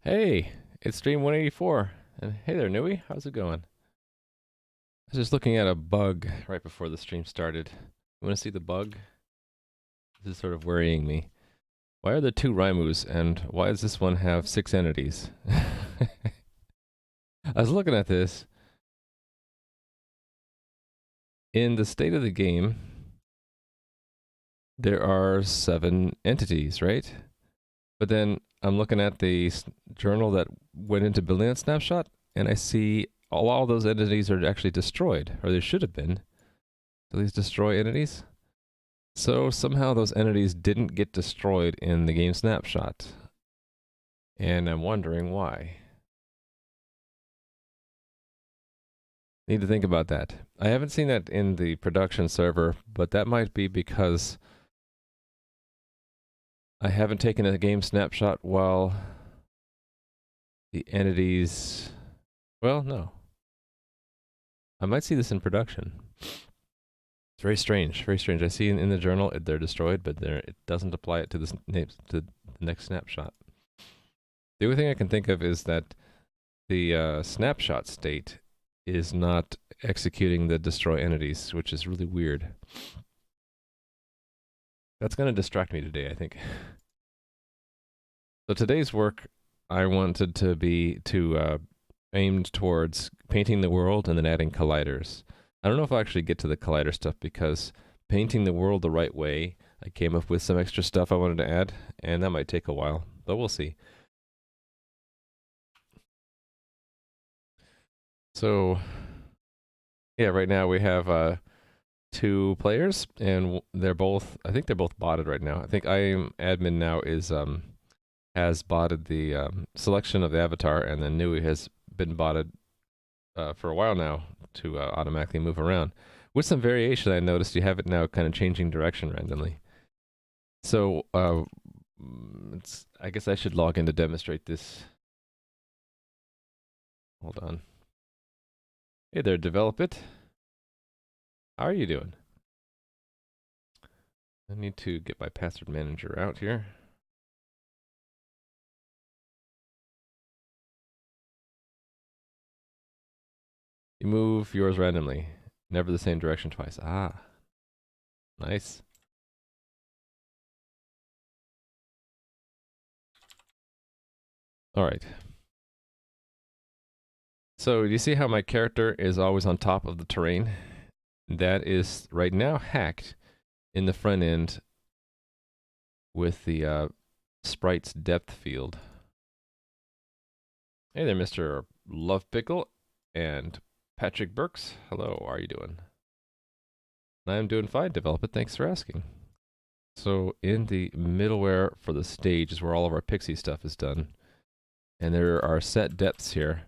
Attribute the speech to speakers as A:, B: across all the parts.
A: Hey, it's stream 184. And hey there, Nui. How's it going? I was just looking at a bug right before the stream started. You want to see the bug? This is sort of worrying me. Why are there two Raimus, and why does this one have 6 entities? I was looking at this. In the state of the game, there are 7 entities, right? But then I'm looking at the journal that went into building that snapshot, and I see all those entities are actually destroyed, or they should have been. Do these destroy entities? So somehow those entities didn't get destroyed in the game snapshot. And I'm wondering why. Need to think about that. I haven't seen that in the production server, but that might be because I haven't taken a game snapshot while the entities... Well, no. I might see this in production. It's very strange, very strange. I see in the journal they're destroyed, but it doesn't apply it to to the next snapshot. The only thing I can think of is that the snapshot state is not executing the destroy entities, which is really weird. That's going to distract me today, I think. So today's work, I wanted to be aimed towards painting the world and then adding colliders. I don't know if I'll actually get to the collider stuff because painting the world the right way, I came up with some extra stuff I wanted to add, and that might take a while, but we'll see. So, yeah, right now we have 2 players, and they're both, I think they're both botted right now. I think I am admin now has botted the selection of the avatar, and then Nui has been botted for a while now to automatically move around. With some variation, I noticed you have it now kind of changing direction randomly. So, I guess I should log in to demonstrate this. Hold on. Hey there, develop it. How are you doing? I need to get my password manager out here. You move yours randomly. Never the same direction twice. Ah. Nice. Alright. So, you see how my character is always on top of the terrain? That is right now hacked in the front end with the sprite's depth field. Hey there, Mr. Love Pickle and Patrick Burks. Hello, how are you doing? I'm doing fine, develop it. Thanks for asking. So in the middleware for the stage is where all of our pixie stuff is done. And there are set depths here.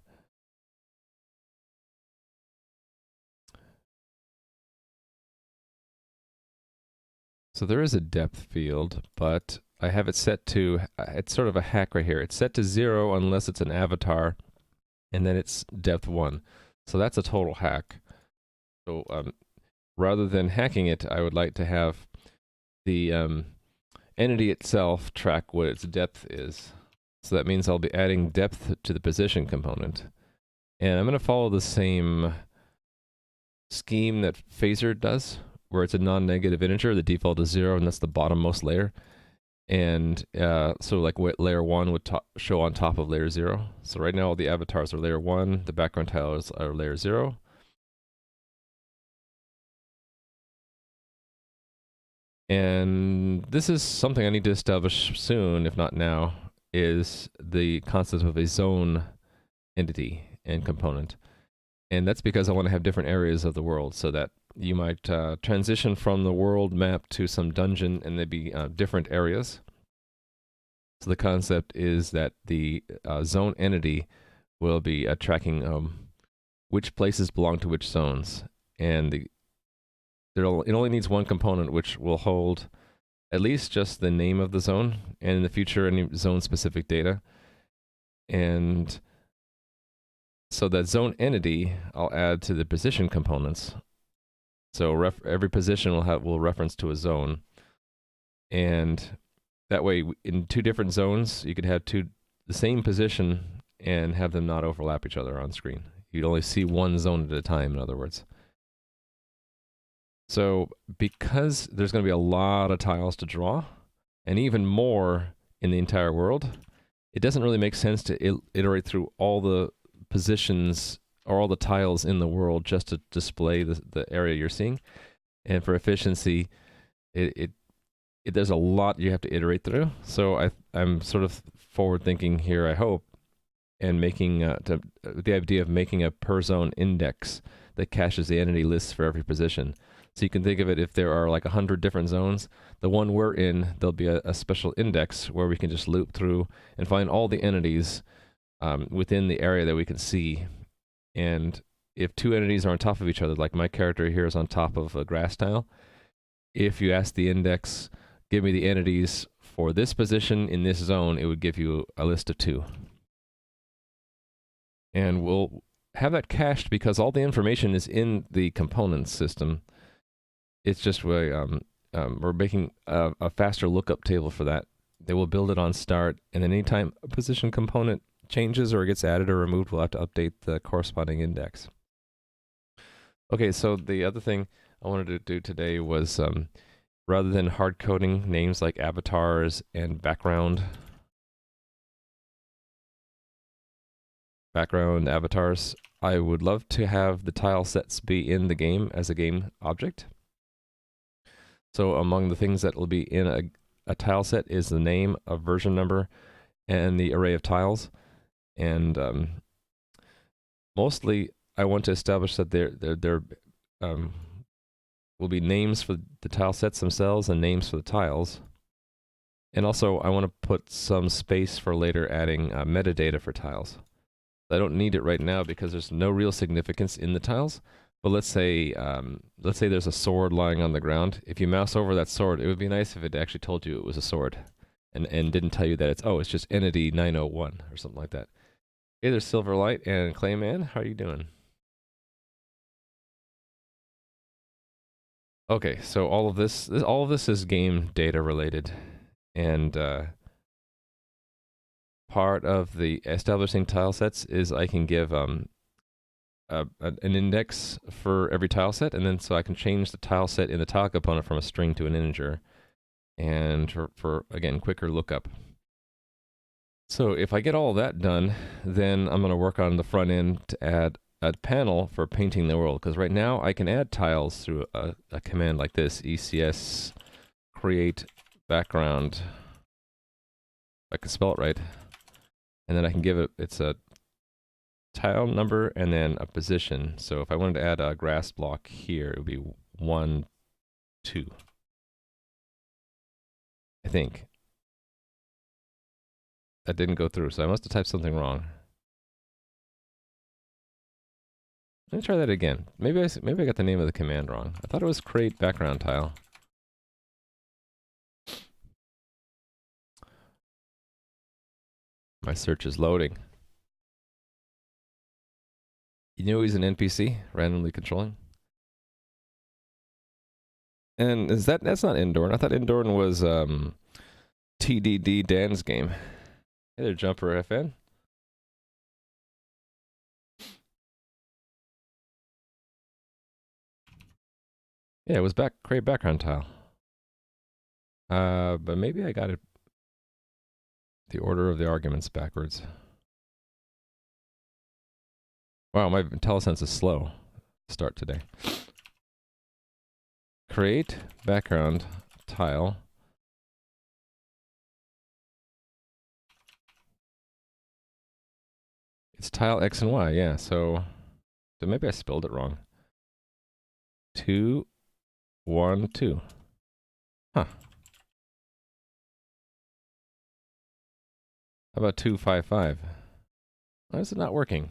A: So there is a depth field, but I have it set to, it's sort of a hack right here. It's set to 0 unless it's an avatar, and then it's depth 1. So that's a total hack. So rather than hacking it, I would like to have the entity itself track what its depth is. So that means I'll be adding depth to the position component. And I'm going to follow the same scheme that phaser does, where it's a non-negative integer. The default is 0, and that's the bottommost layer. And so like what layer 1 would show on top of layer 0. So right now all the avatars are layer 1, the background tiles are layer 0. And this is something I need to establish soon, if not now, is the concept of a zone entity and component. And that's because I want to have different areas of the world so that you might transition from the world map to some dungeon and there'd be different areas. So the concept is that the zone entity will be tracking which places belong to which zones. And it only needs one component, which will hold at least just the name of the zone, and in the future, any zone-specific data. And so that zone entity, I'll add to the position components. So every position will reference to a zone. And that way, in 2 different zones, you could have 2 the same position and have them not overlap each other on screen. You'd only see one zone at a time, in other words. So because there's going to be a lot of tiles to draw, and even more in the entire world, it doesn't really make sense to iterate through all the positions or all the tiles in the world just to display the area you're seeing. And for efficiency, there's a lot you have to iterate through. So I'm sort of forward thinking here, I hope, and making the idea of making a per zone index that caches the entity lists for every position. So you can think of it, if there are like 100 different zones, the one we're in, there'll be a special index where we can just loop through and find all the entities within the area that we can see. And if two entities are on top of each other, like my character here is on top of a grass tile, if you ask the index, give me the entities for this position in this zone, it would give you a list of 2. And we'll have that cached because all the information is in the components system. It's just we're making a faster lookup table for that. They will build it on start, and then anytime a position component changes or gets added or removed, we'll have to update the corresponding index. Okay, so the other thing I wanted to do today was rather than hard coding names like avatars and background avatars, I would love to have the tile sets be in the game as a game object. So among the things that will be in a tile set is the name, a version number, and the array of tiles. And mostly I want to establish that there will be names for the tile sets themselves and names for the tiles. And also I want to put some space for later adding metadata for tiles. I don't need it right now because there's no real significance in the tiles. But let's say there's a sword lying on the ground. If you mouse over that sword, it would be nice if it actually told you it was a sword, and didn't tell you that it's just entity 901 or something like that. Okay, there's Silverlight and Clayman. How are you doing? Okay, so all of this is game data related, and part of the establishing tile sets is I can give an index for every tile set, and then so I can change the tile set in the tile component from a string to an integer, and for again quicker lookup. So if I get all that done, then I'm going to work on the front end to add a panel for painting the world, because right now I can add tiles through a command like this, ECS create background. I can spell it right, and then I can give it's a tile number and then a position. So if I wanted to add a grass block here, it would be 1, 2. I think that didn't go through, so I must have typed something wrong. Let me try that again. Maybe I got the name of the command wrong. I thought it was create background tile. My search is loading. You knew he's an NPC, randomly controlling? And that's not Indorn. I thought Indorn was TDD Dan's game. Hey there, Jumper FN. Yeah, it was create background tile. But maybe I got it the order of the arguments backwards. Wow, my IntelliSense is slow. Start today. Create background tile. It's tile X and Y, yeah, so maybe I spelled it wrong. 2, 1, 2. Huh. How about 2, 5, 5? Why is it not working?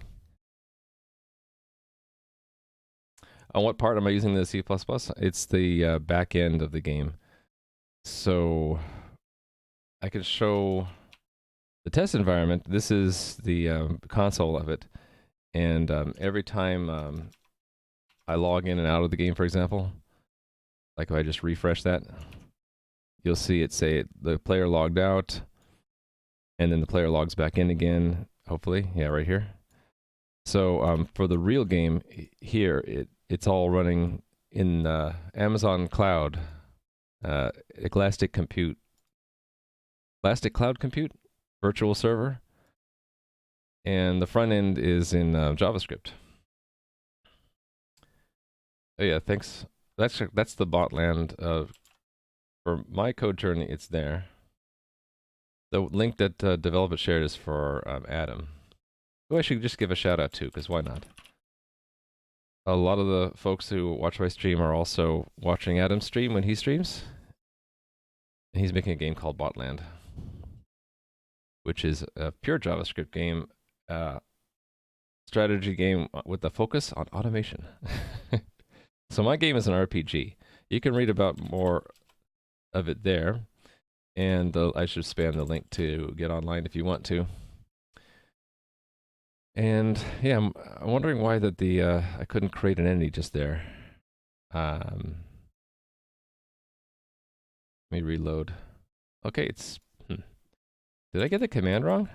A: On what part am I using the C++? It's the back end of the game. So I can show the test environment. This is the console of it. And every time I log in and out of the game, for example, like if I just refresh that, you'll see it say the player logged out. and then the player logs back in again, hopefully. Yeah, right here. So for the real game here, it's all running in Amazon Cloud, Elastic Cloud Compute virtual server, and the front end is in JavaScript. Oh yeah, thanks. That's the botland. For my code journey, it's there. The link that Development shared is for Adam, who I should just give a shout out to, because why not? A lot of the folks who watch my stream are also watching Adam's stream when he streams. And he's making a game called Botland, which is a pure JavaScript game, strategy game with a focus on automation. So my game is an RPG. You can read about more of it there, and I should spam the link to get online if you want to. And yeah, I'm wondering why that I couldn't create an entity just there. Let me reload. Okay, it's... Did I get the command wrong?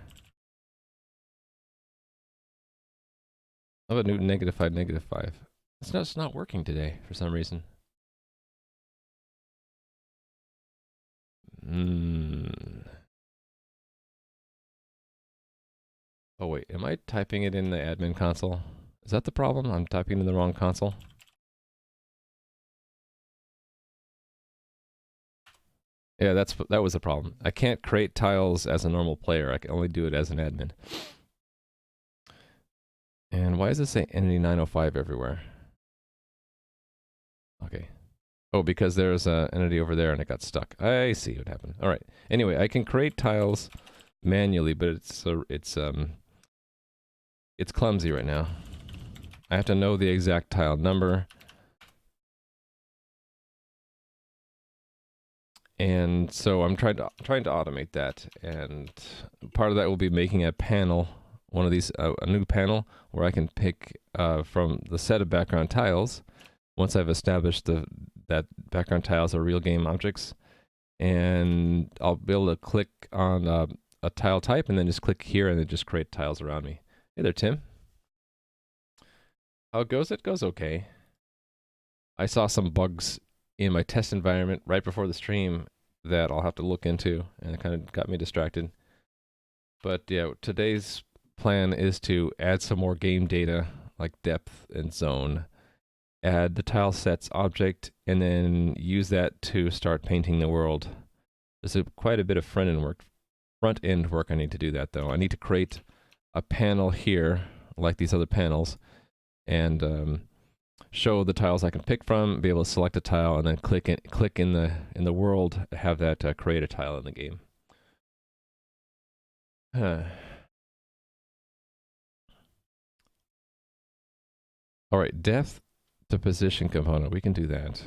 A: How about new -5, -5? It's not working today for some reason. Oh wait, am I typing it in the admin console? Is that the problem? I'm typing in the wrong console? Yeah, that was the problem. I can't create tiles as a normal player. I can only do it as an admin. And why does it say entity 905 everywhere? Okay. Oh, because there's an entity over there and it got stuck. I see what happened. All right. Anyway, I can create tiles manually, but it's clumsy right now. I have to know the exact tile number. And so I'm trying to automate that, and part of that will be making a panel, one of these, a new panel where I can pick from the set of background tiles. Once I've established that background tiles are real game objects, and I'll be able to click on a tile type and then just click here and then just create tiles around me. Hey there, Tim. How it goes? It goes okay. I saw some bugs in my test environment right before the stream that I'll have to look into, and it kind of got me distracted. But yeah, today's plan is to add some more game data like depth and zone, add the tile sets object, and then use that to start painting the world. There's quite a bit of front end work I need to do that though. I need to create a panel here like these other panels, and show the tiles I can pick from, be able to select a tile, and then click in the world, have that create a tile in the game. All right, depth to position component. We can do that.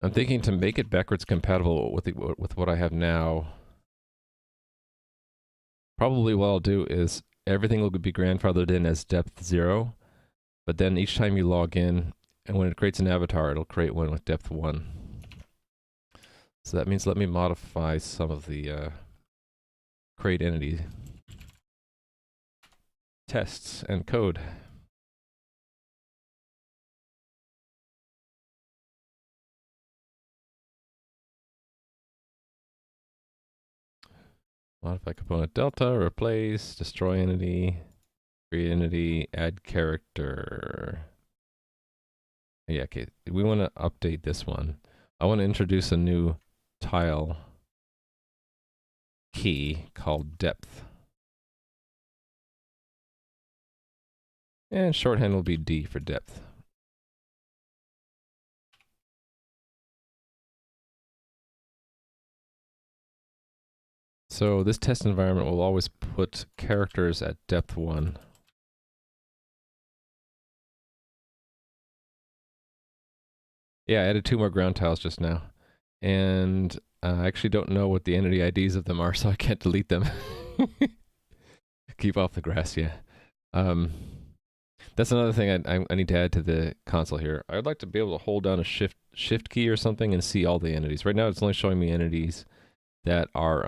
A: I'm thinking to make it backwards compatible with what I have now. Probably what I'll do is everything will be grandfathered in as depth 0, but then each time you log in, and when it creates an avatar, it'll create one with depth 1. So that means let me modify some of the create entity tests and code. Modify component delta, replace, destroy entity, create entity, add character. Yeah, okay. We want to update this one. I want to introduce a new tile key called depth. And shorthand will be D for depth. So this test environment will always put characters at depth 1. Yeah, I added 2 more ground tiles just now. And I actually don't know what the entity IDs of them are, so I can't delete them. Keep off the grass, yeah. That's another thing I need to add to the console here. I'd like to be able to hold down a shift key or something and see all the entities. Right now, it's only showing me entities that are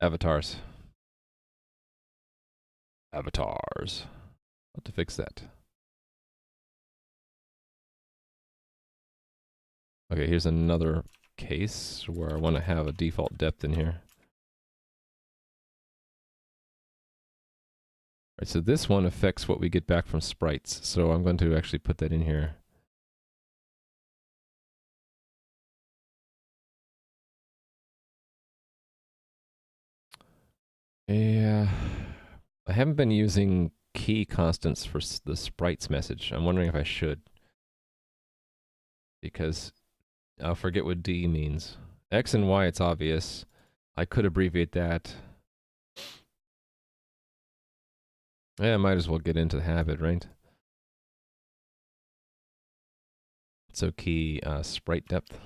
A: avatars. Avatars. I'll have to fix that. Okay, here's another case where I want to have a default depth in here. Right, so this one affects what we get back from sprites. So I'm going to actually put that in here. Yeah, I haven't been using key constants for the sprites message. I'm wondering if I should, because I'll forget what D means. X and Y, it's obvious. I could abbreviate that. Yeah, I might as well get into the habit, right? So key sprite depth.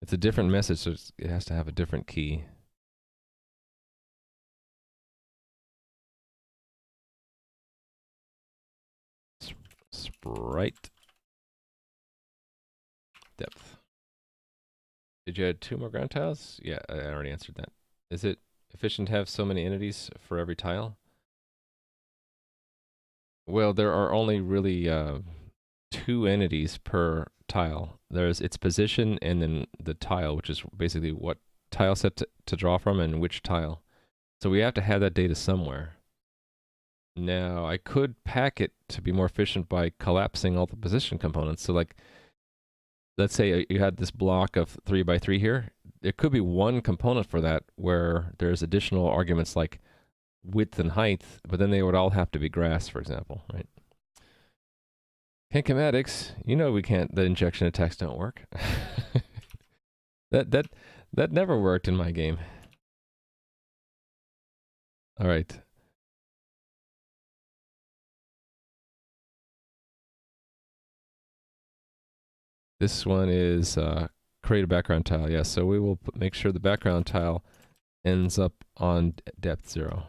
A: It's a different message, so it has to have a different key. Sprite depth. Did you add 2 more ground tiles? Yeah, I already answered that. Is it efficient to have so many entities for every tile? Well, there are only really 2 entities per tile. There's its position and then the tile, which is basically what tile set to draw from and which tile. So we have to have that data somewhere. Now, I could pack it to be more efficient by collapsing all the position components. So like, let's say you had this block of 3 by 3 here. There could be one component for that where there's additional arguments like width and height, but then they would all have to be grass, for example, right? Kinematics, you know we can't, the injection attacks don't work. that never worked in my game. All right. This one is create a background tile. Yes, so we will make sure the background tile ends up on depth 0.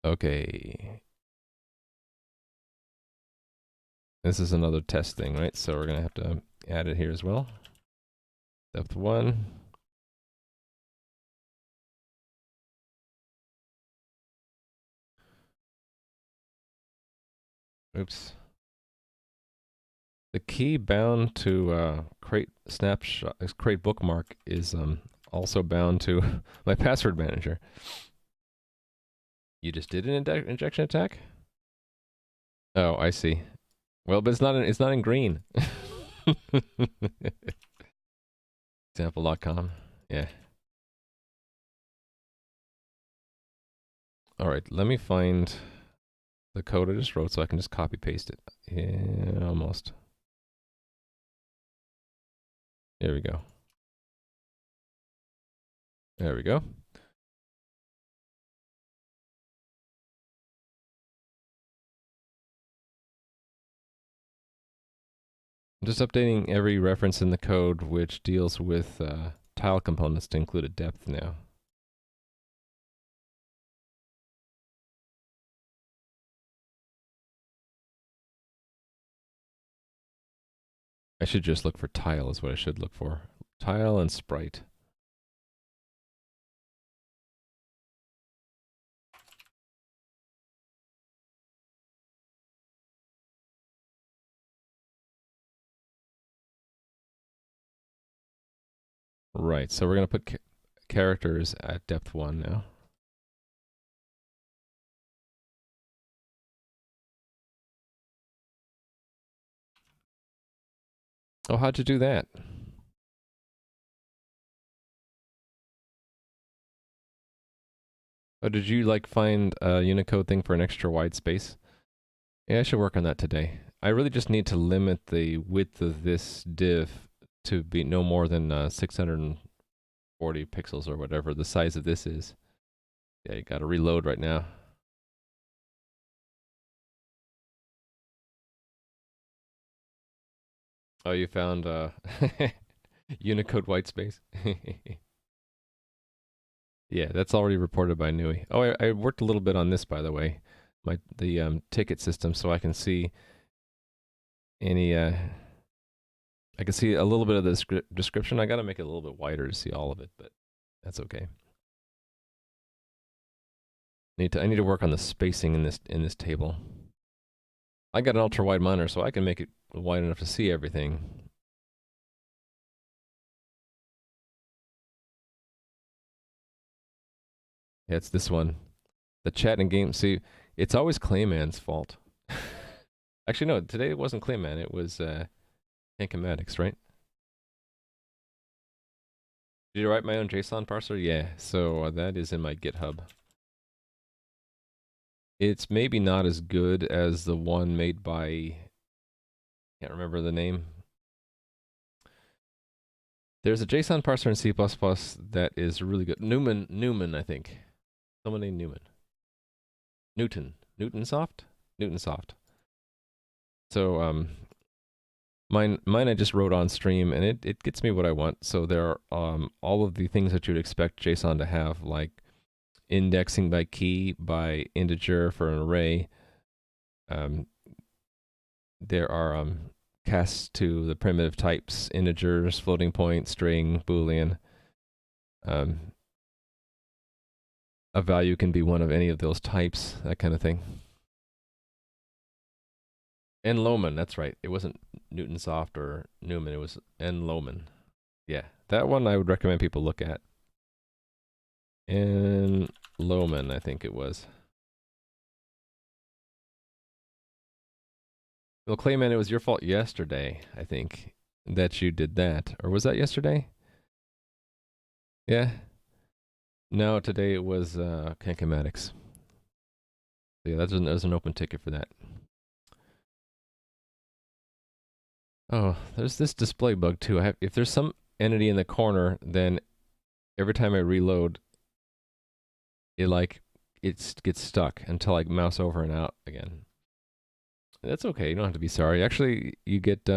A: Okay. This is another test thing, right? So we're going to have to add it here as well. Depth 1. Oops. The key bound to create snapshot, create bookmark is also bound to my password manager. You just did an injection attack? Oh, I see. Well, but it's not in green. Example.com. Yeah. All right, let me find the code I just wrote so I can just copy paste it. Yeah, almost. There we go. There we go. I'm just updating every reference in the code which deals with tile components to include a depth now. I should just look for tile is what I should look for. Tile and sprite. Right, so we're going to put characters at depth 1 now. Oh, how'd you do that? Oh, did you like find a Unicode thing for an extra wide space? Yeah, I should work on that today. I really just need to limit the width of this div to be no more than 640 pixels or whatever the size of this is. Yeah, you gotta reload right now. Oh, you found Unicode white space? Yeah, that's already reported by Nui. Oh, I worked a little bit on this, by the way, the ticket system, so I can see any. I can see a little bit of the description. I got to make it a little bit wider to see all of it, but that's okay. I need to work on the spacing in this table. I got an ultra wide monitor, so I can make it wide enough to see everything. Yeah, it's this one. The chat and game. See, it's always Clayman's fault. Actually, no. Today it wasn't Clayman. It was Hankomatics, right? Did you write my own JSON parser? Yeah. So that is in my GitHub. It's maybe not as good as the one made by. Can't remember the name. There's a JSON parser in C++ that is really good. Newman, I think. Someone named Newman. Newtonsoft. So mine I just wrote on stream, and it gets me what I want. So there are all of the things that you'd expect JSON to have, like indexing by key, by integer for an array. There are casts to the primitive types, integers, floating point, string, boolean. A value can be one of any of those types, that kind of thing. And Lohman, that's right. It wasn't Newtonsoft or Newman, it was N. Lohman. Yeah, that one I would recommend people look at. N. Lohman, I think it was. Well, Clayman, it was your fault yesterday, I think, that you did that. Or was that yesterday? Yeah. No, today it was Kankamatics. So yeah, there's an open ticket for that. Oh, there's this display bug too. If there's some entity in the corner, then every time I reload, it gets stuck until I mouse over and out again. That's okay. You don't have to be sorry. Actually, you get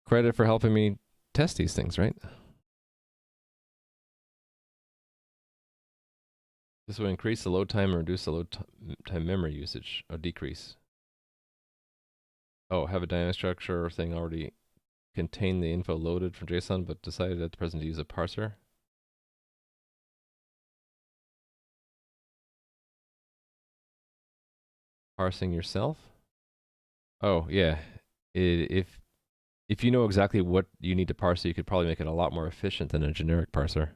A: credit for helping me test these things, right? This will increase the load time or reduce the load time memory usage, or decrease. Oh, have a dynamic structure thing already contain the info loaded from JSON, but decided at the present to use a parser. Parsing yourself? Oh, yeah. If you know exactly what you need to parse, you could probably make it a lot more efficient than a generic parser.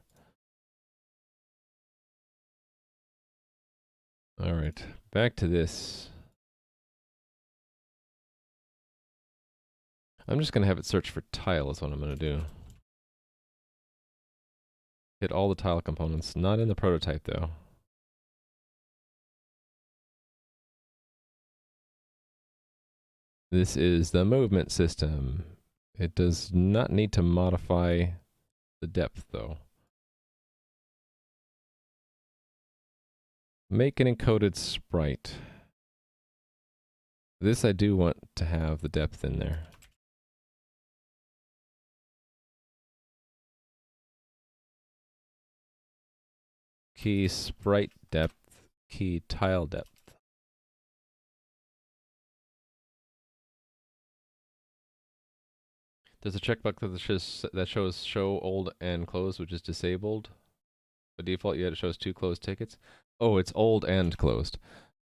A: All right, back to this. I'm just going to have it search for tile is what I'm going to do. Hit all the tile components, not in the prototype though. This is the movement system. It does not need to modify the depth though. Make an encoded sprite. This I do want to have the depth in there. Key sprite depth, key tile depth. There's a checkbox that shows show old and closed, which is disabled. By default, yet it shows 2 closed tickets. Oh, it's old and closed.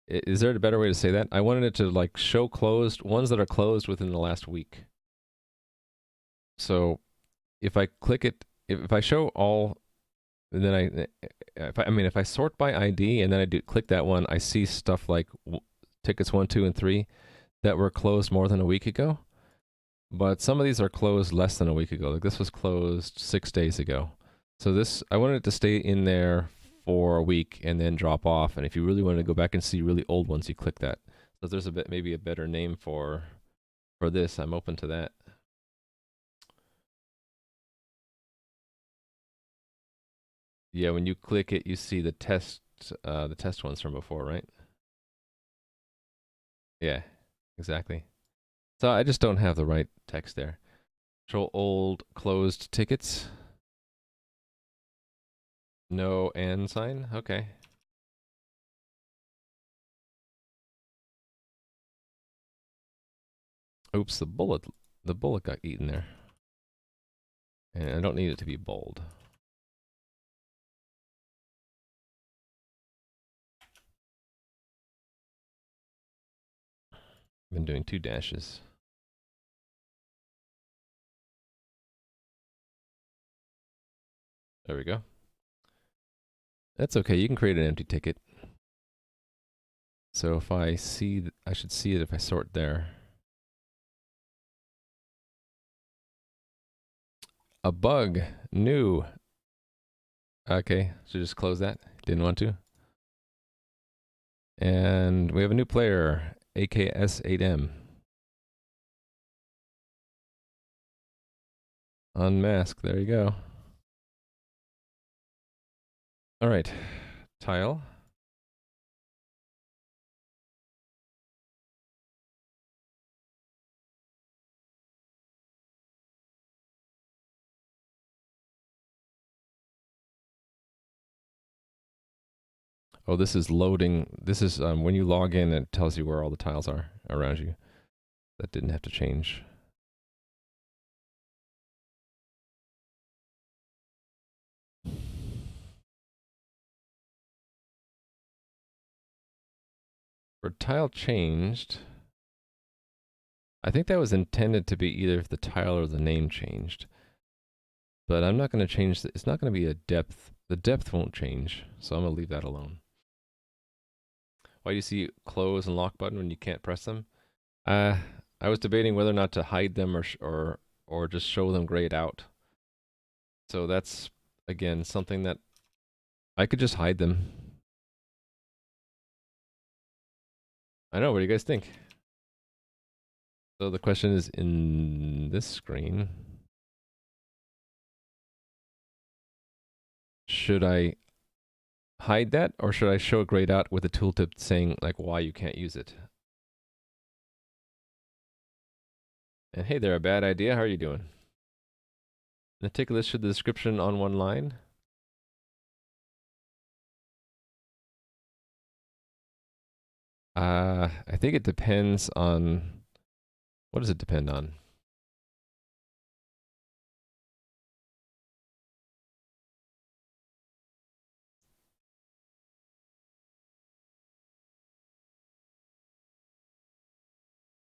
A: Is there a better way to say that? I wanted it to like show closed, ones that are closed within the last week. So if I click it, if I show all, and then if I sort by ID and then I click that one, I see stuff like tickets 1, 2, and 3 that were closed more than a week ago. But some of these are closed less than a week ago. Like this was closed 6 days ago. So this, I wanted it to stay in there for a week and then drop off. And if you really wanted to go back and see really old ones, you click that. So if there's maybe a better name for this, I'm open to that. Yeah, when you click it, you see the test ones from before, right? Yeah, exactly. So I just don't have the right text there. Control old closed tickets. No and sign? Okay. Oops, the bullet got eaten there. And I don't need it to be bold. I've been doing 2 dashes. There we go. That's okay, you can create an empty ticket. So if I see, I should see it if I sort there. A bug, new. Okay, should just close that. Didn't want to. And we have a new player, AKS8M. Unmask, there you go. All right, tile. Oh, this is loading. This is when you log in, it tells you where all the tiles are around you. That didn't have to change. For tile changed, I think that was intended to be either if the tile or the name changed. But I'm not going to change, it's not going to be a depth. The depth won't change, so I'm going to leave that alone. Why do you see close and lock button when you can't press them? I was debating whether or not to hide them or just show them grayed out. So that's, again, something that I could just hide them. I know, what do you guys think? So the question is, in this screen, should I hide that or should I show it grayed out with a tooltip saying like why you can't use it? And hey there, a bad idea. How are you doing? Meticulous should the description on one line? I think it depends on, what does it depend on?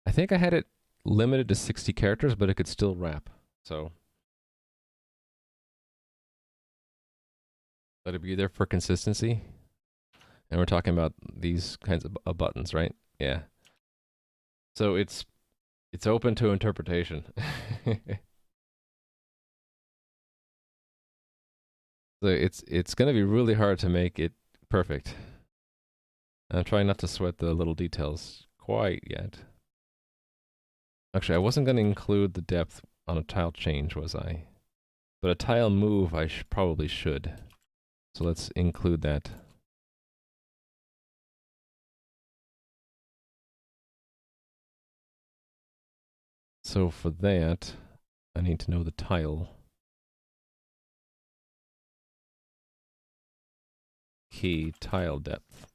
A: I think I had it limited to 60 characters, but it could still wrap. So let it be there for consistency. And we're talking about these kinds of buttons, right? Yeah. So it's open to interpretation. So it's going to be really hard to make it perfect. I'm trying not to sweat the little details quite yet. Actually, I wasn't going to include the depth on a tile change, was I? But a tile move, I probably should. So let's include that. So for that, I need to know the tile. Key tile depth.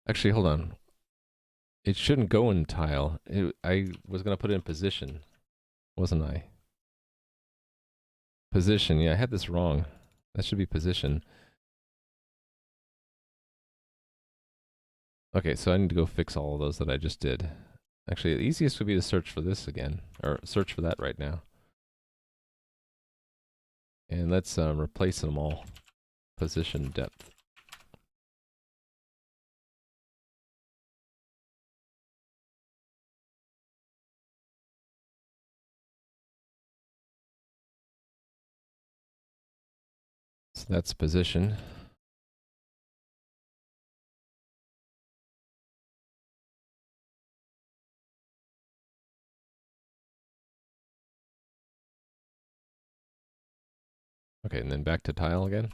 A: Actually, hold on. It shouldn't go in tile. I was going to put it in position, wasn't I? Position, yeah, I had this wrong. That should be position. Okay, so I need to go fix all of those that I just did. Actually, the easiest would be to search for this again, or search for that right now. And let's replace them all. Position depth. So that's position. Okay, and then back to tile again.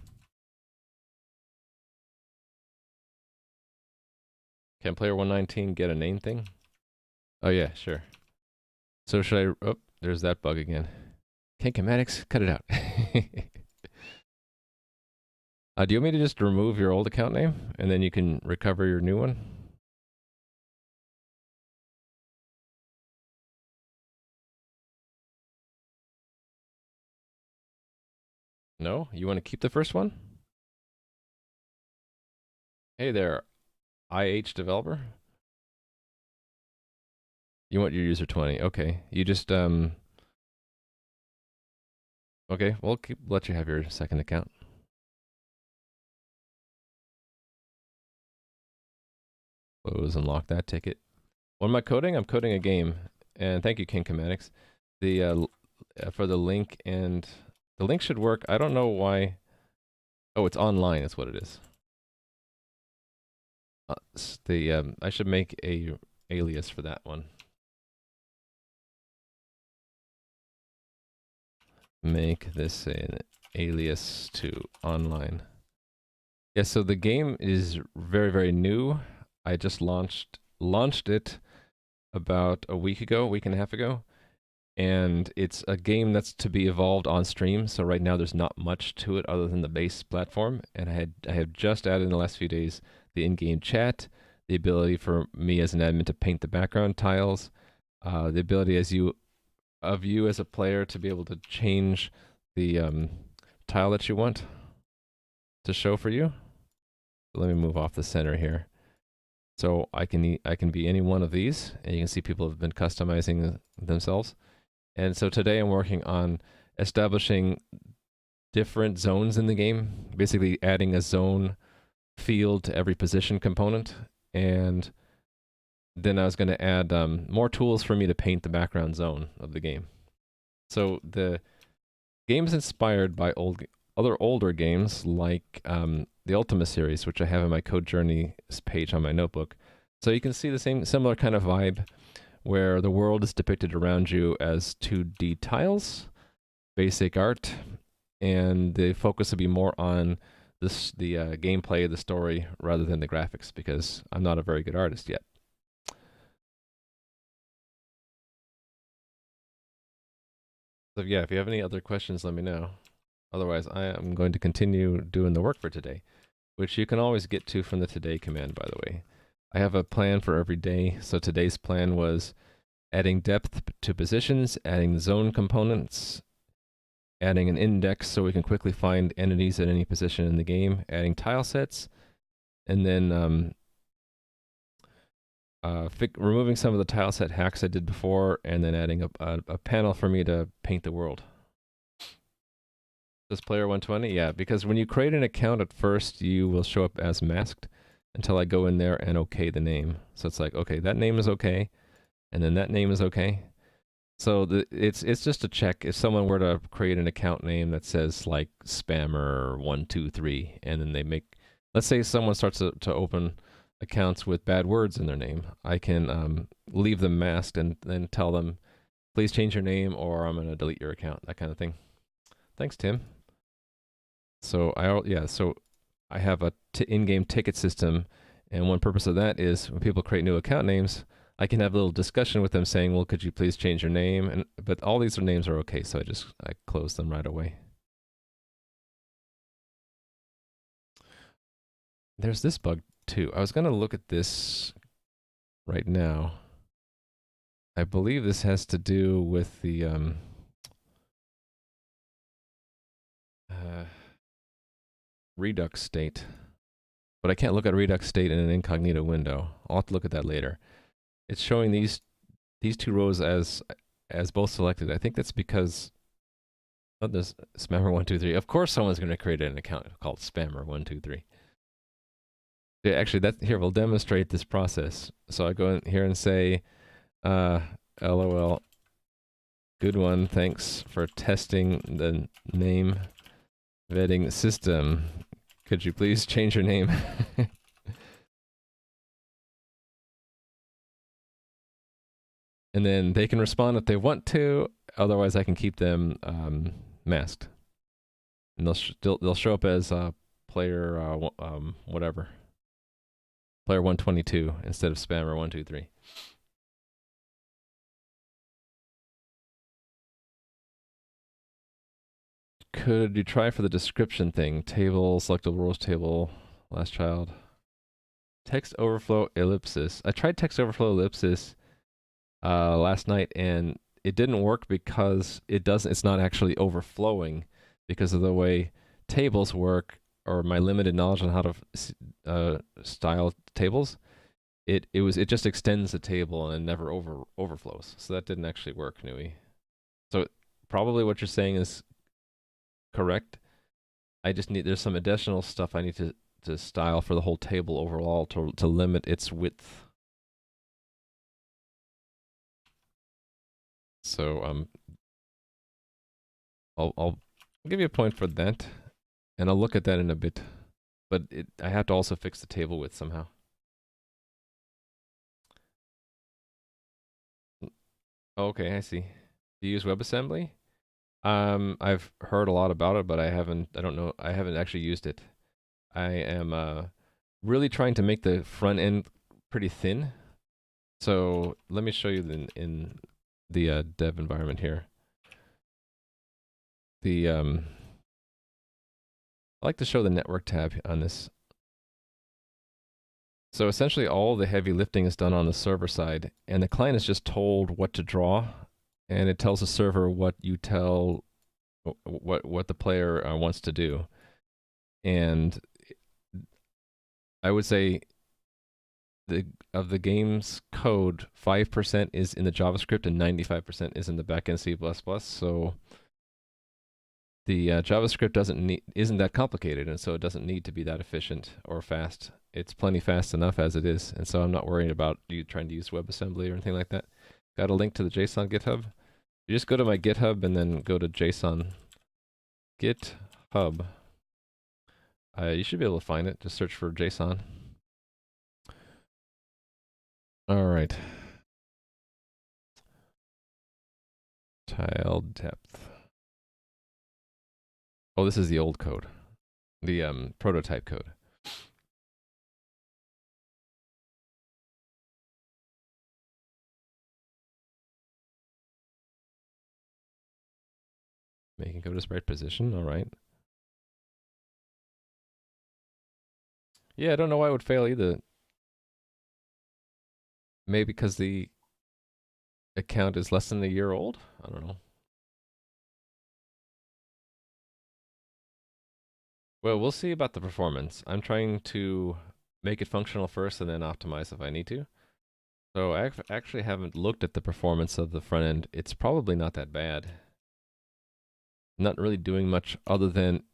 A: Can player 119 get a name thing? Oh yeah, sure. So should I, oh, there's that bug again. Kinematics, cut it out. Do you want me to just remove your old account name and then you can recover your new one? No? You want to keep the first one? Hey there, IH developer. You want your user 20. Okay. You just okay, we'll let you have your second account. Close and lock that ticket. What am I coding? I'm coding a game. And thank you, King Comatics. The for the link, and the link should work. I don't know why. Oh, it's online is what it is. I should make a alias for that one. Make this an alias to online. Yeah, so the game is very, very new. I just launched it about a week and a half ago. And it's a game that's to be evolved on stream. So right now there's not much to it other than the base platform. And I have just added in the last few days the in-game chat, the ability for me as an admin to paint the background tiles, the ability as you as a player to be able to change the tile that you want to show for you. So let me move off the center here. So I can be any one of these, and you can see people have been customizing themselves. And so today I'm working on establishing different zones in the game, basically adding a zone field to every position component. And then I was going to add more tools for me to paint the background zone of the game. So the game is inspired by other older games like the Ultima series, which I have in my Code Journey page on my notebook. So you can see the similar kind of vibe, where the world is depicted around you as 2D tiles, basic art, and the focus will be more on the gameplay, the story, rather than the graphics, because I'm not a very good artist yet. So yeah, if you have any other questions, let me know. Otherwise, I am going to continue doing the work for today, which you can always get to from the today command, by the way. I have a plan for every day. So today's plan was adding depth to positions, adding zone components, adding an index so we can quickly find entities at any position in the game, adding tile sets, and then removing some of the tile set hacks I did before, and then adding a panel for me to paint the world. This player 120? Yeah, because when you create an account at first, you will show up as masked until I go in there and okay the name. So it's like, okay, that name is okay, and then that name is okay. So it's just a check. If someone were to create an account name that says like spammer123, and then they make, let's say someone starts to open accounts with bad words in their name, I can leave them masked and then tell them, please change your name or I'm going to delete your account, that kind of thing. Thanks, Tim. So I have a in-game ticket system, and one purpose of that is when people create new account names, I can have a little discussion with them saying, well, could you please change your name? But all these names are okay, so I close them right away. There's this bug too. I was going to look at this right now. I believe this has to do with the Redux state. But I can't look at Redux state in an incognito window. I'll have to look at that later. It's showing these two rows as both selected. I think that's because there's Spammer123. Of course someone's going to create an account called Spammer123. Yeah, actually, here, we'll demonstrate this process. So I go in here and say, LOL, good one, thanks for testing the name vetting system. Could you please change your name? And then they can respond if they want to. Otherwise, I can keep them masked, and they'll show up as player whatever, player 122 instead of spammer 123. could you try for the description thing? Table, selected rows table, last child. Text overflow ellipsis. I tried text overflow ellipsis last night, and it didn't work because it's not actually overflowing because of the way tables work, or my limited knowledge on how to style tables. It just extends the table and never overflows. So that didn't actually work, Nui. So probably what you're saying is correct. I just there's some additional stuff I need to style for the whole table overall to limit its width. So I'll give you a point for that, and I'll look at that in a bit. But I have to also fix the table width somehow. Okay, I see. Do you use WebAssembly? I've heard a lot about it, but I don't know, I haven't actually used it. I am really trying to make the front end pretty thin. So let me show you in the dev environment here. I like to show the network tab on this. So essentially all the heavy lifting is done on the server side, and the client is just told what to draw, and it tells the server what you tell what the player wants to do. And I would say of the game's code, 5% is in the JavaScript and 95% is in the backend C++. So the JavaScript isn't that complicated, and so it doesn't need to be that efficient or fast. It's plenty fast enough as it is, and so I'm not worried about you trying to use WebAssembly or anything like that. Got a link to the JSON GitHub. You just go to my GitHub and then go to JSON GitHub. You should be able to find it. Just search for JSON. All right. Tile depth. Oh, this is the old code. The prototype code. Making code its right position. All right. Yeah, I don't know why it would fail either. Maybe because the account is less than a year old? I don't know. Well, we'll see about the performance. I'm trying to make it functional first and then optimize if I need to. So I actually haven't looked at the performance of the front end. It's probably not that bad. Not really doing much other than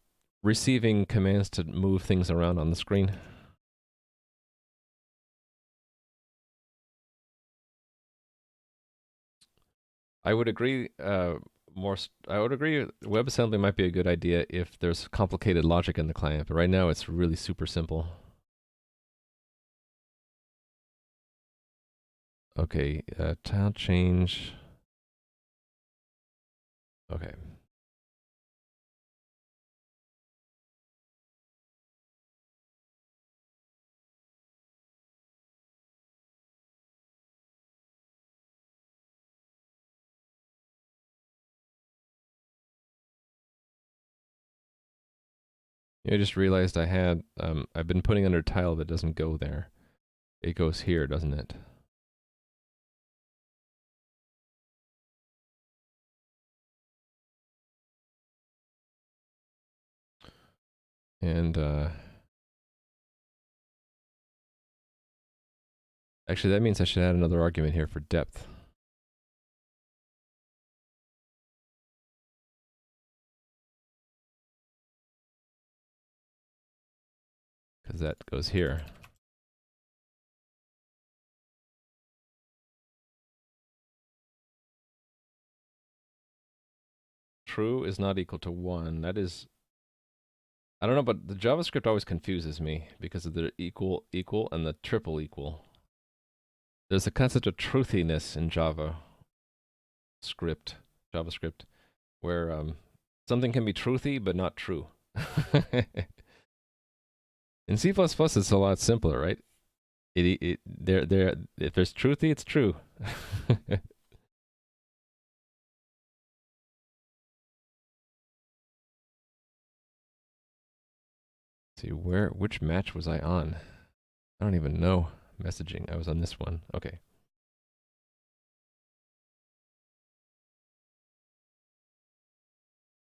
A: receiving commands to move things around on the screen. I would agree. I would agree. WebAssembly might be a good idea if there's complicated logic in the client, but right now it's really super simple. Okay, tile change. Okay. I just realized I've been putting under tile that doesn't go there. It goes here, doesn't it? And actually that means I should add another argument here for depth. Because that goes here. True is not equal to 1. That is, I don't know, but the JavaScript always confuses me because of the equal, equal, and the triple equal. There's a concept of truthiness in JavaScript, where something can be truthy but not true. In C++, it's a lot simpler, right? If there's truthy, it's true. see, which match was I on? I don't even know. Messaging. I was on this one. Okay.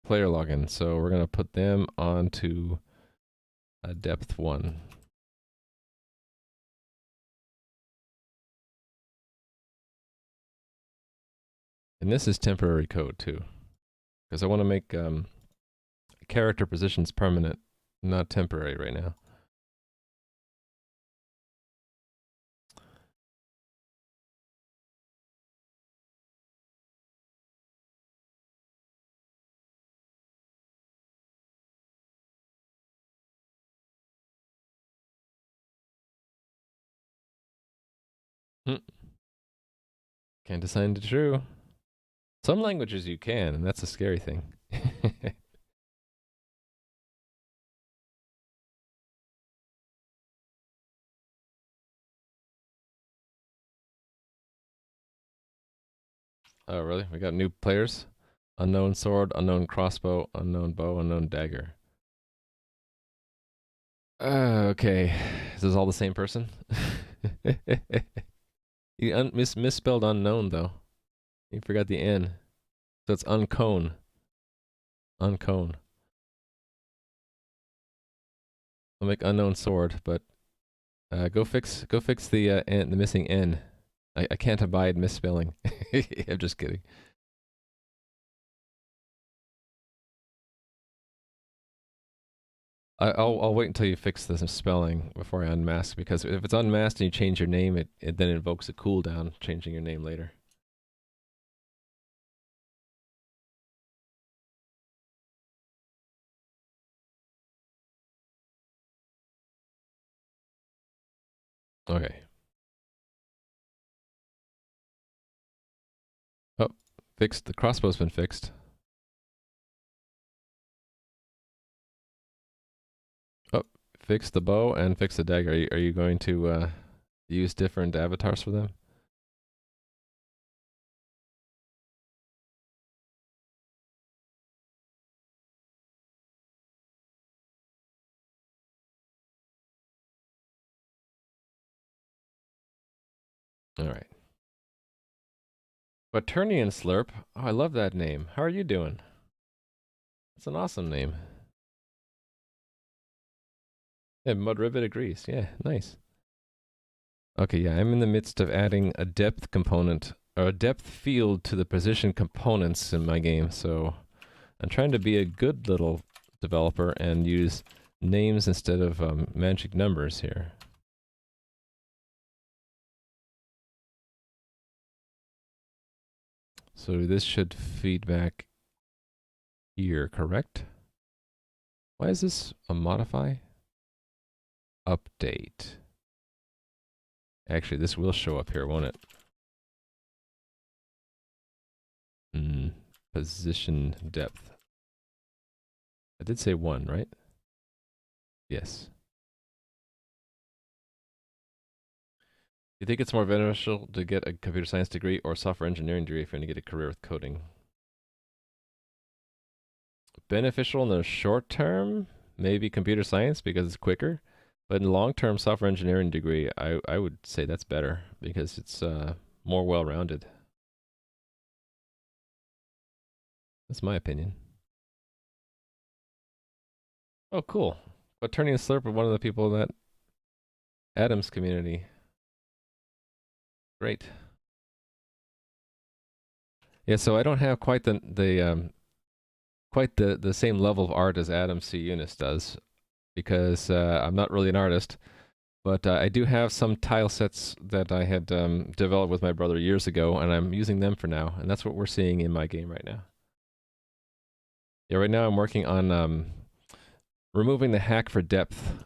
A: Player login. So we're gonna put them onto depth 1. And this is temporary code too, because I want to make character positions permanent, not temporary right now. Can't assign to true. Some languages you can, and that's a scary thing. Oh, really? We got new players? Unknown sword, unknown crossbow, unknown bow, unknown dagger. Okay. Is this all the same person? You misspelled unknown, though. You forgot the N. So it's uncone. Uncone. I'll make unknown sword, but go fix the N, the missing N. I can't abide misspelling. I'm just kidding. I'll wait until you fix the spelling before I unmask, because if it's unmasked and you change your name, it then invokes a cooldown changing your name later. Okay. Oh, fixed. The crossbow's been fixed. Oh, fix the bow and fix the dagger. Are you going to use different avatars for them? All right. Quaternion Slurp. Oh, I love that name. How are you doing? It's an awesome name. Yeah, Mud Ribbit agrees. Yeah, nice. Okay, yeah, I'm in the midst of adding a depth component, or a depth field to the position components in my game, so I'm trying to be a good little developer and use names instead of magic numbers here. So this should feed back here, correct? Why is this a modify? Update. Actually, this will show up here, won't it? Position depth. I did say 1, right? Yes. Do you think it's more beneficial to get a computer science degree or software engineering degree if you're going to get a career with coding? Beneficial in the short term, maybe computer science because it's quicker. But in long term, software engineering degree, I would say that's better because it's more well rounded. That's my opinion. Oh, cool. But turning a slurp of one of the people in that Adams community. Great. Yeah, so I don't have quite the same level of art as Adam C. Eunice does, because I'm not really an artist. But I do have some tile sets that I had developed with my brother years ago, and I'm using them for now. And that's what we're seeing in my game right now. Yeah, right now I'm working on removing the hack for depth.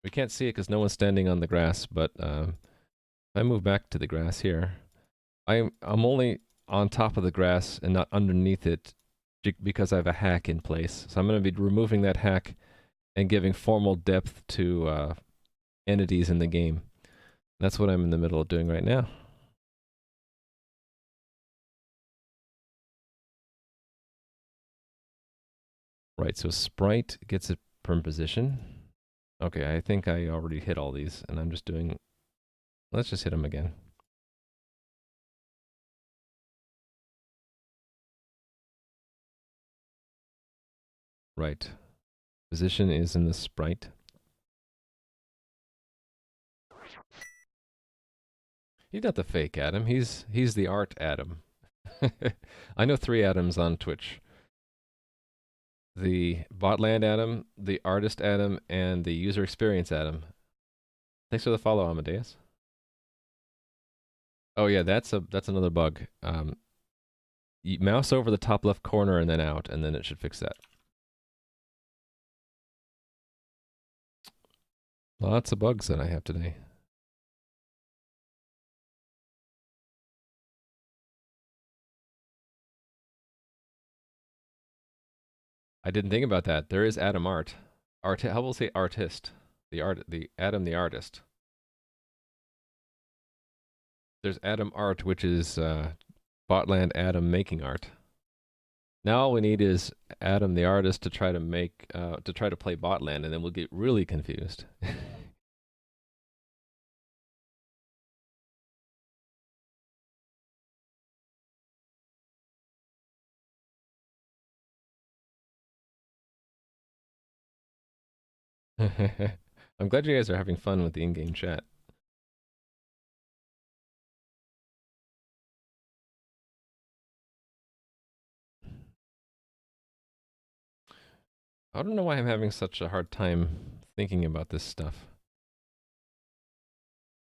A: We can't see it because no one's standing on the grass, but if I move back to the grass here, I'm only on top of the grass and not underneath it because I have a hack in place. So I'm going to be removing that hack and giving formal depth to entities in the game. That's what I'm in the middle of doing right now. Right, so sprite gets it from position. Okay, I think I already hit all these, and I'm just doing... Let's just hit them again. Right. Position is in the sprite. He's not the fake Adam. He's the art Adam. I know 3 Adams on Twitch. The Botland Adam, the artist Adam, and the user experience Adam. Thanks for the follow, Amadeus. Oh yeah, that's another bug. You mouse over the top left corner and then out, and then it should fix that. Lots of bugs that I have today. I didn't think about that. There is Adam Art. How will say artist? The Adam the artist. There's Adam Art, which is Botland Adam making art. Now all we need is Adam the artist to try to make to try to play Botland, and then we'll get really confused. I'm glad you guys are having fun with the in-game chat. I don't know why I'm having such a hard time thinking about this stuff.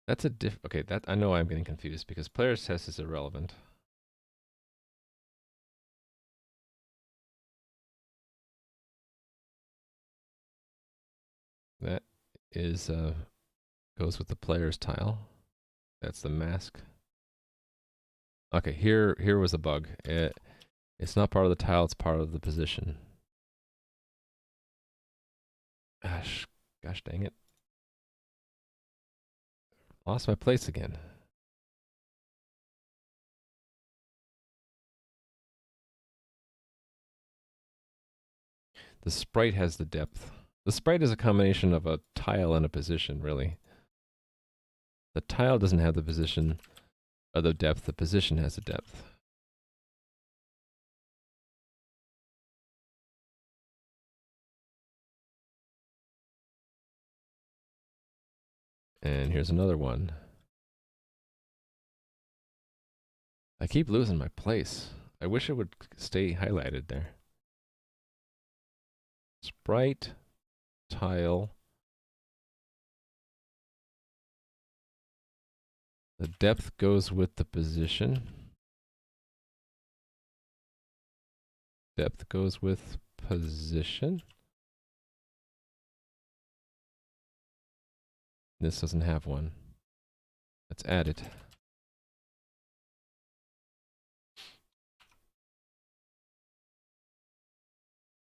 A: That's a okay, that I know I'm getting confused because player's test is irrelevant. That is goes with the player's tile. That's the mask. Okay, here was a bug. It's not part of the tile, it's part of the position. Gosh dang it. Lost my place again. The sprite has the depth. The sprite is a combination of a tile and a position, really. The tile doesn't have the position or the depth, the position has the depth. And here's another one. I keep losing my place. I wish it would stay highlighted there. Sprite, tile. The depth goes with the position. Depth goes with position. This doesn't have one. Let's add it. If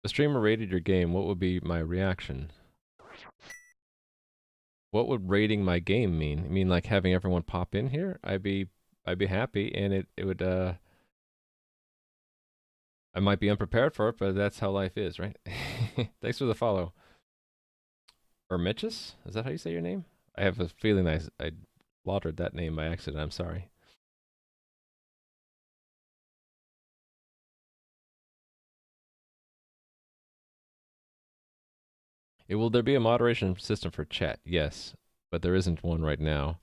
A: a streamer rated your game, what would be my reaction? What would rating my game mean? I mean, like having everyone pop in here? I'd be happy, and it would I might be unprepared for it, but that's how life is, right? Thanks for the follow. Ermichus? Is that how you say your name? I have a feeling I slaughtered that name by accident. I'm sorry. Will there be a moderation system for chat? Yes, but there isn't one right now.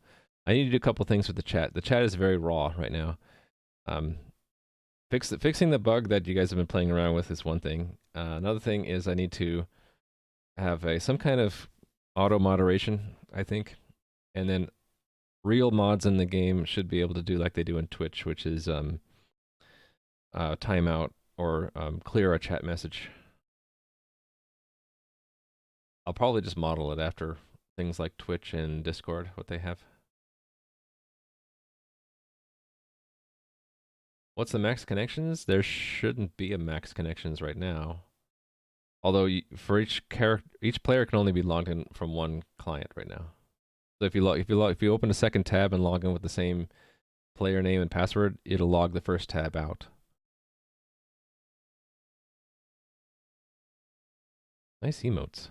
A: I need to do a couple things with the chat. The chat is very raw right now. Fixing the bug that you guys have been playing around with is one thing. Another thing is I need to have some kind of auto moderation, I think, and then real mods in the game should be able to do like they do in Twitch, which is timeout or clear a chat message. I'll probably just model it after things like Twitch and Discord, what they have. What's the max connections? There shouldn't be a max connections right now. Although for each player can only be logged in from one client right now. So if you open a second tab and log in with the same player name and password, it'll log the first tab out. Nice emotes.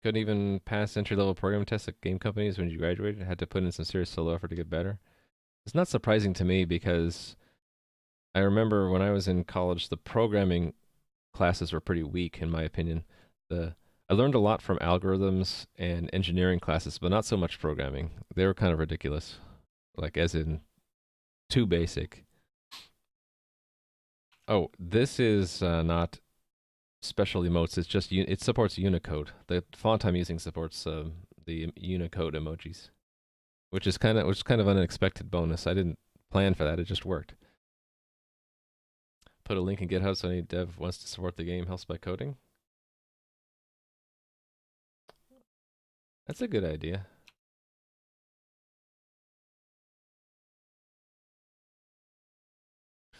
A: Couldn't even pass entry-level program tests at game companies when you graduated. Had to put in some serious solo effort to get better. It's not surprising to me because I remember when I was in college, the programming classes were pretty weak, in my opinion. The I learned a lot from algorithms and engineering classes, but not so much programming. They were kind of ridiculous, like as in too basic. Oh, this is not special emotes. It's just it supports Unicode. The font I'm using supports the Unicode emojis, which is kind of an unexpected bonus. I didn't plan for that. It just worked. Put a link in GitHub so any dev wants to support the game helps by coding. That's a good idea.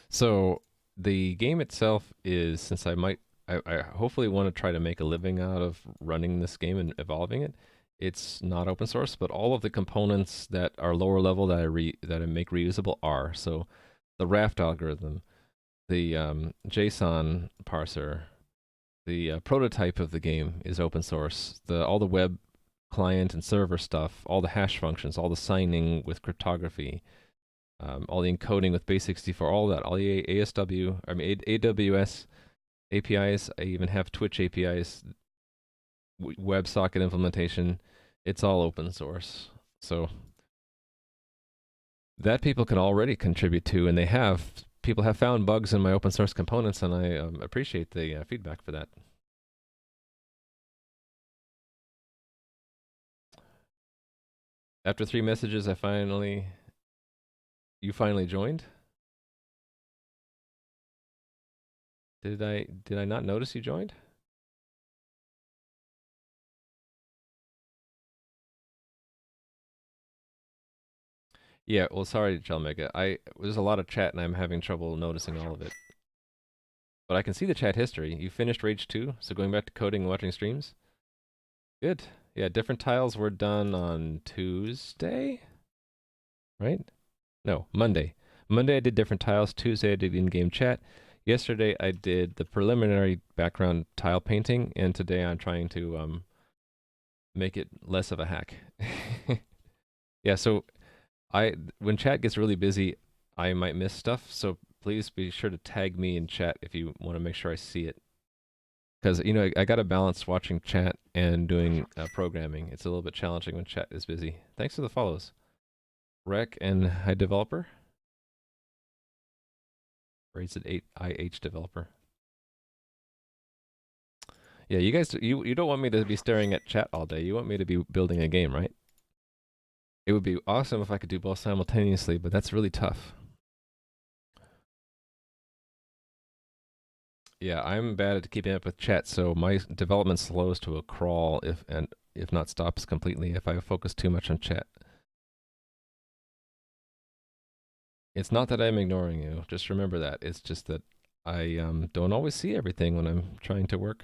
A: So the game itself is, since I hopefully want to try to make a living out of running this game and evolving it. It's not open source, but all of the components that are lower level that I make reusable are. So the raft algorithm, the JSON parser, the prototype of the game is open source. All the web client and server stuff, all the hash functions, all the signing with cryptography, all the encoding with base64, all that, all the AWS APIs. I even have Twitch APIs, WebSocket implementation. It's all open source. So that people can already contribute to, and people have found bugs in my open source components, and I appreciate the feedback for that. After 3 messages, you finally joined? Did I not notice you joined? Yeah, well, sorry, Chelmega. There's a lot of chat and I'm having trouble noticing all of it. But I can see the chat history. You finished Rage 2, so going back to coding and watching streams? Good. Yeah, different tiles were done on Tuesday, right? No, Monday. Monday I did different tiles. Tuesday I did in-game chat. Yesterday I did the preliminary background tile painting, and today I'm trying to make it less of a hack. Yeah, so when chat gets really busy, I might miss stuff. So please be sure to tag me in chat if you want to make sure I see it. Because I got to balance watching chat and doing programming. It's a little bit challenging when chat is busy. Thanks for the follows, Rec and Hi Developer. Or is it 8IH Developer? Yeah, you guys, you don't want me to be staring at chat all day. You want me to be building a game, right? It would be awesome if I could do both simultaneously, but that's really tough. Yeah, I'm bad at keeping up with chat, so my development slows to a crawl if not stops completely if I focus too much on chat. It's not that I'm ignoring you. Just remember that. It's just that I don't always see everything when I'm trying to work.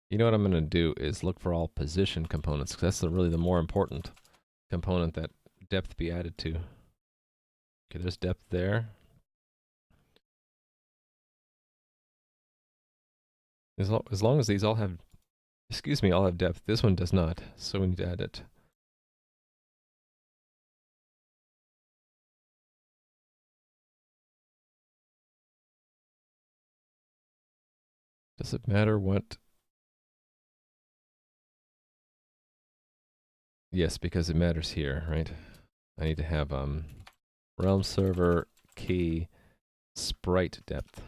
A: You know what I'm going to do is look for all position components, because that's really the more important component that depth be added to. Okay, there's depth there. As long as these all have, all have depth. This one does not, so we need to add it. Does it matter what? Yes, because it matters here, right? I need to have realm server key sprite depth.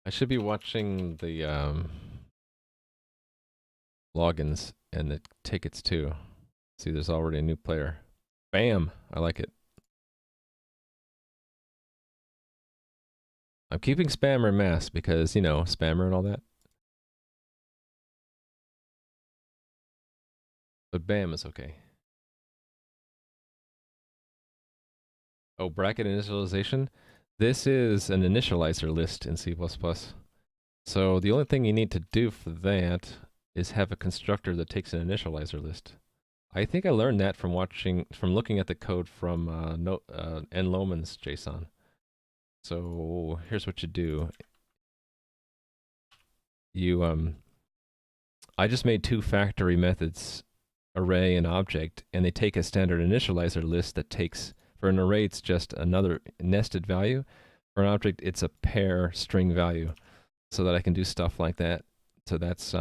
A: I should be watching the logins and the tickets too. See, there's already a new player. Bam! I like it. I'm keeping spammer masked because, spammer and all that. But bam is okay. Oh, bracket initialization? This is an initializer list in C++. So the only thing you need to do for that is have a constructor that takes an initializer list. I think I learned that from looking at the code from N. Lohman's JSON. So here's what you do. I just made two factory methods, array and object, and they take a standard initializer list that takes, for an array, it's just another nested value. For an object, it's a pair string value, so that I can do stuff like that. So that's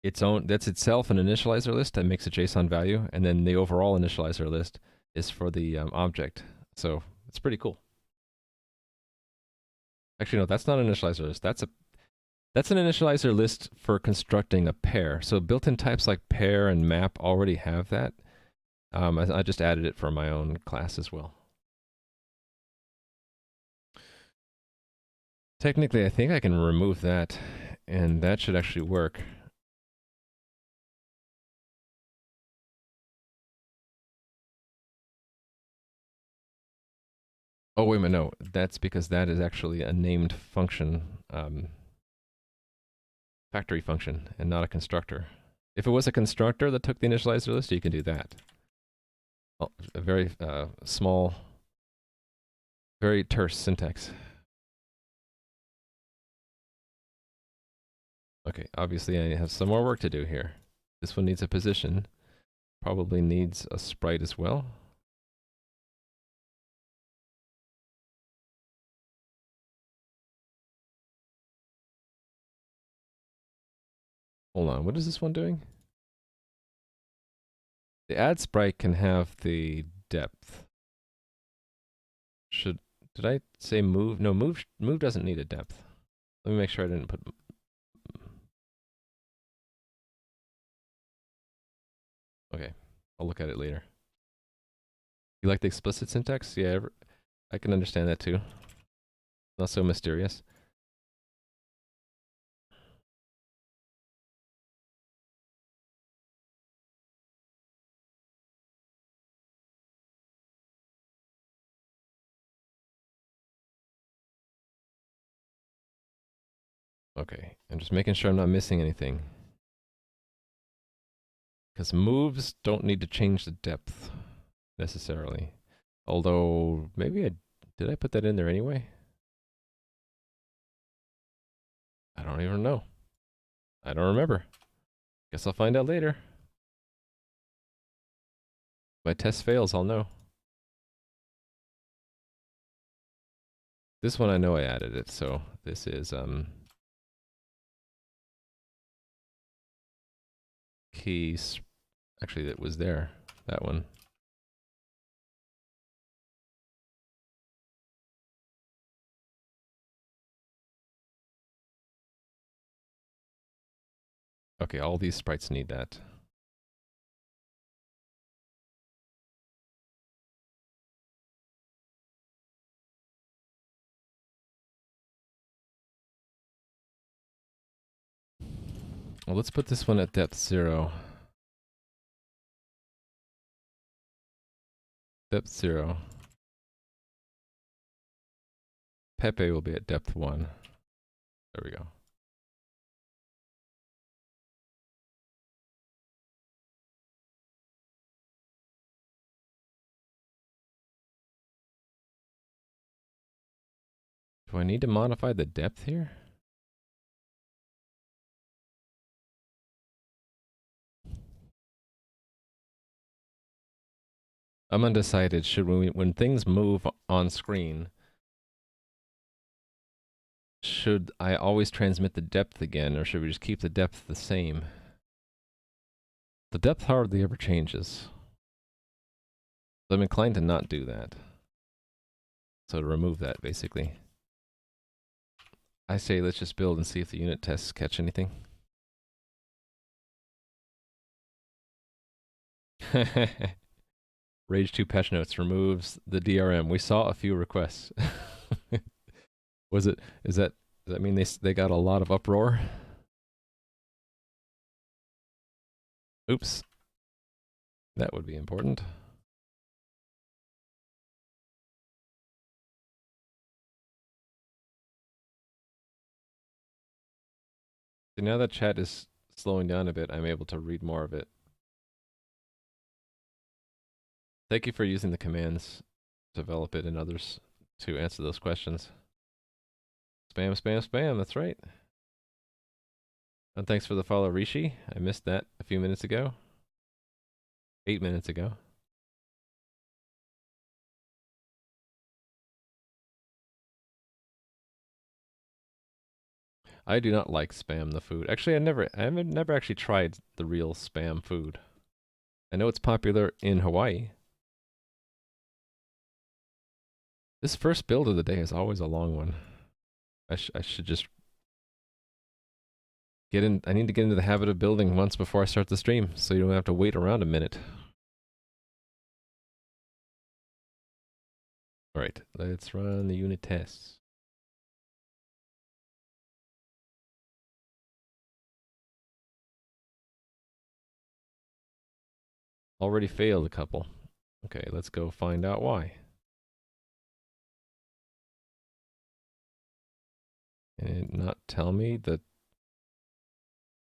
A: that's itself an initializer list that makes a JSON value, and then the overall initializer list is for the object. So it's pretty cool. Actually, no, that's not an initializer list. That's an initializer list for constructing a pair. So built-in types like pair and map already have that. I just added it for my own class as well. Technically, I think I can remove that, and that should actually work. Oh, wait a minute, no. That's because that is actually a named function, factory function, and not a constructor. If it was a constructor that took the initializer list, you can do that. Oh, a very small, very terse syntax. Okay, obviously I have some more work to do here. This one needs a position. Probably needs a sprite as well. Hold on, what is this one doing? The add sprite can have the depth. Did I say move? No, move doesn't need a depth. Let me make sure I didn't put. Okay, I'll look at it later. You like the explicit syntax? Yeah, I can understand that too. Not so mysterious. Okay, I'm just making sure I'm not missing anything. Because moves don't need to change the depth necessarily. Although, maybe did I put that in there anyway? I don't even know. I don't remember. Guess I'll find out later. If my test fails, I'll know. This one I know I added it, so this is keys. Actually, that was there. That one. Okay, all these sprites need that. Well, let's put this one at depth 0. Depth 0. Pepe will be at depth 1. There we go. Do I need to modify the depth here? I'm undecided. Should when things move on screen, should I always transmit the depth again, or should we just keep the depth the same? The depth hardly ever changes. So I'm inclined to not do that. So to remove that, basically. I say let's just build and see if the unit tests catch anything. Rage 2 patch notes removes the DRM. We saw a few requests. Does that mean they got a lot of uproar? Oops. That would be important. So now that chat is slowing down a bit, I'm able to read more of it. Thank you for using the commands to develop it and others to answer those questions. Spam, spam, spam, that's right. And thanks for the follow, Rishi. I missed that a few minutes ago. 8 minutes ago. I do not like spam the food. Actually, I've never actually tried the real spam food. I know it's popular in Hawaii. This first build of the day is always a long one. I should just get in. I need to get into the habit of building once before I start the stream, so you don't have to wait around a minute. All right, let's run the unit tests. Already failed a couple. Okay, let's go find out why. And it not tell me that.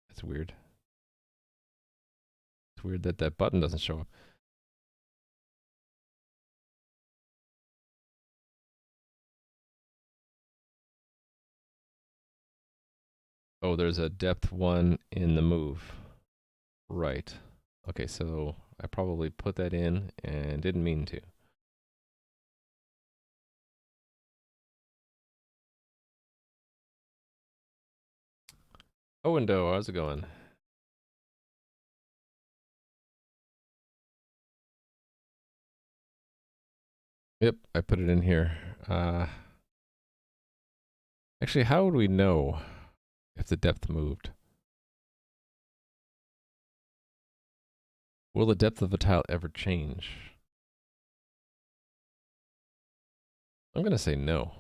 A: That's weird. It's weird that that button doesn't show up. Oh, there's a depth 1 in the move. Right. Okay, so I probably put that in and didn't mean to. Oh, Window, how's it going? Yep, I put it in here. Actually, how would we know if the depth moved? Will the depth of a tile ever change? I'm going to say no.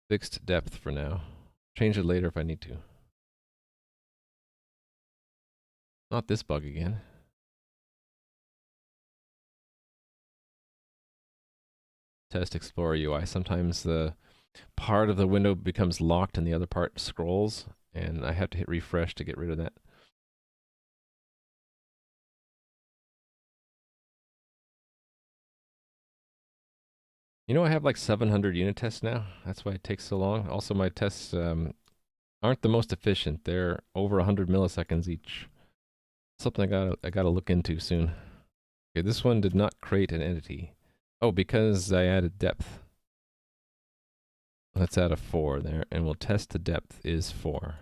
A: Fixed depth for now. Change it later if I need to. Not this bug again. Test Explorer UI. Sometimes the part of the window becomes locked and the other part scrolls, and I have to hit refresh to get rid of that. You know, I have like 700 unit tests now. That's why it takes so long. Also, my tests aren't the most efficient. They're over 100 milliseconds each. Something I gotta look into soon. Okay, this one did not create an entity. Oh, because I added depth. Let's add a 4 there, and we'll test the depth is 4.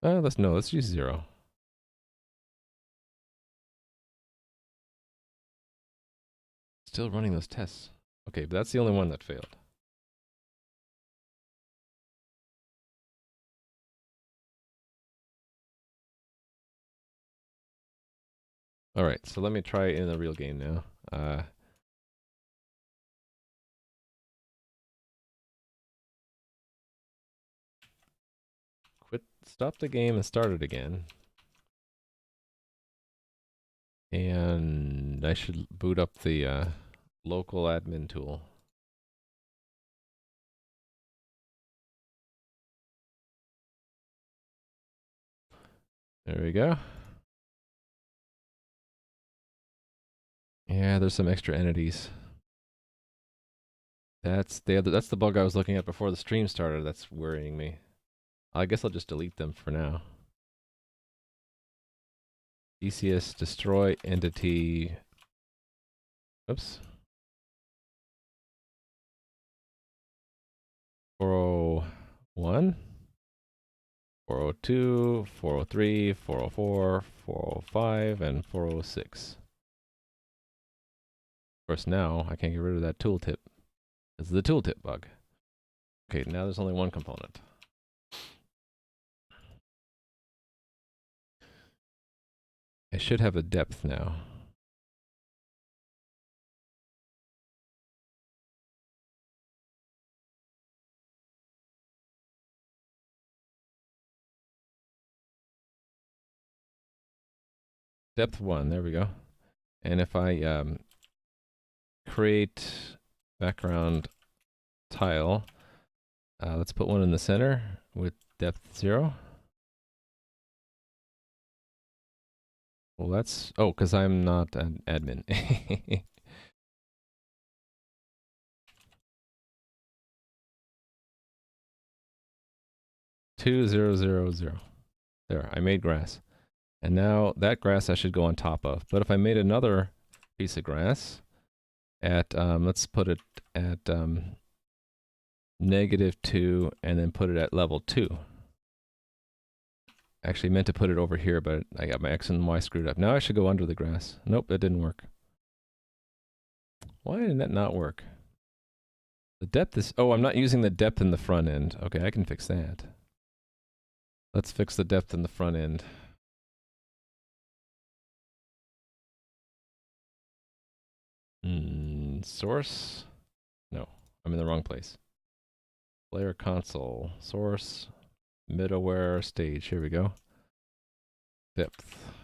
A: Let's use 0. Still running those tests. Okay, but that's the only one that failed. All right, so let me try it in the real game now. Stop the game and start it again. And I should boot up the local admin tool. There we go. Yeah, there's some extra entities. That's the bug I was looking at before the stream started. That's worrying me. I guess I'll just delete them for now. DCS destroy entity. Oops. 401, 402, 403, 404, 405, and 406. Of course, now I can't get rid of that tooltip. This is the tooltip bug. Okay, now there's only one component. I should have a depth now. Depth 1, there we go. And if I create background tile. Let's put one in the center with depth 0. Well, that's... Oh, because I'm not an admin. 2000. There, I made grass. And now that grass I should go on top of. But if I made another piece of grass at, let's put it at -2 and then put it at level 2. Actually meant to put it over here, but I got my X and Y screwed up. Now I should go under the grass. Nope, that didn't work. Why did that not work? The depth is... Oh, I'm not using the depth in the front end. Okay, I can fix that. Let's fix the depth in the front end. Source? No, I'm in the wrong place. Player console, source, middleware, stage. Here we go. Depth.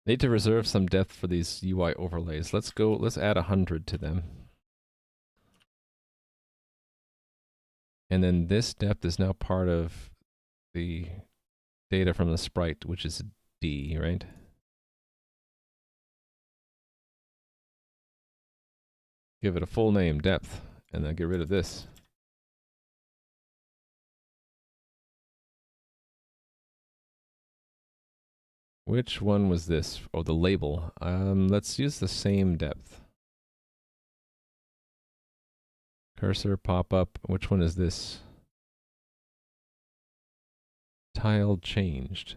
A: Need to reserve some depth for these UI overlays. Let's add 100 to them. And then this depth is now part of the data from the sprite, which is D, right? Give it a full name, depth, and then get rid of this. Which one was this? Oh, the label. Let's use the same depth. Cursor, pop up. Which one is this? Tile changed.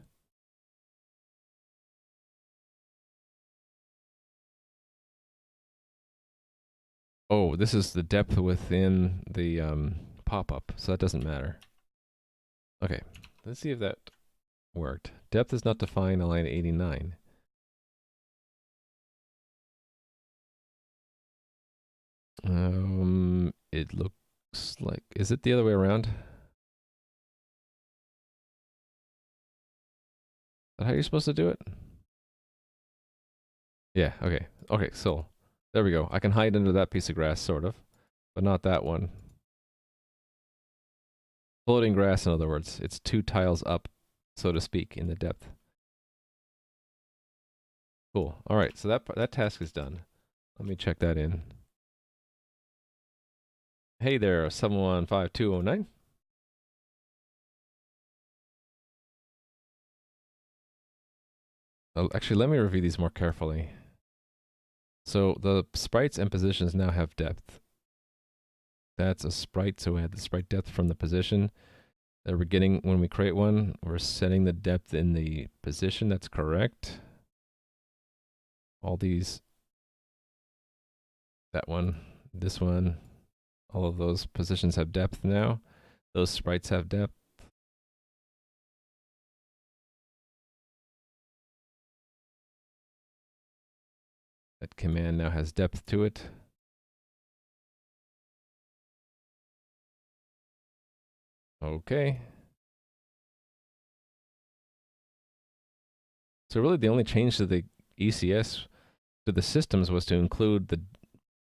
A: Oh, this is the depth within the pop-up, so that doesn't matter. Okay, let's see if that worked. Depth is not defined on line 89. It looks like... Is it the other way around? Is that how you're supposed to do it? Yeah, okay. Okay, so there we go. I can hide under that piece of grass, sort of, but not that one. Floating grass, in other words. It's 2 tiles up, so to speak, in the depth. Cool. All right, so that task is done. Let me check that in. Hey there, 715-209. Oh, actually, let me review these more carefully. So the sprites and positions now have depth. That's a sprite, so we had the sprite depth from the position that we're getting when we create one. We're setting the depth in the position, that's correct. All these, that one, this one, all of those positions have depth now. Those sprites have depth. That command now has depth to it. Okay. So really the only change to the ECS, to the systems, was to include the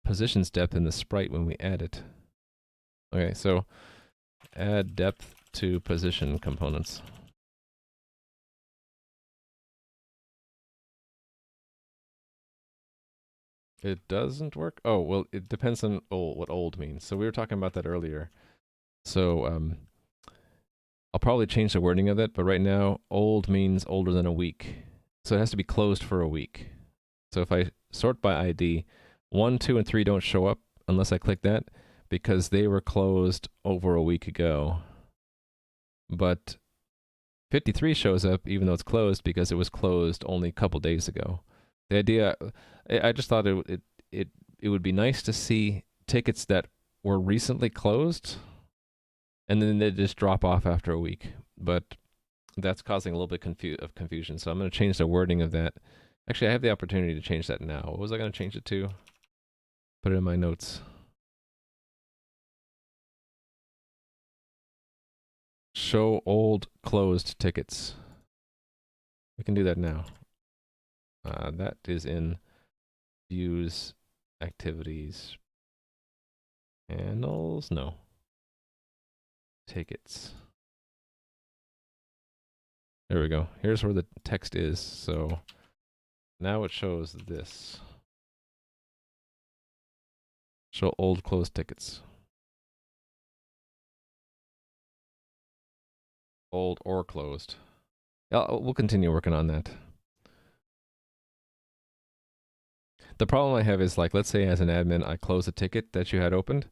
A: positions depth in the sprite when we add it. Okay, so add depth to position components. It doesn't work? Oh, well, it depends on what old means. So we were talking about that earlier. So I'll probably change the wording of that, but right now, old means older than a week. So it has to be closed for a week. So if I sort by ID, 1, 2, and 3 don't show up unless I click that, because they were closed over a week ago. But 53 shows up even though it's closed because it was closed only a couple days ago. The idea, I just thought it would be nice to see tickets that were recently closed and then they just drop off after a week. But that's causing a little bit of confusion. So I'm going to change the wording of that. Actually, I have the opportunity to change that now. What was I going to change it to? Put it in my notes. Show old closed tickets. We can do that now. That is in views, activities, panels, no. Tickets. There we go. Here's where the text is. So now it shows this. Show old closed tickets. Old or closed. We'll continue working on that. The problem I have is, like, let's say as an admin, I close a ticket that you had opened.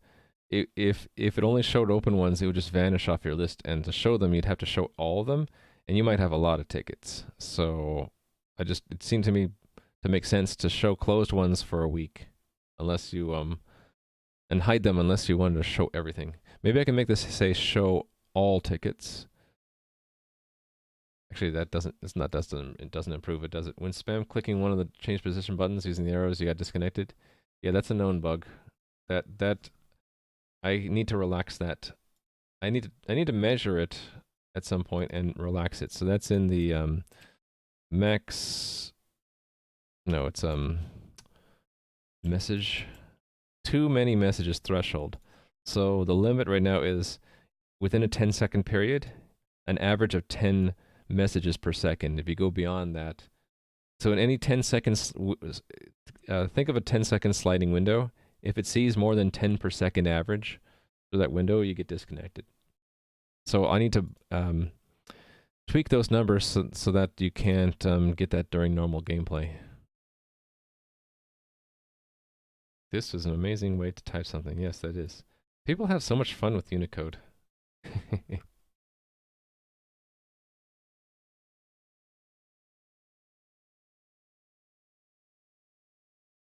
A: If it only showed open ones, it would just vanish off your list. And to show them, you'd have to show all of them, and you might have a lot of tickets. So it seemed to me to make sense to show closed ones for a week, unless you and hide them unless you wanted to show everything. Maybe I can make this say show all tickets. Actually, that doesn't improve it, does it? When spam clicking one of the change position buttons using the arrows, you got disconnected. Yeah, that's a known bug. That I need to relax that. I need to measure it at some point and relax it. So that's in the max. No, it's message. Too many messages threshold. So the limit right now is within a 10-second period, an average of 10 messages per second. If you go beyond that, so in any 10 seconds, think of a 10-second sliding window. If it sees more than 10 per second average for that window, you get disconnected. So I need to tweak those numbers so that you can't get that during normal gameplay. This is an amazing way to type something. Yes, that is. People have so much fun with Unicode. I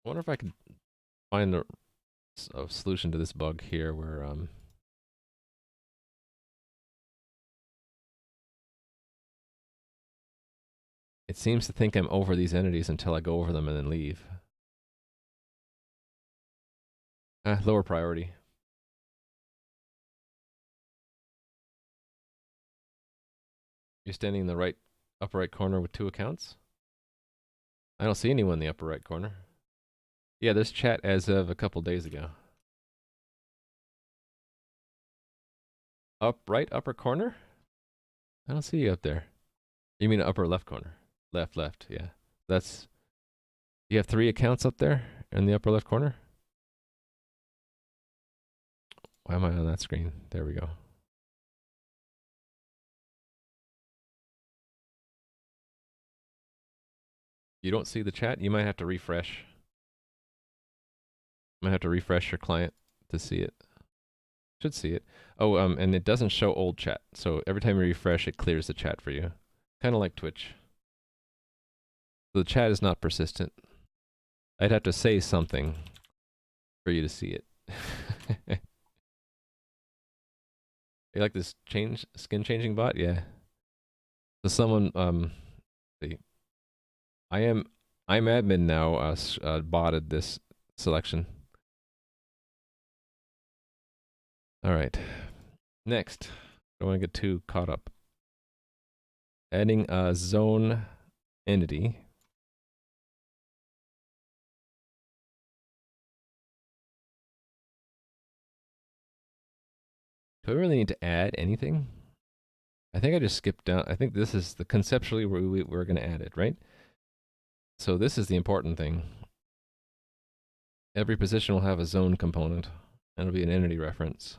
A: wonder if I could find a solution to this bug here where it seems to think I'm over these entities until I go over them and then leave. Lower priority. You're standing in the upper right corner with 2 accounts? I don't see anyone in the upper right corner. Yeah, there's chat as of a couple days ago. Upper corner? I don't see you up there. You mean upper left corner? Left, yeah. You have 3 accounts up there in the upper left corner? Why am I on that screen? There we go. You don't see the chat? You might have to refresh. Might have to refresh your client to see it. Should see it. Oh, and it doesn't show old chat. So every time you refresh, it clears the chat for you. Kind of like Twitch. So the chat is not persistent. I'd have to say something for you to see it. You like this skin changing bot? Yeah. So someone see. I'm admin now botted this selection. All right. Next. Don't want to get too caught up. Adding a zone entity. Do I really need to add anything? I think I just skipped down. I think this is the conceptually where we're going to add it, right? So this is the important thing. Every position will have a zone component, and it'll be an entity reference.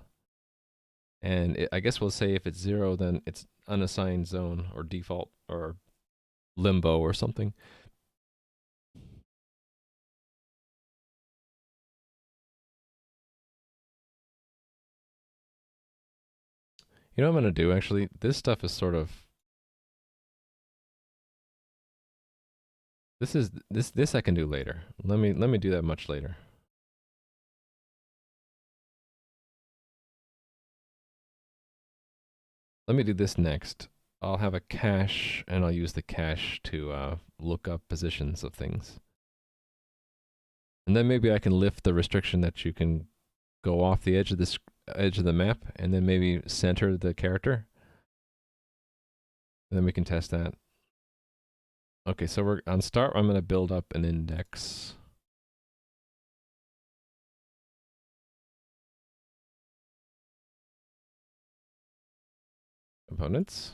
A: And I guess we'll say if it's 0, then it's unassigned zone or default or limbo or something. You know what I'm going to do, actually? This stuff is sort of... This I can do later. Let me do that much later. Let me do this next. I'll have a cache, and I'll use the cache to look up positions of things. And then maybe I can lift the restriction that you can go off the edge of the map, and then maybe center the character. And then we can test that. Okay, so we're on start. I'm going to build up an index. components.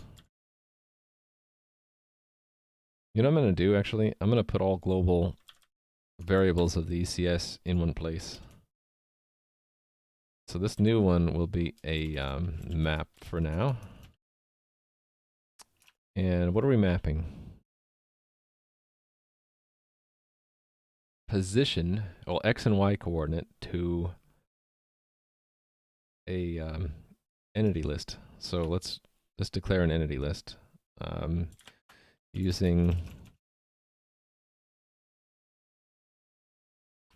A: You know what I'm going to do, actually? I'm going to put all global variables of the ECS in one place. So this new one will be a map for now. And what are we mapping? Position, well, X and Y coordinate to a entity list. So let's declare an entity list using,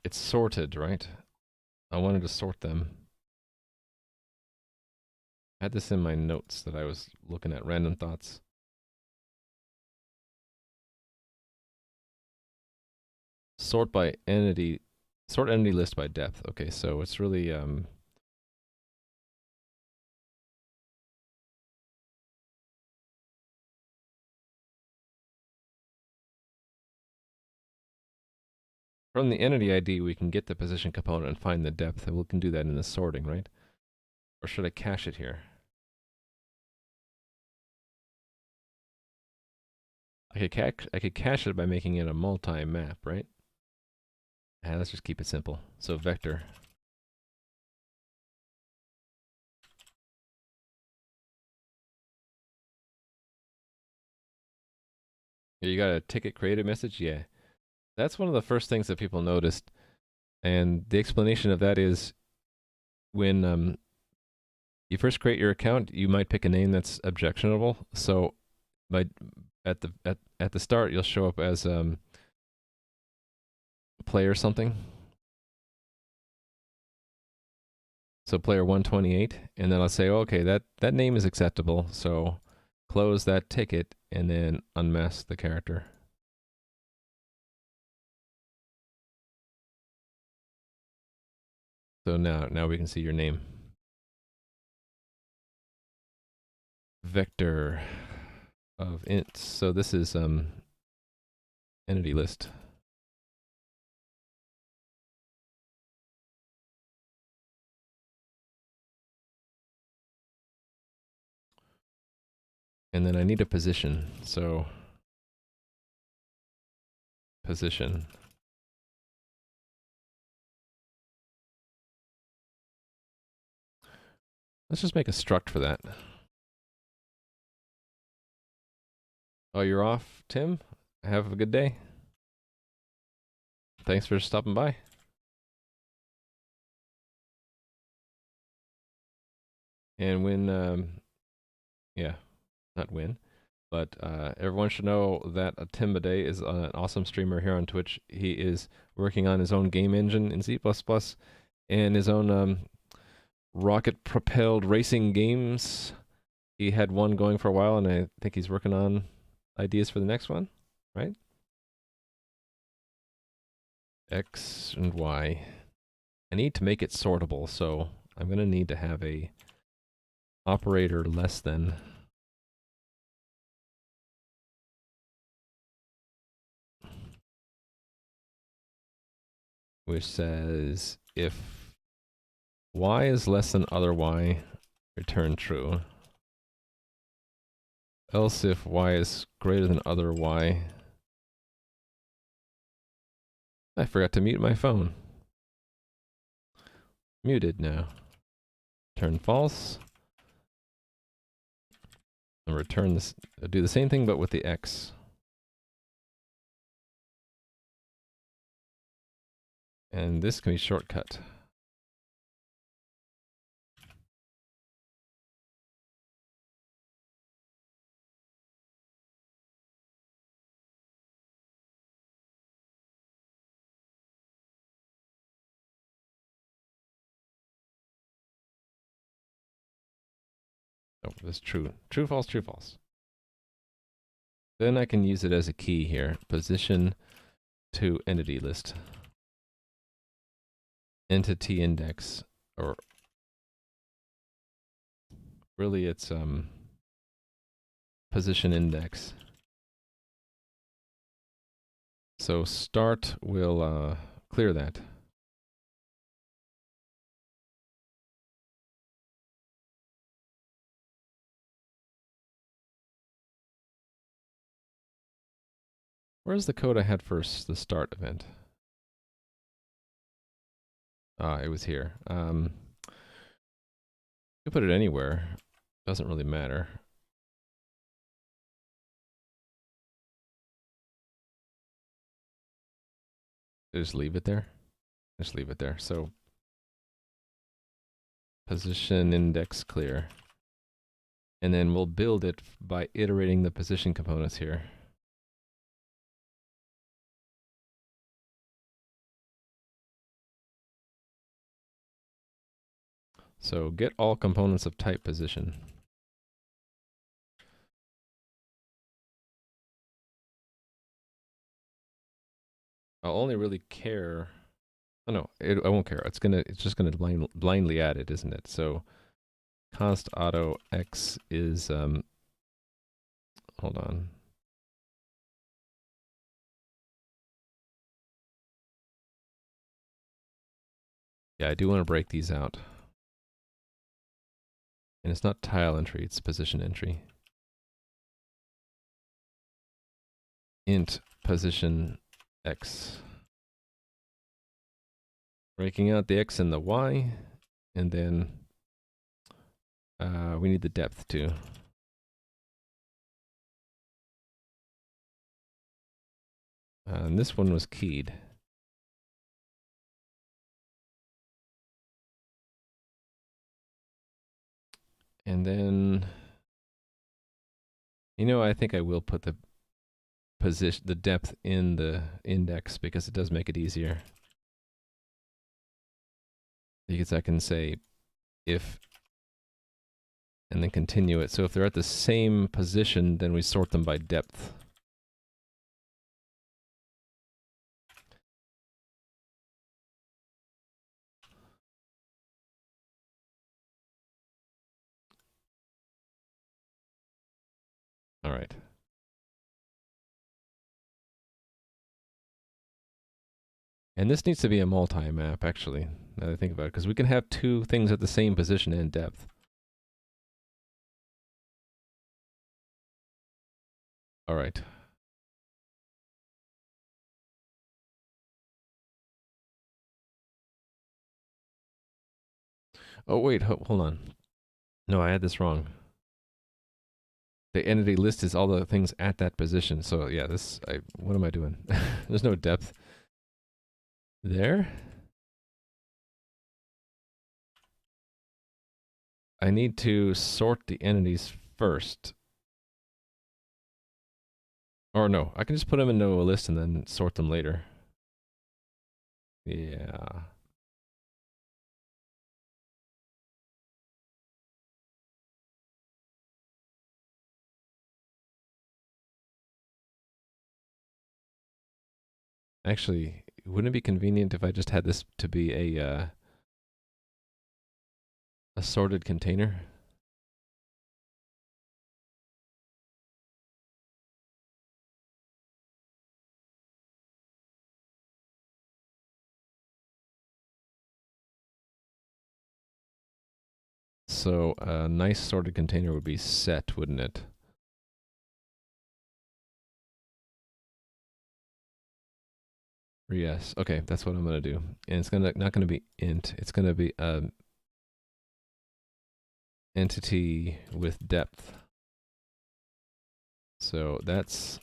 A: it's sorted, right? I wanted to sort them. I had this in my notes that I was looking at, random thoughts. Sort entity list by depth. Okay, so it's really from the entity ID we can get the position component and find the depth, and we can do that in the sorting, right? Or should I cache it here? I could cache it by making it a multi-map, right? Let's just keep it simple. So vector. You got a ticket created message? Yeah. That's one of the first things that people noticed. And the explanation of that is when you first create your account, you might pick a name that's objectionable. So at the start, you'll show up as player something. So player 128, and then I'll say, oh, okay, that name is acceptable. So close that ticket and then unmask the character. So now we can see your name. Vector of int. So this is entity list. And then I need a position. So position. Let's just make a struct for that. Oh, you're off, Tim? Have a good day. Thanks for stopping by. And when, yeah, not when, but everyone should know that Tim Bidet is an awesome streamer here on Twitch. He is working on his own game engine in C++ and his own rocket-propelled racing games. He had one going for a while, and I think he's working on ideas for the next one, right? X and Y. I need to make it sortable, so I'm going to need to have a operator less than. Which says if y is less than other y, return true. Else if y is greater than other y. I forgot to mute my phone. Muted now. Turn false. And return this. Do the same thing but with the x. And this can be shortcut. Oh, this is true. True, false, true, false. Then I can use it as a key here. Position to entity list. Entity index, or really it's position index. So start will clear that. Where's the code I had for the start event? It was here. You put it anywhere. Doesn't really matter. Just leave it there. Just leave it there. So position index clear. And then we'll build it by iterating the position components here. So get all components of type position. I'll only really care. Oh no, I won't care. It's just gonna blindly add it, isn't it? So const auto x is hold on. Yeah, I do want to break these out. And it's not tile entry, it's position entry. Int position x. Breaking out the x and the y, and then we need the depth too. And this one was keyed. And then, you know, I think I will put the depth in the index because it does make it easier. Because I can say if and then continue it. So if they're at the same position, then we sort them by depth. All right. And this needs to be a multi-map, actually, now that I think about it, because we can have two things at the same position and depth. All right. Oh, wait, hold on. No, I had this wrong. The entity list is all the things at that position. So yeah, what am I doing? There's no depth there. I need to sort the entities first. Or no, I can just put them into a list and then sort them later. Yeah. Actually, wouldn't it be convenient if I just had this to be a sorted container? So a nice sorted container would be set, wouldn't it? Yes. Okay, that's what I'm gonna do. And it's not gonna be int. It's gonna be entity with depth. So that's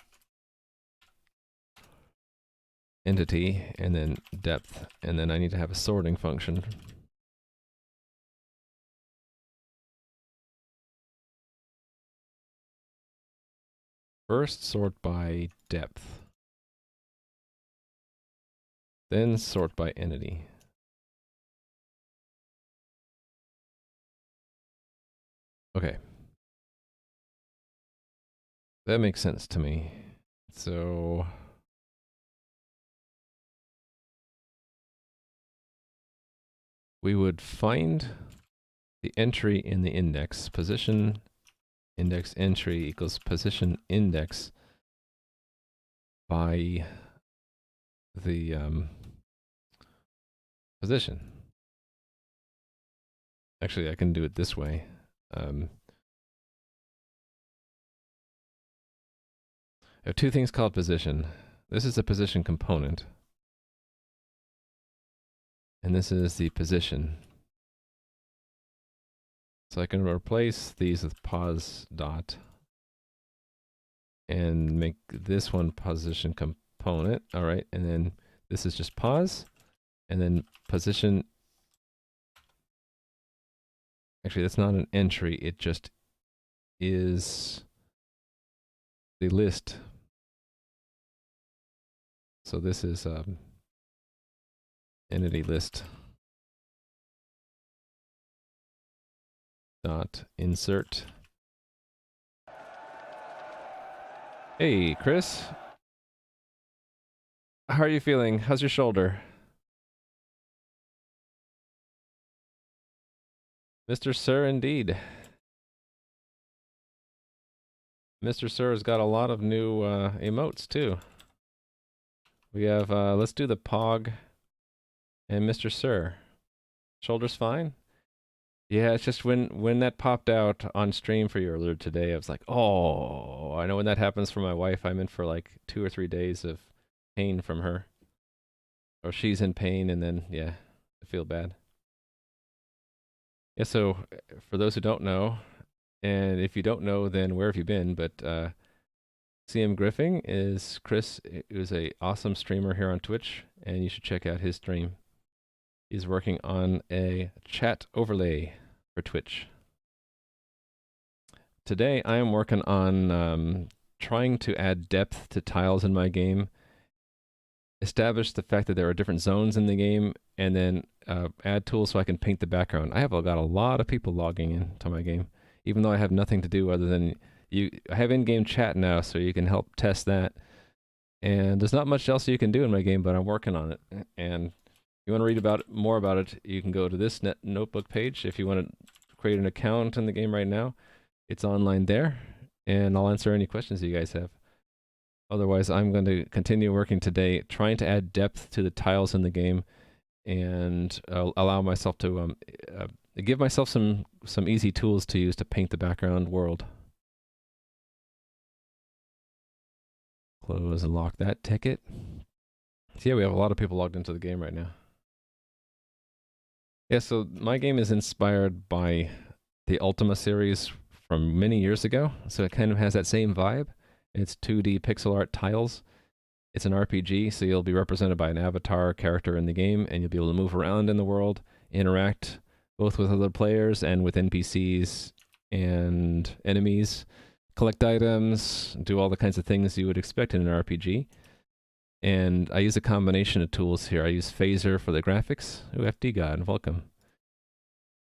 A: entity and then depth, and then I need to have a sorting function. First sort by depth, then sort by entity. Okay. That makes sense to me. So we would find the entry in the index, position index entry equals position index by the position. Actually, I can do it this way. I have two things called position. This is a position component. And this is the position. So I can replace these with pos dot and make this one position component. All right, and then this is just pos, and then position. Actually, that's not an entry. It just is the list. So this is entity list dot insert. Hey, Chris. How are you feeling? How's your shoulder? Mr. Sir, indeed. Mr. Sir has got a lot of new emotes, too. We have, let's do the Pog and Mr. Sir. Shoulder's fine? Yeah, it's just when that popped out on stream for you earlier today, I was like, oh, I know when that happens for my wife, I'm in for like 2 or 3 days of pain from her. Or she's in pain, and then, yeah, I feel bad. Yeah, so for those who don't know, and if you don't know, then where have you been? But CM Griffing is Chris, who's a awesome streamer here on Twitch, and you should check out his stream. He's working on a chat overlay for Twitch. Today, I am working on trying to add depth to tiles in my game, establish the fact that there are different zones in the game, and then add tools so I can paint the background. I have got a lot of people logging into my game, even though I have nothing to do other than I have in-game chat now, so you can help test that. And there's not much else you can do in my game, but I'm working on it. And if you want to read more about it, you can go to this notebook page. If you want to create an account in the game right now, it's online there, and I'll answer any questions you guys have. Otherwise, I'm going to continue working today, trying to add depth to the tiles in the game, and allow myself to give myself some easy tools to use to paint the background world. Close and lock that ticket. So yeah, we have a lot of people logged into the game right now. Yeah, so my game is inspired by the Ultima series from many years ago, so it kind of has that same vibe. It's 2D pixel art tiles. It's an RPG, so you'll be represented by an avatar character in the game, and you'll be able to move around in the world, interact both with other players and with NPCs and enemies, collect items, do all the kinds of things you would expect in an RPG. And I use a combination of tools here. I use Phaser for the graphics. Ooh, FD God, welcome.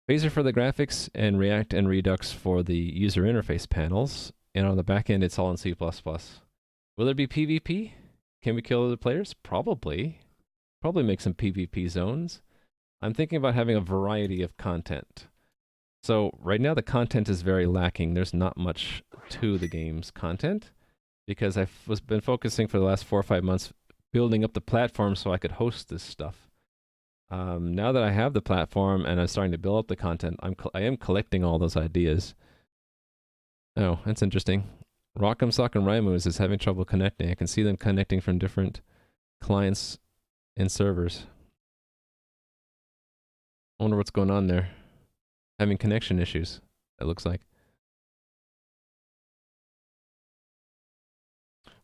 A: Phaser for the graphics, and React and Redux for the user interface panels. And on the back end, it's all in C++. Will there be PvP? Can we kill other players? Probably. Probably make some PvP zones. I'm thinking about having a variety of content. So right now the content is very lacking. There's not much to the game's content because I've been focusing for the last 4 or 5 months building up the platform so I could host this stuff. Now that I have the platform and I'm starting to build up the content, I am collecting all those ideas. Oh, that's interesting. Rock'em Sock'em Raimus is having trouble connecting. I can see them connecting from different clients and servers. I wonder what's going on there. Having connection issues, it looks like.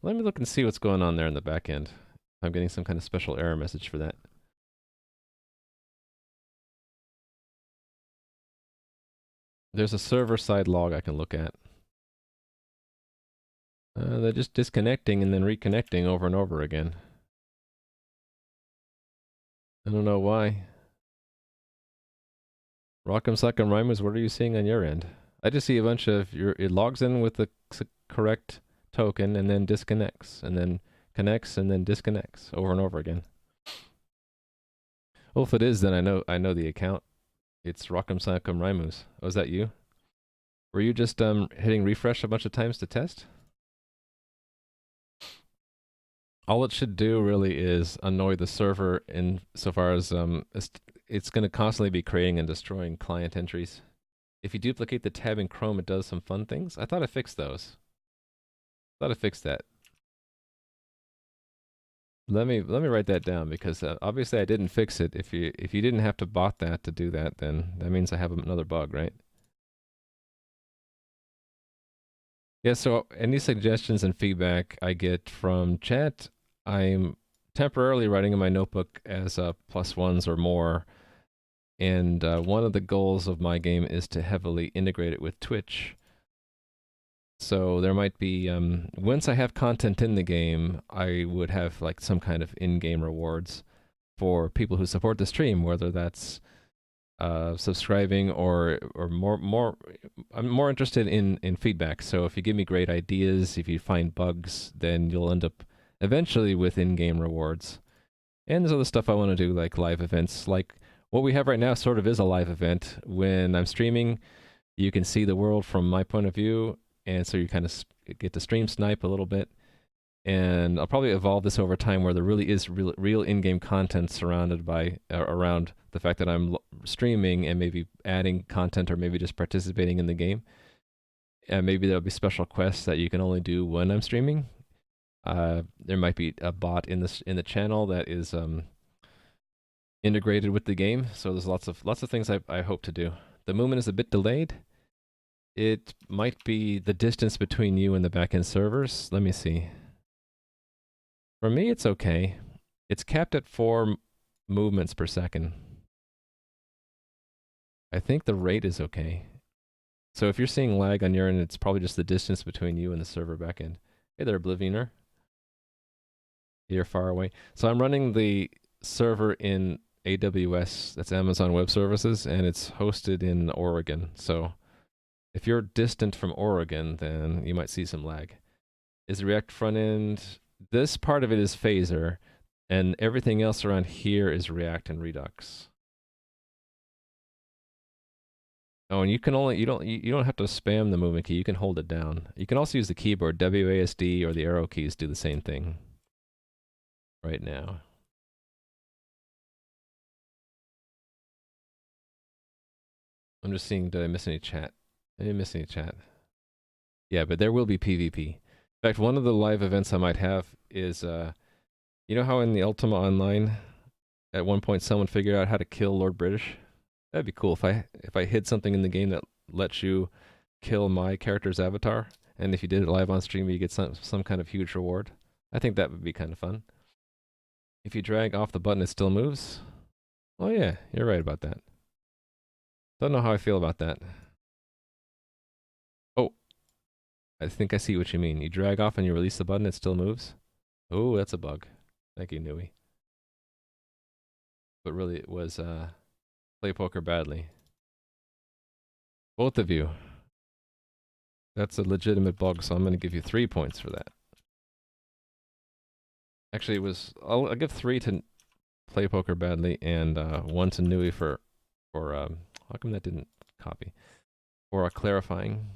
A: Let me look and see what's going on there in the back end. I'm getting some kind of special error message for that. There's a server-side log I can look at. They're just disconnecting and then reconnecting over and over again. I don't know why. Rock'em Sock'em Raimus, what are you seeing on your end? I just see a bunch of it logs in with the correct token and then disconnects and then connects and then disconnects over and over again. Well, if it is, then I know the account. It's Rock'em Sock'em Raimus. Oh, is that you? Were you just hitting refresh a bunch of times to test? All it should do really is annoy the server in so far as it's going to constantly be creating and destroying client entries. If you duplicate the tab in Chrome, it does some fun things. I thought I fixed those. Thought I fixed that. Let me write that down because obviously I didn't fix it. If you didn't have to bot that to do that, then that means I have another bug, right? Yeah, so any suggestions and feedback I get from chat, I'm temporarily writing in my notebook as plus ones or more. And one of the goals of my game is to heavily integrate it with Twitch. So there might be, once I have content in the game, I would have like some kind of in-game rewards for people who support the stream, whether that's subscribing or more. I'm more interested in feedback. So if you give me great ideas, if you find bugs, then you'll end up eventually with in-game rewards. And there's other stuff I want to do, like live events. Like what we have right now sort of is a live event. When I'm streaming, you can see the world from my point of view, and so you kind of get to stream snipe a little bit. And I'll probably evolve this over time where there really is real in-game content surrounded by around the fact that I'm streaming and maybe adding content or maybe just participating in the game. And maybe there'll be special quests that you can only do when I'm streaming. There might be a bot in the channel that is integrated with the game. So there's lots of things I hope to do. The movement is a bit delayed. It might be the distance between you and the backend servers. Let me see. For me, it's okay. It's capped at 4 movements per second. I think the rate is okay. So if you're seeing lag on your end, it's probably just the distance between you and the server backend. Hey there, Oblivioner. You're far away. So I'm running the server in AWS, that's Amazon Web Services, and it's hosted in Oregon. So if you're distant from Oregon, then you might see some lag. Is the React front end? This part of it is Phaser, and everything else around here is React and Redux. Oh, and you don't have to spam the movement key. You can hold it down. You can also use the keyboard. WASD or the arrow keys do the same thing right now. I'm just seeing, did I miss any chat? I didn't miss any chat. Yeah, but there will be PvP. In fact, one of the live events I might have is, you know how in the Ultima Online, at one point someone figured out how to kill Lord British? That'd be cool if I hid something in the game that lets you kill my character's avatar, and if you did it live on stream, you get some kind of huge reward. I think that would be kind of fun. If you drag off the button, it still moves. Oh yeah, you're right about that. Don't know how I feel about that. Oh, I think I see what you mean. You drag off and you release the button, it still moves. Oh, that's a bug. Thank you, Nui. But really, it was play poker badly. Both of you. That's a legitimate bug, so I'm going to give you 3 points for that. Actually, it was. I'll give 3 to play poker badly and 1 to Nui for how come that didn't copy? For clarifying.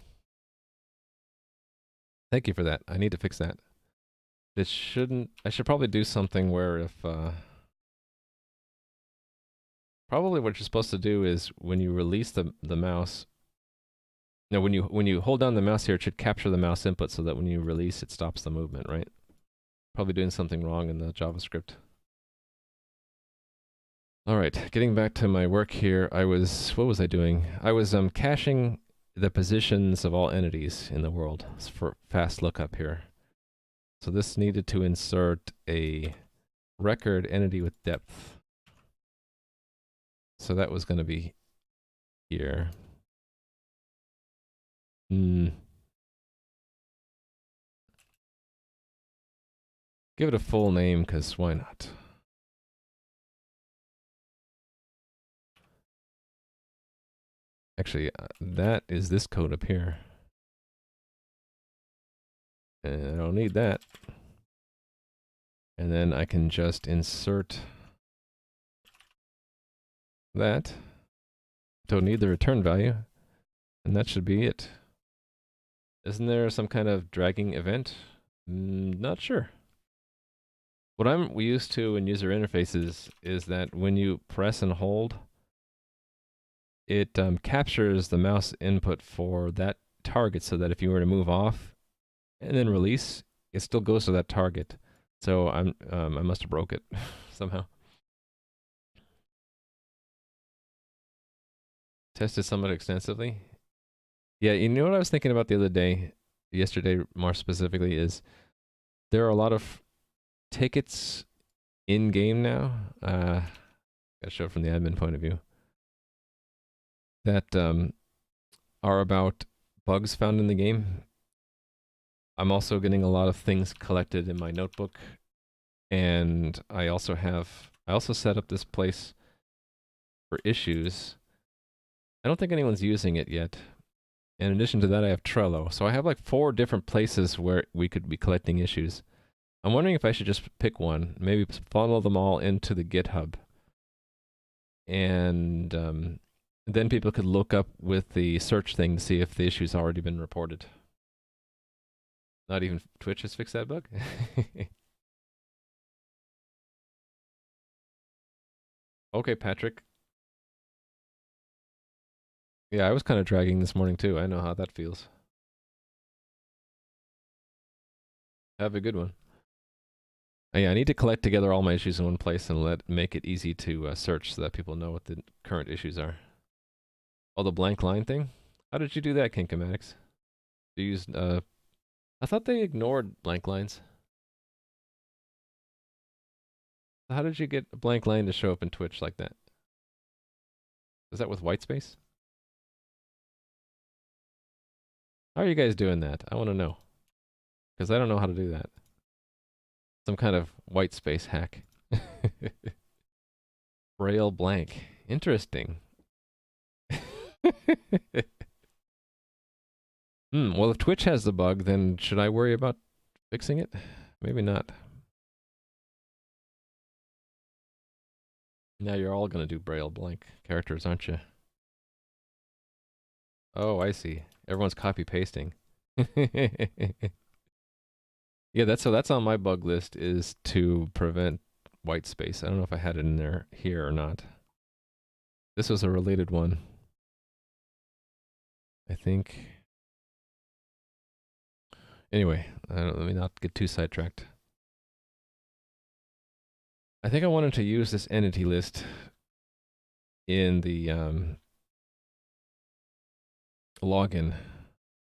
A: Thank you for that. I need to fix that. It shouldn't. I should probably do something where if probably what you're supposed to do is when you release the mouse. No, when you hold down the mouse here, it should capture the mouse input so that when you release, it stops the movement, right? Probably doing something wrong in the JavaScript. All right, getting back to my work here, what was I doing? I was caching the positions of all entities in the world for fast lookup here. So this needed to insert a record entity with depth. So that was going to be here. Give it a full name, because why not? Actually, that is this code up here. And I don't need that. And then I can just insert that. Don't need the return value. And that should be it. Isn't there some kind of dragging event? Not sure. What I'm used to in user interfaces is that when you press and hold, it captures the mouse input for that target so that if you were to move off and then release, it still goes to that target. So I must have broke it somehow. Tested somewhat extensively. Yeah, you know what I was thinking about the other day, yesterday more specifically, is there are a lot of tickets in game now. Gotta show it from the admin point of view that are about bugs found in the game. I'm also getting a lot of things collected in my notebook, and I also set up this place for issues. I don't think anyone's using it yet. In addition to that, I have Trello. So I have like 4 different places where we could be collecting issues. I'm wondering if I should just pick one, maybe funnel them all into the GitHub. And then people could look up with the search thing to see if the issue's already been reported. Not even Twitch has fixed that bug? Okay, Patrick. Yeah, I was kind of dragging this morning too. I know how that feels. Have a good one. Yeah, I need to collect together all my issues in one place and make it easy to search so that people know what the current issues are. Oh, the blank line thing? How did you do that, Kinkomatics? Do you use, I thought they ignored blank lines. How did you get a blank line to show up in Twitch like that? Is that with white space? How are you guys doing that? I want to know. Because I don't know how to do that. Some kind of white space hack. Braille blank. Interesting. Well, if Twitch has the bug, then should I worry about fixing it? Maybe not. Now you're all going to do Braille blank characters, aren't you? Oh, I see. Everyone's copy pasting. Yeah, that's on my bug list, is to prevent white space. I don't know if I had it in there here or not. This was a related one, I think. Anyway, let me not get too sidetracked. I think I wanted to use this entity list in the login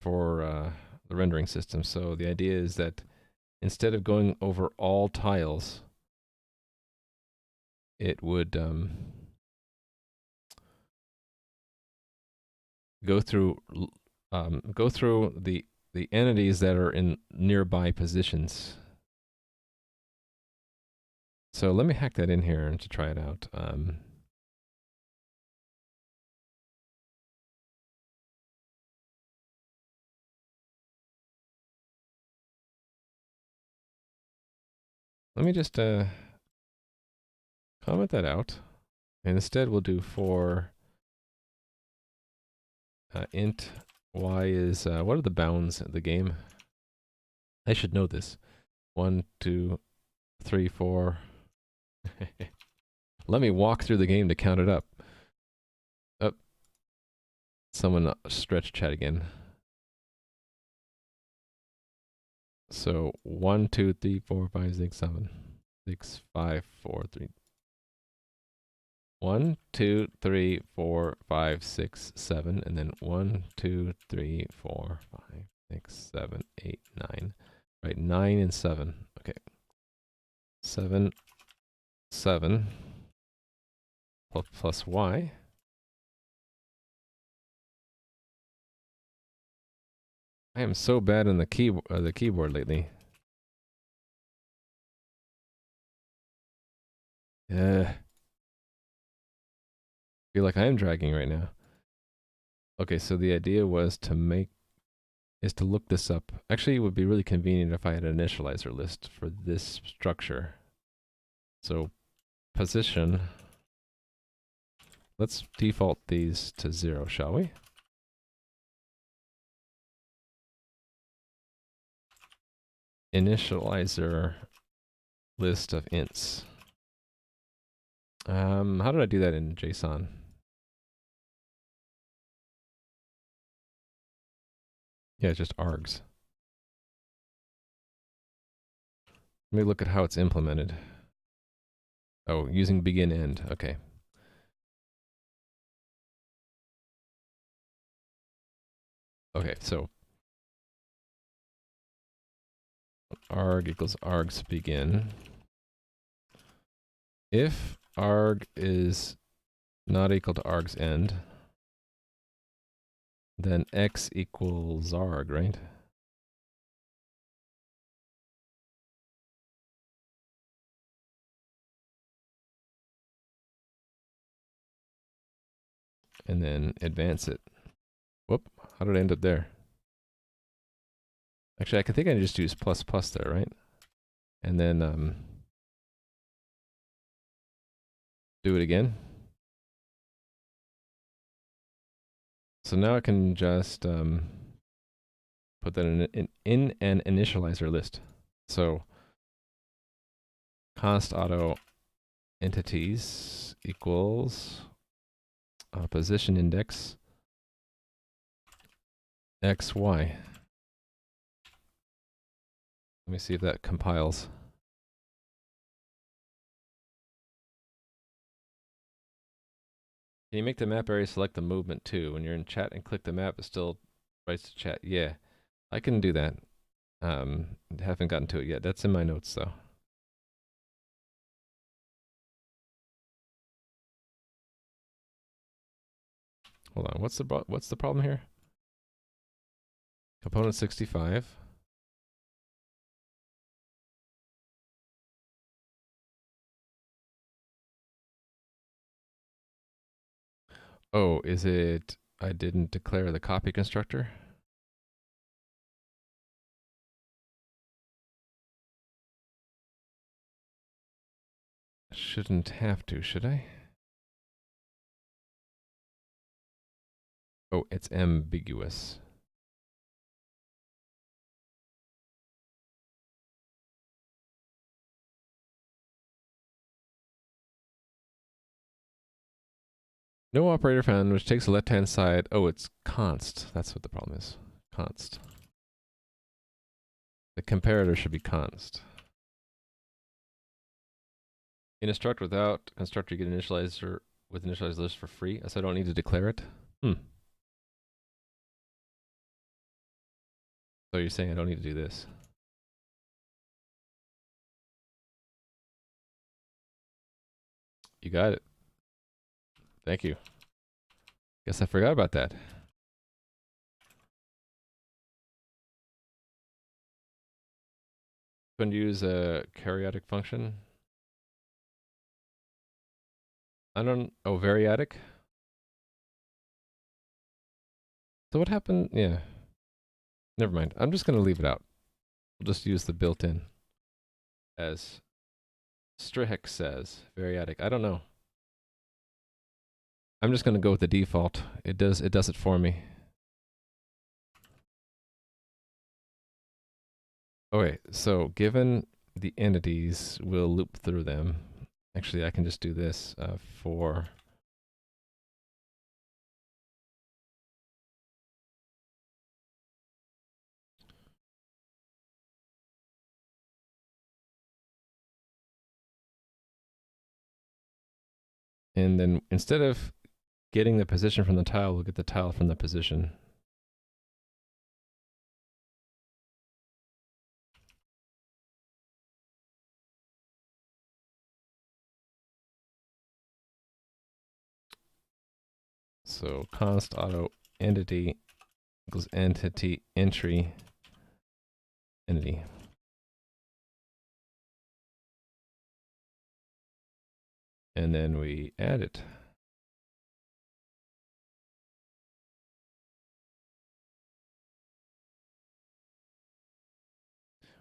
A: for the rendering system. So the idea is that instead of going over all tiles, it would go through the entities that are in nearby positions. So let me hack that in here to try it out. Let me just comment that out. And instead we'll do for int y is, what are the bounds of the game? I should know this. 1, 2, 3, 4. Let me walk through the game to count it up. Oh, someone stretch chat again. So 1, 2, 3, 4, 5, 6, 7. 6, 5, 4, 3. 1, 2, 3, 4, 5, 6, 7, and then 1, 2, 3, 4, 5, 6, 7, 8, 9. Right, 9 and 7. Okay. 7, 7 plus y. I am so bad on the keyboard lately. Feel like I am dragging right now. Okay, so the idea was to look this up. Actually, it would be really convenient if I had an initializer list for this structure. So position, let's default these to 0, shall we? Initializer list of ints. How did I do that in JSON? Yeah, just args. Let me look at how it's implemented. Oh, using begin end. Okay. Okay, so arg equals args begin. If arg is not equal to arg's end, then x equals arg, right? And then advance it. Whoop, how did I end up there? Actually, I think I just use plus plus there, right? And then do it again. So now I can just put that in an initializer list. So const auto entities equals position index xy. Let me see if that compiles. Can you make the map area select the movement too? When you're in chat and click the map, it still writes to chat. Yeah, I can do that. Haven't gotten to it yet. That's in my notes though. Hold on. What's the problem here? Component 65. Oh, is it I didn't declare the copy constructor? Shouldn't have to, should I? Oh, it's ambiguous. No operator found, which takes the left-hand side. Oh, it's const. That's what the problem is. Const. The comparator should be const. In a struct without constructor, you get initializer with initialized list for free, so I don't need to declare it. So you're saying I don't need to do this? You got it. Thank you. Guess I forgot about that. Going to use a karyotic function. I don't. Oh, variadic. So what happened? Yeah. Never mind. I'm just going to leave it out. We'll just use the built-in as Strihek says. Variadic. I don't know. I'm just going to go with the default. It does it for me. Okay, so given the entities, we'll loop through them. Actually, I can just do this for and then instead of getting the position from the tile, we'll get the tile from the position. So const auto entity equals entity entry entity. And then we add it.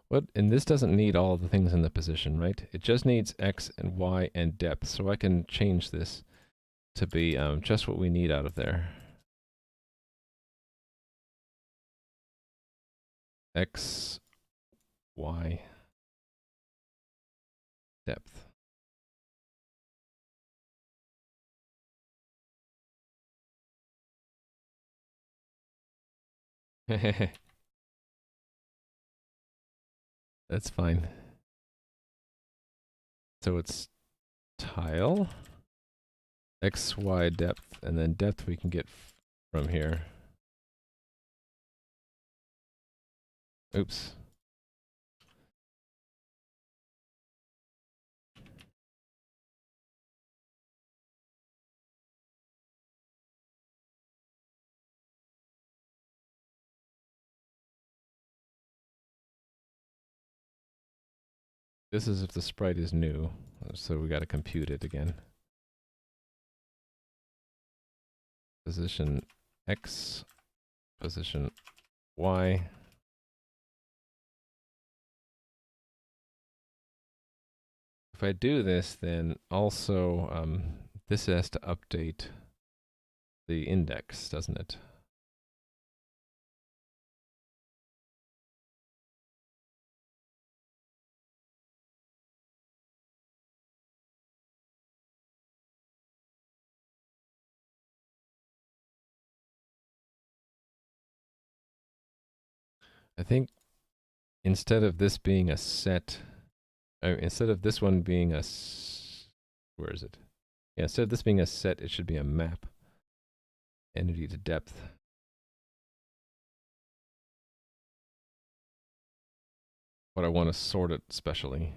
A: What? And this doesn't need all the things in the position, right? It just needs X and Y and depth. So I can change this to be just what we need out of there. X, Y, depth. That's fine. So it's tile, x, y depth, and then depth we can get from here. Oops. This is if the sprite is new, so we got to compute it again. Position x, position y. If I do this, then also this has to update the index, doesn't it? I think instead of this being a set, instead of this one being a, where is it? Yeah, instead of this being a set, it should be a map. Entity to depth. But I want to sort it specially.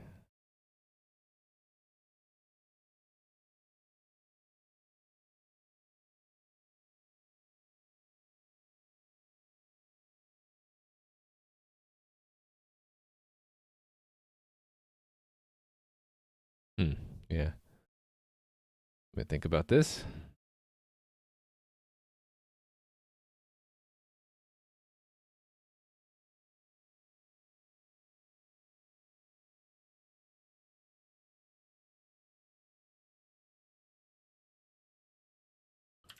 A: Yeah. Let me think about this.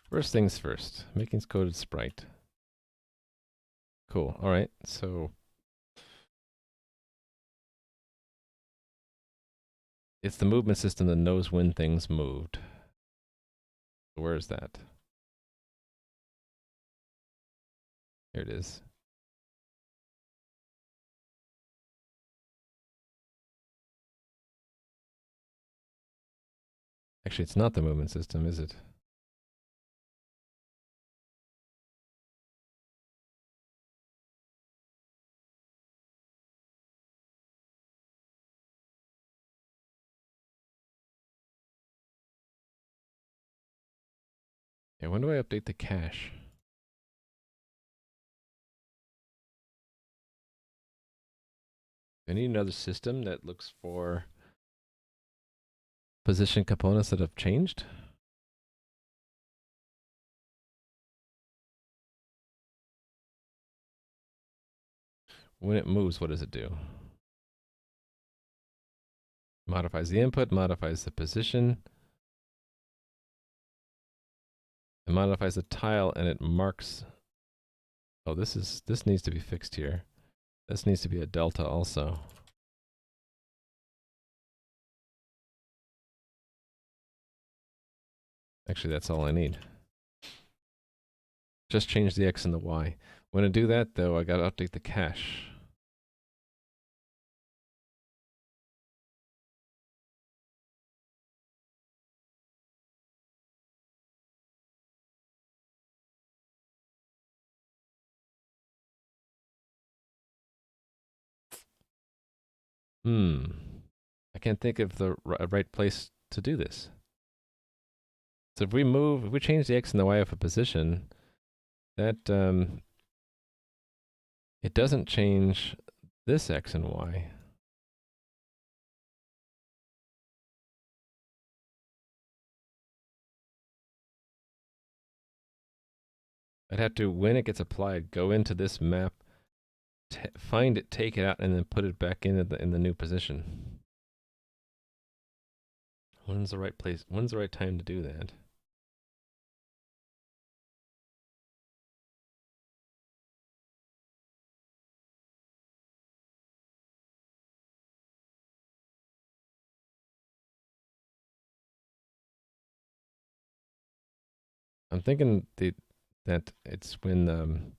A: First things first, making coded sprite. Cool. All right. So it's the movement system that knows when things moved. Where is that? Here it is. Actually, it's not the movement system, is it? Yeah, when do I update the cache? I need another system that looks for position components that have changed. When it moves, what does it do? Modifies the input, modifies the position. It modifies the tile and it marks. Oh, this needs to be fixed here. This needs to be a delta also. Actually, that's all I need. Just change the X and the Y. When I do that, though, I gotta update the cache. I can't think of the right place to do this. So if we change the X and the Y of a position, that it doesn't change this X and Y. I'd have to, when it gets applied, go into this map, find it, take it out, and then put it back in the new position. When's the right place? When's the right time to do that? I'm thinking that it's when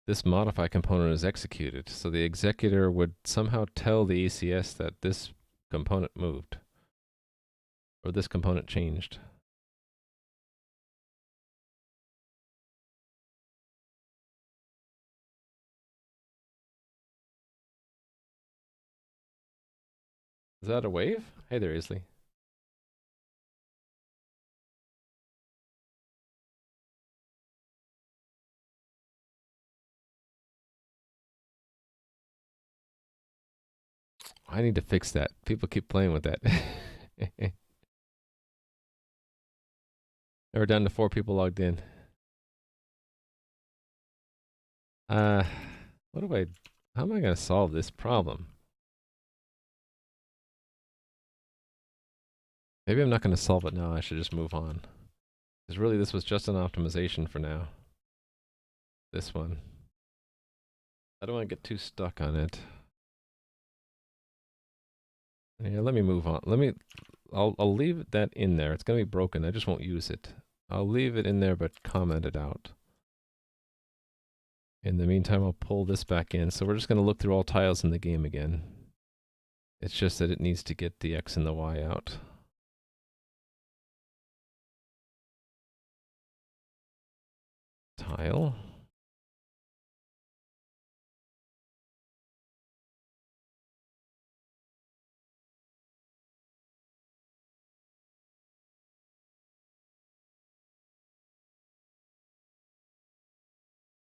A: this modify component is executed. So the executor would somehow tell the ECS that this component moved. Or this component changed. Is that a wave? Hey there, Isley. I need to fix that. People keep playing with that. We're down to 4 people logged in. What do I... How am I going to solve this problem? Maybe I'm not going to solve it now. I should just move on. Because really, this was just an optimization for now. This one. I don't want to get too stuck on it. Yeah, let me move on. I'll leave that in there. It's going to be broken. I just won't use it. I'll leave it in there, but comment it out. In the meantime, I'll pull this back in. So we're just going to look through all tiles in the game again. It's just that it needs to get the X and the Y out. Tile.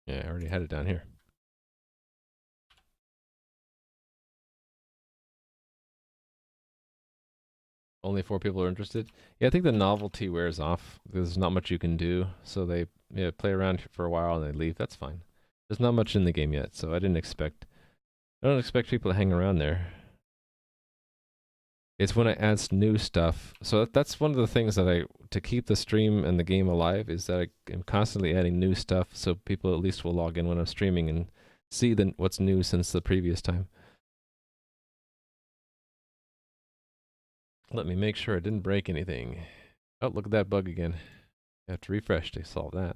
A: Yeah, I already had it down here. Only 4 people are interested. Yeah, I think the novelty wears off. There's not much you can do, so they play around for a while and they leave. That's fine. There's not much in the game yet, so I don't expect people to hang around there. It's when I add new stuff. So that's one of the things that to keep the stream and the game alive is that I am constantly adding new stuff, so people at least will log in when I'm streaming and see what's new since the previous time. Let me make sure I didn't break anything. Oh, look at that bug again. I have to refresh to solve that.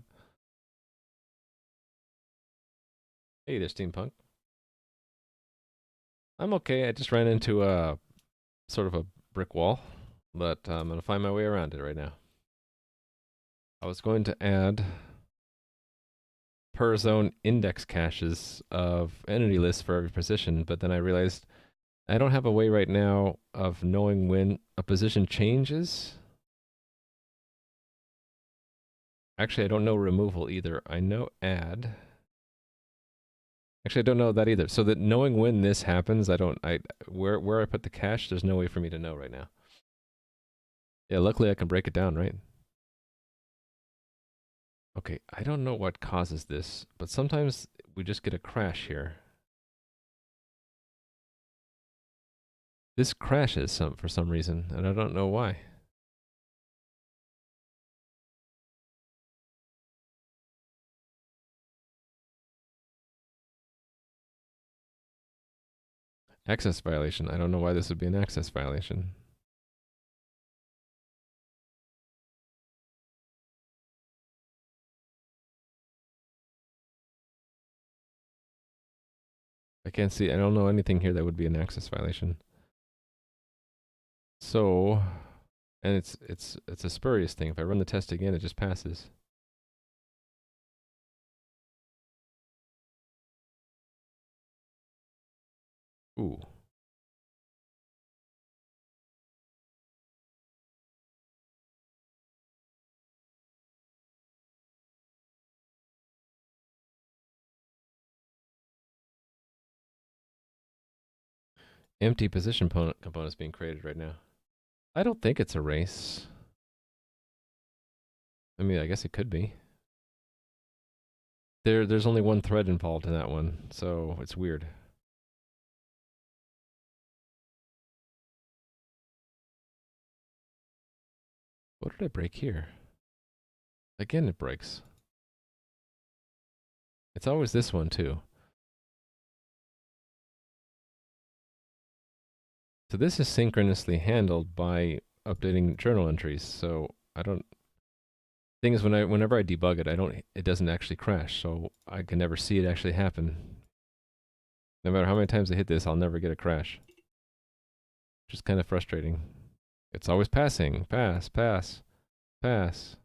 A: Hey there, Steampunk. I'm okay. I just ran into a sort of a brick wall, but I'm going to find my way around it right now. I was going to add per zone index caches of entity lists for every position, but then I realized I don't have a way right now of knowing when a position changes. Actually, I don't know removal either. I know add. Actually, I don't know that either. So that knowing when this happens, where I put the cache, there's no way for me to know right now. Yeah, luckily I can break it down, right? Okay, I don't know what causes this, but sometimes we just get a crash here. This crashes for some reason, and I don't know why. Access violation. I don't know why this would be an access violation. I can't see. I don't know anything here that would be an access violation. So, and it's a spurious thing. If I run the test again, it just passes. Ooh. Empty position components being created right now. I don't think it's a race. I mean, I guess it could be. There's only one thread involved in that one, so it's weird. What did I break here? Again, it breaks. It's always this one, too. So this is synchronously handled by updating journal entries. So I don't... Thing is, whenever I debug it, it doesn't actually crash, so I can never see it actually happen. No matter how many times I hit this, I'll never get a crash. Which is kind of frustrating. It's always passing. Pass, pass, pass.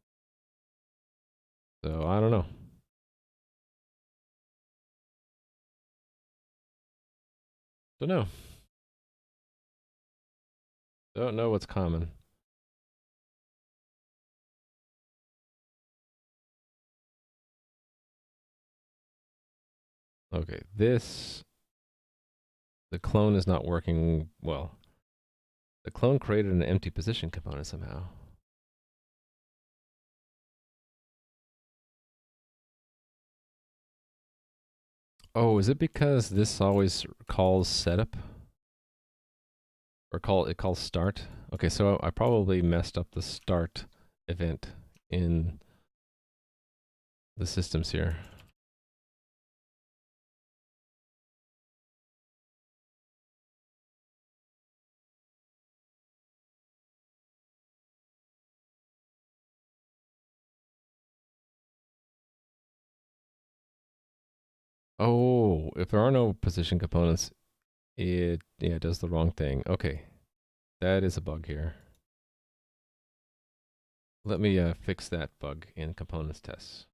A: So I don't know. Don't know. Don't know what's common. Okay, this, the clone is not working well. The clone created an empty position component somehow. Oh, is it because this always calls setup? Or it calls start? Okay, so I probably messed up the start event in the systems here. Oh, if there are no position components, it does the wrong thing. Okay, that is a bug here. Let me fix that bug in components tests.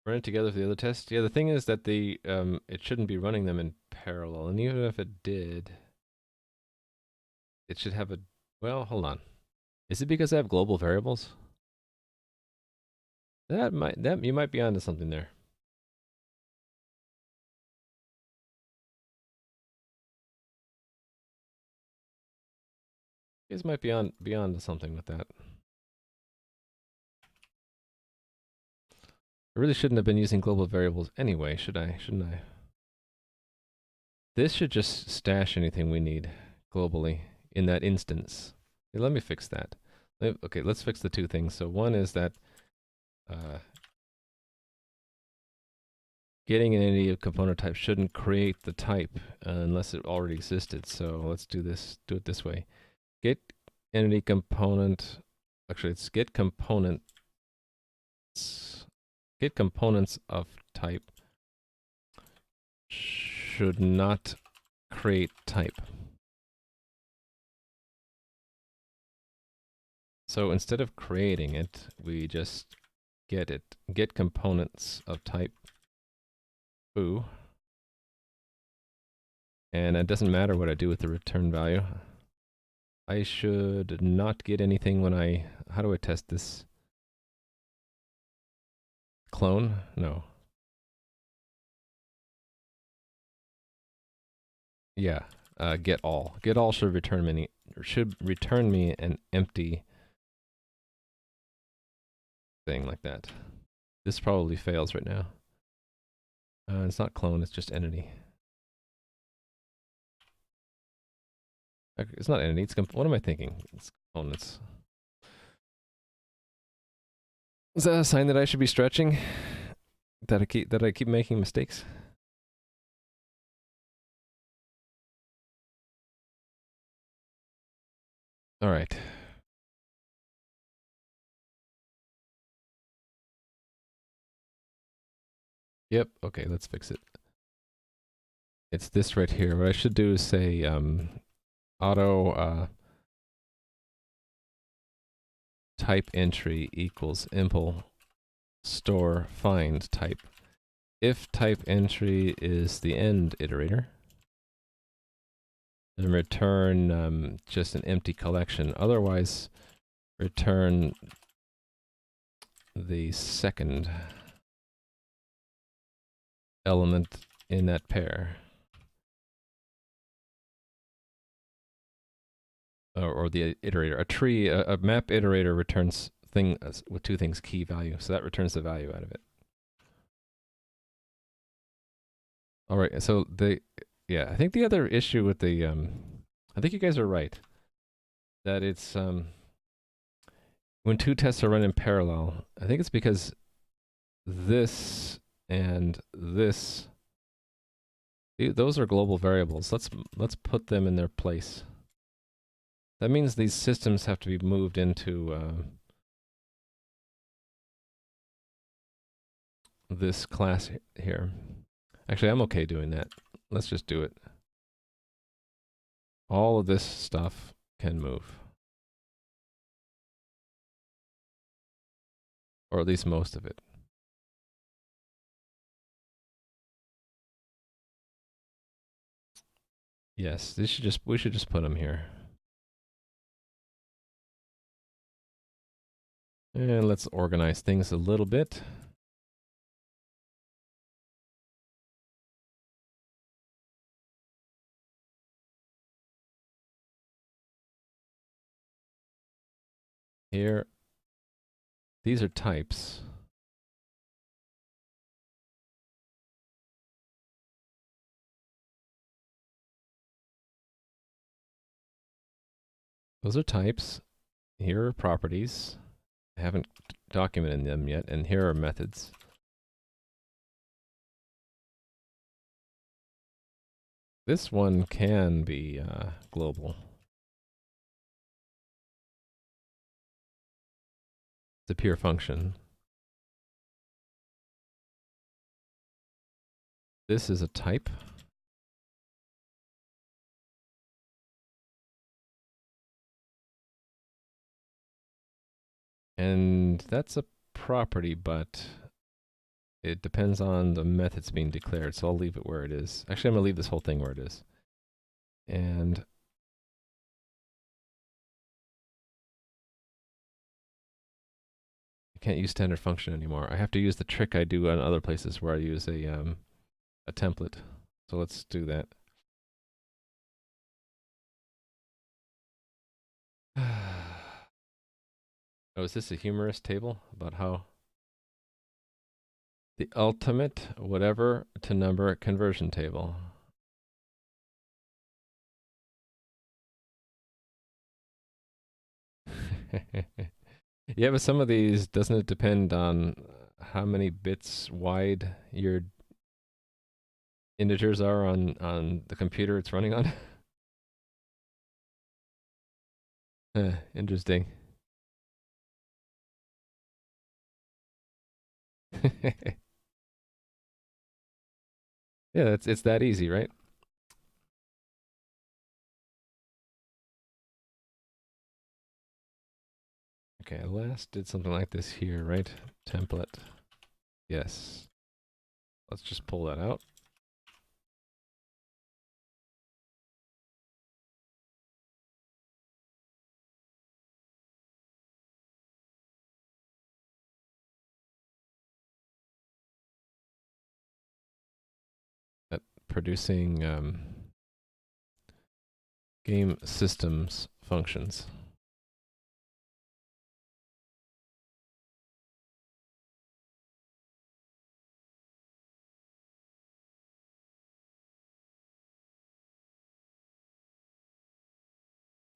A: Run it together for the other test. Yeah, the thing is that the it shouldn't be running them in parallel, and even if it did, it should have a. Well, hold on. Is it because I have global variables? That you might be onto something there. You guys might be onto something with that. I really shouldn't have been using global variables anyway, should I? Shouldn't I? This should just stash anything we need globally in that instance. Hey, let me fix that. Okay, let's fix the two things. So one is that getting an entity of component type shouldn't create the type unless it already existed. So let's do this. Do it this way. Get entity component. Actually, it's get components. Get components of type should not create type. So instead of creating it, we just get it. Get components of type foo. And it doesn't matter what I do with the return value. I should not get anything when I... How do I test this? Clone? No. Yeah. Get all. Get all should return me an empty thing like that. This probably fails right now. It's not clone, it's just entity. It's not entity, it's what am I thinking? It's components. Is that a sign that I should be stretching? That I keep making mistakes? All right. Yep, okay, let's fix it. It's this right here. What I should do is say auto type entry equals impl store find type. If type entry is the end iterator, then return just an empty collection. Otherwise, return the second element in that pair. Or the iterator. A tree, a map iterator returns with two things, key value. So that returns the value out of it. All right, so yeah, I think the other issue with the, I think you guys are right. That it's, when two tests are run in parallel, I think it's because this and this, those are global variables. Let's put them in their place. That means these systems have to be moved into this class here. Actually, I'm okay doing that. Let's just do it. all of this stuff can move. Or at least most of it. Yes, we should just put them here. And let's organize things a little bit. Here, these are types. Those are types. Here are properties. I haven't documented them yet, and here are methods. This one can be global. It's a pure function. This is a type. And that's a property, but it depends on the methods being declared, so I'll leave it where it is. Actually, I'm going to leave this whole thing where it is. And I can't use standard function anymore. I have to use the trick I do on other places where I use a template. So let's do that. Oh, is this a humorous table about how the ultimate whatever to number conversion table? Yeah, but some of these, doesn't it depend on how many bits wide your integers are on the computer it's running on? Interesting. Yeah, it's that easy, right? Okay, last did something like this here, right? Template. Yes. Let's just pull that out. Producing game systems functions.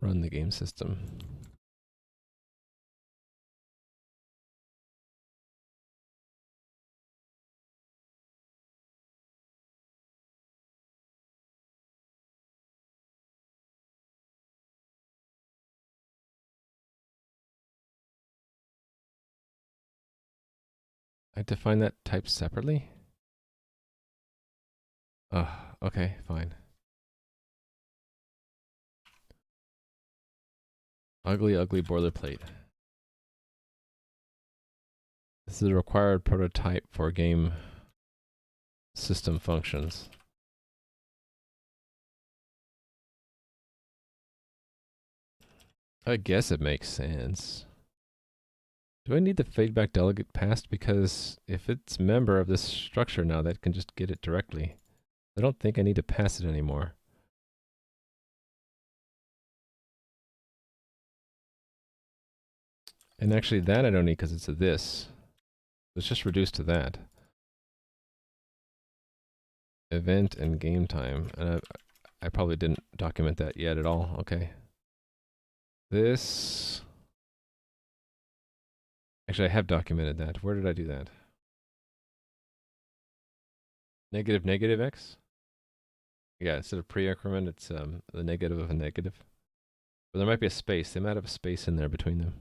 A: Run the game system. I define that type separately? Okay, fine. Ugly, ugly boilerplate. This is a required prototype for game system functions. I guess it makes sense. Do I need the feedback delegate passed? Because if it's member of this structure now, that can just get it directly. I don't think I need to pass it anymore. And actually that I don't need because it's a this. It's just reduced to that. Event and game time. And I probably didn't document that yet at all. Okay. This... Actually, I have documented that. Where did I do that? Negative, negative x? Yeah, instead of pre-increment, it's the negative of a negative. But there might be a space. They might have a space in there between them.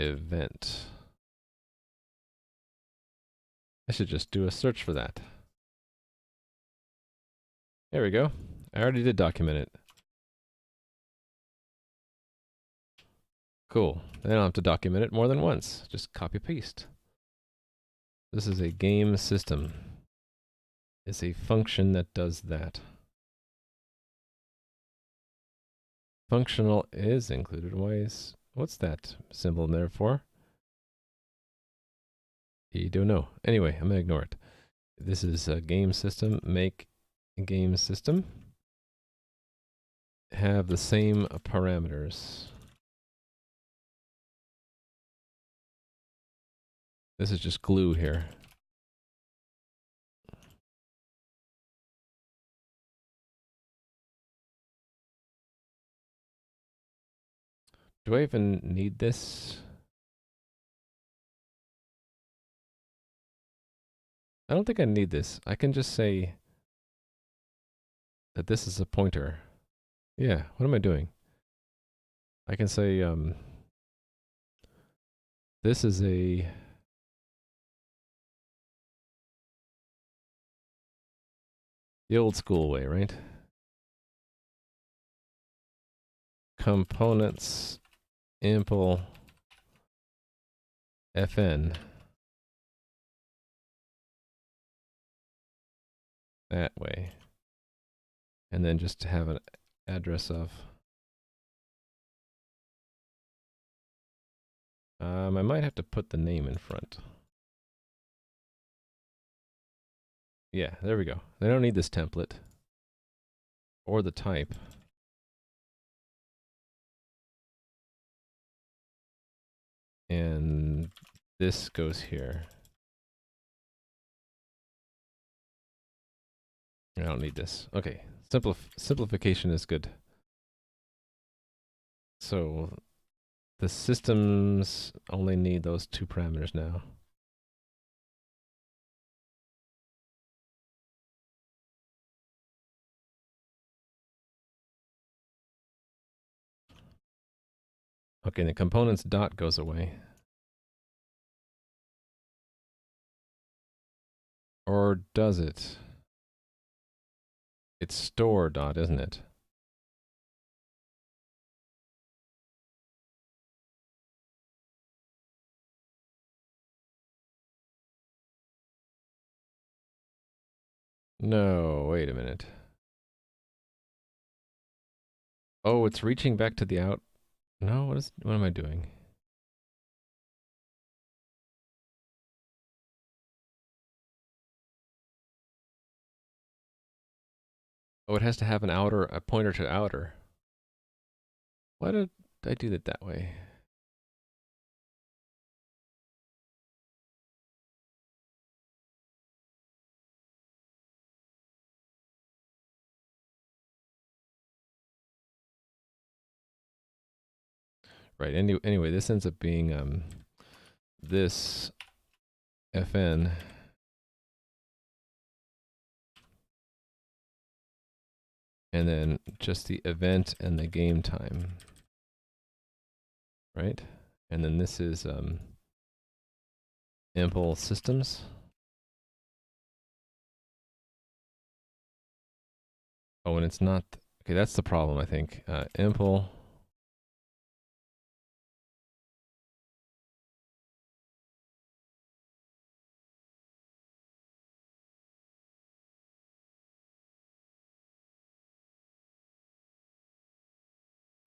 A: event. I should just do a search for that. There we go. I already did document it. Cool. Then I don't have to document it more than once. Just copy paste. This is a game system. It's a function that does that. Functional is included. What's that symbol there for? You don't know. Anyway, I'm gonna ignore it. This is a game system. Make a game system. Have the same parameters. This is just glue here. Do I even need this? I don't think I need this. I can just say that this is a pointer. Yeah, what am I doing? I can say, this is the old school way, right? Components impl fn. That way. And then just to have an address of. I might have to put the name in front. Yeah, there we go. They don't need this template. Or the type. And this goes here. I don't need this. Okay, simplification is good. So the systems only need those two parameters now. Okay, the components dot goes away. Or does it? It's store dot, isn't it? No, wait a minute. Oh, it's reaching back to the out. No, what am I doing? Oh, it has to have a pointer to outer. Why did I do it that way? Right, anyway, this ends up being this fn and then just the event and the game time, right? And then this is impl systems. Oh, and it's not, okay, that's the problem, I think. Impl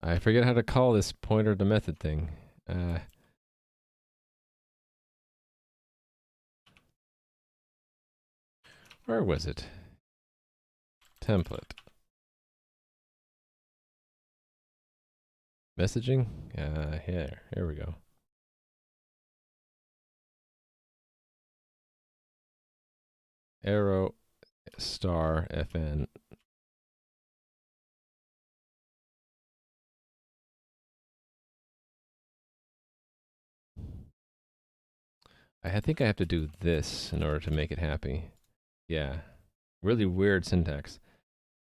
A: I forget how to call this pointer to method thing. Where was it? Template. Messaging? Here we go. Arrow star fn. I think I have to do this in order to make it happy. Yeah. Really weird syntax.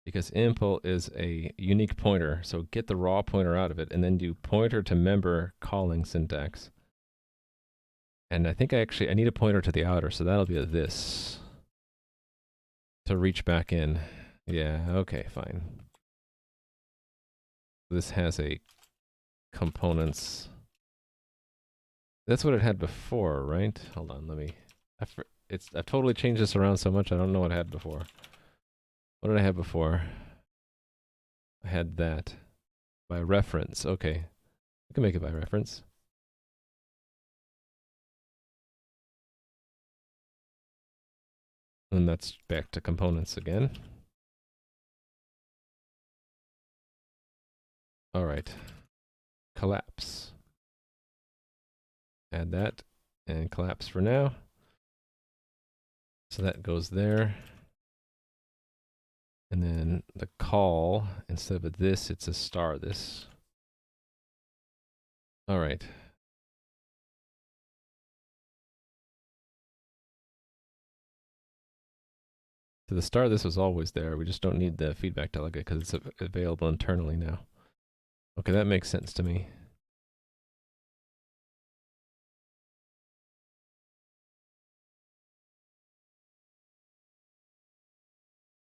A: Because impl is a unique pointer, so get the raw pointer out of it, and then do pointer to member calling syntax. And I think I need a pointer to the outer, so that'll be a this to reach back in. Yeah, okay, fine. This has a components. That's what it had before, right? Hold on, let me. I've totally changed this around so much I don't know what I had before. What did I have before? I had that by reference. Okay, we can make it by reference. And that's back to components again. All right, collapse. Add that and collapse for now. So that goes there. And then the call, instead of a this, it's a star this. All right. So the star this was always there. We just don't need the feedback delegate because it's available internally now. Okay, that makes sense to me.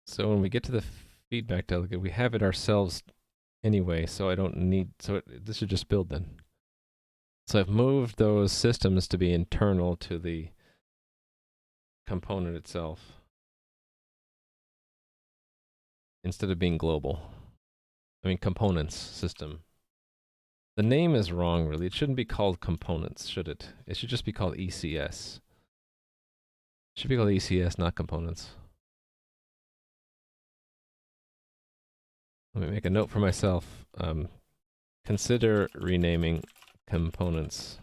A: So when we get to the feedback delegate, we have it ourselves anyway, so I don't need, this should just build then. So I've moved those systems to be internal to the component itself instead of being global. I mean, components system. The name is wrong, really. It shouldn't be called components, should it? It should just be called ECS. It should be called ECS, not components. Let me make a note for myself. Consider renaming components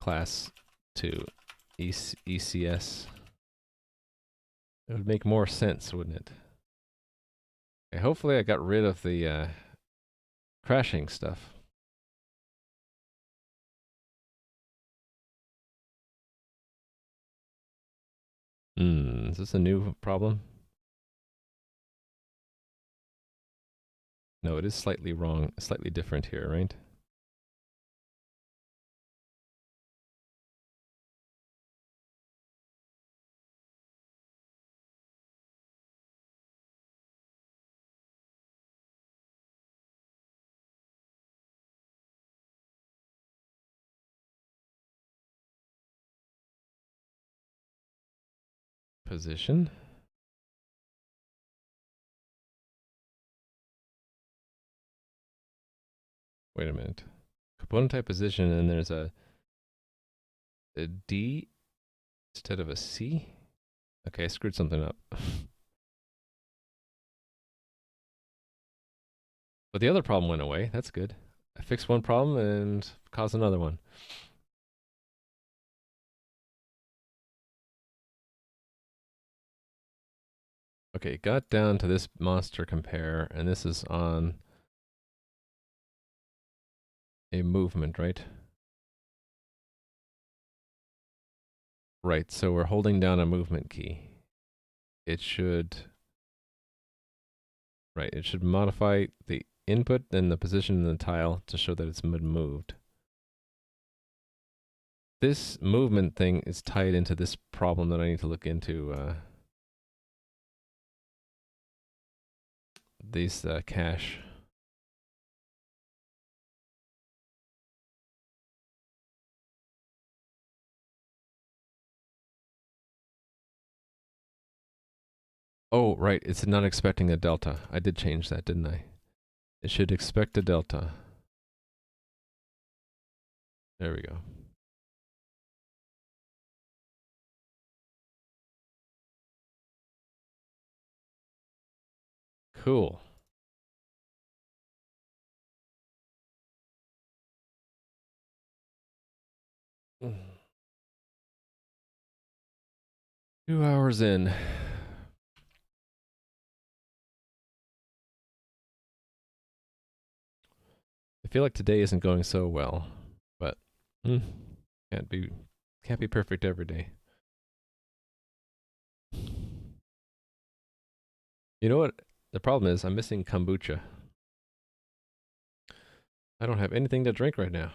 A: class to ECS. It would make more sense, wouldn't it? Okay, hopefully I got rid of the crashing stuff. Is this a new problem? No, it is slightly wrong, slightly different here, right? Position. Wait a minute. Component type position, and there's a D instead of a C? Okay, I screwed something up. But the other problem went away. That's good. I fixed one problem and caused another one. Okay, got down to this monster compare, and this is on a movement, right? Right, so we're holding down a movement key. It should, right, it should modify the input and the position in the tile to show that it's been moved. This movement thing is tied into this problem that I need to look into. These cache. Oh, right, it's not expecting a delta. I did change that, didn't I? It should expect a delta. There we go. Cool. Mm. 2 hours in. I feel like today isn't going so well, but can't be perfect every day. You know what? The problem is I'm missing kombucha. I don't have anything to drink right now.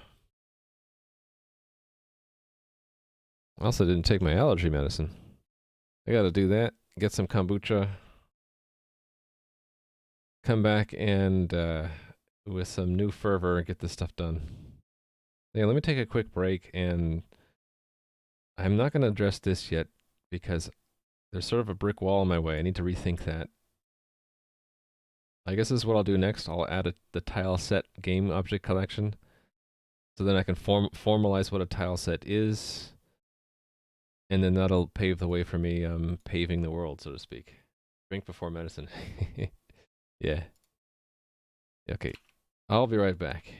A: I also didn't take my allergy medicine. I gotta do that. Get some kombucha. Come back and with some new fervor get this stuff done. Yeah, let me take a quick break, and I'm not going to address this yet because there's sort of a brick wall in my way. I need to rethink that. I guess this is what I'll do next. I'll add the tile set game object collection, so then I can formalize what a tile set is, and then that'll pave the way for me paving the world, so to speak. Drink before medicine. Yeah. Okay. I'll be right back.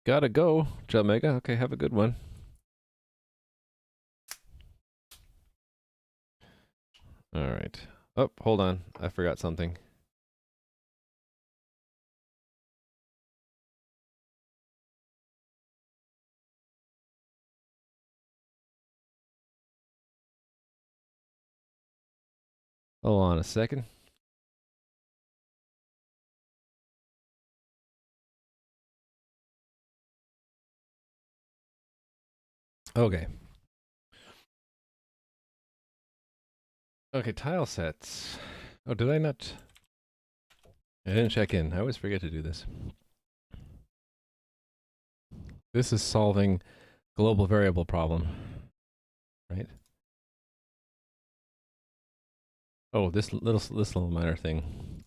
A: Gotta go, Jamega. Okay, have a good one. All right. Oh, hold on. I forgot something. Hold on a second. Okay. Okay, tile sets. Oh, did I not? I didn't check in. I always forget to do this. This is solving global variable problem, right? Oh, this little minor thing.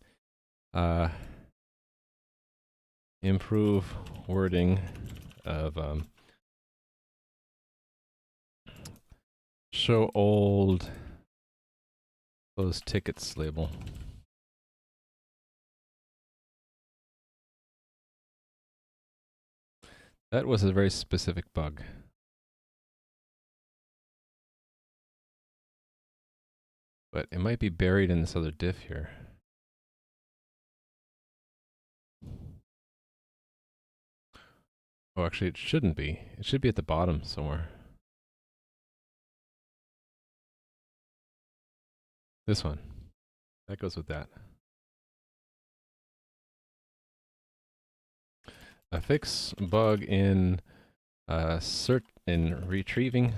A: Improve wording of show old closed tickets label. That was a very specific bug. But it might be buried in this other diff here. Oh, actually, it shouldn't be. It should be at the bottom somewhere. This one. That goes with that. A fix bug in in retrieving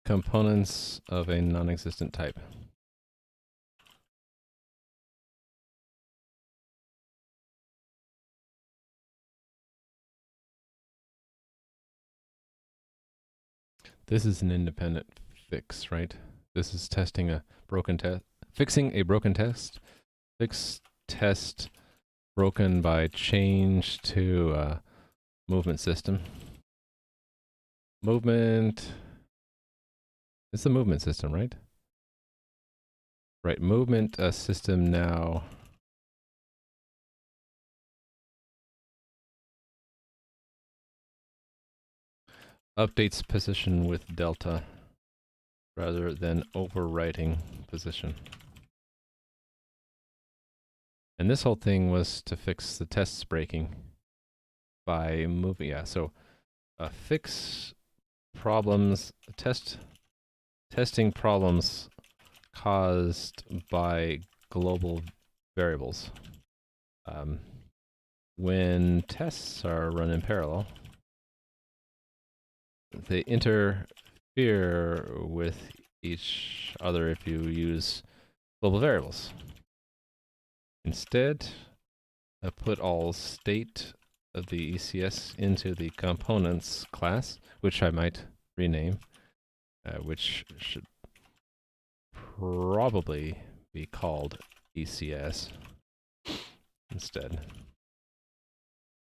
A: components of a non-existent type. This is an independent fix, right? This is testing a broken test, fixing a broken test. Fix test broken by change to movement system. Movement. It's the movement system, right? Right, movement system now. Updates position with delta rather than overwriting position. And this whole thing was to fix the tests breaking by moving, yeah, so fix problems, test testing problems caused by global variables. When tests are run in parallel, they interfere with each other if you use global variables. Instead, I put all state of the ECS into the components class, which I might rename, which should probably be called ECS instead.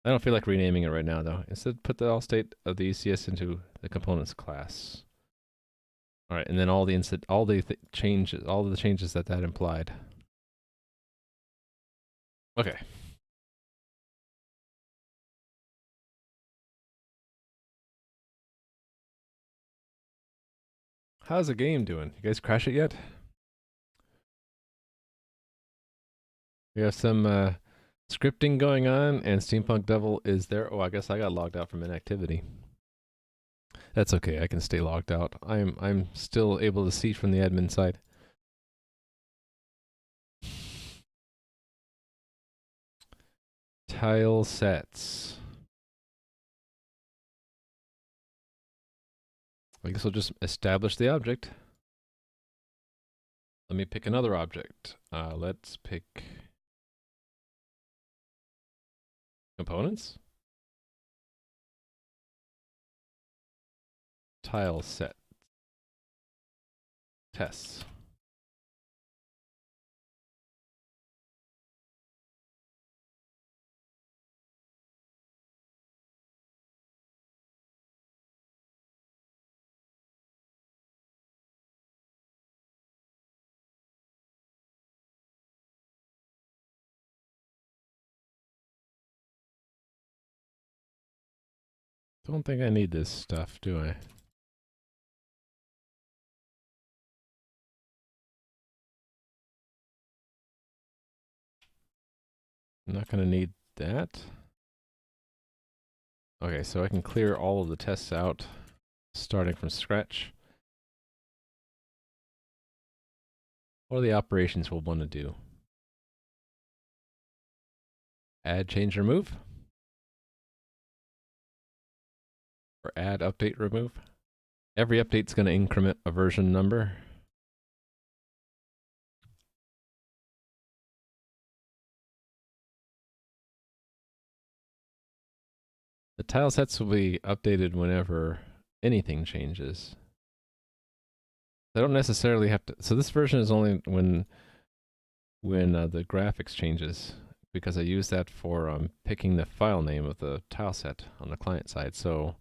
A: I don't feel like renaming it right now, though. Instead, put the all state of the ECS into the components class. All right, and then all the changes that implied. Okay. How's the game doing? You guys crash it yet? We have some scripting going on, and Steampunk Devil is there. Oh, I guess I got logged out from inactivity. That's okay. I can stay logged out. I'm still able to see from the admin side. Tile sets. I guess we'll just establish the object. Let me pick another object. Let's pick components. Tile set. Tests. Don't think I need this stuff, do I? I'm not gonna need that. Okay, so I can clear all of the tests out, starting from scratch. What are the operations we'll want to do? Add, change, remove? Or add, update, remove? Every update's going to increment a version number. The tile sets will be updated whenever anything changes. They don't necessarily have to. So this version is only when the graphics changes, because I use that for picking the file name of the tile set on the client side. So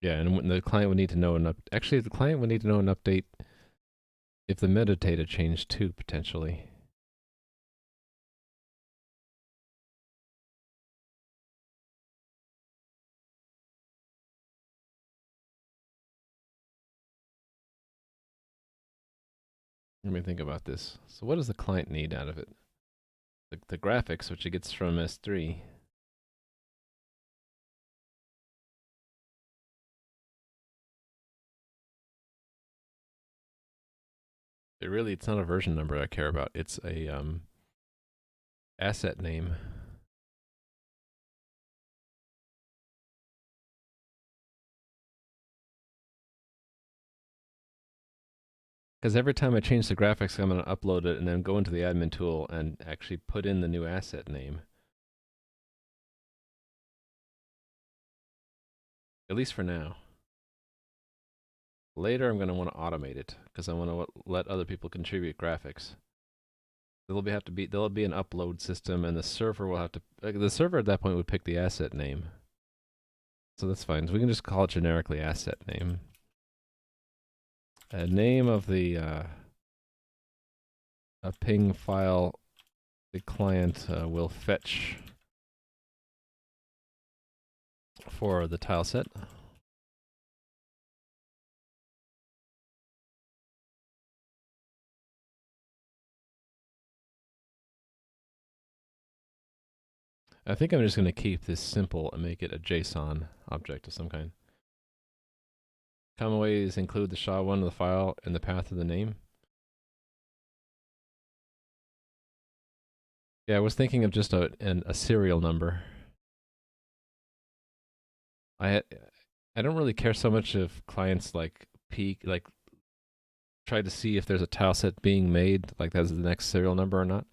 A: yeah, and when the client would need to know actually the client would need to know an update if the metadata changed too, potentially. Let me think about this. So what does the client need out of it? The graphics, which it gets from S3. It's not a version number I care about. It's a asset name. Because every time I change the graphics, I'm going to upload it and then go into the admin tool and actually put in the new asset name. At least for now. Later, I'm going to want to automate it because I want to let other people contribute graphics. There'll be an upload system, and the server will have to. The server at that point would pick the asset name, so that's fine. So we can just call it generically asset name. Name of the a ping file the client will fetch for the tile set. I think I'm just going to keep this simple and make it a JSON object of some kind. Common ways include the SHA-1 of the file and the path of the name. Yeah, I was thinking of just a serial number. I don't really care so much if clients like try to see if there's a tile set being made, like that's the next serial number or not.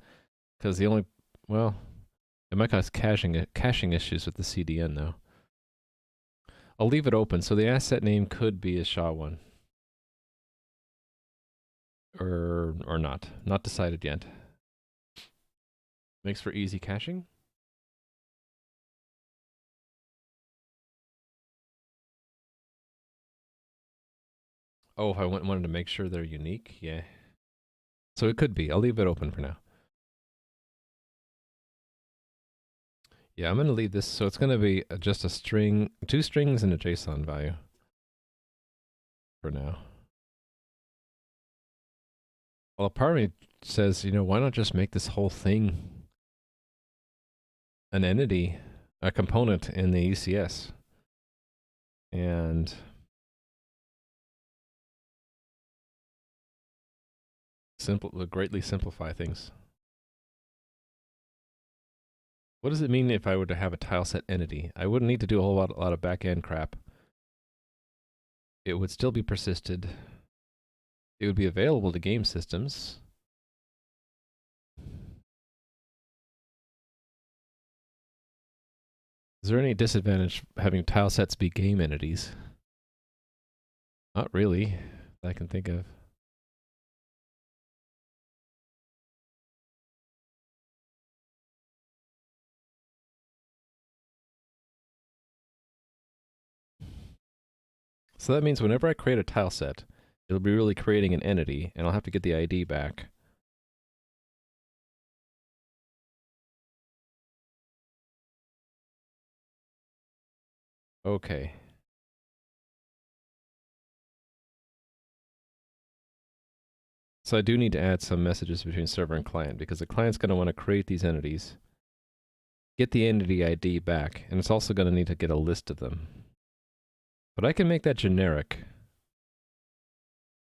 A: Because the only, well, it might cause caching issues with the CDN though. I'll leave it open, so the asset name could be a SHA-1. Or not. Not decided yet. Makes for easy caching. Oh, if I wanted to make sure they're unique, yeah. So it could be. I'll leave it open for now. Yeah, I'm going to leave this, so it's going to be just a string, 2 strings and a JSON value for now. Well, part of me says, why not just make this whole thing an entity, a component in the ECS? And greatly simplify things. What does it mean if I were to have a tileset entity? I wouldn't need to do a whole lot of back-end crap. It would still be persisted. It would be available to game systems. Is there any disadvantage having tile sets be game entities? Not really, that I can think of. So that means whenever I create a tile set, it'll be really creating an entity, and I'll have to get the ID back. Okay. So I do need to add some messages between server and client, because the client's going to want to create these entities, get the entity ID back, and it's also going to need to get a list of them. But I can make that generic.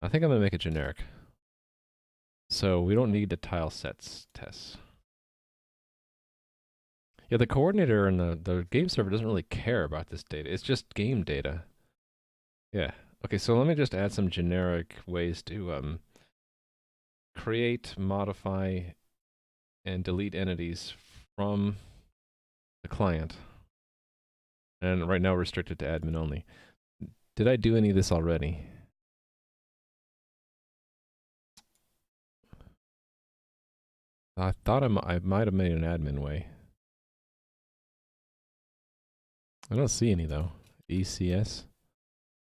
A: I think I'm going to make it generic. So we don't need the tile sets test. Yeah, the coordinator and the game server doesn't really care about this data. It's just game data. Yeah. Okay, so let me just add some generic ways to create, modify, and delete entities from the client. And right now restricted to admin only. Did I do any of this already? I thought I might have made an admin way. I don't see any though. ECS.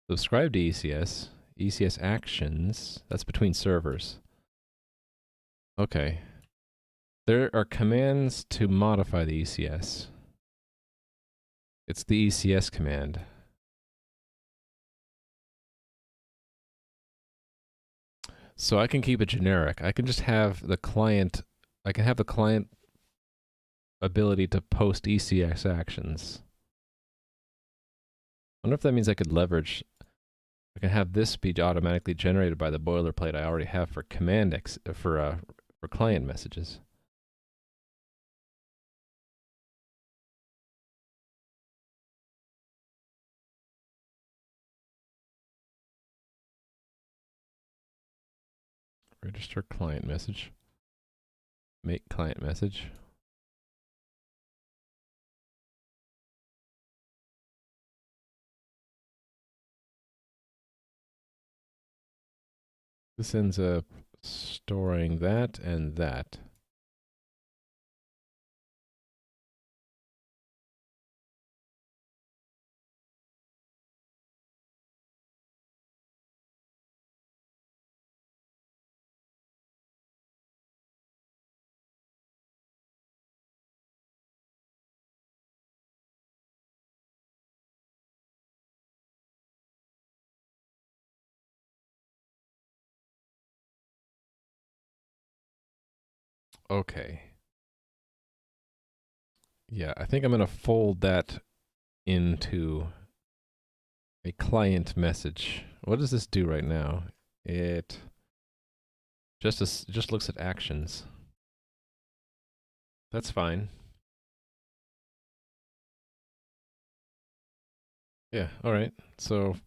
A: Subscribe to ECS. ECS actions. That's between servers. Okay. There are commands to modify the ECS. It's the ECS command. So I can keep it generic. I can just have the client, I can have the client ability to post ECS actions. I wonder if that means I could leverage, I can have this be automatically generated by the boilerplate I already have for for client messages. Register client message. Make client message. This ends up storing that and that. Okay. Yeah, I think I'm going to fold that into A client message. What does this do right now? It just looks at actions. That's fine. Yeah, all right. So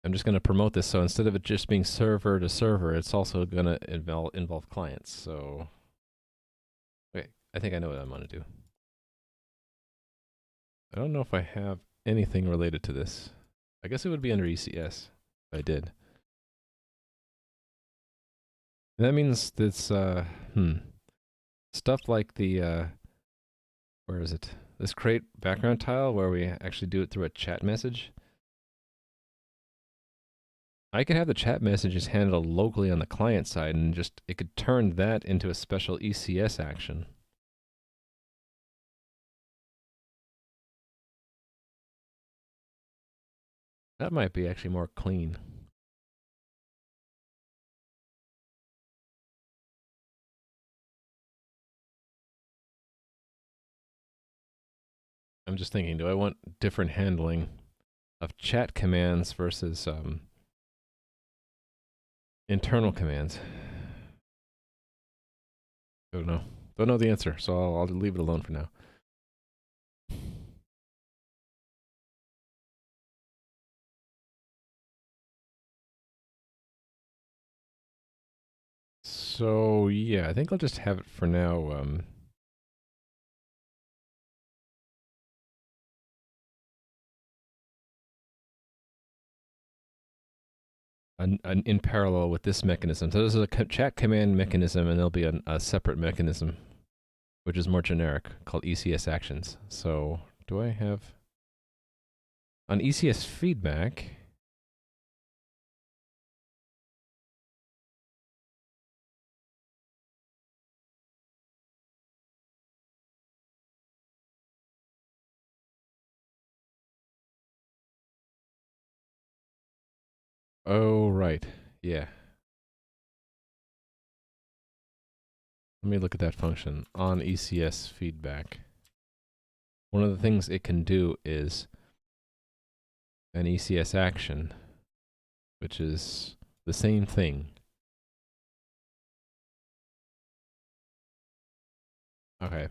A: I'm just going to promote this. So instead of it just being server to server, it's also going to involve clients. So, okay, I think I know what I'm going to do. I don't know if I have anything related to this. I guess it would be under ECS if I did. And that means this, stuff like the, where is it? This create background tile where we actually do it through a chat message. I could have the chat messages handled locally on the client side and just, it could turn that into a special ECS action. That might be actually more clean. I'm just thinking, do I want different handling of chat commands versus internal commands? Don't know. Don't know the answer, so I'll leave it alone for now. So yeah, I think I'll just have it for now. In parallel with this mechanism. So this is a chat command mechanism, and there'll be a separate mechanism, which is more generic, called ECS actions. So do I have on ECS feedback? Oh, right. Yeah. Let me look at that function on ECS feedback. One of the things it can do is an ECS action, which is the same thing. Okay.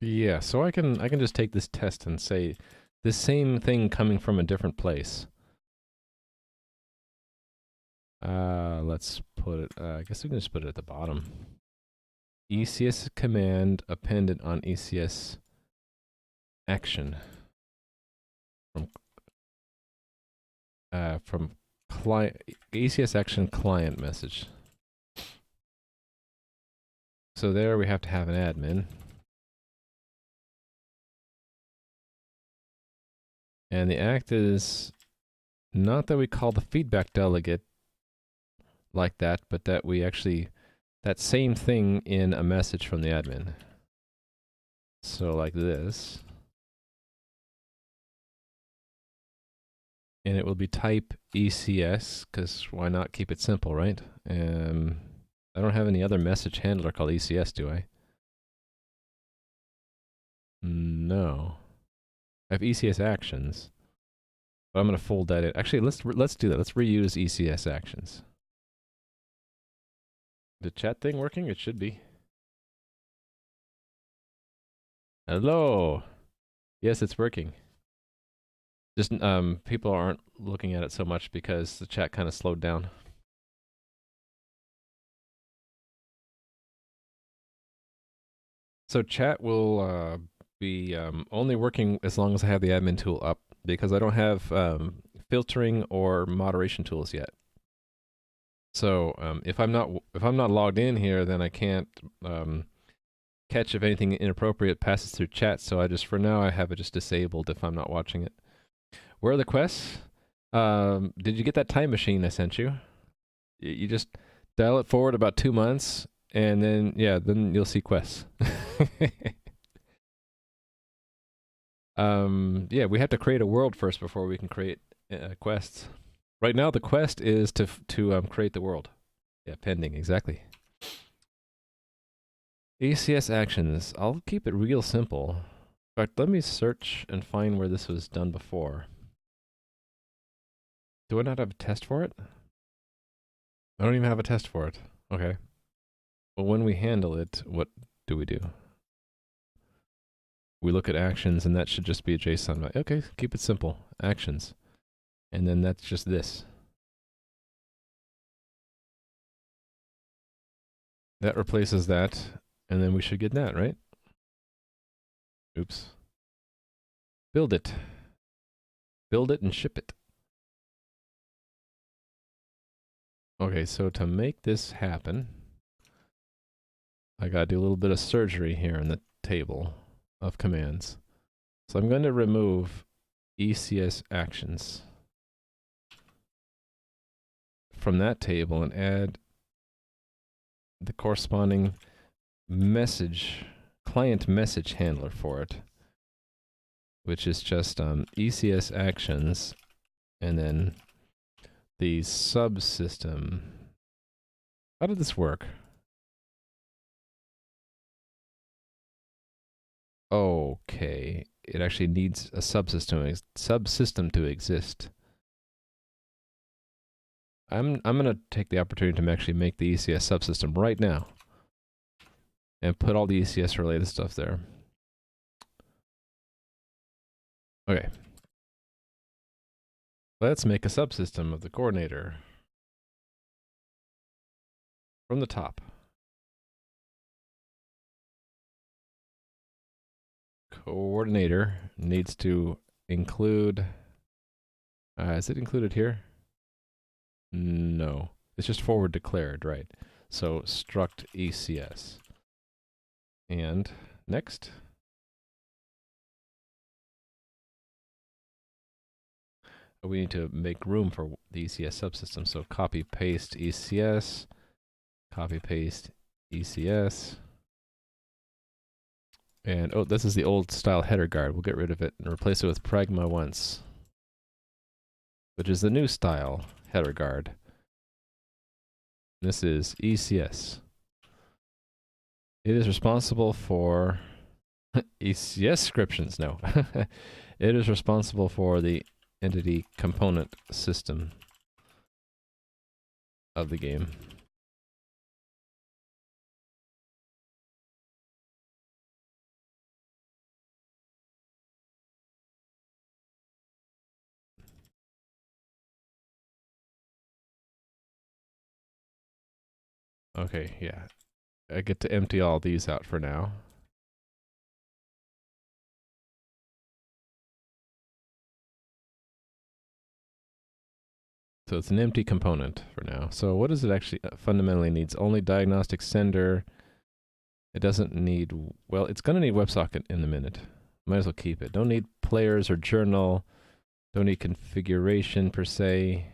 A: Yeah, so I can just take this test and say the same thing coming from a different place. Let's put it, I guess we can just put it at the bottom. ECS command appended on ECS action from client ECS action client message. So there we have to have an admin. And the act is not that we call the feedback delegate like that, but that we actually, that same thing in a message from the admin. So like this. And it will be type ECS, because why not keep it simple, right? I don't have any other message handler called ECS, do I? No. I have ECS actions. But I'm going to fold that in. Actually, let's do that. Let's reuse ECS actions. The chat thing working? It should be. Hello. Yes, it's working. Just people aren't looking at it so much because the chat kind of slowed down. So chat will be only working as long as I have the admin tool up, because I don't have filtering or moderation tools yet. So if I'm not logged in here, then I can't catch if anything inappropriate passes through chat. So I just, for now, I have it just disabled if I'm not watching it. Where are the quests? Did you get that time machine I sent you? You just dial it forward about 2 months, and then yeah, then you'll see quests. Yeah, we have to create a world first before we can create quests. Right now, the quest is to create the world. Yeah, pending, exactly. ACS actions. I'll keep it real simple. In fact, let me search and find where this was done before. Do I not have a test for it? I don't even have a test for it. Okay. Well, when we handle it, what do we do? We look at actions, and that should just be a JSON value. Okay, keep it simple. Actions. And then that's just this. That replaces that, and then we should get that, right? Oops. Build it. Build it and ship it. Okay, so to make this happen, I gotta do a little bit of surgery here in the table of commands. So I'm going to remove ECS actions from that table and add the corresponding message, client message handler for it, which is just ECS actions and then the subsystem. How did this work? Okay, it actually needs a subsystem to exist. I'm gonna take the opportunity to actually make the ECS subsystem right now and put all the ECS related stuff there. Okay. Let's make a subsystem of the coordinator from the top. Coordinator needs to include, is it included here? No, it's just forward declared, right? So struct ECS. And next. We need to make room for the ECS subsystem. So copy paste ECS, copy paste ECS. And oh, this is the old style header guard. We'll get rid of it and replace it with pragma once, which is the new style header guard. This is ECS. It is responsible for ECS descriptions. No, it is responsible for the entity component system of the game. Okay, yeah. I get to empty all these out for now. So it's an empty component for now. So what does it actually fundamentally needs? Only diagnostic sender. It doesn't need, well, it's going to need WebSocket in a minute. Might as well keep it. Don't need players or journal. Don't need configuration per se.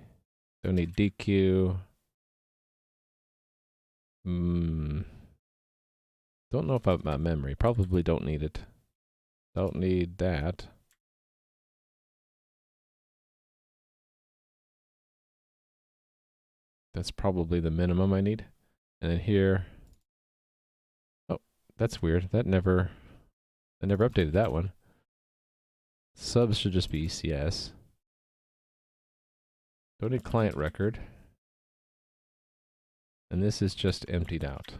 A: Don't need DQ. Don't know about my memory. Probably don't need it. Don't need that. That's probably the minimum I need. And then here, oh, that's weird. I never updated that one. Subs should just be ECS. Don't need client record. And this is just emptied out.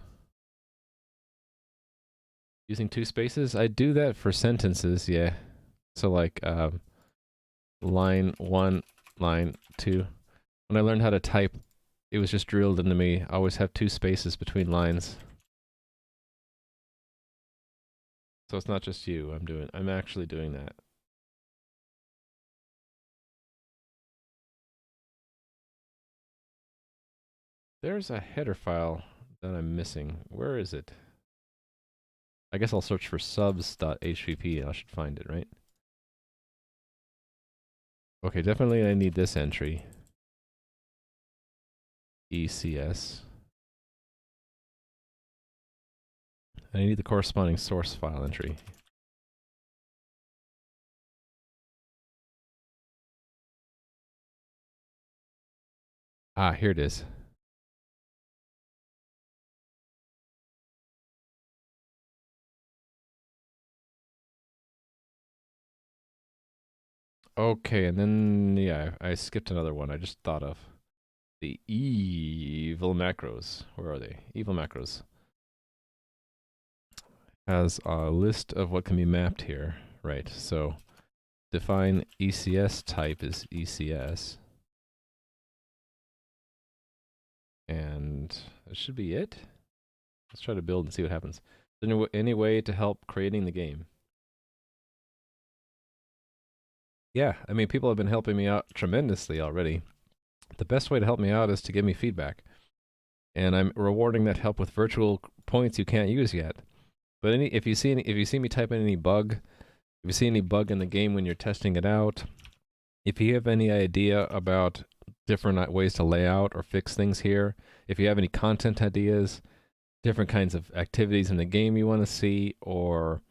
A: Using two spaces? I do that for sentences, yeah. So like line 1, line 2. When I learned how to type, it was just drilled into me. I always have two spaces between lines. So it's not just you I'm actually doing that. There's a header file that I'm missing. Where is it? I guess I'll search for subs.hpp and I should find it, right? Okay, definitely I need this entry. ECS. I need the corresponding source file entry. Ah, here it is. Okay, and then, yeah, I skipped another one I just thought of. The evil macros. Where are they? Evil macros. Has a list of what can be mapped here. Right, so define ECS type as ECS. And that should be it. Let's try to build and see what happens. Is there any way to help creating the game? Yeah, I mean, people have been helping me out tremendously already. The best way to help me out is to give me feedback. And I'm rewarding that help with virtual points you can't use yet. But if you see me type in any bug, if you see any bug in the game when you're testing it out, if you have any idea about different ways to lay out or fix things here, if you have any content ideas, different kinds of activities in the game you want to see, or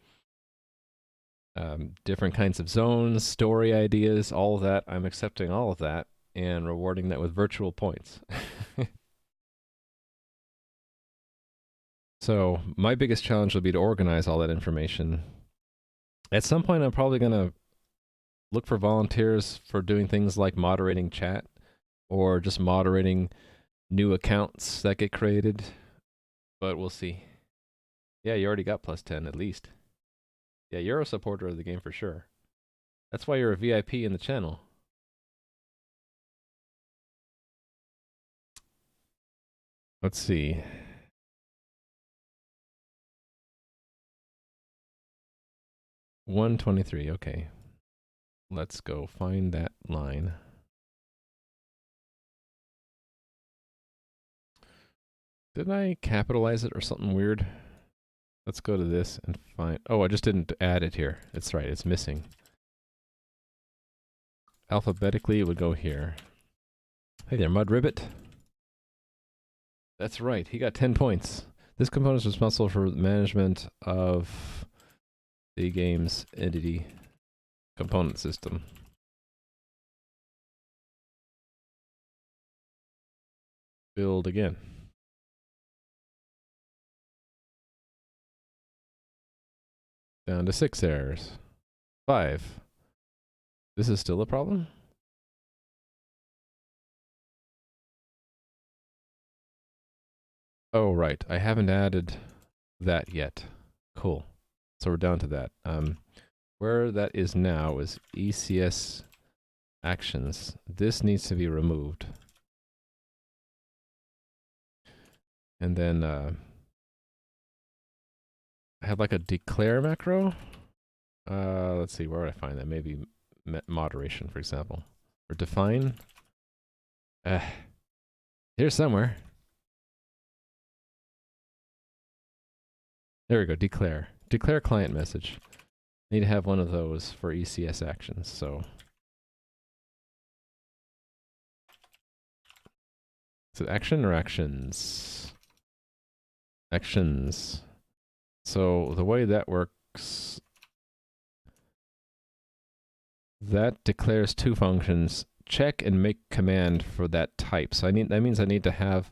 A: different kinds of zones, story ideas, all of that, I'm accepting all of that and rewarding that with virtual points. So my biggest challenge will be to organize all that information. At some point, I'm probably going to look for volunteers for doing things like moderating chat or just moderating new accounts that get created. But we'll see. Yeah, you already got +10 at least. Yeah, you're a supporter of the game for sure. That's why you're a VIP in the channel. Let's see. $123, okay. Let's go find that line. Did I capitalize it or something weird? Let's go to this and find... Oh, I just didn't add it here. It's right, it's missing. Alphabetically, it would go here. Hey there, Mud Ribbit. That's right, he got 10 points. This component is responsible for management of the game's entity component system. Build again. Down to 6 errors. 5. This is still a problem? Oh, right. I haven't added that yet. Cool. So we're down to that. Where that is now is ECS actions. This needs to be removed. And then I have like a declare macro. Let's see, where would I find that? Maybe moderation, for example. Or define. Here's somewhere. There we go, declare. Declare client message. Need to have one of those for ECS actions, so. Is it action or actions? Actions. So the way that works, that declares two functions, check and make command for that type. So that means I need to have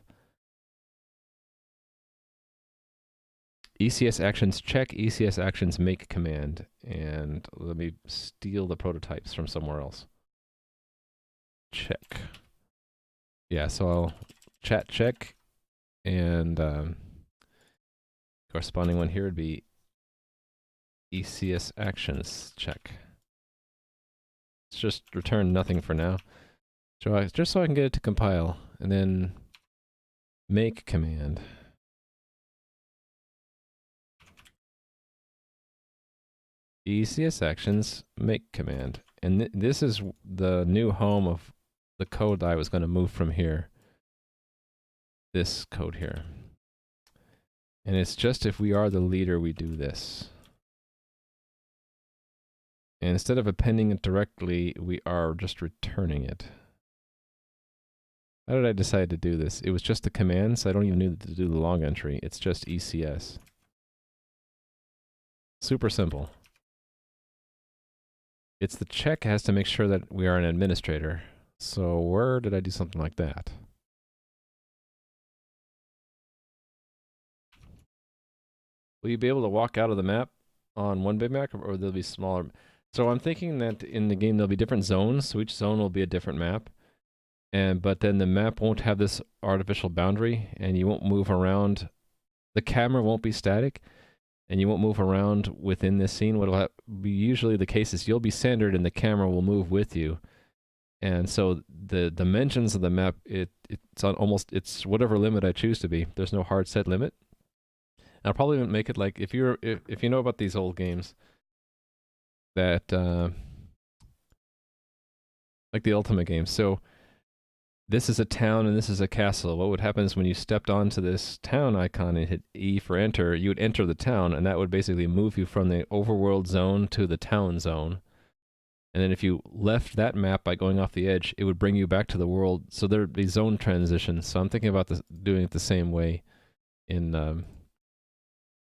A: ECS actions check, ECS actions make command. And let me steal the prototypes from somewhere else. Check. Yeah, so I'll chat check, and corresponding one here would be ECS actions check. Let's just return nothing for now. So just so I can get it to compile, and then make command. ECS actions make command. And this is the new home of the code that I was going to move from here. This code here. And it's just if we are the leader, we do this. And instead of appending it directly, we are just returning it. How did I decide to do this? It was just the commands. I don't even need to do the log entry. It's just ECS. Super simple. It's the check has to make sure that we are an administrator. So where did I do something like that? will you be able to walk out of the map on one big map, or they'll be smaller? So I'm thinking that in the game there'll be different zones, so each zone will be a different map. But then the map won't have this artificial boundary, and you won't move around. The camera won't be static, and you won't move around within this scene. What'll be usually the case is you'll be centered, and the camera will move with you. And so the dimensions of the map, it's on almost, it's whatever limit I choose to be. There's no hard set limit. I'll probably make it like, if you know about these old games that like the Ultimate games. So this is a town and this is a castle. What would happen is when you stepped onto this town icon and hit E for enter, you would enter the town, and that would basically move you from the overworld zone to the town zone. And then if you left that map by going off the edge, it would bring you back to the world. So there'd be zone transitions. So I'm thinking about doing it the same way in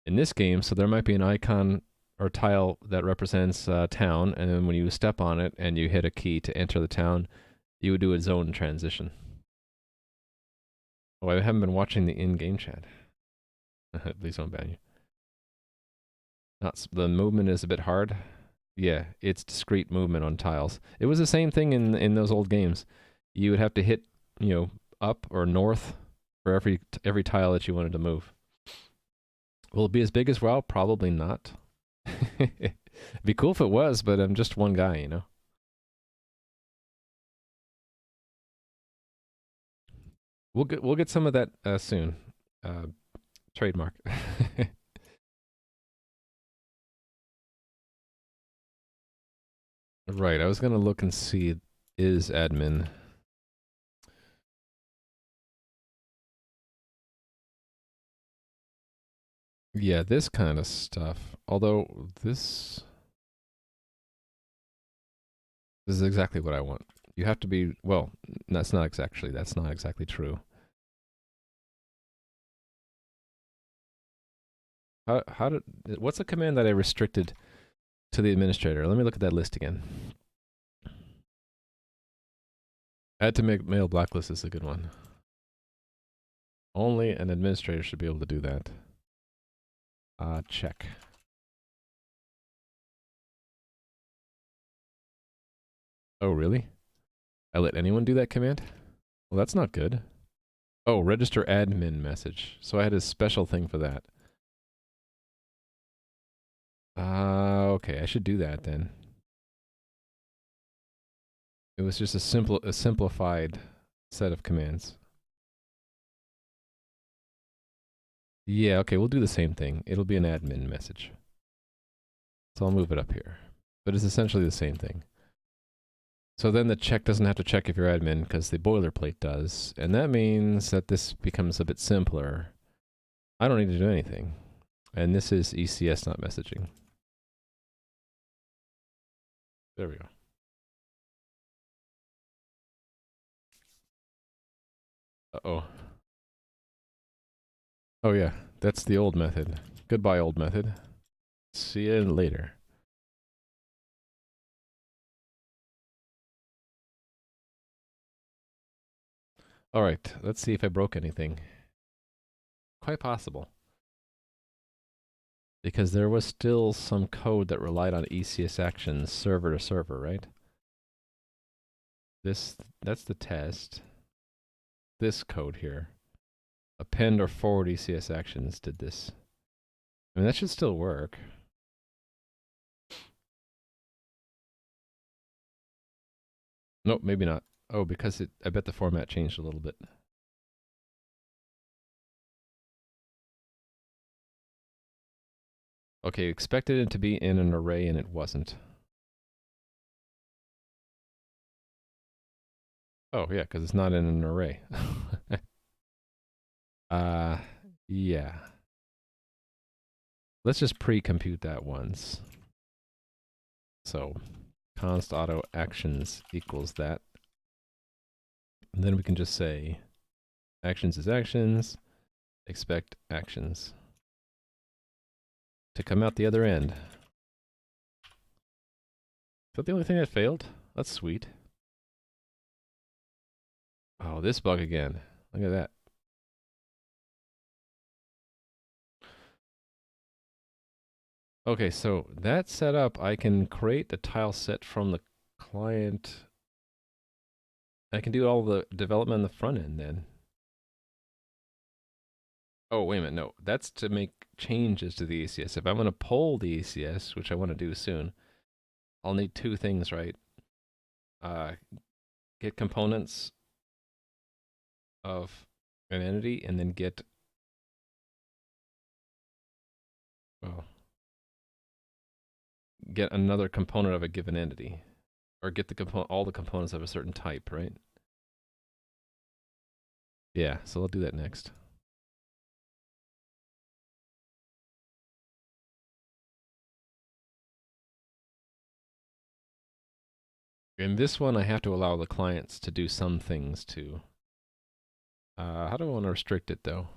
A: this game. So there might be an icon or tile that represents town, and then when you step on it and you hit a key to enter the town, you would do a zone transition. Oh, I haven't been watching the in-game chat. Please don't ban you. The movement is a bit hard. Yeah, it's discrete movement on tiles. It was the same thing in those old games. You would have to hit, up or north for every tile that you wanted to move. Will it be as big as WoW? Probably not. It'd be cool if it was, but I'm just one guy, We'll get some of that soon. Trademark. Right, I was gonna look and see, is admin. Yeah, this kind of stuff. Although this is exactly what I want. You have to be, well, that's not exactly true. What's a command that I restricted to the administrator? Let me look at that list again. Add to mail blacklist is a good one. Only an administrator should be able to do that. Check. Oh, really? I let anyone do that command? Well, that's not good. Oh, register admin message. So I had a special thing for that. Okay, I should do that then. It was just a simplified set of commands. Yeah, okay, we'll do the same thing. It'll be an admin message. So I'll move it up here. But it's essentially the same thing. So then the check doesn't have to check if you're admin, because the boilerplate does. And that means that this becomes a bit simpler. I don't need to do anything. And this is ECS, not messaging. There we go. Uh-oh. Oh yeah, that's the old method. Goodbye, old method. See you later. Alright, let's see if I broke anything. Quite possible. Because there was still some code that relied on ECS actions server to server, right? That's the test. This code here. Append or forward ECS actions did this. I mean, that should still work. Nope, maybe not. Oh, because I bet the format changed a little bit. Okay, expected it to be in an array and it wasn't. Oh, yeah, because it's not in an array. Yeah. Let's just pre-compute that once. So, const auto actions equals that. And then we can just say actions is actions, expect actions to come out the other end. Is that the only thing that failed? That's sweet. Oh, this bug again. Look at that. Okay, so that set up, I can create a tile set from the client. I can do all the development on the front end then. Oh, wait a minute. No, that's to make changes to the ACS. If I'm going to poll the ACS, which I want to do soon, I'll need two things, right? Get components of an entity and then well, get another component of a given entity, or get all the components of a certain type, right? Yeah, so I'll do that next. In this one, I have to allow the clients to do some things too. How do I want to restrict it though?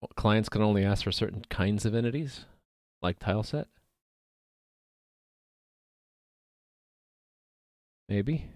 A: Well, clients can only ask for certain kinds of entities, like tileset. Maybe.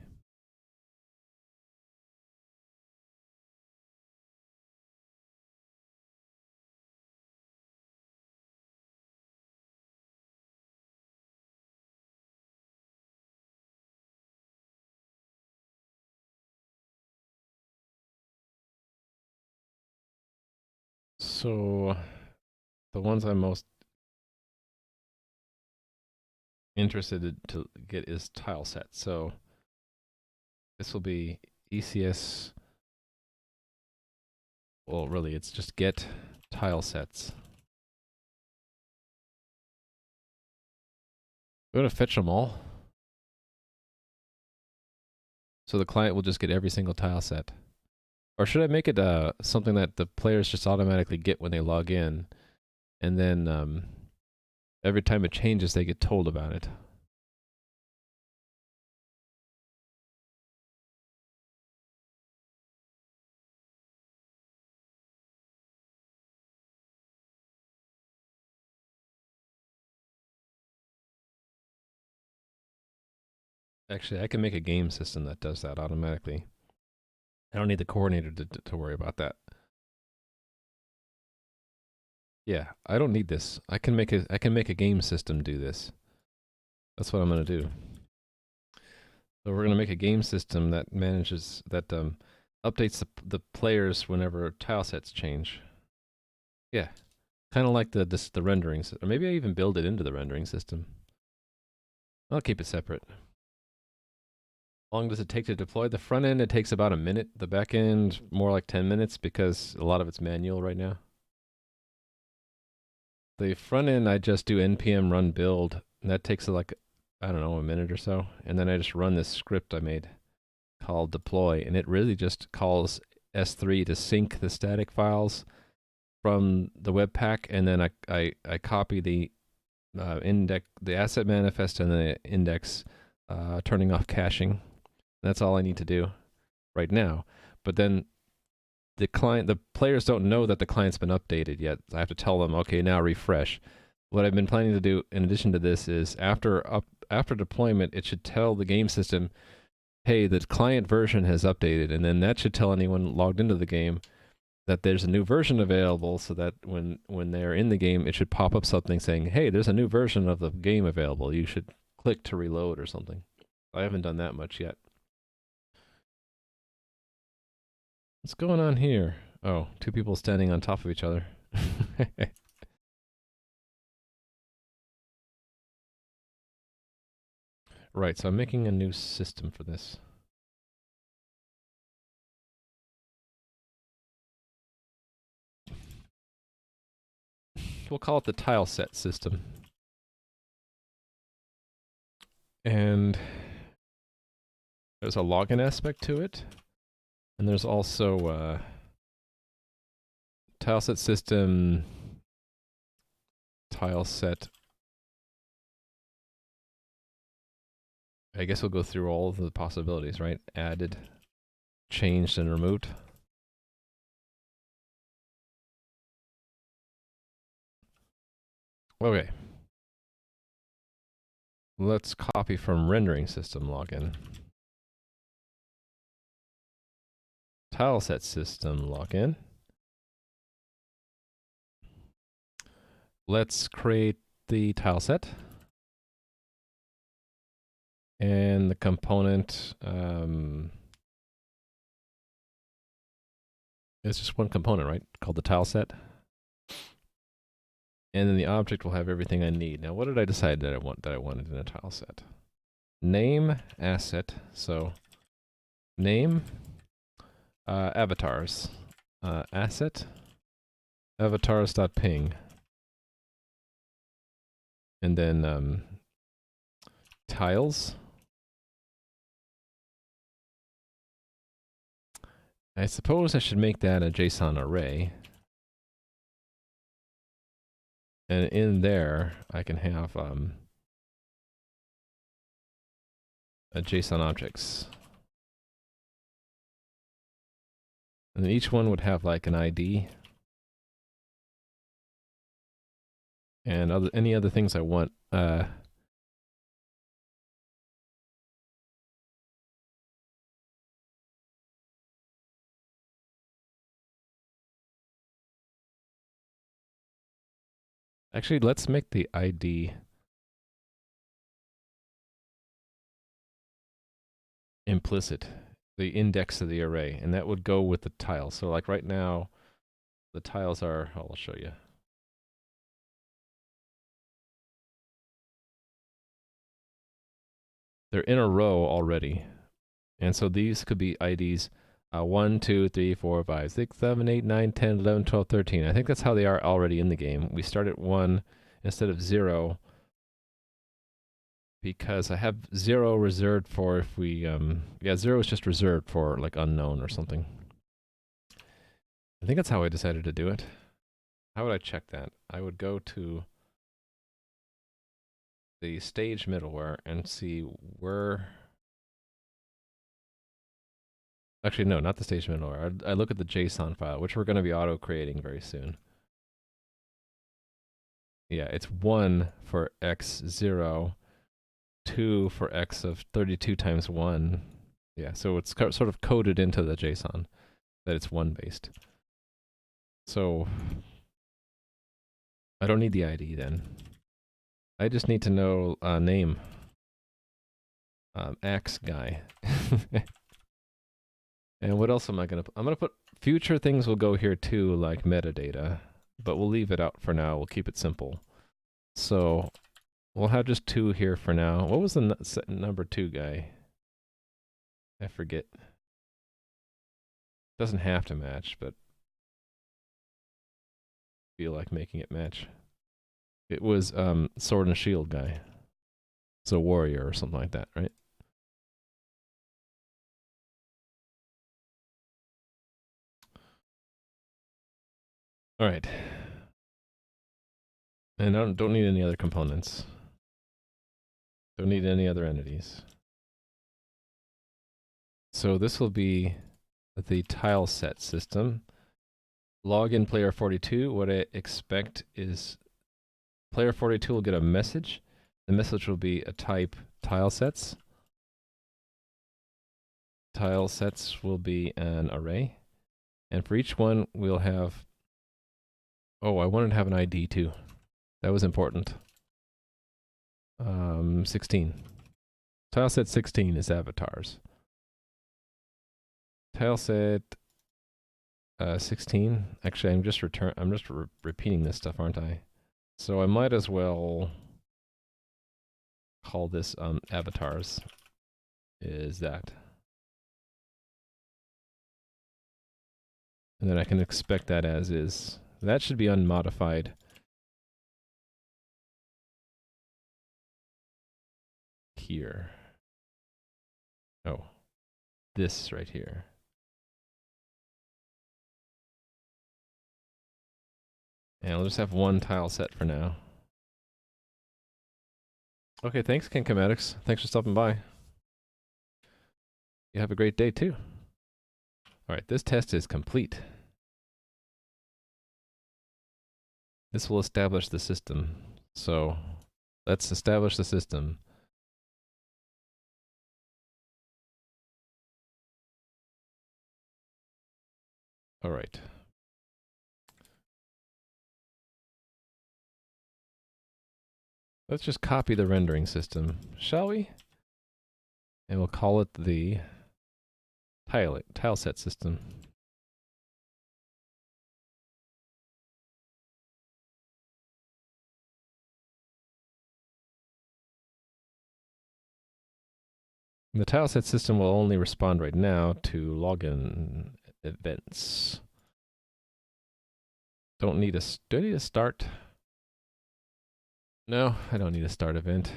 A: So the ones I'm most interested to get is tileset. So this will be ECS. Well, really, it's just get tilesets. I'm going to fetch them all. So the client will just get every single tile set. Or should I make it something that the players just automatically get when they log in, and then every time it changes, they get told about it? Actually, I can make a game system that does that automatically. I don't need the coordinator to worry about that. Yeah, I don't need this. I can make a game system do this. That's what I'm gonna do. So we're gonna make a game system that manages updates the players whenever tile sets change. Yeah, kind of like the rendering system. Or maybe I even build it into the rendering system. I'll keep it separate. How long does it take to deploy? The front end, it takes about a minute. The back end, more like 10 minutes because a lot of it's manual right now. The front end, I just do npm run build, and that takes like, I don't know, a minute or so. And then I just run this script I made called deploy, and it really just calls S3 to sync the static files from the Webpack, and then I copy the index, the asset manifest, and the index, turning off caching. That's all I need to do right now. But then the players don't know that the client's been updated yet. I have to tell them, okay, now refresh. What I've been planning to do in addition to this is after deployment, it should tell the game system, hey, the client version has updated, and then that should tell anyone logged into the game that there's a new version available, so that when they're in the game, it should pop up something saying, hey, there's a new version of the game available. You should click to reload or something. I haven't done that much yet. What's going on here? Oh, two people standing on top of each other. Right, so I'm making a new system for this. We'll call it the tile set system. And there's a login aspect to it. And there's also tile set system, tile set. I guess we'll go through all of the possibilities, right? Added, changed, and removed. Okay. Let's copy from rendering system login. Tile set system login. let's create the tile set. And the component, it's just one component, right? Called the tile set. And then the object will have everything I need. Now, what did I decide that I wanted in a tile set? Name asset. So name avatars. Asset avatars.ping. And then tiles. I suppose I should make that a JSON array. And in there, I can have a JSON objects. And each one would have like an ID. And any other things I want. Actually, let's make the ID implicit, the index of the array, and that would go with the tile. So like right now, the tiles are, I'll show you. They're in a row already. And so these could be IDs 1, 2, 3, 4, 5, 6, 7, 8, 9, 10, 11, 12, 13. I think that's how they are already in the game. We start at 1 instead of 0 because I have 0 reserved for if we, yeah, 0 is just reserved for like unknown or something. I think that's how I decided to do it. How would I check that? I would go to the stage middleware and see where... Actually, no, not the stage middleware. I look at the JSON file, which we're going to be auto-creating very soon. Yeah, it's 1 for x 0, 2 for x of 32 times 1. Yeah, so it's sort of coded into the JSON that it's 1 based. So I don't need the ID then. I just need to know name. Axe guy. And what else am I going to put? I'm going to put future things will go here too, like metadata, but we'll leave it out for now. We'll keep it simple. So we'll have just 2 here for now. What was the number 2 guy? I forget. Doesn't have to match, but feel like making it match. It was sword and shield guy. So warrior or something like that, right? All right. And I don't need any other components. Don't need any other entities. So this will be the tile set system. Login player 42. What I expect is player 42 will get a message. The message will be a type tile sets. Tile sets will be an array. And for each one, we'll have... Oh, I wanted to have an ID too. That was important. 16. Tile set 16 is avatars. Tile set 16. Actually, I'm just repeating this stuff, aren't I? So I might as well call this avatars. Is that? And then I can expect that as is. That should be unmodified. Here. Oh, this right here. And I'll just have 1 tile set for now. Okay, thanks, Kincomatics. Thanks for stopping by. You have a great day too. All right, this test is complete. This will establish the system. So let's establish the system. All right. Let's just copy the rendering system, shall we? And we'll call it the tile set system. The tile set system will only respond right now to login events. Do I need a start? No, I don't need a start event.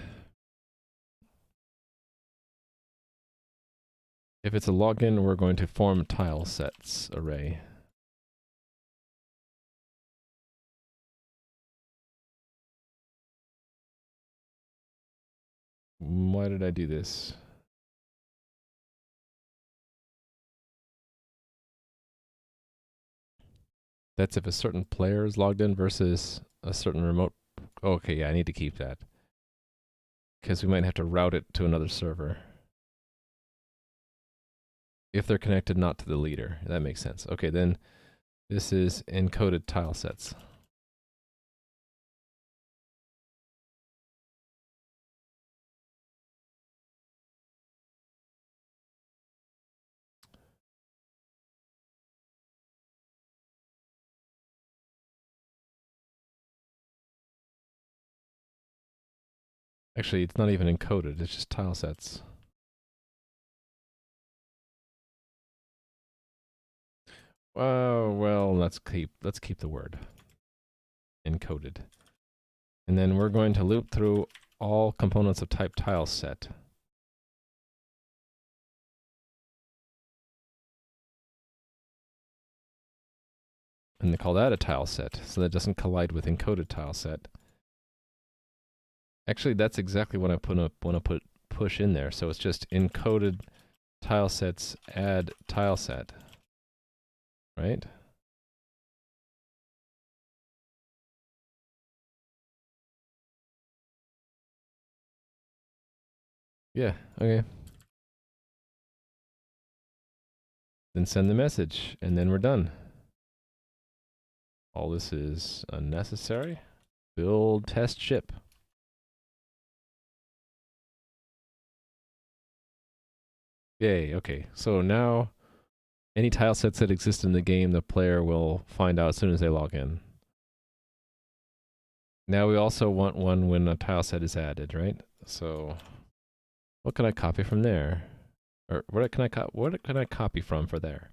A: If it's a login, we're going to form tile sets array. Why did I do this? That's if a certain player is logged in versus a certain remote. Okay, yeah, I need to keep that. Because we might have to route it to another server. If they're connected not to the leader. That makes sense. Okay, then this is encoded tile sets. Actually, it's not even encoded, it's just tile sets. Well, let's keep the word encoded. And then we're going to loop through all components of type tile set. And they call that a tile set, so that it doesn't collide with encoded tile set. Actually, that's exactly what I want to push in there. So it's just encoded tile sets add tile set, right? Yeah, okay. Then send the message, and then we're done. All this is unnecessary. Build, test, ship. Yay, okay. So now, any tile sets that exist in the game, the player will find out as soon as they log in. Now we also want one when a tile set is added, right? So, what can I copy from there? Or what can I copy from for there?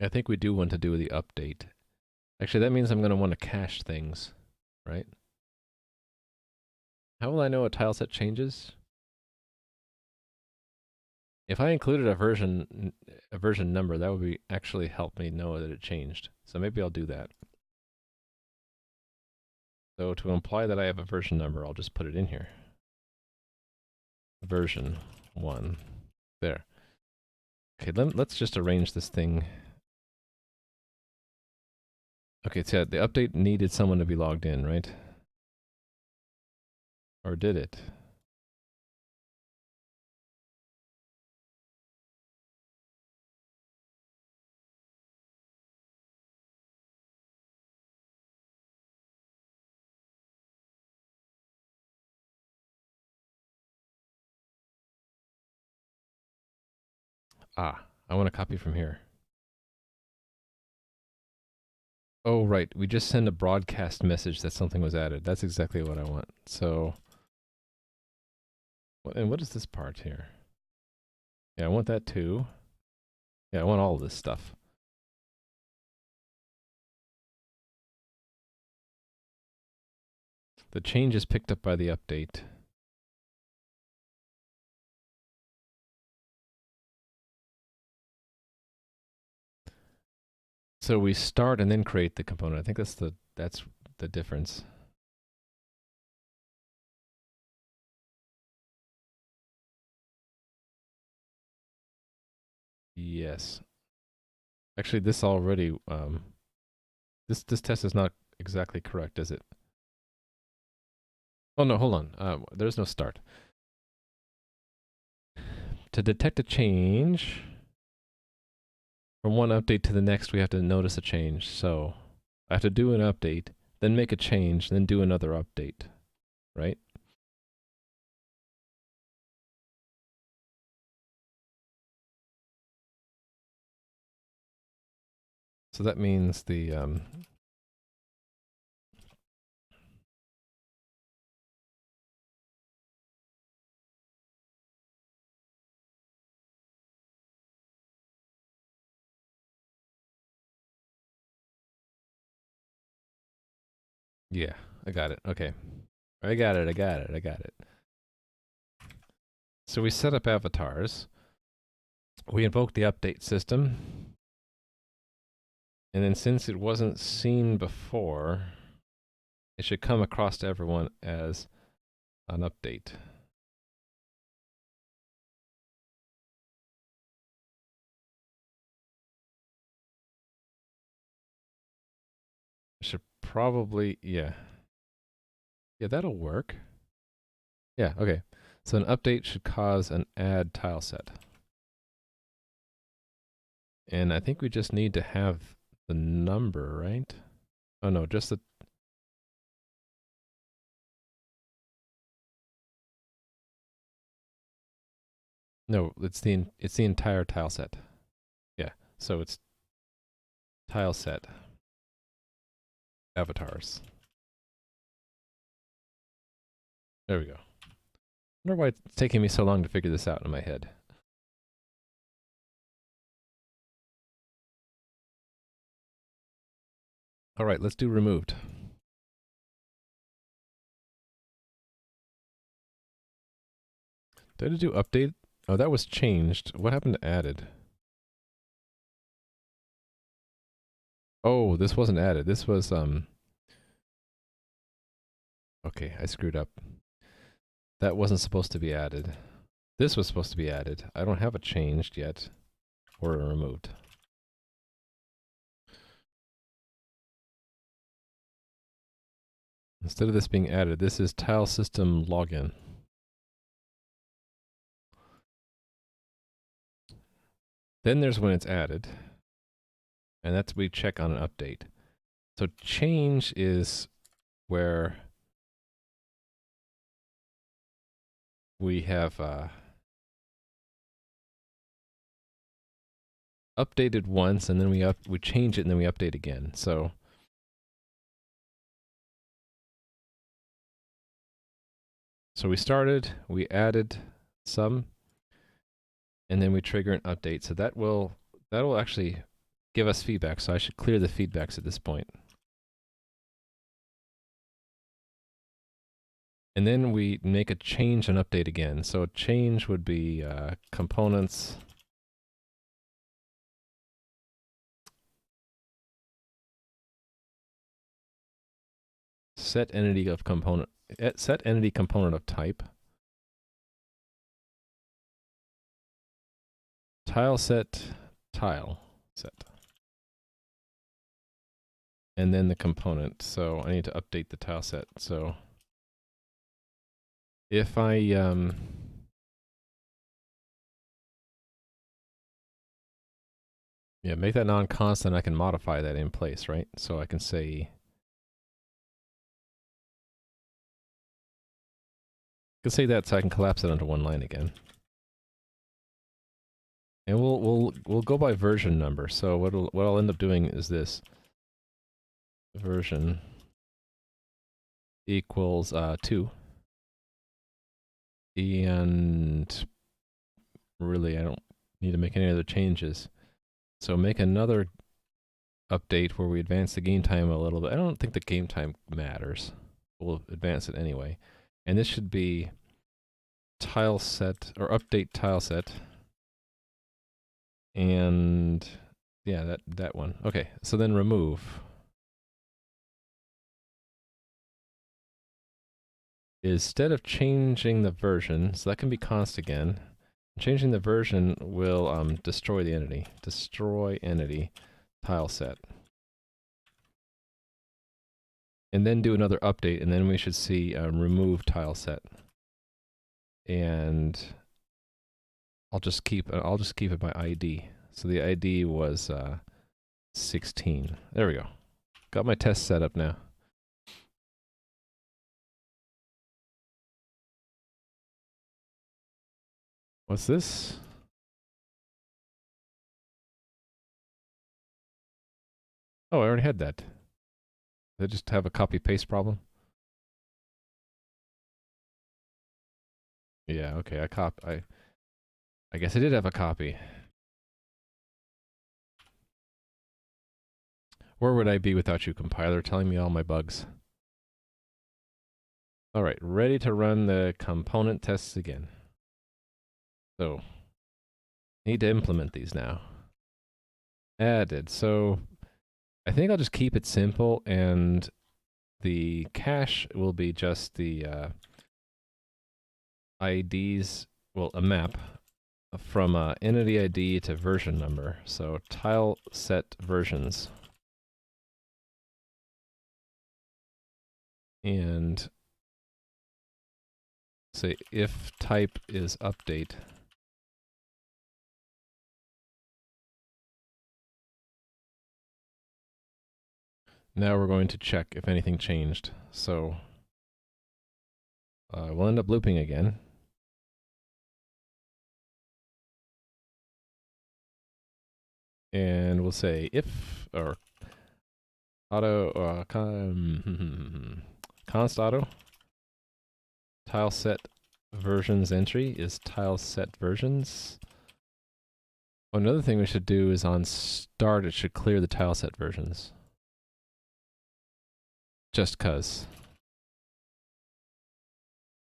A: I think we do want to do the update. Actually, that means I'm going to want to cache things, right? How will I know a tile set changes? If I included a version number, that would be actually help me know that it changed. So maybe I'll do that. So to imply that I have a version number, I'll just put it in here. Version 1. There. Okay, let's just arrange this thing. Okay, so the update needed someone to be logged in, right? Or did it? Ah, I want to copy from here. Oh, right. We just send a broadcast message that something was added. That's exactly what I want. So, and what is this part here? Yeah, I want that too. Yeah, I want all of this stuff. The change is picked up by the update. So we start and then create the component. I think that's the difference. Yes. Actually, this already, this test is not exactly correct, is it? Oh no, hold on. There's no start. To detect a change from one update to the next, we have to notice a change. So I have to do an update, then make a change, then do another update, right? So that means the yeah, I got it. Okay. I got it. I got it. I got it. So we set up avatars. We invoke the update system. And then since it wasn't seen before, it should come across to everyone as an update. It should probably, yeah. Yeah, that'll work. Yeah, okay. So an update should cause an add tile set. And I think we just need to have the number, right? Oh no, just the... No, it's the entire tile set. Yeah, so it's tile set avatars. There we go. I wonder why it's taking me so long to figure this out in my head. All right, let's do removed. Did I do update? Oh, that was changed. What happened to added? Oh, this wasn't added. This was, okay, I screwed up. That wasn't supposed to be added. This was supposed to be added. I don't have it changed yet or removed. Instead of this being added, this is tile system login. Then there's when it's added. And that's we check on an update. So change is where we have updated once, and then we change it, and then we update again. So we started, we added some, and then we trigger an update. So that'll actually give us feedback. So I should clear the feedbacks at this point. And then we make a change and update again. So a change would be components set entity of component set entity component of type tile set tile set, and then the component. So I need to update the tile set. So if I yeah, make that non-constant, I can modify that in place, right? So I can say that so I can collapse it onto one line again. And we'll go by version number. So what I'll end up doing is this: version equals 2, and really I don't need to make any other changes. So make another update where we advance the game time a little bit. I don't think the game time matters. We'll advance it anyway. And this should be tile set, or update tile set. And yeah, that one. Okay, so then remove instead of changing the version, so that can be const again. Changing the version will destroy the entity. Destroy entity tile set. And then do another update, and then we should see remove tile set. And I'll just keep it by ID. So the ID was 16. There we go. Got my test set up now. What's this? Oh, I already had that. Did I just have a copy-paste problem? Yeah, okay, I guess I did have a copy. Where would I be without you, compiler, telling me all my bugs? Alright, ready to run the component tests again. So, need to implement these now. Added, so I think I'll just keep it simple, and the cache will be just the IDs, well, a map from entity ID to version number. So tile set versions. And say if type is update. Now we're going to check if anything changed. So we'll end up looping again. And we'll say if, or auto, const auto, tile set versions entry is tile set versions. Oh, another thing we should do is on start, it should clear the tile set versions. Just cause.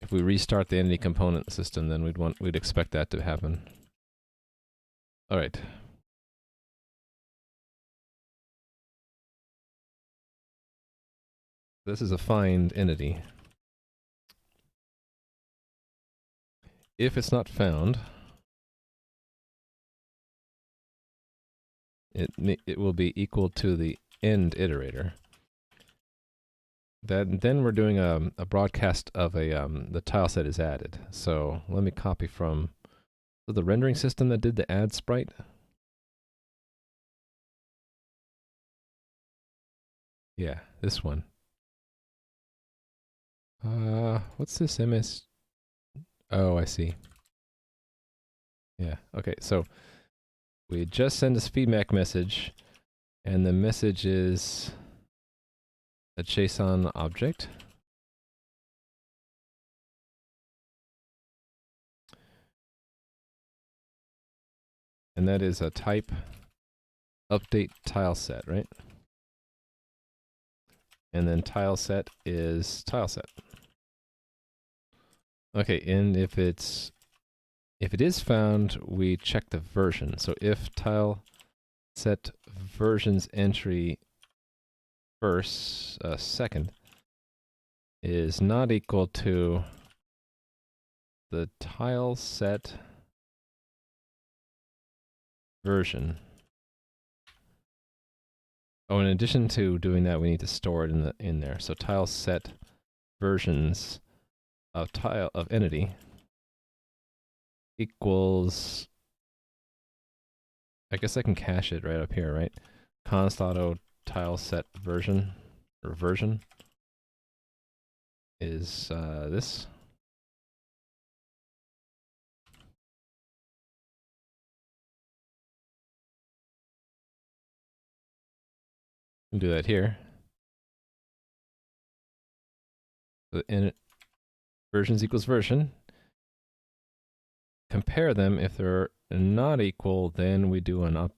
A: If we restart the entity component system, then we'd expect that to happen. All right. This is a find entity. If it's not found, it will be equal to the end iterator. Then we're doing a broadcast of the tile set is added. So let me copy from the rendering system that did the add sprite. Yeah, this one. What's this MS? Oh, I see. Yeah, okay, so we just send this feedback message, and the message is a JSON object. And that is a type update tile set, right? And then tile set is tile set. Okay, and if it is found, we check the version. So if tile set versions entry second is not equal to the tile set version. Oh, in addition to doing that, we need to store it in there. So tile set versions of entity equals, I guess I can cache it right up here, right? Const auto tile set version, or version, is this. We'll do that here. So versions equals version. Compare them. If they're not equal, then we do oh,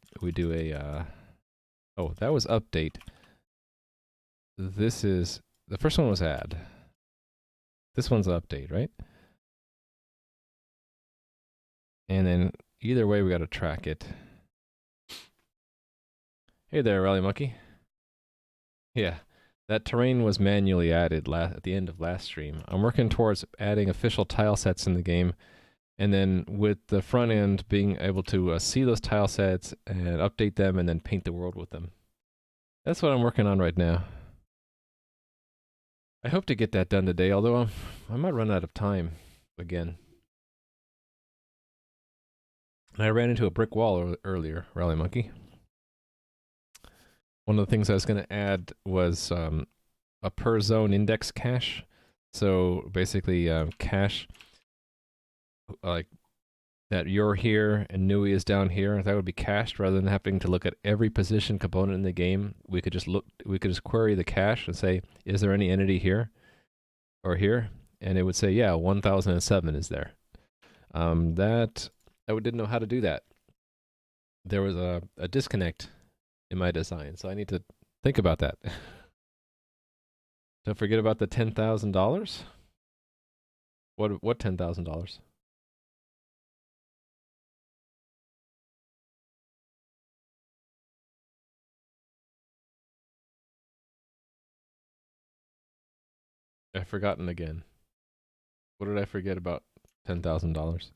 A: that was update. This is, the first one was add. This one's update, right? And then either way, we got to track it. Hey there, Rally Monkey. Yeah, that terrain was manually added at the end of last stream. I'm working towards adding official tile sets in the game, And then with the front end being able to see those tile sets and update them and then paint the world with them. That's what I'm working on right now. I hope to get that done today, although I might run out of time again. I ran into a brick wall earlier, Rally Monkey. One of the things I was going to add was a per zone index cache. So basically cache like that you're here and Nui is down here. That would be cached rather than having to look at every position component in the game. We could just query the cache and say, is there any entity here or here? And it would say, yeah, 1007 is there. I didn't know how to do that. There was a disconnect in my design, so I need to think about that. Don't forget about the $10,000. What $10,000? I've forgotten again. What did I forget about $10,000?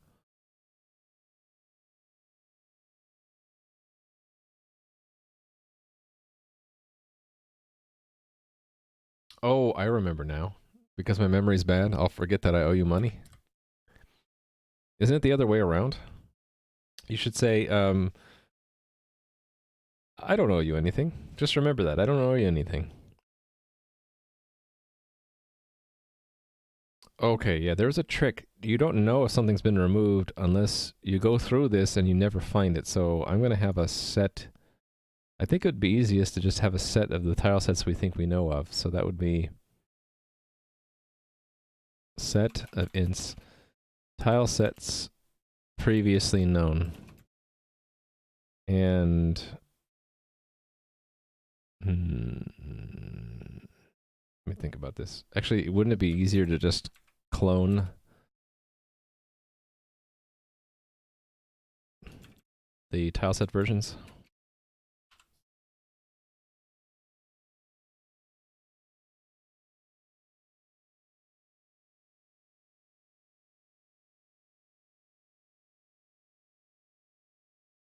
A: Oh, I remember now. Because my memory's bad, I'll forget that I owe you money. Isn't it the other way around? You should say, I don't owe you anything. Just remember that. I don't owe you anything. Okay, yeah, there's a trick. You don't know if something's been removed unless you go through this and you never find it. So I'm going to have a set. I think it would be easiest to just have a set of the tile sets we think we know of. So that would be set of ints tile sets previously known. And let me think about this. Actually, wouldn't it be easier to just clone the tileset versions?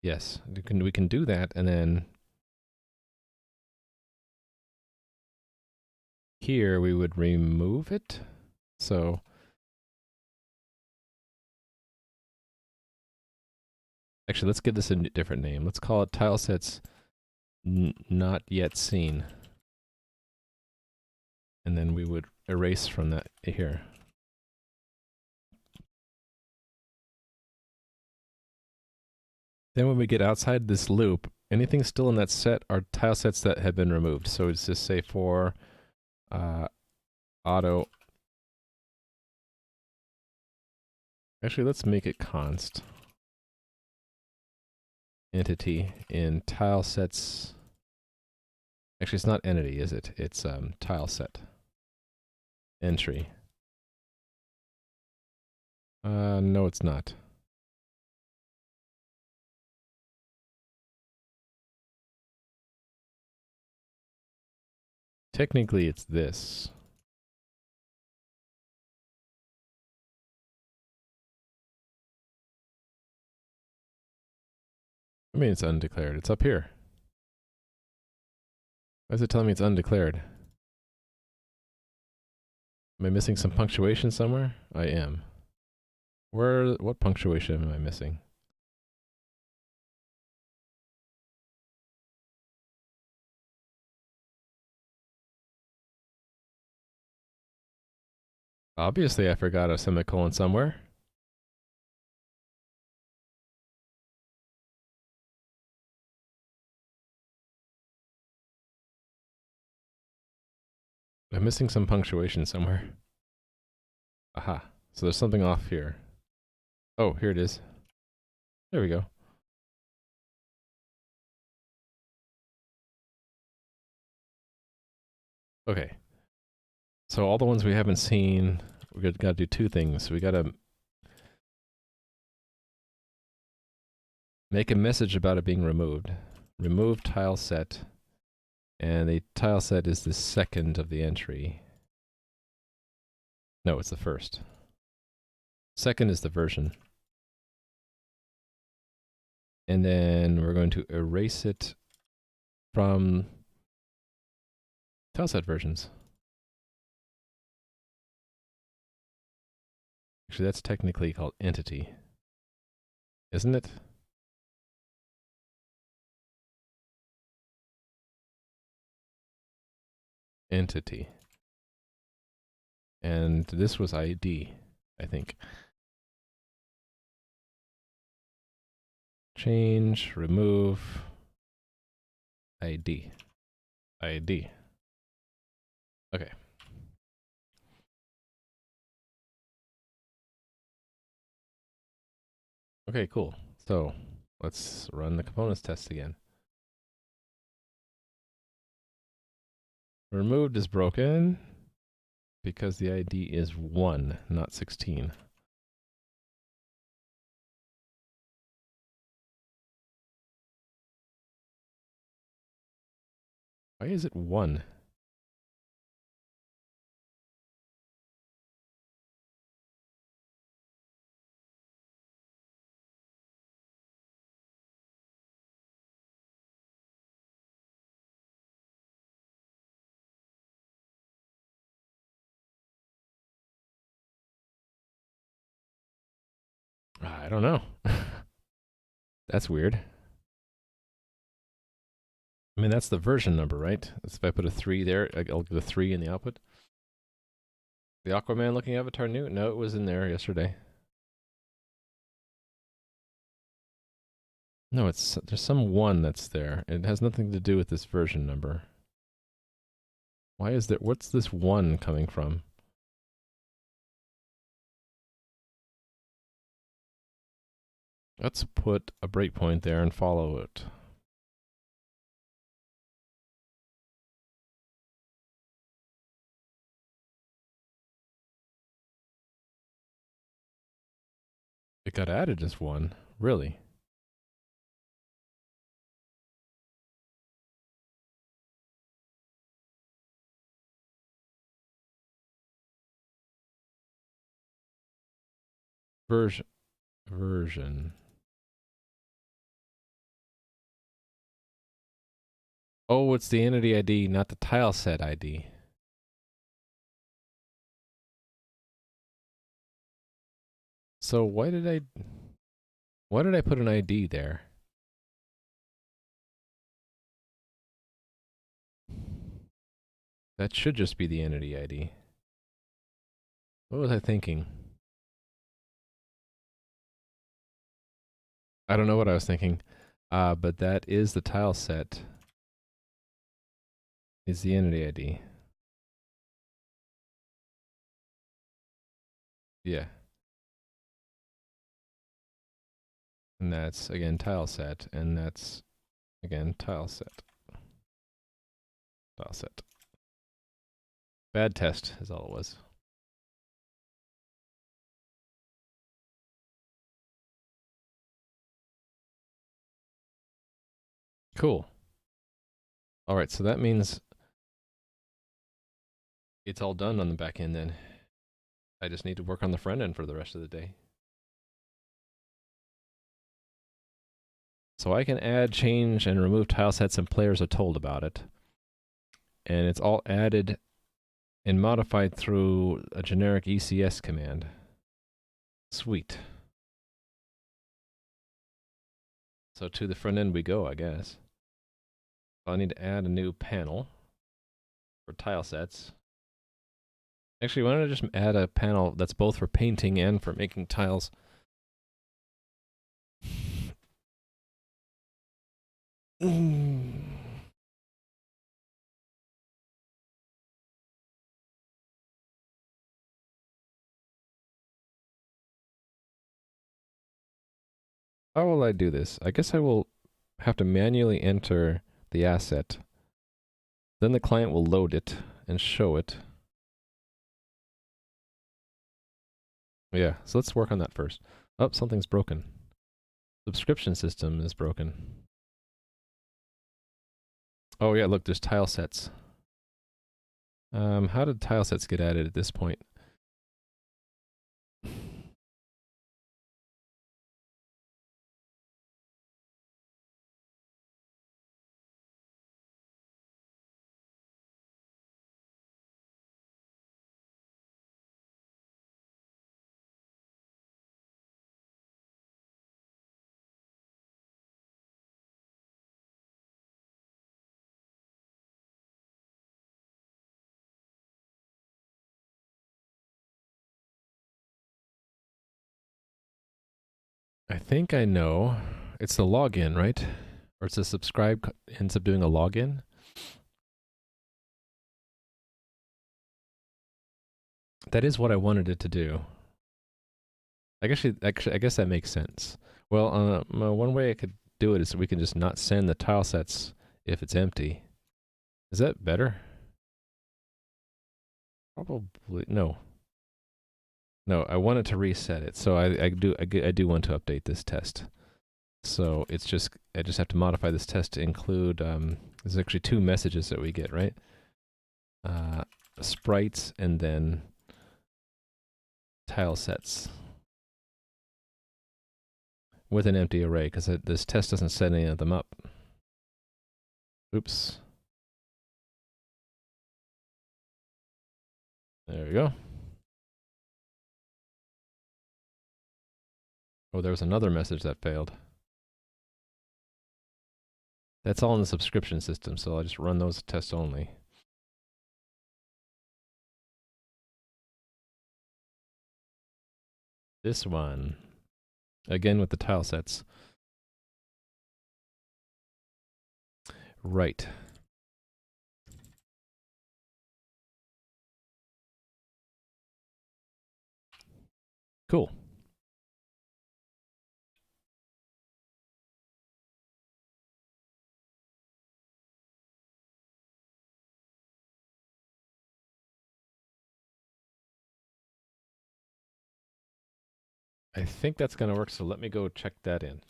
A: Yes, we can do that, and then here we would remove it. So actually, let's give this a different name. Let's call it tilesets not yet seen. And then we would erase from that here. Then when we get outside this loop, anything still in that set are tile sets that have been removed. So it's just say for auto. Actually, let's make it const. Entity in tile sets. Actually, it's not entity, is it? It's tile set. Entry. No, it's not. Technically, it's this. I mean, it's undeclared. It's up here. Why is it telling me it's undeclared? Am I missing some punctuation somewhere? I am. What punctuation am I missing? Obviously, I forgot a semicolon somewhere. I'm missing some punctuation somewhere. Aha. So there's something off here. Oh, here it is. There we go. Okay. So all the ones we haven't seen, we got to do two things. We got to make a message about it being removed. Remove tile set. And the tile set is the second of the entry. No, it's the first. Second is the version. And then we're going to erase it from tileset versions. Actually, that's technically called entity, isn't it? Entity. And this was ID, I think. Change, remove, ID. ID. Okay. Okay, cool. So let's run the components test again. Removed is broken because the ID is 1, not 16. Why is it 1? I don't know. That's weird. I mean, that's the version number, right? That's if I put a 3 there, I'll get a 3 in the output. The Aquaman looking avatar new? No, it was in there yesterday. No, there's some 1 that's there. It has nothing to do with this version number. Why is there, what's this 1 coming from? Let's put a breakpoint there and follow it. It got added as 1, really? Version. Oh, it's the entity ID, not the tile set ID. So why did I put an ID there? That should just be the entity ID. What was I thinking? I don't know what I was thinking. But that is the tile set. Is the entity ID. Yeah. And that's, again, tile set. And that's, again, tile set. Tile set. Bad test is all it was. Cool. All right, so that means it's all done on the back end then. I just need to work on the front end for the rest of the day. So I can add, change, and remove tile sets and players are told about it. And it's all added and modified through a generic ECS command. Sweet. So to the front end we go, I guess. I'll need to add a new panel for tile sets. Actually, why don't I just add a panel that's both for painting and for making tiles? How will I do this? I guess I will have to manually enter the asset. Then the client will load it and show it. Yeah, so let's work on that first. Oh, something's broken. Subscription system is broken. Oh yeah, look, there's tile sets. How did tile sets get added at this point? I think I know. It's the login, right? Or it's a subscribe ends up doing a login. That is what I wanted it to do. I guess that makes sense. Well, one way I could do it is we can just not send the tile sets if it's empty. Is that better? Probably no. No, I wanted to reset it, so I do want to update this test. So it's just I just have to modify this test to include. There's actually two messages that we get, right? Sprites and then tile sets with an empty array, because this test doesn't set any of them up. Oops. There we go. Oh, there was another message that failed. That's all in the subscription system, so I'll just run those tests only. This one, again with the tile sets. Right. Cool. I think that's going to work, so let me go check that in.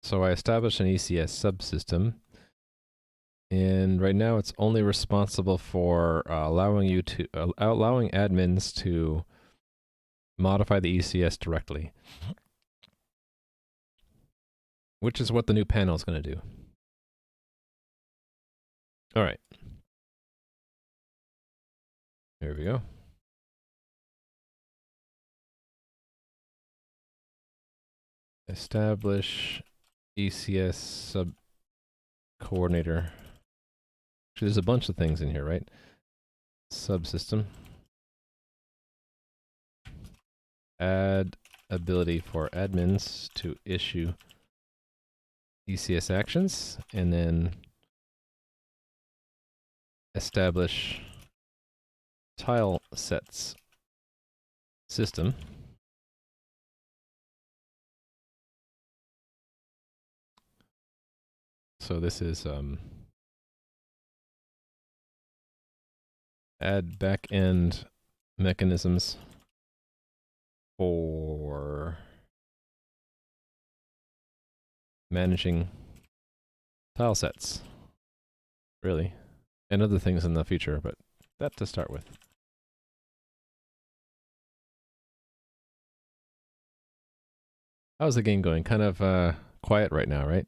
A: So I established an ECS subsystem, and right now it's only responsible for allowing admins to modify the ECS directly, which is what the new panel is going to do. All right. Here we go. Establish ECS sub coordinator. Actually, there's a bunch of things in here, right? Subsystem. Add ability for admins to issue ECS actions, and then establish tile sets system. So this is add backend mechanisms for managing tile sets, really, and other things in the future, but that to start with. How's the game going? Kind of quiet right now, right?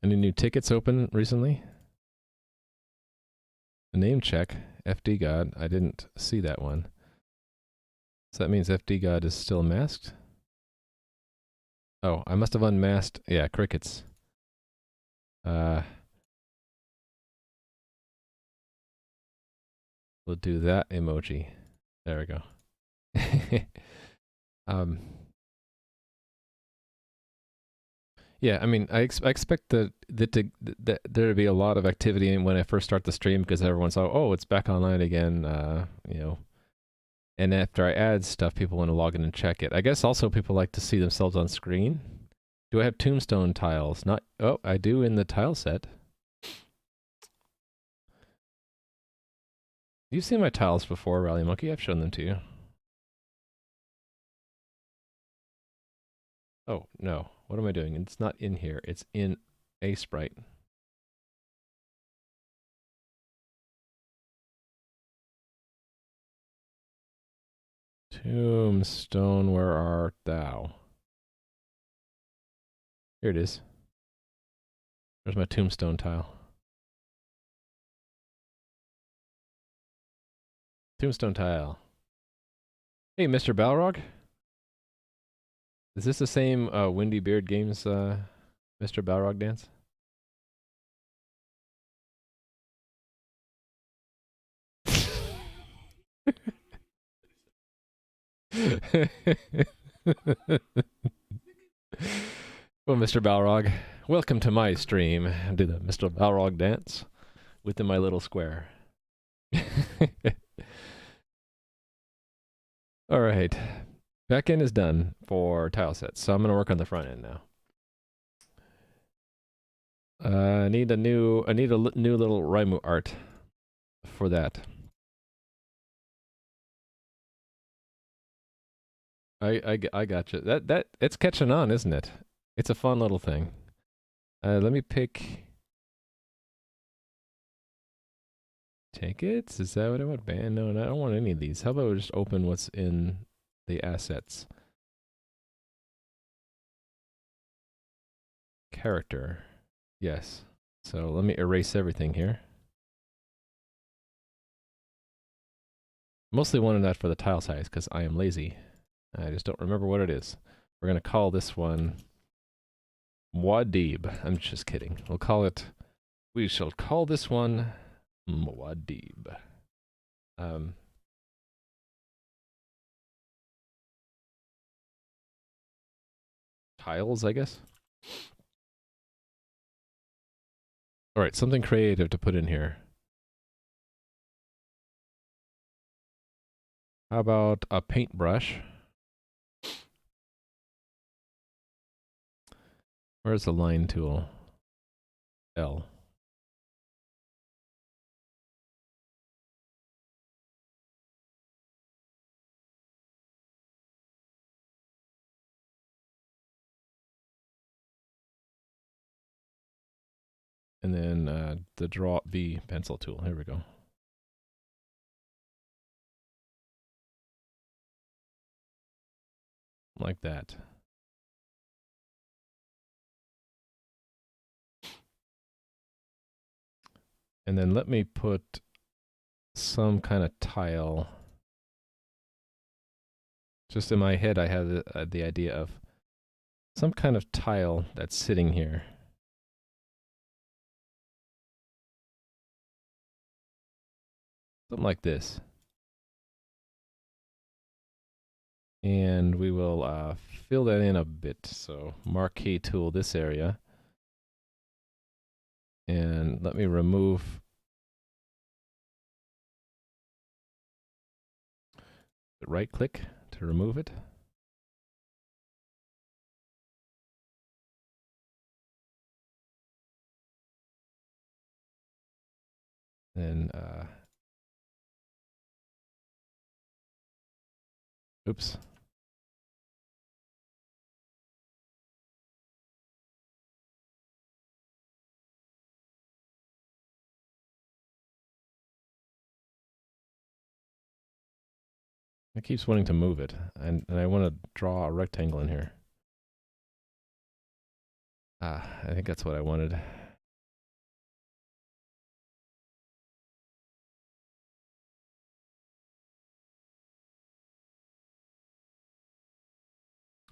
A: Any new tickets open recently? A name check, FD God. I didn't see that one. So that means FD God is still masked? Oh, I must have unmasked. Yeah, crickets. We'll do that emoji. There we go. Yeah, I mean, I expect that there to be a lot of activity when I first start the stream, because everyone's like, oh, it's back online again, you know. And after I add stuff, people want to log in and check it. I guess also people like to see themselves on screen. Do I have tombstone tiles? Not. Oh, I do in the tile set. You've seen my tiles before, Rally Monkey. I've shown them to you. Oh, no. What am I doing? It's not in here. It's in a sprite. Tombstone, where art thou? Here it is. There's my tombstone tile. Tombstone tile. Hey, Mr. Balrog? Is this the same Windy Beard Games Mr. Balrog dance? Well, Mr. Balrog, welcome to my stream. Do the Mr. Balrog dance within my little square. All right. Back end is done for tile sets, so I'm going to work on the front end now. I need a new little Raimu art for that. I gotcha. That it's catching on, isn't it? It's a fun little thing. Let me pick tickets. Is that what I want? Band? No, I don't want any of these. How about we just open what's in the assets? Character. Yes. So let me erase everything here. Mostly wanted that for the tile size because I am lazy. I just don't remember what it is. We're going to call this one Muad'Dib. I'm just kidding. We shall call this one Muad'Dib. Tiles, I guess. All right, something creative to put in here. How about a paintbrush? Where's the line tool? L. And then the draw V pencil tool. Here we go. Like that. And then let me put some kind of tile. Just in my head, I have the idea of some kind of tile that's sitting here. Something like this. And we will fill that in a bit. So marquee tool, this area. And let me remove right click to remove it. Then oops. It keeps wanting to move it, and I want to draw a rectangle in here. I think that's what I wanted.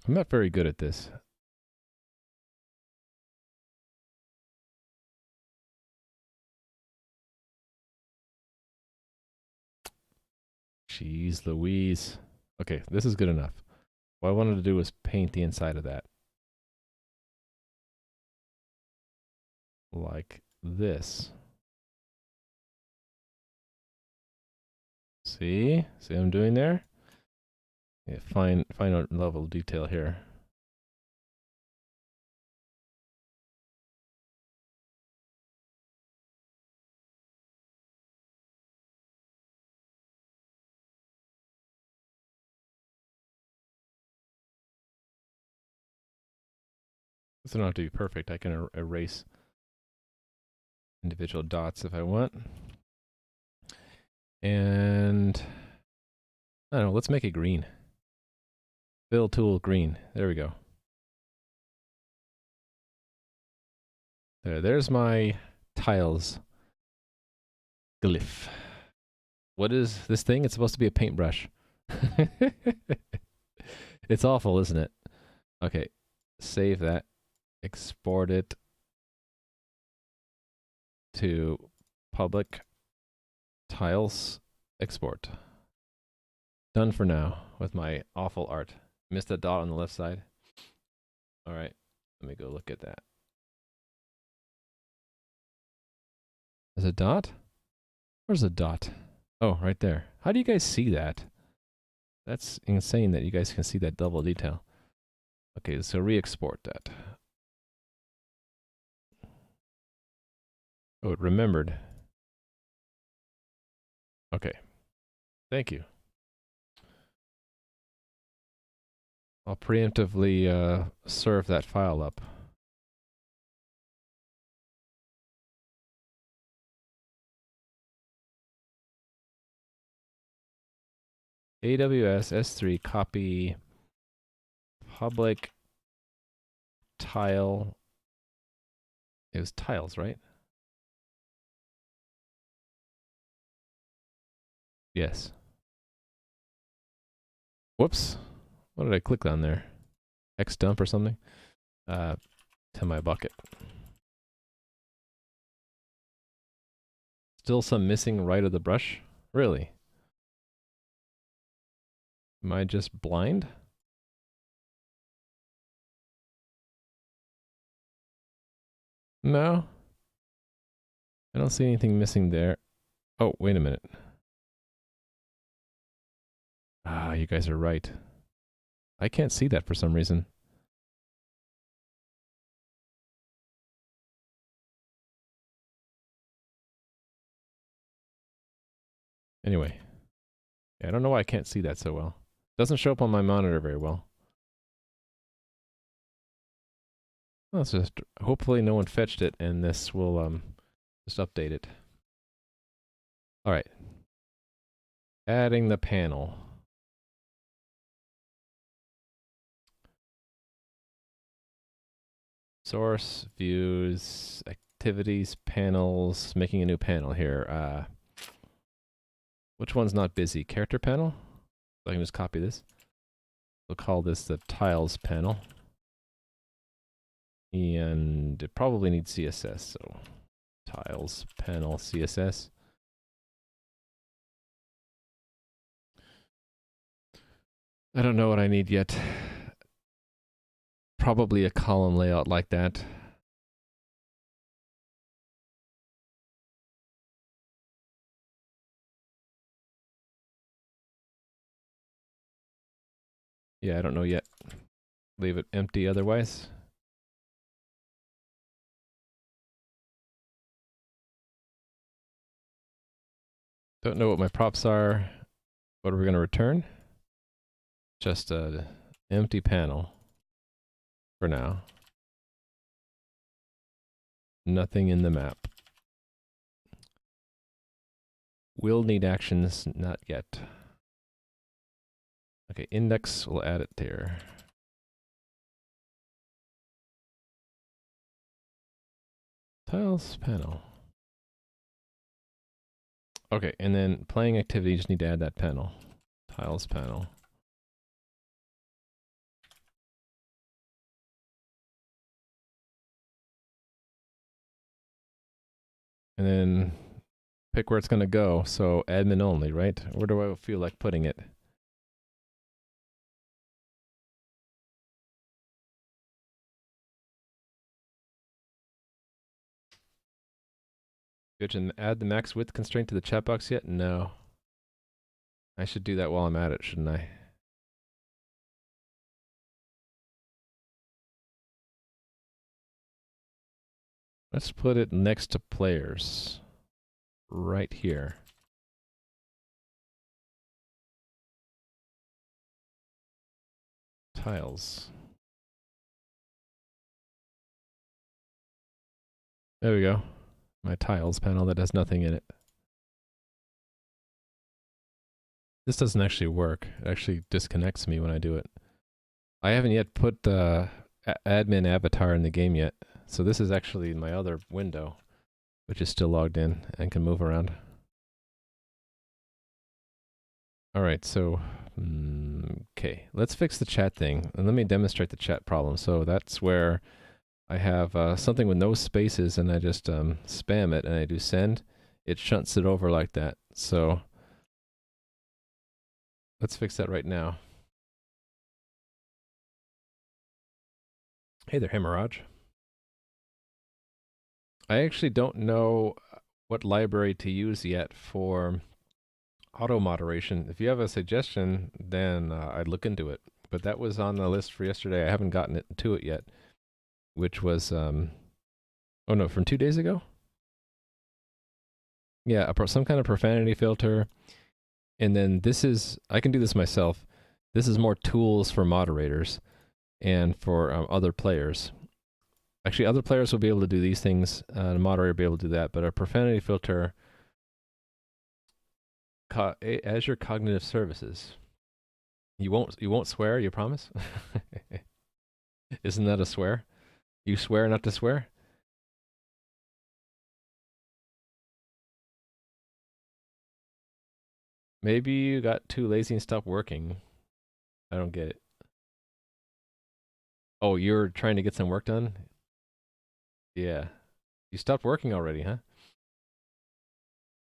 A: I'm not very good at this. Jeez Louise. Okay, this is good enough. What I wanted to do was paint the inside of that. Like this. See? See what I'm doing there? Yeah, fine level of detail here. This doesn't have to be perfect. I can erase individual dots if I want. And I don't know, let's make it green. Fill tool green. There we go. There's my tiles glyph. What is this thing? It's supposed to be a paintbrush. It's awful, isn't it? Okay, save that. Export it to public tiles export. Done for now with my awful art. Missed a dot on the left side. All right, let me go look at that. There's a dot? Where's a dot? Oh, right there. How do you guys see that? That's insane that you guys can see that double detail. Okay, so re-export that. Oh, it remembered. Okay. Thank you. I'll preemptively serve that file up. AWS S3 copy public tile. It was tiles, right? Yes. Whoops. What did I click on there? X dump or something? To my bucket. Still some missing right of the brush? Really? Am I just blind? No. I don't see anything missing there. Oh, wait a minute. Ah, you guys are right. I can't see that for some reason. Anyway. Yeah, I don't know why I can't see that so well. Doesn't show up on my monitor very well. Let's just, hopefully no one fetched it and this will just update it. All right. Adding the panel. Source, views, activities, panels, making a new panel here. Which one's not busy? Character panel? So I can just copy this. We'll call this the tiles panel. And it probably needs CSS, so tiles panel CSS. I don't know what I need yet. Probably a column layout like that. Yeah, I don't know yet. Leave it empty otherwise. Don't know what my props are. What are we going to return? Just an empty panel for now. Nothing in the map. Will need actions, not yet. Okay, index, we'll add it there. Tiles panel. Okay, and then playing activity, you just need to add that panel. Tiles panel. And then pick where it's going to go. So admin only, right? Where do I feel like putting it? Good. And add the max width constraint to the chat box yet? No. I should do that while I'm at it, shouldn't I? Let's put it next to players. Right here. Tiles. There we go. My tiles panel that has nothing in it. This doesn't actually work. It actually disconnects me when I do it. I haven't yet put the admin avatar in the game yet. So this is actually my other window, which is still logged in and can move around. All right, so, okay, let's fix the chat thing. And let me demonstrate the chat problem. So that's where I have something with no spaces and I just spam it and I do send. It shunts it over like that. So Let's fix that right now. Hey there, Hemorrhage. I actually don't know what library to use yet for auto moderation. If you have a suggestion, then I'd look into it. But that was on the list for yesterday. I haven't gotten to it yet, which was, oh no, from 2 days ago? Yeah, some kind of profanity filter. And then this is, I can do this myself. This is more tools for moderators and for other players. Actually, other players will be able to do these things. The moderator will be able to do that. But a profanity filter, Azure Cognitive Services. You won't swear, you promise? Isn't that a swear? You swear not to swear? Maybe you got too lazy and stopped working. I don't get it. Oh, you're trying to get some work done? Yeah. You stopped working already, huh?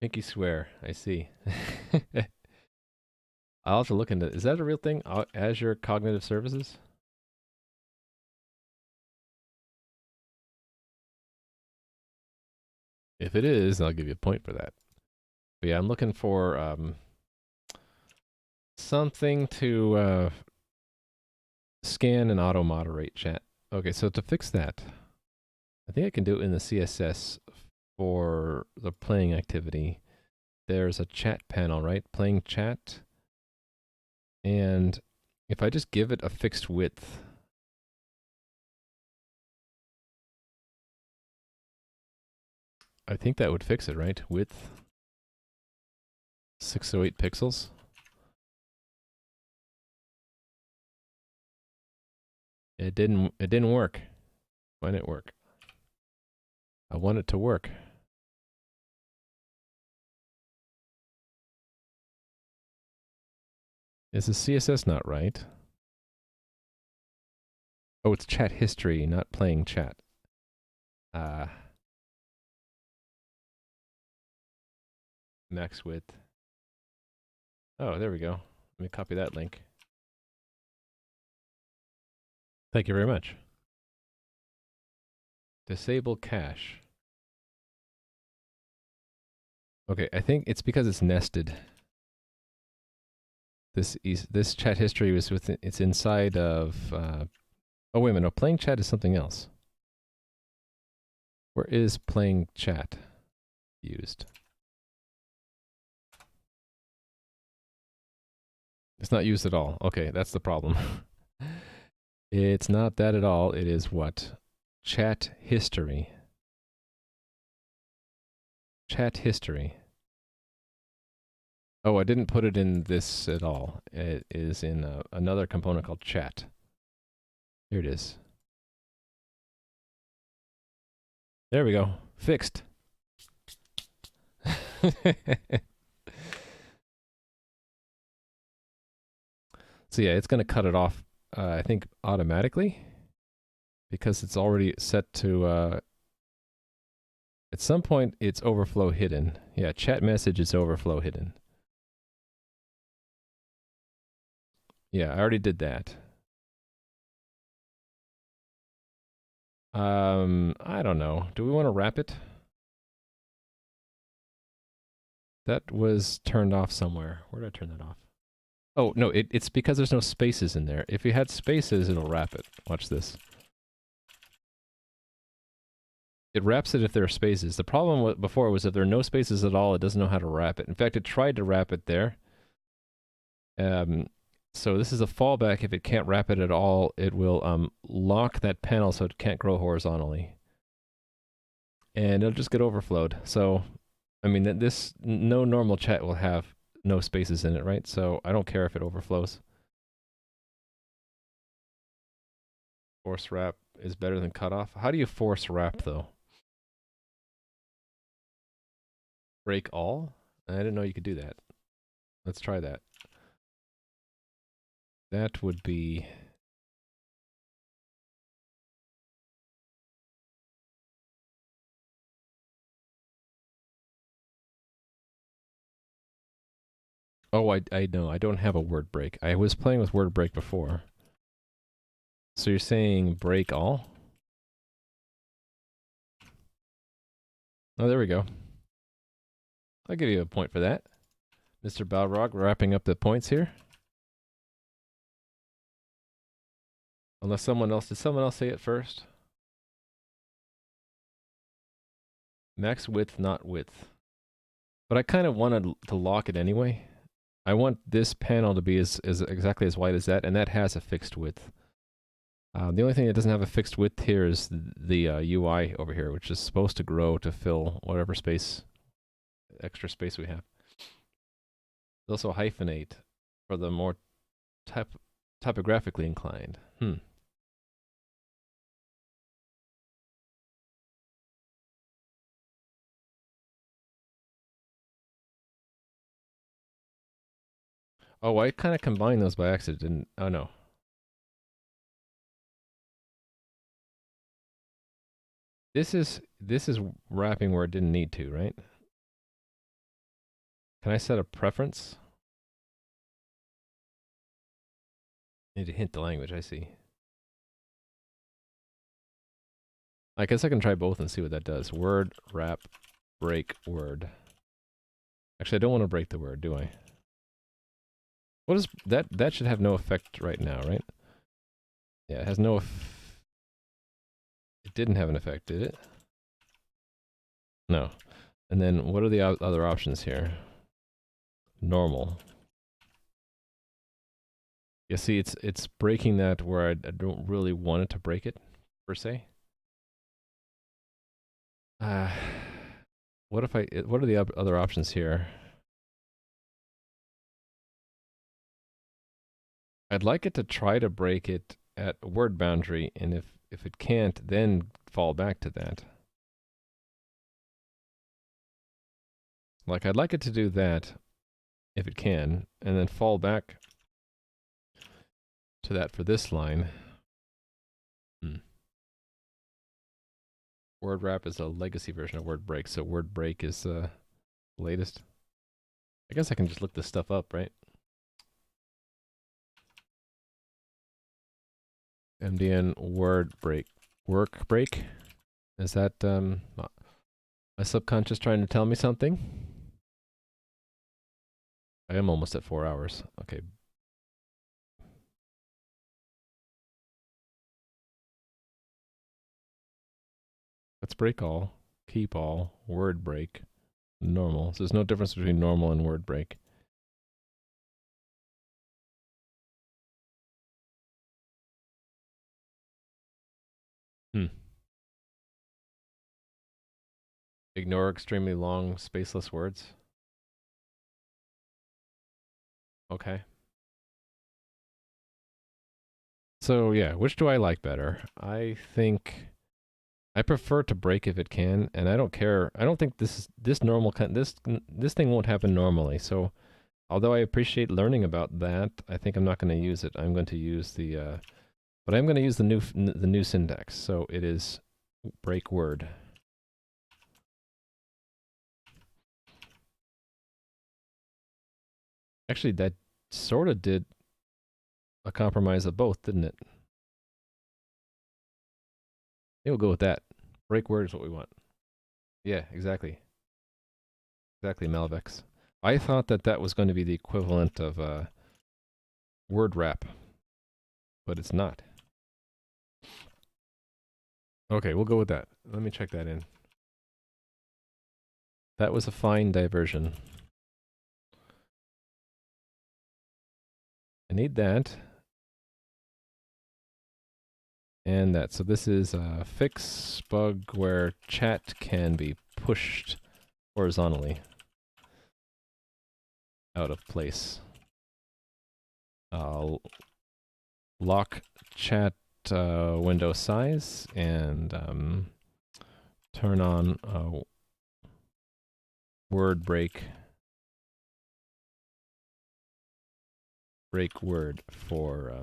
A: Pinky swear. I see. I'll have to look into it. Is that a real thing? Azure Cognitive Services? If it is, I'll give you a point for that. But yeah, I'm looking for something to scan and auto-moderate chat. Okay, so to fix that, I think I can do it in the CSS for the playing activity. There's a chat panel, right? Playing chat. And if I just give it a fixed width, I think that would fix it, right? Width 608 pixels. It didn't work. Why didn't it work? I want it to work. Is the CSS not right? Oh, it's chat history, not playing chat. Max width. Oh, there we go. Let me copy that link. Thank you very much. Disable cache. Okay, I think it's because it's nested. This chat history was within, it's inside of, oh wait a minute, no, playing chat is something else. Where is playing chat used? It's not used at all. Okay, that's the problem. It's not that at all. It is what? Chat history. Chat history. Oh, I didn't put it in this at all. It is in another component called chat. Here it is. There we go. Fixed. So yeah, it's going to cut it off, I think, automatically. Because it's already set to... at some point, it's overflow hidden. Yeah, chat message is overflow hidden. Yeah, I already did that. I don't know. Do we want to wrap it? That was turned off somewhere. Where did I turn that off? Oh, no, it's because there's no spaces in there. If you had spaces, it'll wrap it. Watch this. It wraps it if there are spaces. The problem before was if there are no spaces at all, it doesn't know how to wrap it. In fact, it tried to wrap it there. So this is a fallback. If it can't wrap it at all, it will lock that panel so it can't grow horizontally. And it'll just get overflowed. So, I mean, no normal chat will have no spaces in it, right? So I don't care if it overflows. Force wrap is better than cutoff. How do you force wrap, though? Break all? I didn't know you could do that. Let's try that. That would be... Oh, I know. I don't have a word break. I was playing with word break before. So you're saying break all? Oh, there we go. I'll give you a point for that. Mr. Balrog, wrapping up the points here. Unless someone else, did someone else say it first? Max width, not width. But I kind of wanted to lock it anyway. I want this panel to be as exactly as wide as that, and that has a fixed width. The only thing that doesn't have a fixed width here is the UI over here, which is supposed to grow to fill whatever space, extra space we have. There's also hyphenate for the more typographically inclined. Oh, I kind of combined those by accident. Oh no. This is wrapping where it didn't need to, right? Can I set a preference? Need to hint the language, I see. I guess I can try both and see what that does. Word, wrap, break, word. Actually, I don't want to break the word, do I? What is that? That should have no effect right now, right? Yeah, it has no it didn't have an effect, did it? No. And then what are the other options here? Normal. Yeah, see, it's breaking that where I don't really want it to break it, per se. What if what are the other options here? I'd like it to try to break it at a word boundary, and if it can't, then fall back to that. Like, I'd like it to do that, if it can, and then fall back to that for this line. Word wrap is a legacy version of word break, so word break is latest. I guess I can just look this stuff up, right? MDN word break. Work break? Is that my subconscious trying to tell me something? I am almost at 4 hours. Okay. Let's break all, keep all, word break, normal. So there's no difference between normal and word break. Ignore extremely long, spaceless words. Okay. So yeah, which do I like better? I think I prefer to break if it can, and I don't care. I don't think this thing won't happen normally. So although I appreciate learning about that, I think I'm not going to use it. I'm going to use the but I'm going to use the new syntax. So it is break word. Actually, that sort of did a compromise of both, didn't it? We'll go with that. Break word is what we want. Yeah, exactly. Exactly, Malvex. I thought that that was going to be the equivalent of word wrap, but it's not. Okay, we'll go with that. Let me check that in. That was a fine diversion. I need that. And that. So this is a fix bug where chat can be pushed horizontally out of place. I'll lock chat window size and turn on word break word for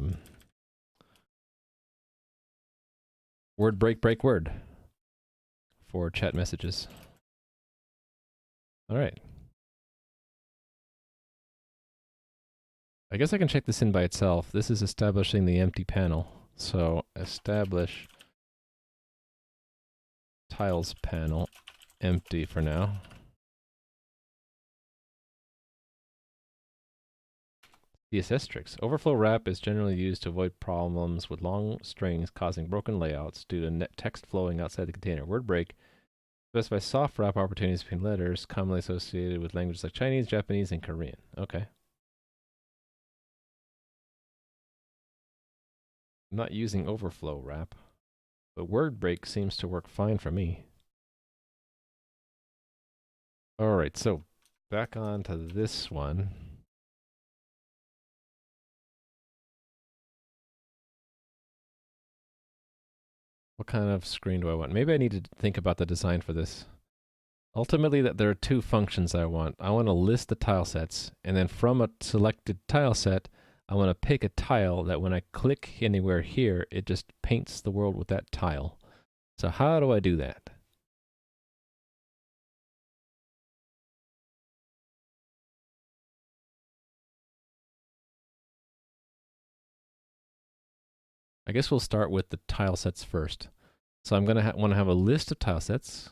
A: word break word for chat messages. All right. I guess I can check this in by itself. This is establishing the empty panel. So establish tiles panel empty for now. CSS tricks. Overflow wrap is generally used to avoid problems with long strings causing broken layouts due to net text flowing outside the container. Word break specifies soft wrap opportunities between letters commonly associated with languages like Chinese, Japanese, and Korean. Okay. I'm not using overflow wrap, but word break seems to work fine for me. Alright, so back on to this one. What kind of screen do I want? Maybe I need to think about the design for this. Ultimately, that there are two functions I want. I want to list the tile sets, and then from a selected tile set, I want to pick a tile that when I click anywhere here, it just paints the world with that tile. So how do I do that? I guess we'll start with the tile sets first. So I'm going to want to have a list of tile sets,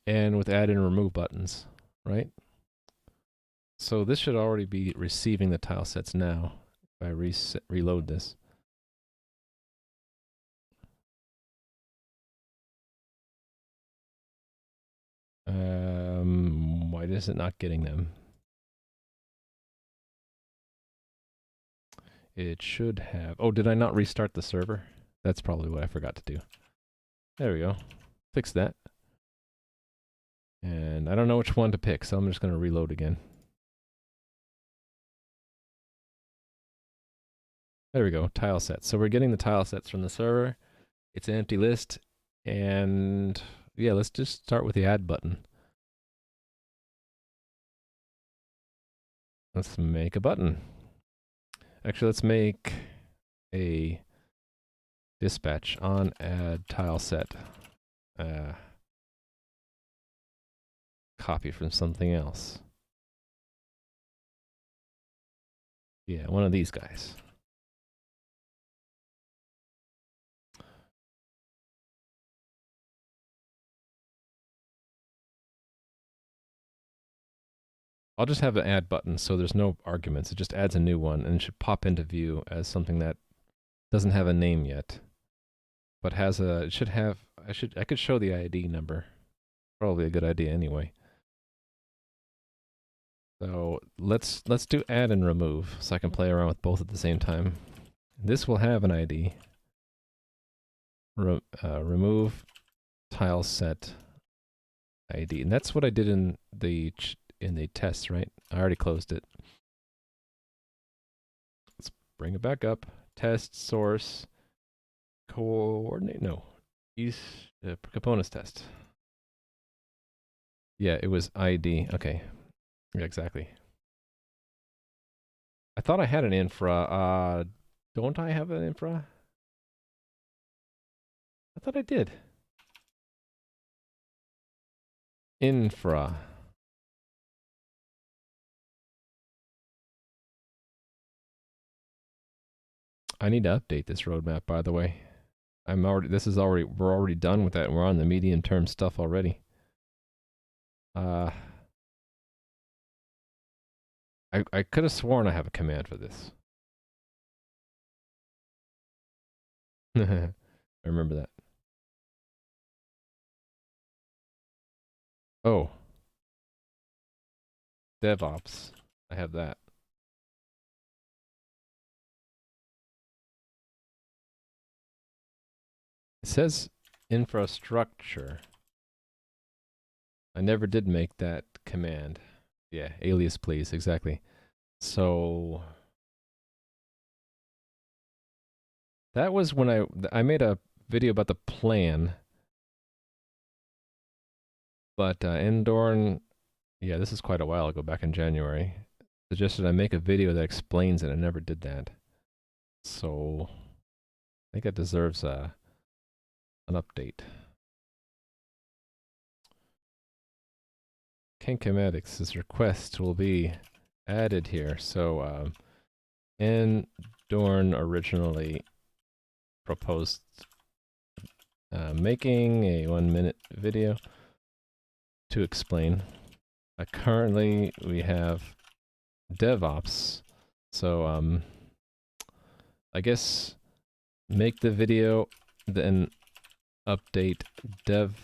A: and with add and remove buttons, right? So this should already be receiving the tile sets now if I reload this. Why is it not getting them? It should have. Oh, did I not restart the server? That's probably what I forgot to do. There we go. Fix that. And I don't know which one to pick, so I'm just going to reload again. There we go, tile sets. So we're getting the tile sets from the server. It's an empty list. And yeah, let's just start with the add button. Let's make a button. Actually, let's make a dispatch on add tile set. Copy from something else. Yeah, one of these guys. I'll just have an add button so there's no arguments. It just adds a new one and it should pop into view as something that doesn't have a name yet, but has a, it should have, I could show the ID number. Probably a good idea anyway. So let's do add and remove so I can play around with both at the same time. This will have an ID. Remove tile set ID, and that's what I did in the test, right? I already closed it. Let's bring it back up. Test source coordinate. No, these components test. Yeah, it was ID. Okay, yeah, exactly. I thought I had an infra. Don't I have an infra? I thought I did. Infra. I need to update this roadmap, by the way. We're already done with that, and we're on the medium term stuff already. I could have sworn I have a command for this. I remember that. Oh. DevOps. I have that. It says infrastructure. I never did make that command. Yeah, alias please, exactly. So that was when I made a video about the plan. But Endorn, yeah, this is quite a while ago, back in January, suggested I make a video that explains it. I never did that. So I think it deserves an update. Kinematics' request will be added here. So, and Dorn originally proposed making a 1-minute video to explain. Currently, we have DevOps. So, I guess make the video, then update DevOps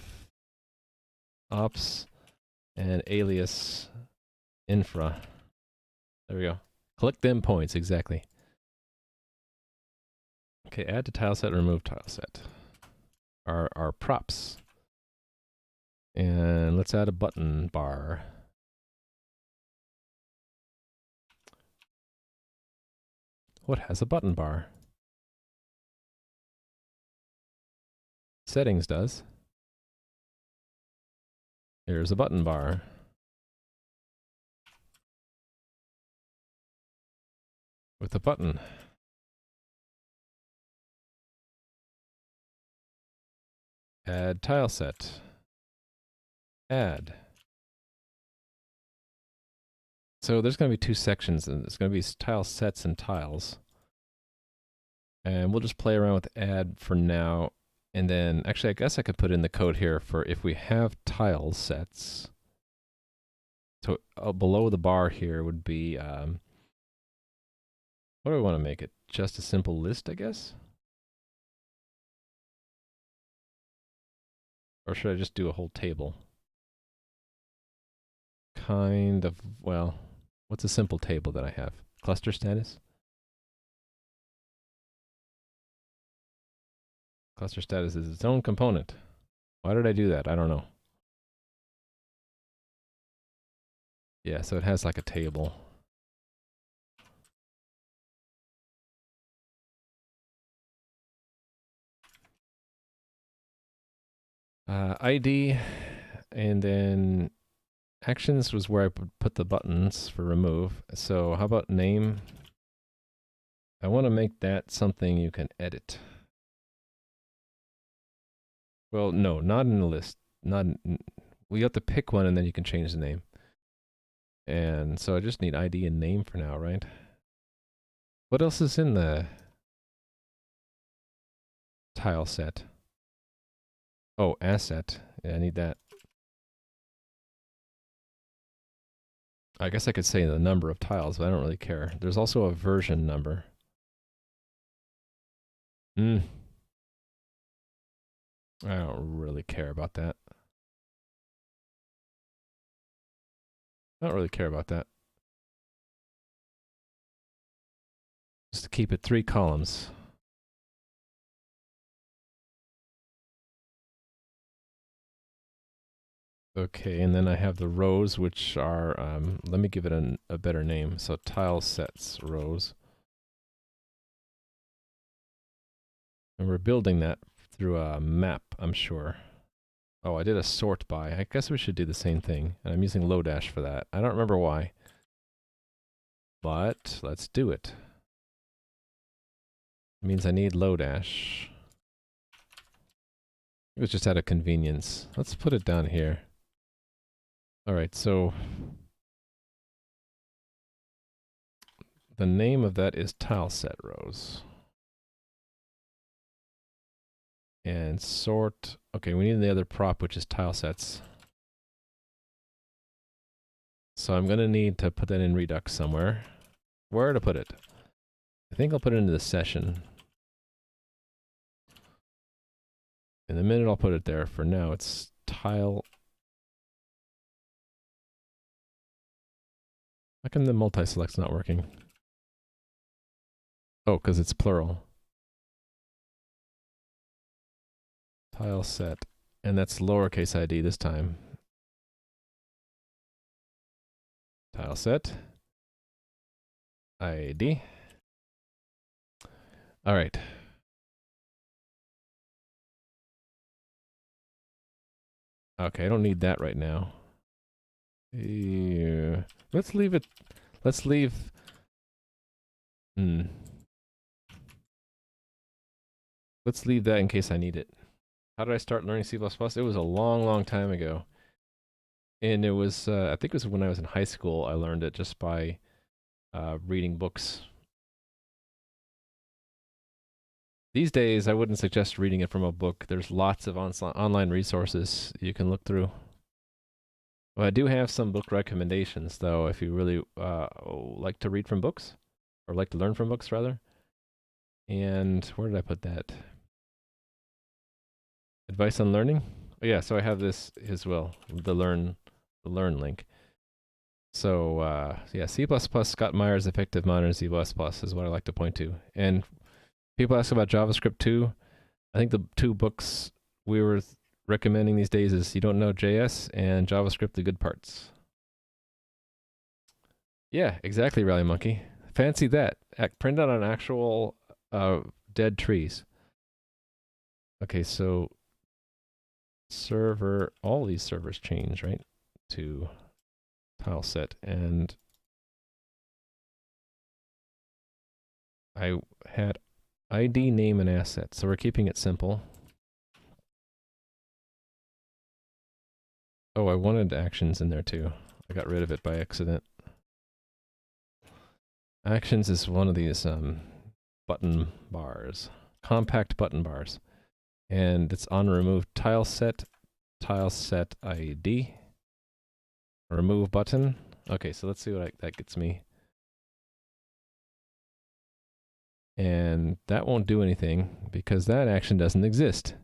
A: and alias infra. There we go. Collect them points, exactly. Okay, add to tile set, remove tile set. Our props. And let's add a button bar. What has a button bar? Settings does. Here's a button bar. With a button. Add tile set. Add. So there's going to be two sections, and it's going to be tile sets and tiles. And we'll just play around with add for now. And then, actually, I guess I could put in the code here for if we have tile sets. So below the bar here would be, what do we want to make it? Just a simple list, I guess? Or should I just do a whole table? Kind of, well, what's a simple table that I have? Cluster status? Cluster status is its own component. Why did I do that? I don't know. Yeah, so it has like a table. ID, and then actions was where I put the buttons for remove. So how about name? I want to make that something you can edit. Well, no, not in the list. We have to pick one and then you can change the name. And so I just need ID and name for now, right? What else is in the tile set? Oh, asset. Yeah, I need that. I guess I could say the number of tiles, but I don't really care. There's also a version number. I don't really care about that. I don't really care about that. Just to keep it 3 columns. Okay, and then I have the rows, which are, let me give it a better name. So tile sets rows. And we're building that through a map, I'm sure. Oh, I did a sort by. I guess we should do the same thing. And I'm using Lodash for that. I don't remember why. But let's do it. It means I need Lodash. It was just out of convenience. Let's put it down here. Alright, so the name of that is tile set rows. And sort, okay, we need the other prop, which is tile sets. So I'm gonna need to put that in Redux somewhere. Where to put it? I think I'll put it into the session. In a minute I'll put it there. For now it's tile. How come the multi-select's not working? Oh, because it's plural. Tile set. And that's lowercase ID this time. Tile set. ID. Alright. Okay, I don't need that right now. Yeah. Let's leave it. Let's leave. Let's leave that in case I need it. How did I start learning C++? It was a long, long time ago. And it was, I think it was when I was in high school, I learned it just by reading books. These days, I wouldn't suggest reading it from a book. There's lots of online resources you can look through. Well, I do have some book recommendations, though, if you really like to read from books, or like to learn from books, rather. And where did I put that? Advice on learning? Oh, yeah, so I have this as well, the learn link. So, yeah, C++, Scott Meyer's Effective Modern C++ is what I like to point to. And people ask about JavaScript too. I think the two books we were recommending these days is You Don't Know JS and JavaScript, The Good Parts. Yeah, exactly, Rally Monkey. Fancy that. Print out on actual dead trees. Okay, so server, all these servers change, right? To tile set, and I had ID, name, and asset, so we're keeping it simple. Oh, I wanted actions in there too. I got rid of it by accident. Actions is one of these button bars, compact button bars. And it's on remove tile set ID, remove button. Okay, so let's see what that gets me. And that won't do anything because that action doesn't exist.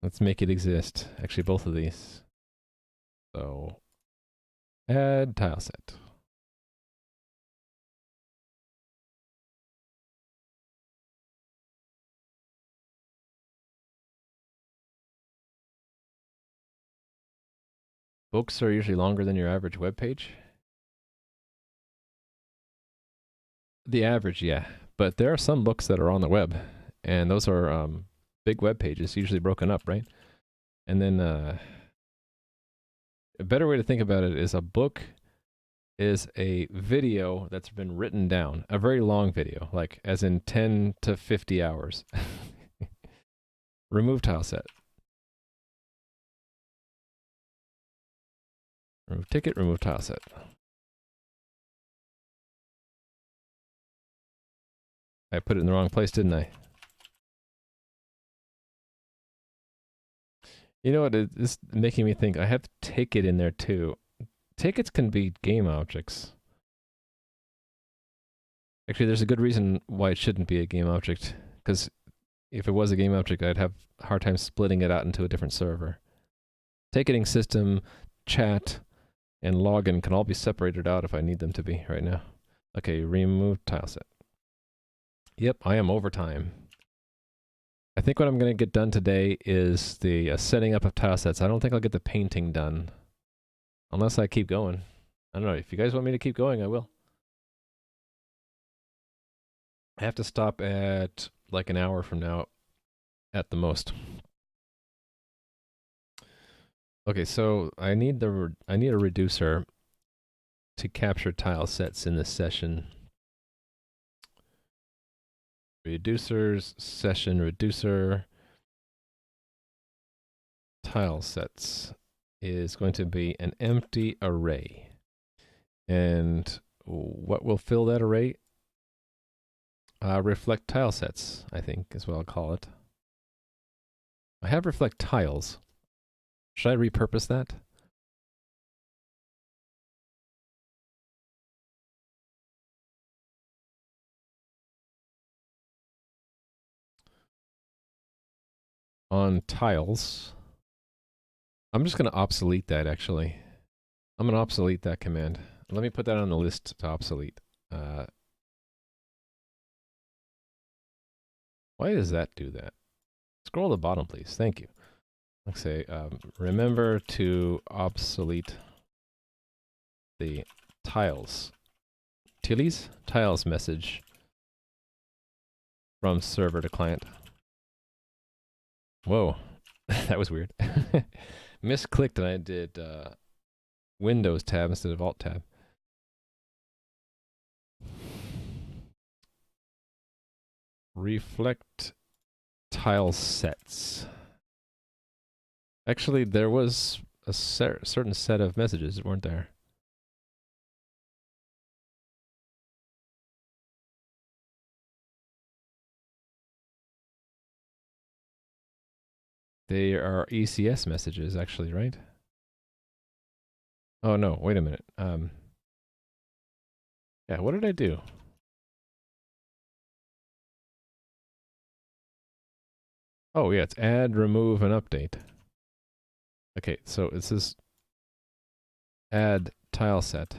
A: Let's make it exist. Actually, both of these. So, add tile set. Books are usually longer than your average web page. The average, yeah. But there are some books that are on the web, and those are big web pages, usually broken up, right? And then a better way to think about it is a book is a video that's been written down, a very long video, like as in 10 to 50 hours. Remove tile set. Remove ticket, remove tile set. I put it in the wrong place, didn't I? You know what? It's making me think. I have ticket in there too. Tickets can be game objects. Actually, there's a good reason why it shouldn't be a game object. Because if it was a game object, I'd have a hard time splitting it out into a different server. Ticketing system, chat, and login can all be separated out if I need them to be right now. Okay, remove tile set. Yep, I am overtime. I think what I'm going to get done today is the setting up of tile sets. I don't think I'll get the painting done unless I keep going. I don't know. If you guys want me to keep going, I will. I have to stop at like an hour from now at the most. Okay, so I need a reducer to capture tile sets in this session. Reducers, session reducer, tile sets is going to be an empty array. And what will fill that array? Reflect tile sets, I think is what I'll call it. I have reflect tiles. Should I repurpose that? On tiles, I'm just going to obsolete that actually. I'm going to obsolete that command. Let me put that on the list to obsolete. Why does that do that? Scroll to the bottom, please. Thank you. Let's say, remember to obsolete the tiles. Tiles message from server to client. Whoa, that was weird. Misclicked and I did Windows tab instead of Alt tab. Reflect tile sets. Actually, there was a certain set of messages, weren't there? They are ECS messages, actually, right? Oh no, wait a minute. Yeah, what did I do? Oh yeah, it's add, remove, and update. Okay, so it says add tile set.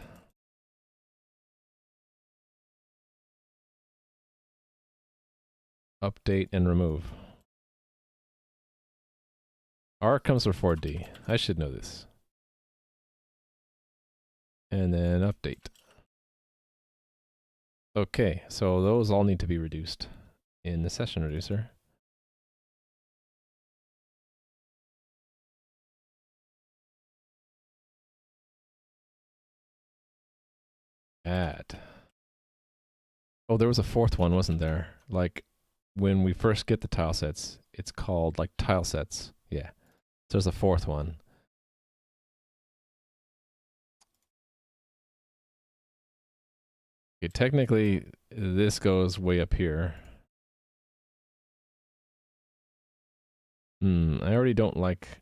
A: Update and remove. R comes before D. I should know this. And then update. Okay, so those all need to be reduced in the session reducer. Add. Oh, there was a fourth one, wasn't there? Like, when we first get the tile sets, it's called, like, tile sets. Yeah. So there's a fourth one. Okay, technically, this goes way up here. I already don't like...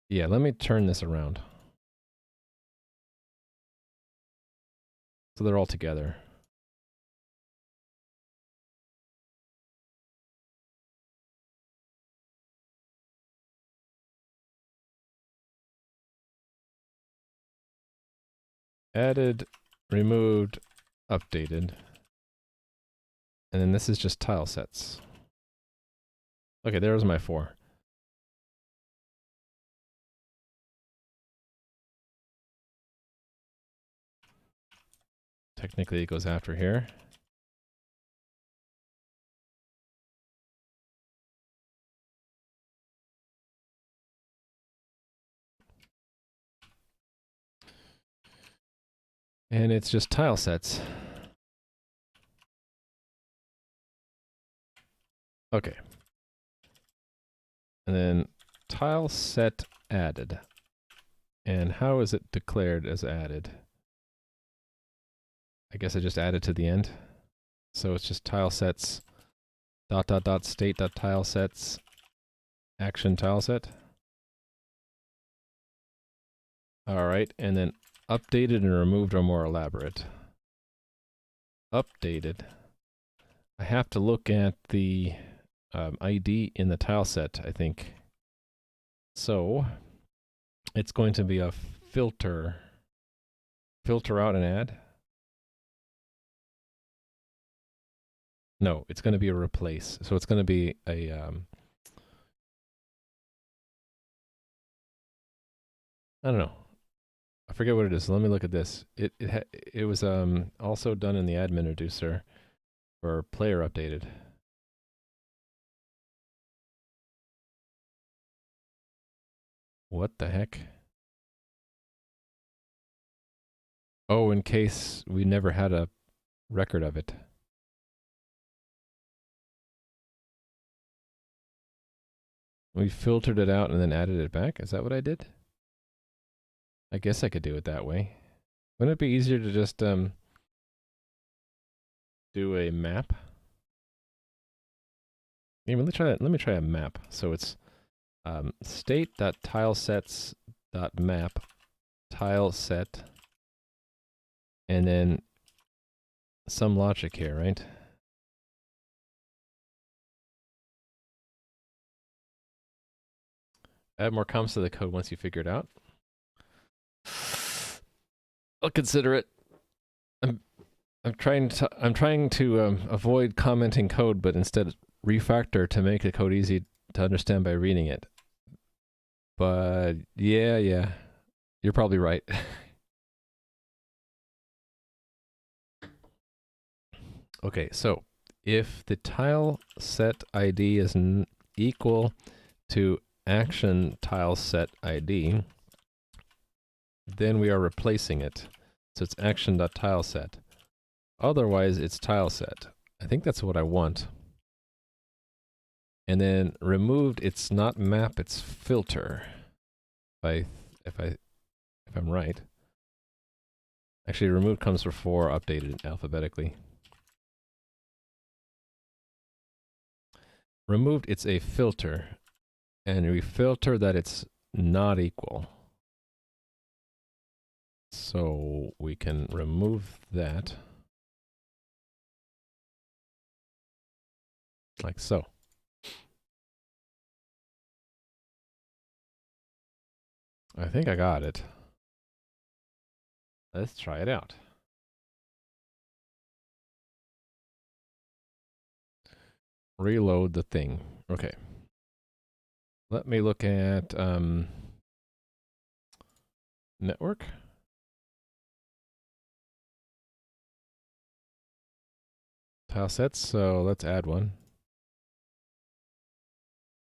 A: Yeah, let me turn this around. So they're all together. Added, removed, updated. And then this is just tile sets. Okay, there's my 4. Technically, it goes after here. And it's just tile sets. Okay. And then tile set added. And how is it declared as added? I guess I just added to the end. So it's just tile sets dot dot dot state dot tile sets action tile set. Alright, and then updated and removed are more elaborate. Updated. I have to look at the ID in the tile set, I think. So it's going to be a filter. Filter out and add? No, it's going to be a replace. So it's going to be a I don't know. I forget what it is. Let me look at this. It was also done in the admin reducer for player updated. What the heck? Oh, in case we never had a record of it. We filtered it out and then added it back? Is that what I did? I guess I could do it that way. Wouldn't it be easier to just do a map? Yeah, let me try that. Let me try a map. So it's state.tilesets.map tile set, and then some logic here, right? Add more comments to the code once you figure it out. I'll consider it. I'm trying to avoid commenting code, but instead refactor to make the code easy to understand by reading it. But yeah, you're probably right. Okay, so if the tile set ID is equal to action tile set ID, then we are replacing it. So it's action.tileset. Otherwise, it's tileset. I think that's what I want. And then removed, it's not map, it's filter. If I'm right. Actually, removed comes before updated alphabetically. removed, it's a filter. And we filter that it's not equal. So we can remove that. Like so. I think I got it. Let's try it out. Reload the thing. Okay. Let me look at network. Tile sets, so let's add one.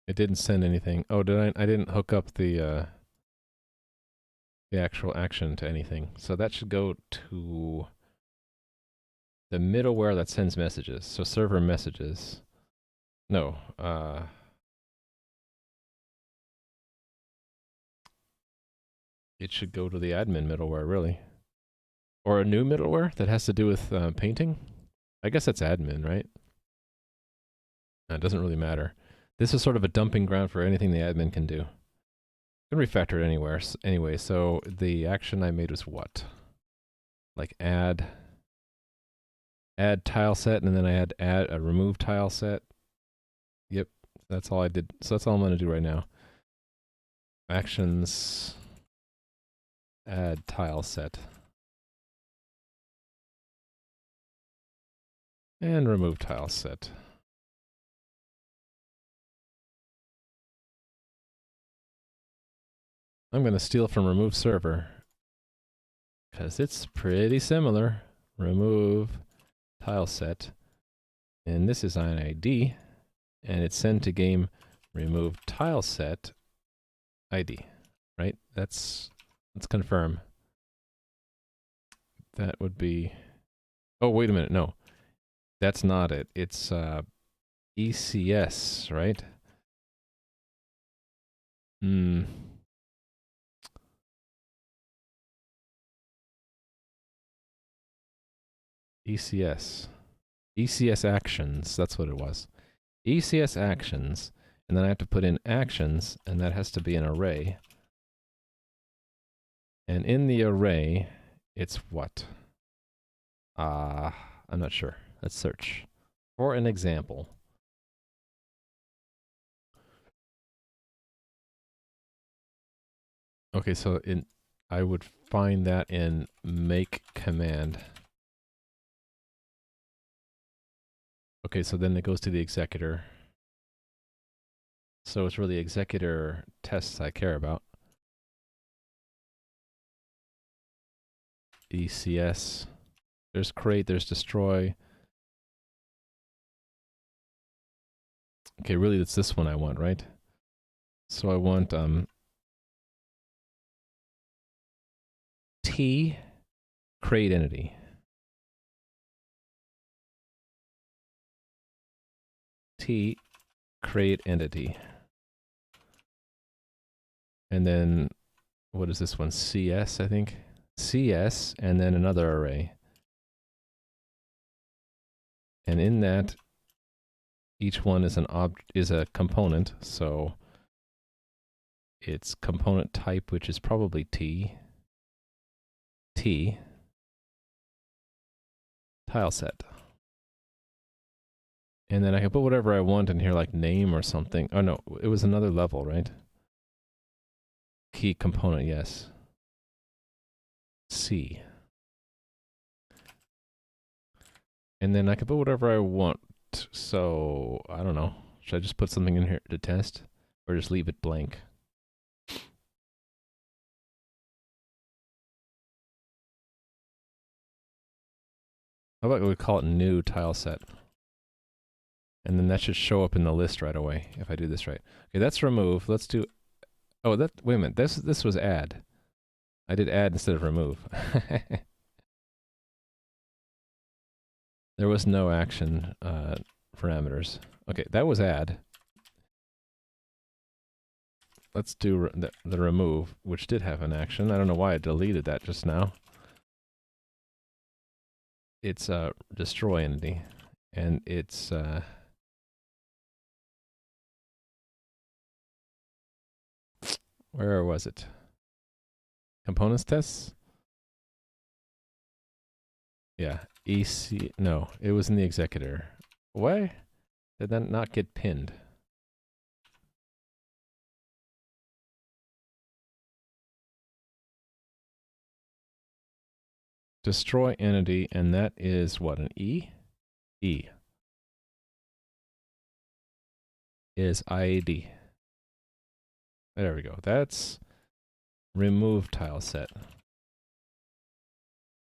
A: It didn't send anything. Oh, did I didn't hook up the actual action to anything. So that should go to the middleware that sends messages. So server messages. No, it should go to the admin middleware, really. Or a new middleware that has to do with painting. I guess that's admin, right? It doesn't really matter. This is sort of a dumping ground for anything the admin can do. You can refactor it anywhere. Anyway, so the action I made was what? Like add tile set, and then I had add a remove tile set. Yep, that's all I did. So that's all I'm going to do right now. Actions, add tile set. And remove tile set. I'm going to steal from remove server, because it's pretty similar. Remove tile set. And this is an ID. And it's sent to game remove tile set ID. Right? Let's confirm. That would be... Oh, wait a minute. No. That's not it. It's ECS, right? ECS. ECS actions. That's what it was. ECS actions. And then I have to put in actions, and that has to be an array. And in the array, it's what? I'm not sure. Let's search for an example. Okay, so I would find that in make command. Okay, so then it goes to the executor. So it's really executor tests I care about. ECS. There's create, there's destroy. Okay, really it's this one I want, right? So I want T create entity. T create entity. And then what is this one? CS, I think. CS and then another array. And in that each one is a component, so it's component type, which is probably T, tile set. And then I can put whatever I want in here, like name or something. Oh no, it was another level, right? Key component, yes. C. And then I can put whatever I want. So, I don't know. Should I just put something in here to test? Or just leave it blank? How about we call it new tile set? And then that should show up in the list right away if I do this right. Okay, that's remove. Let's do... Oh, wait a minute. This was add. I did add instead of remove. There was no action parameters. Okay, that was add. Let's do the remove, which did have an action. I don't know why I deleted that just now. It's destroy entity, and it's Where was it? Components tests? Yeah. No, it was in the executor. Why did that not get pinned? Destroy entity, and that is what, an E? E is IAD. There we go. That's remove tile set.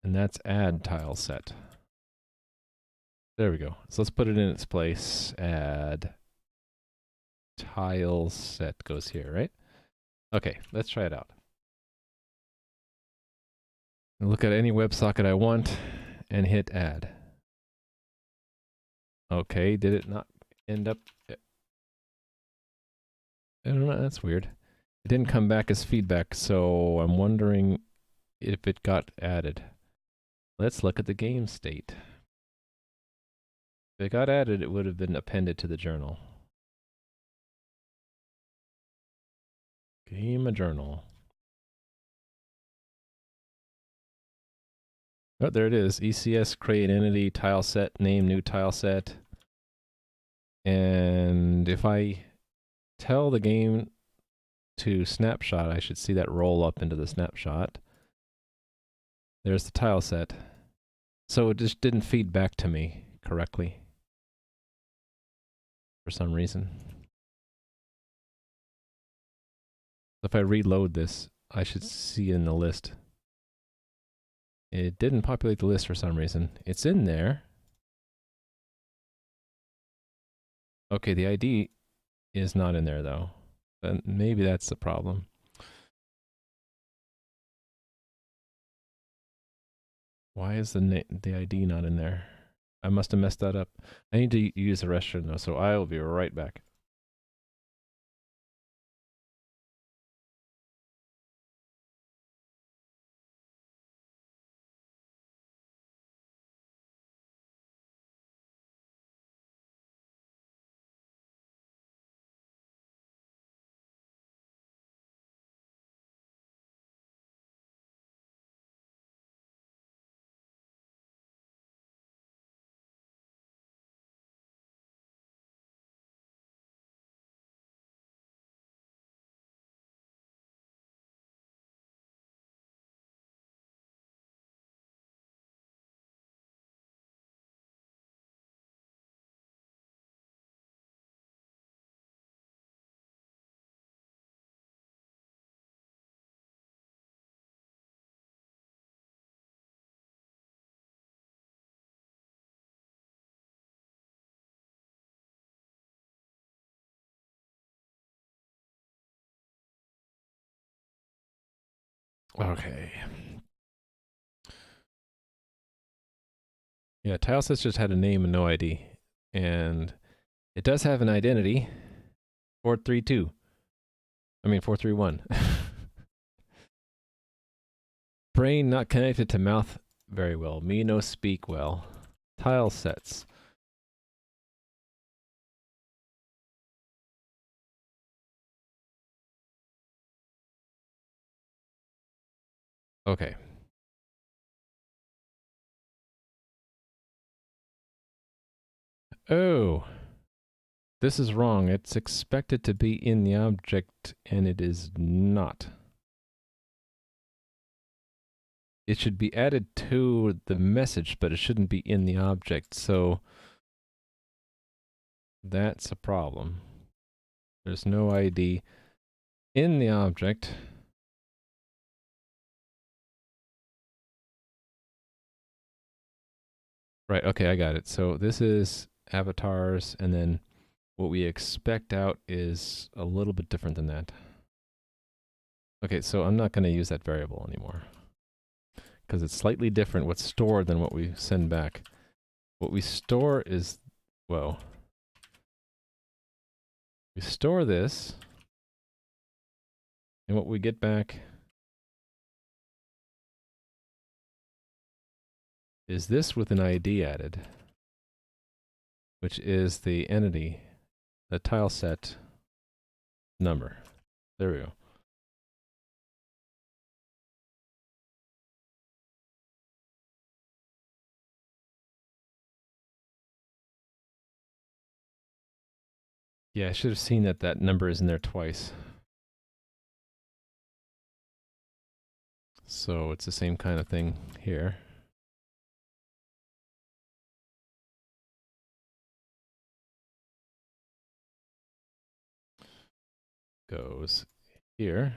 A: And that's add tile set. There we go. So let's put it in its place. Add tile set goes here, right? Okay, let's try it out. Look at any WebSocket I want and hit add. Okay, did it not end up? I don't know, that's weird. It didn't come back as feedback, so I'm wondering if it got added. Let's look at the game state. If it got added, it would have been appended to the journal. Game journal. Oh, there it is. ECS create entity tile set name new tile set. And if I tell the game to snapshot, I should see that roll up into the snapshot. There's the tile set. So it just didn't feed back to me correctly for some reason. If I reload this, I should see in the list. It didn't populate the list for some reason. It's in there. Okay, the ID is not in there though. Then maybe that's the problem. Why is the ID not in there? I must have messed that up. I need to use the restroom though, so I will be right back. Okay. Yeah, tilesets just had a name and no ID. And it does have an identity. 432. I mean 431. Brain not connected to mouth very well. Me no speak well. Tile sets. Okay. Oh. This is wrong. It's expected to be in the object and it is not. It should be added to the message, but it shouldn't be in the object. So that's a problem. There's no ID in the object. Right, okay, I got it. So this is avatars, and then what we expect out is a little bit different than that. Okay, so I'm not going to use that variable anymore, because it's slightly different what's stored than what we send back. What we store is, whoa. We store this, and what we get back is this with an ID added, which is the entity, the tile set number. There we go. Yeah, I should have seen that that number is in there twice. So it's the same kind of thing here. Goes here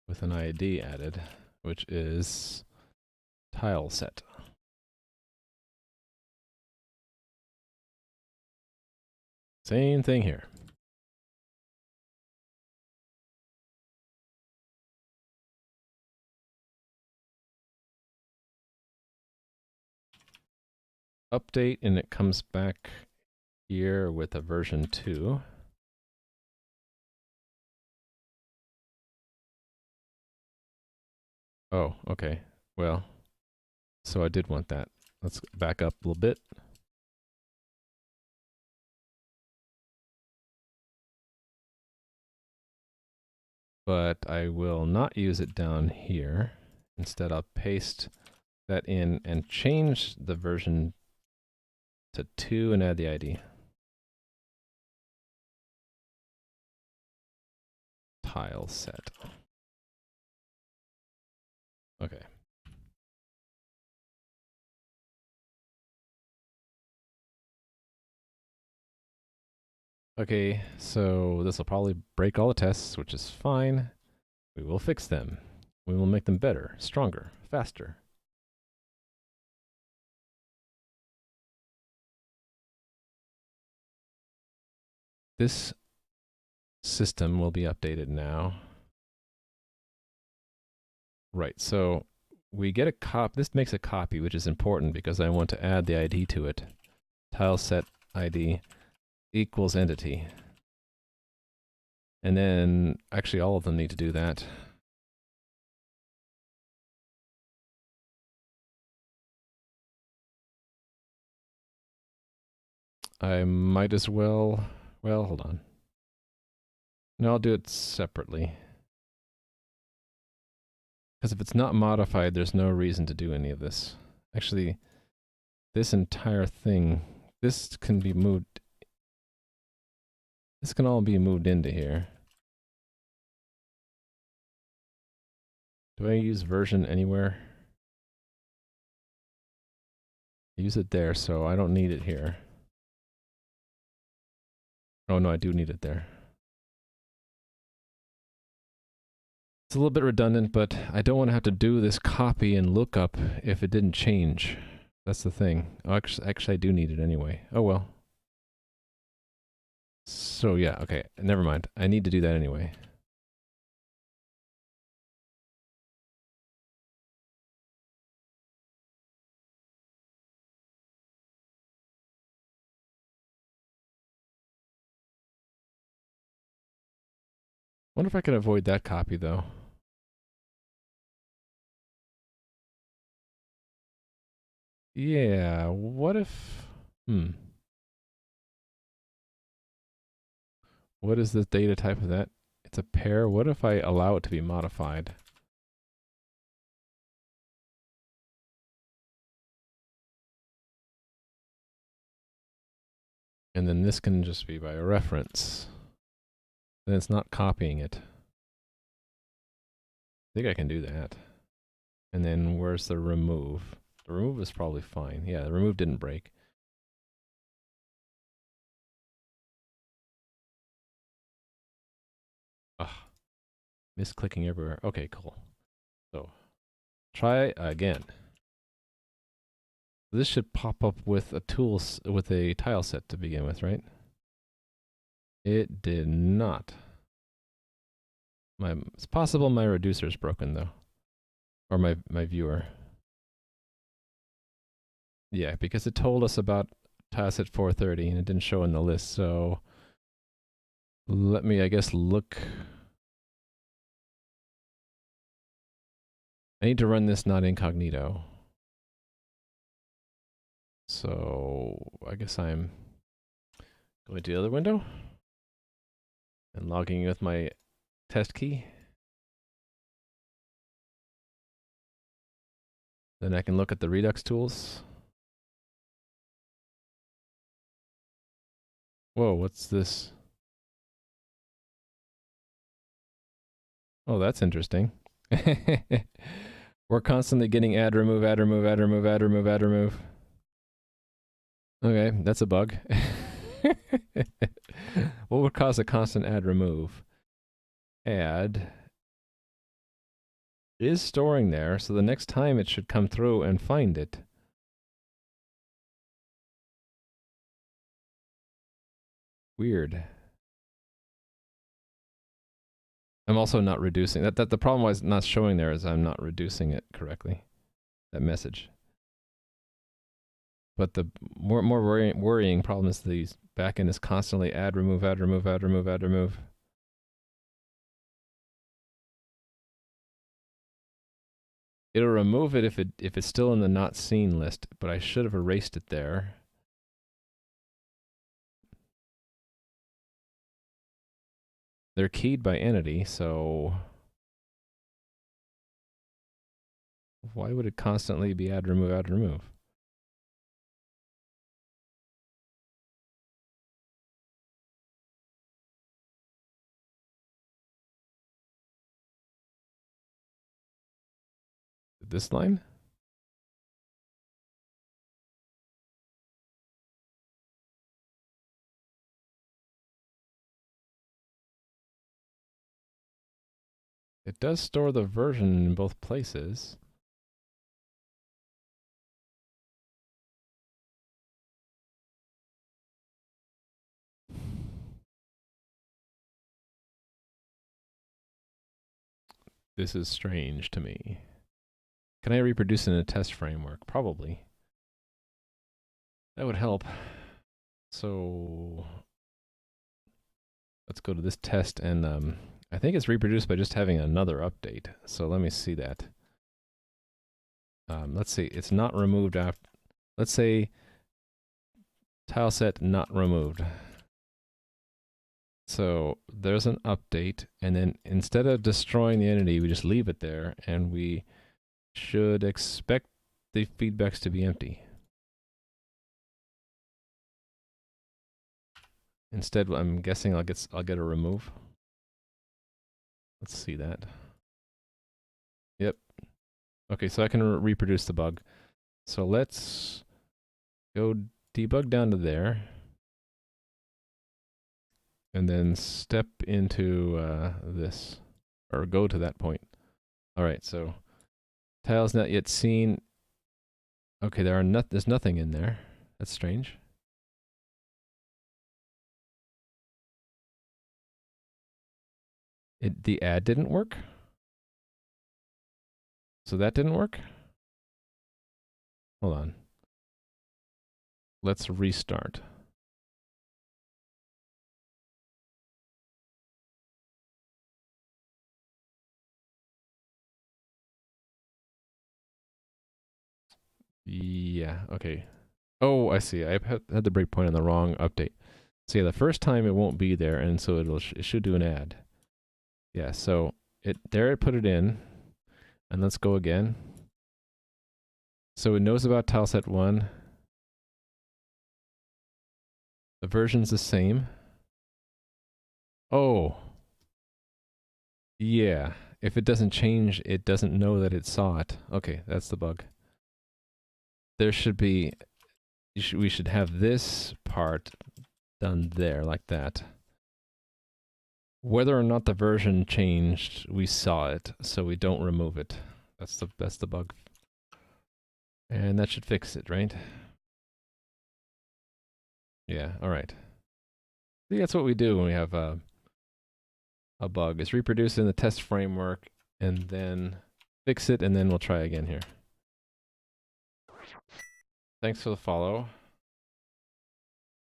A: with an ID added, which is tile set. Same thing here. Update, and it comes back here with a version 2. Oh, okay. Well, so I did want that. Let's back up a little bit. But I will not use it down here. Instead, I'll paste that in and change the version to 2 and add the ID. Tile set. Okay. Okay, so this will probably break all the tests, which is fine. We will fix them. We will make them better, stronger, faster. This system will be updated now. Right, so we get a copy. This makes a copy, which is important because I want to add the ID to it. Tile set ID equals entity. And then, actually all of them need to do that. I might as well, hold on. No, I'll do it separately. Because if it's not modified, there's no reason to do any of this. Actually, this entire thing, this can be moved. This can all be moved into here. Do I use version anywhere? I use it there, so I don't need it here. Oh no, I do need it there. It's a little bit redundant, but I don't want to have to do this copy and lookup if it didn't change. That's the thing. Oh, actually, I do need it anyway. Oh well. So yeah, okay, never mind. I need to do that anyway. Wonder if I can avoid that copy though. Yeah, what if... What is the data type of that? It's a pair. What if I allow it to be modified? And then this can just be by a reference. Then it's not copying it. I think I can do that. And then where's the remove? The remove is probably fine. Yeah, the remove didn't break. Ah, misclicking everywhere. Okay, cool. So, try again. This should pop up with a with a tile set to begin with, right? It did not. It's possible my reducer is broken though. Or my viewer. Yeah, because it told us about task at 4:30 and it didn't show in the list, so let me, I guess, look. I need to run this not incognito. So I guess I'm going to the other window and logging in with my test key. Then I can look at the Redux tools. Whoa, what's this? Oh, that's interesting. We're constantly getting add, remove, add, remove, add, remove, add, remove, add, remove. Okay, that's a bug. What would cause a constant add, remove? Add is storing there, so the next time it should come through and find it. Weird. I'm also not reducing that. The problem was not showing there is I'm not reducing it correctly. That message. But the more worrying problem is the backend is constantly add, remove, add, remove, add, remove, add, remove. It'll remove it if it's still in the not seen list, but I should have erased it there. They're keyed by entity, so why would it constantly be add, remove, add, remove? This line? It does store the version in both places. This is strange to me. Can I reproduce in a test framework? Probably. That would help. So let's go to this test, and I think it's reproduced by just having another update. So let me see that. Let's see, it's not removed after. Let's say tile set not removed. So there's an update, and then instead of destroying the entity, we just leave it there, and we should expect the feedbacks to be empty. Instead, I'm guessing I'll get a remove. Let's see that. Yep. Okay, so I can reproduce the bug. So let's go debug down to there, and then step into this, or go to that point. All right, so tiles not yet seen. Okay, there's nothing in there. That's strange. The add didn't work? So that didn't work? Hold on. Let's restart. Yeah, okay. Oh, I see. I had the breakpoint on the wrong update. So yeah, the first time it won't be there, and so it should do an add. Yeah, so it put it in, and let's go again. So it knows about tileset 1. The version's the same. Oh. Yeah. If it doesn't change, it doesn't know that it saw it. Okay, that's the bug. There should be, we should have this part done there, like that. Whether or not the version changed, we saw it, so we don't remove it. That's the bug. And that should fix it, right? Yeah, alright. See, that's what we do when we have a bug, is reproduce in the test framework, and then fix it, and then we'll try again here. Thanks for the follow.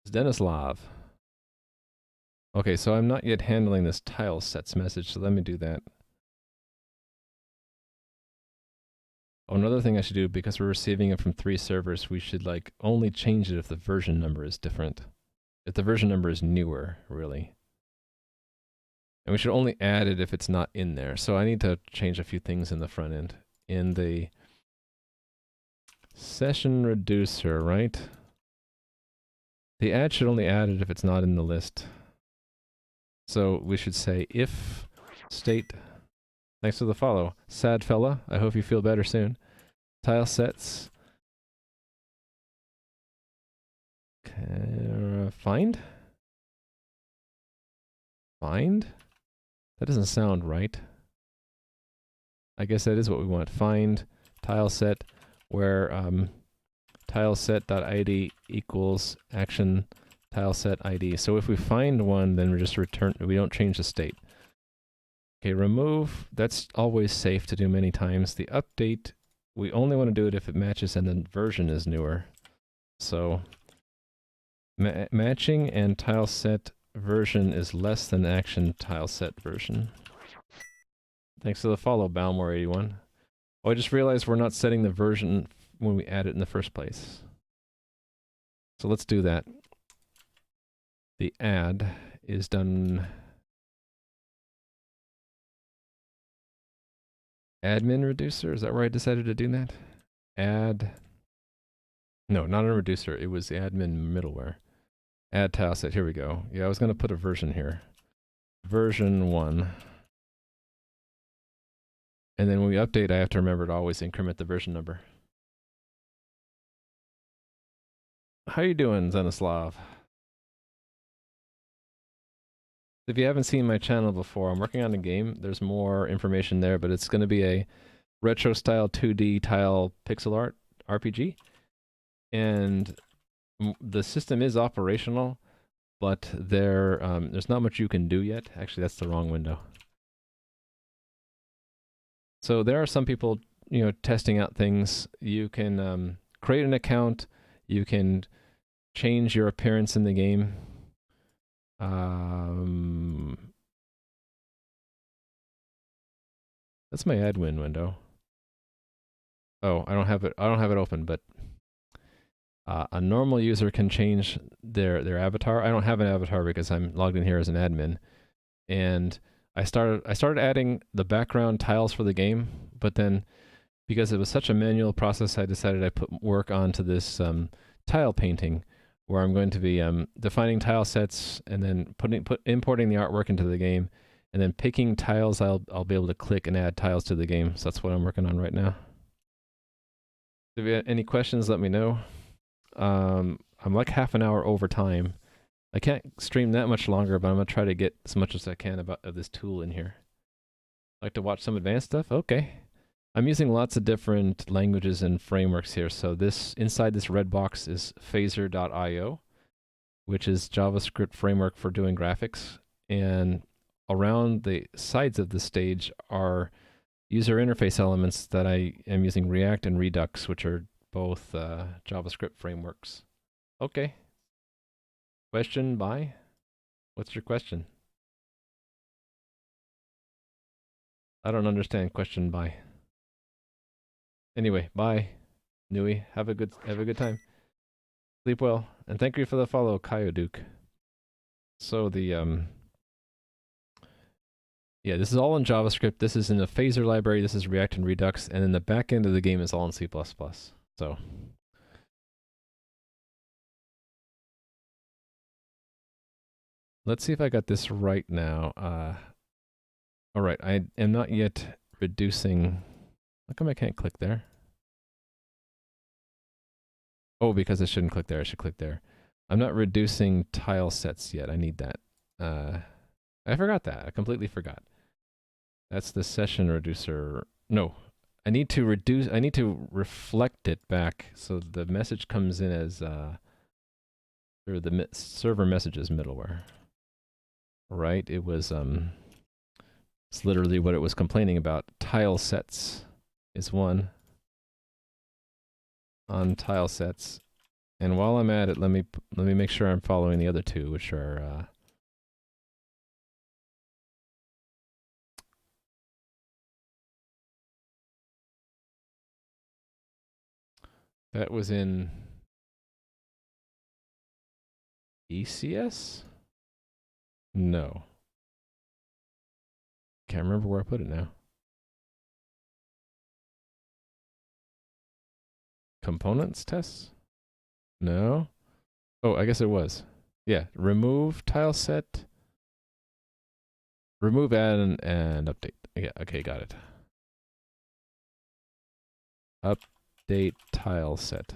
A: It's Denislav. Okay, so I'm not yet handling this tile sets message, so let me do that. Oh, another thing I should do, because we're receiving it from 3 servers, we should like only change it if the version number is different. If the version number is newer, really. And we should only add it if it's not in there. So I need to change a few things in the front end. In the session reducer, right? The add should only add it if it's not in the list. So we should say if state. Thanks for the follow. Sad fella. I hope you feel better soon. Tile sets. Find? Find? That doesn't sound right. I guess that is what we want. Find tile set where tile set.id equals action tile set ID. So if we find one, then we just return, we don't change the state. Okay, remove, that's always safe to do many times. The update, we only want to do it if it matches and the version is newer. So matching and tile set version is less than action tile set version. Thanks for the follow, Balmore81. Oh, I just realized we're not setting the version when we add it in the first place. So let's do that. The add is done. Admin reducer, is that where I decided to do that? Add. No, not a reducer. It was the admin middleware. Add tile set. Here we go. Yeah, I was going to put a version here. Version 1. And then when we update, I have to remember to always increment the version number. How you doing, Zenislav? If you haven't seen my channel before, I'm working on a game. There's more information there, but it's going to be a retro-style 2D tile pixel art RPG. And the system is operational, but there's not much you can do yet. Actually, that's the wrong window. So there are some people, testing out things. You can create an account. You can change your appearance in the game. That's my admin window. Oh, I don't have it open, but a normal user can change their avatar. I don't have an avatar because I'm logged in here as an admin. And I started adding the background tiles for the game, but then because it was such a manual process, I decided I put work onto this tile painting, where I'm going to be defining tile sets and then importing the artwork into the game, and then picking tiles I'll be able to click and add tiles to the game. So that's what I'm working on right now. If you have any questions, let me know. I'm like half an hour over time. I can't stream that much longer, but I'm gonna try to get as much as I can of this tool in here. Like to watch some advanced stuff? Okay. I'm using lots of different languages and frameworks here. So this inside this red box is phaser.io, which is JavaScript framework for doing graphics. And around the sides of the stage are user interface elements that I am using React and Redux, which are both JavaScript frameworks. Okay. Question, bye? What's your question? I don't understand question, bye. Anyway, bye, Nui. Have a good time. Sleep well, and thank you for the follow, Duke. So the yeah, this is all in JavaScript. This is in the Phaser library. This is React and Redux, and then the back end of the game is all in C++. So let's see if I got this right now. All right, I am not yet reducing. How come I can't click there? Oh, because I shouldn't click there. I should click there. I'm not reducing tile sets yet. I need that. I forgot that. I completely forgot. That's the session reducer. No, I need to reflect it back so the message comes in as or the server messages middleware. Right? It was it's literally what it was complaining about. Tile sets is one on tile sets. And while I'm at it, let me make sure I'm following the other two, which are that was in ECS? No. Can't remember where I put it now. Components tests? No. Oh, I guess it was. Yeah, remove tile set, remove add and update. Yeah, okay, got it. Update tile set.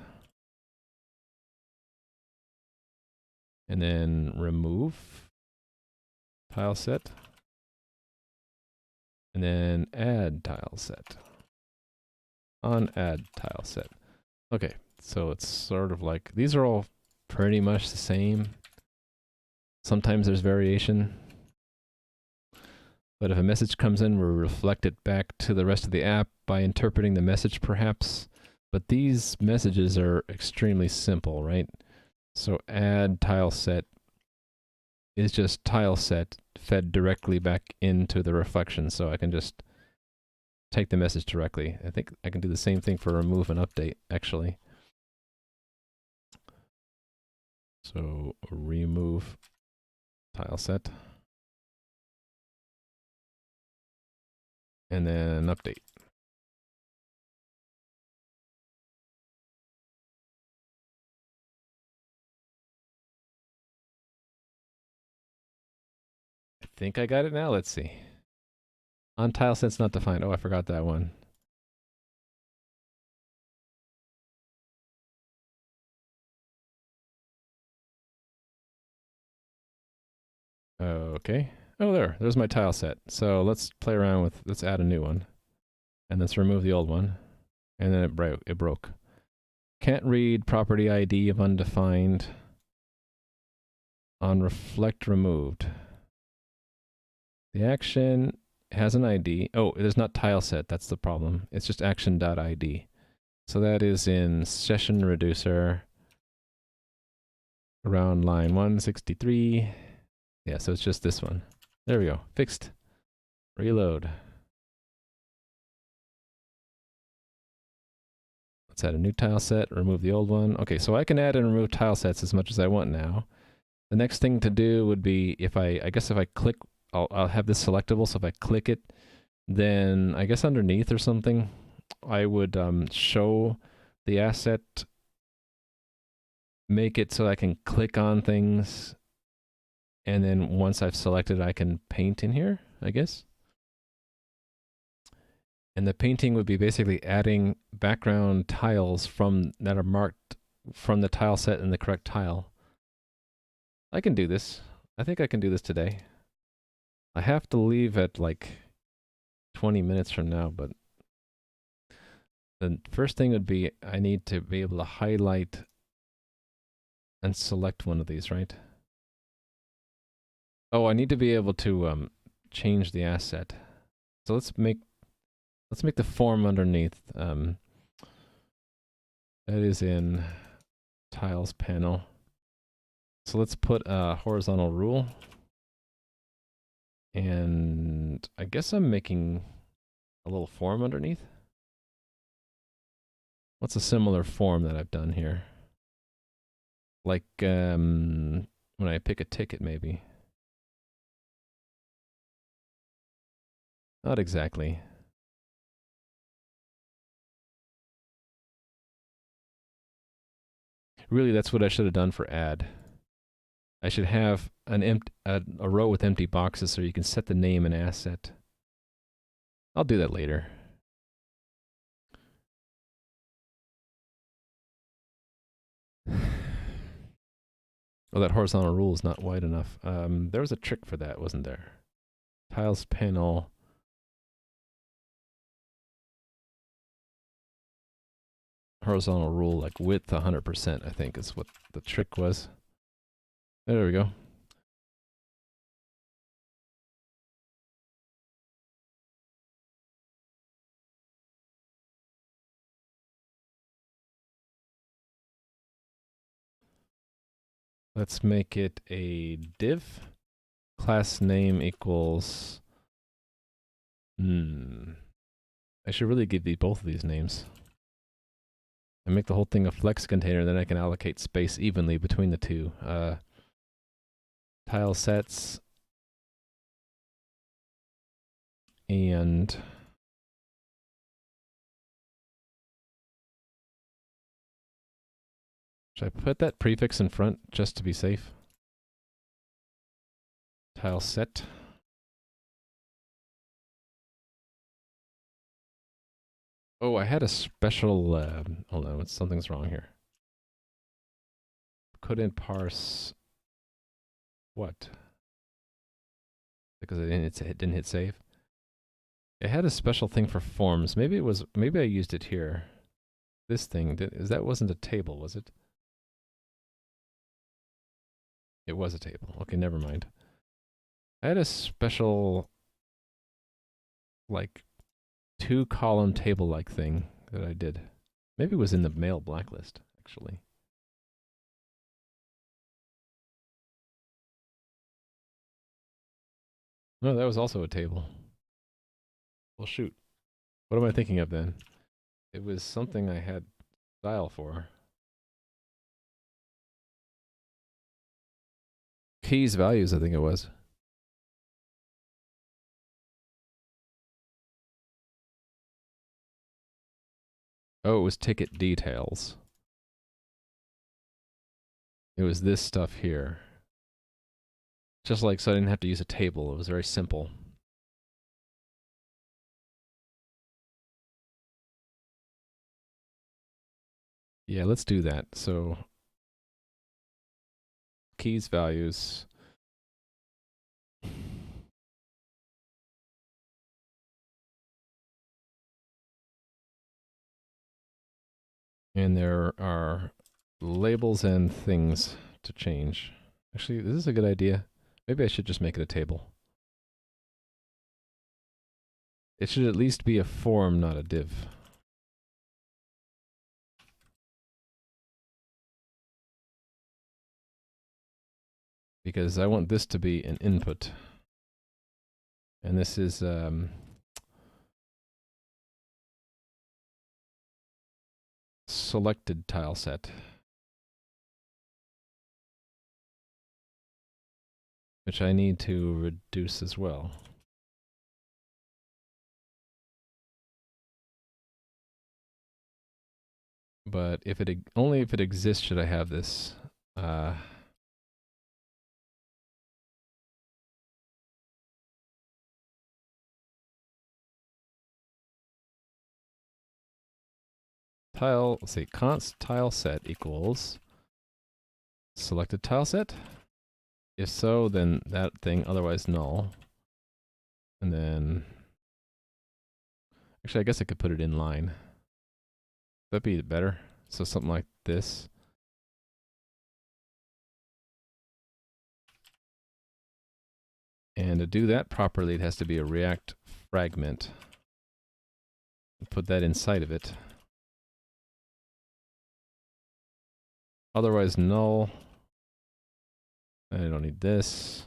A: And then remove tile set. And then add tile set. On add tile set. Okay, so it's sort of like, these are all pretty much the same. Sometimes there's variation. But if a message comes in, we'll reflect it back to the rest of the app by interpreting the message perhaps. But these messages are extremely simple, right? So add tile set is just tile set fed directly back into the reflection. So I can just take the message directly. I think I can do the same thing for remove and update, actually. So remove tile set. And then update. I think I got it now. Let's see. On tile set's not defined. Oh, I forgot that one. Okay. Oh, there's my tile set. So let's play around with, let's add a new one. And let's remove the old one. And then it broke. Can't read property ID of undefined on reflect removed. The action has an ID. Oh, it is not tile set. That's the problem. It's just action.id. So that is in session reducer around line 163. Yeah, so it's just this one. There we go. Fixed. Reload. Let's add a new tile set, remove the old one. Okay, so I can add and remove tile sets as much as I want now. The next thing to do would be if I guess if I click, I'll have this selectable. So if I click it, then I guess underneath or something, I would show the asset, make it so I can click on things. And then once I've selected, I can paint in here, I guess. And the painting would be basically adding background tiles from that are marked from the tile set in the correct tile. I can do this. I think I can do this today. I have to leave at like 20 minutes from now, but the first thing would be I need to be able to highlight and select one of these, right? Oh, I need to be able to change the asset. So let's make the form underneath. That is in tiles panel. So let's put a horizontal rule. And I guess I'm making a little form underneath. What's a similar form that I've done here? Like when I pick a ticket, maybe. Not exactly. Really, that's what I should have done for add. I should have a row with empty boxes so you can set the name and asset. I'll do that later. Oh, that horizontal rule is not wide enough. There was a trick for that, wasn't there? Tiles panel. Horizontal rule, like width 100%, I think is what the trick was. There we go. Let's make it a div. Class name equals... I should really give both of these names. And make the whole thing a flex container, then I can allocate space evenly between the two. Tile sets. And... Should I put that prefix in front just to be safe? Tile set. Oh, I had a special, hold on, something's wrong here. Couldn't parse what? Because it didn't hit save. It had a special thing for forms. Maybe I used it here. This thing, that wasn't a table, was it? It was a table. Okay, never mind. I had a special, like, 2-column table-like thing that I did. Maybe it was in the mail blacklist, actually. No, that was also a table. Well, shoot. What am I thinking of then? It was something I had style for. Keys values, I think it was. Oh, it was ticket details. It was this stuff here. Just like, so I didn't have to use a table. It was very simple. Yeah, let's do that. So, keys values. And there are labels and things to change. Actually, this is a good idea. Maybe I should just make it a table. It should at least be a form, not a div. Because I want this to be an input. And this is selected tile set, which I need to reduce as well. But if it only if it exists should I have this. Tile, let's see, const tile set equals selected tile set. If so, then that thing, otherwise null. And then, actually, I guess I could put it in line. That'd be better. So something like this. And to do that properly, it has to be a React fragment. Put that inside of it. Otherwise null. I don't need this.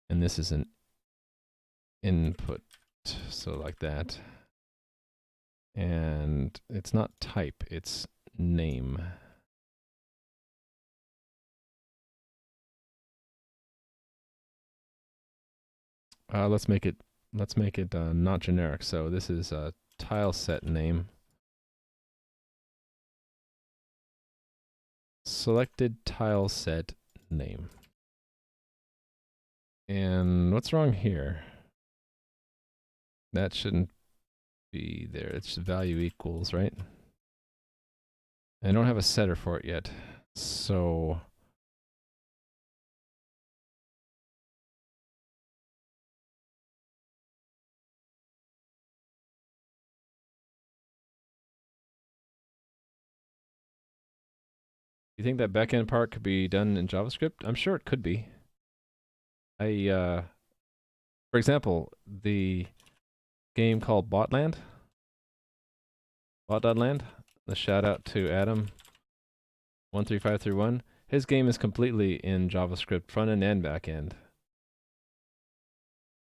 A: And this is an input, so like that. And it's not type, it's name. Let's make it not generic. So this is a tile set name. Selected tile set name. And what's wrong here? That shouldn't be there. It's value equals, right? I don't have a setter for it yet. So you think that backend part could be done in JavaScript? I'm sure it could be. For example, the game called Botland, Bot.land, the shout out to Adam 13531. His game is completely in JavaScript, front end and back end.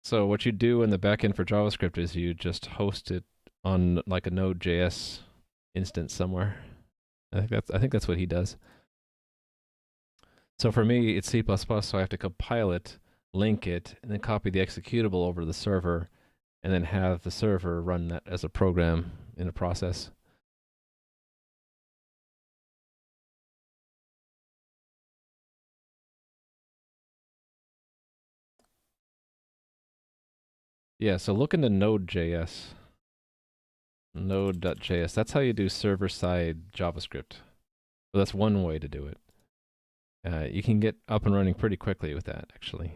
A: So what you do in the backend for JavaScript is you just host it on like a Node.js instance somewhere. I think that's what he does. So for me, it's C++, so I have to compile it, link it, and then copy the executable over to the server, and then have the server run that as a program in a process. Yeah, so look into Node.js. Node.js. That's how you do server-side JavaScript. So that's one way to do it. You can get up and running pretty quickly with that, actually.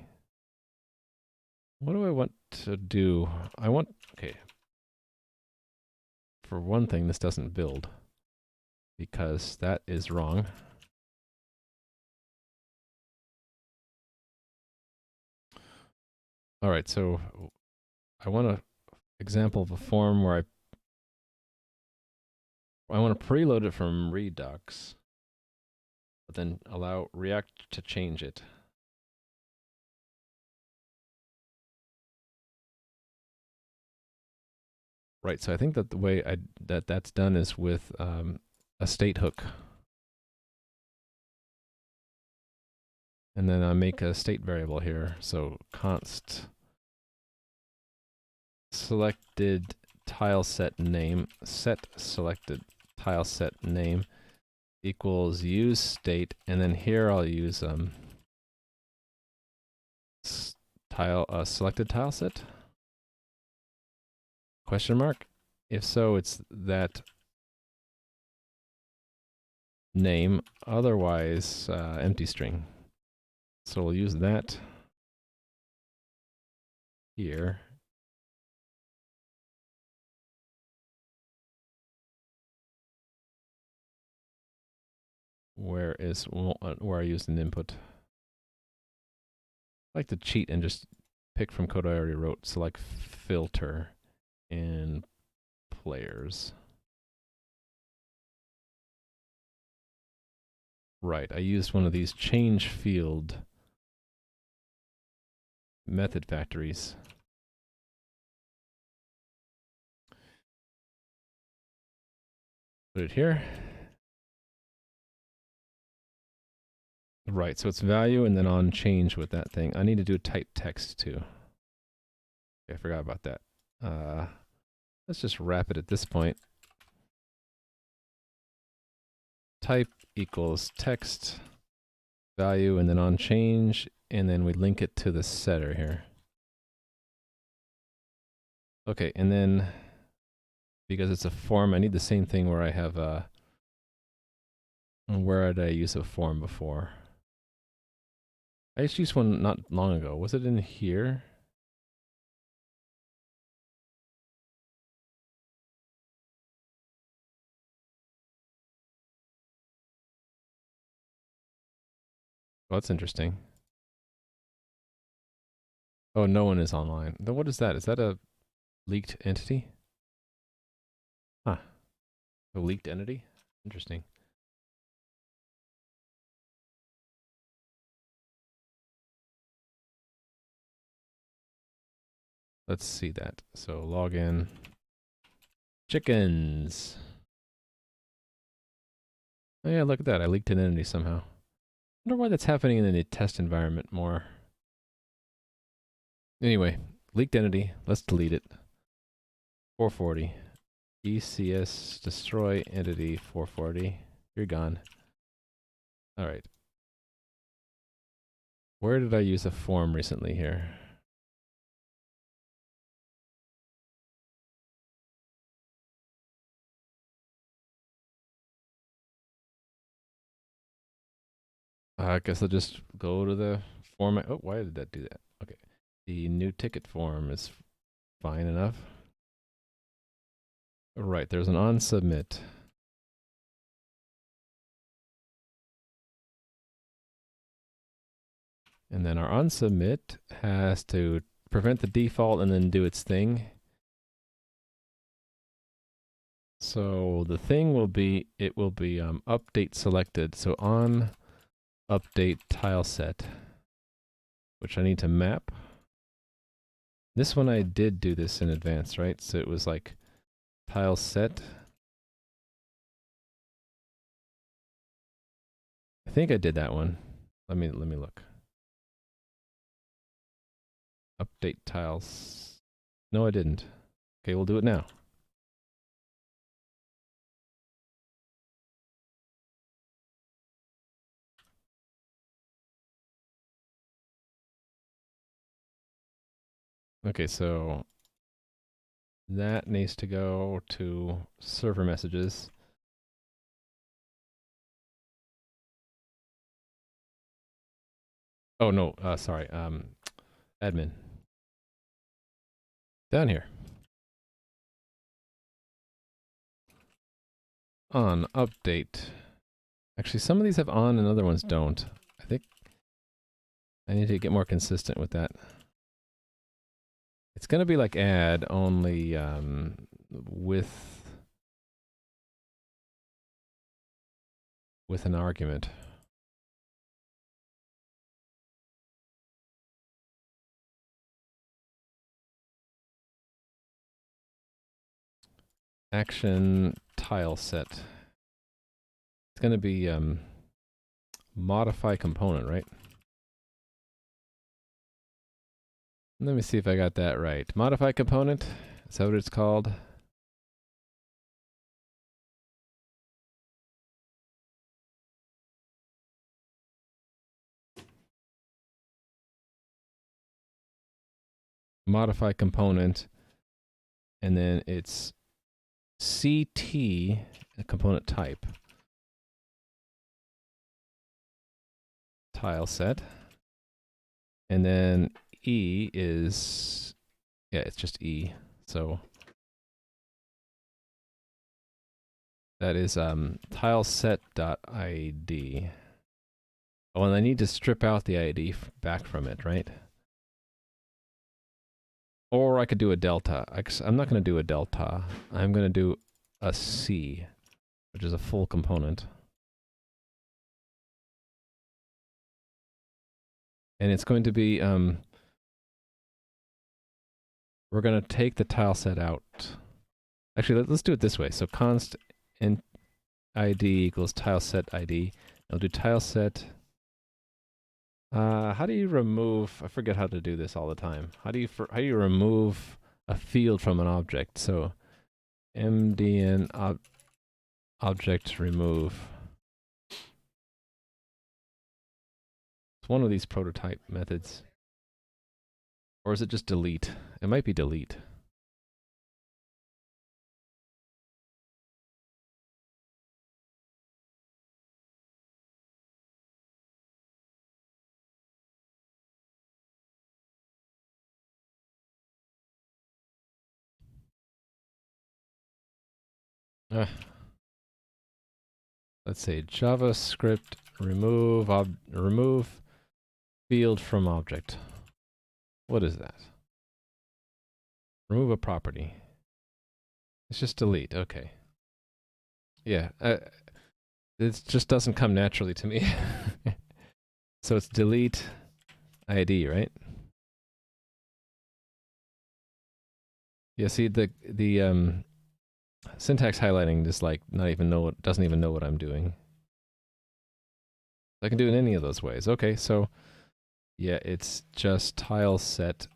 A: What do I want to do? Okay. For one thing, this doesn't build, because that is wrong. All right, so I want an example of a form where I want to preload it from Redux, but then allow React to change it. Right, so I think that the way that's done is with a state hook. And then I make a state variable here. So const selected tile set name, set selected tile set name equals use state, and then here I'll use selected tile set question mark. If so, it's that name, otherwise empty string. So we'll use that here. Where I used an input. I like to cheat and just pick from code I already wrote. Select filter and players. Right, I used one of these change field method factories. Put it here. Right, so it's value and then on change with that thing. I need to do type text too. Okay, I forgot about that. Let's just wrap it at this point. Type equals text value and then on change, and then we link it to the setter here. Okay, and then because it's a form, I need the same thing where I have where did I use a form before? I just used one not long ago. Was it in here? Oh, that's interesting. Oh, no one is online. Then what is that? Is that a leaked entity? Huh. A leaked entity? Interesting. Let's see that. So log in. Chickens. Oh yeah, look at that. I leaked an entity somehow. I wonder why that's happening in the test environment more. Anyway, leaked entity. Let's delete it. 440. ECS destroy entity 440. You're gone. All right. Where did I use a form recently here? I guess I'll just go to the format. Oh, why did that do that? Okay. The new ticket form is fine enough. Right, there's an on submit. And then our on submit has to prevent the default and then do its thing. So the thing will be, it will be update selected. So on update tile set, which I need to map. This one I did do this in advance, right? So it was like tile set. I think I did that one. Let me look. Update tiles. No, I didn't. Okay, we'll do it now. Okay, so that needs to go to server messages. Oh no, sorry. Admin. Down here. On update. Actually, some of these have on and other ones don't. I think I need to get more consistent with that. It's gonna be like add, only with an argument. Action tile set. It's gonna be modify component, right? Let me see if I got that right. Modify component, is that what it's called? Modify component, and then it's CT, a component type. Tile set. And then E is, yeah, it's just E. So that is tile set.id. Oh, and I need to strip out the ID back from it, right? Or I could do a delta. I'm not going to do a delta. I'm going to do a C, which is a full component. And it's going to be, we're going to take the tile set out. Actually, let's do it this way. So const int ID equals tile set ID. I'll do tile set. How do you remove? I forget how to do this all the time. How do you remove a field from an object? So mdn object remove. It's one of these prototype methods. Or is it just delete? It might be delete. Let's say JavaScript remove field from object. What is that? Remove a property. It's just delete. Okay. Yeah. It just doesn't come naturally to me. So it's delete ID, right? Yeah. See, the syntax highlighting just like doesn't even know what I'm doing. I can do it in any of those ways. Okay, so yeah, it's just tile set,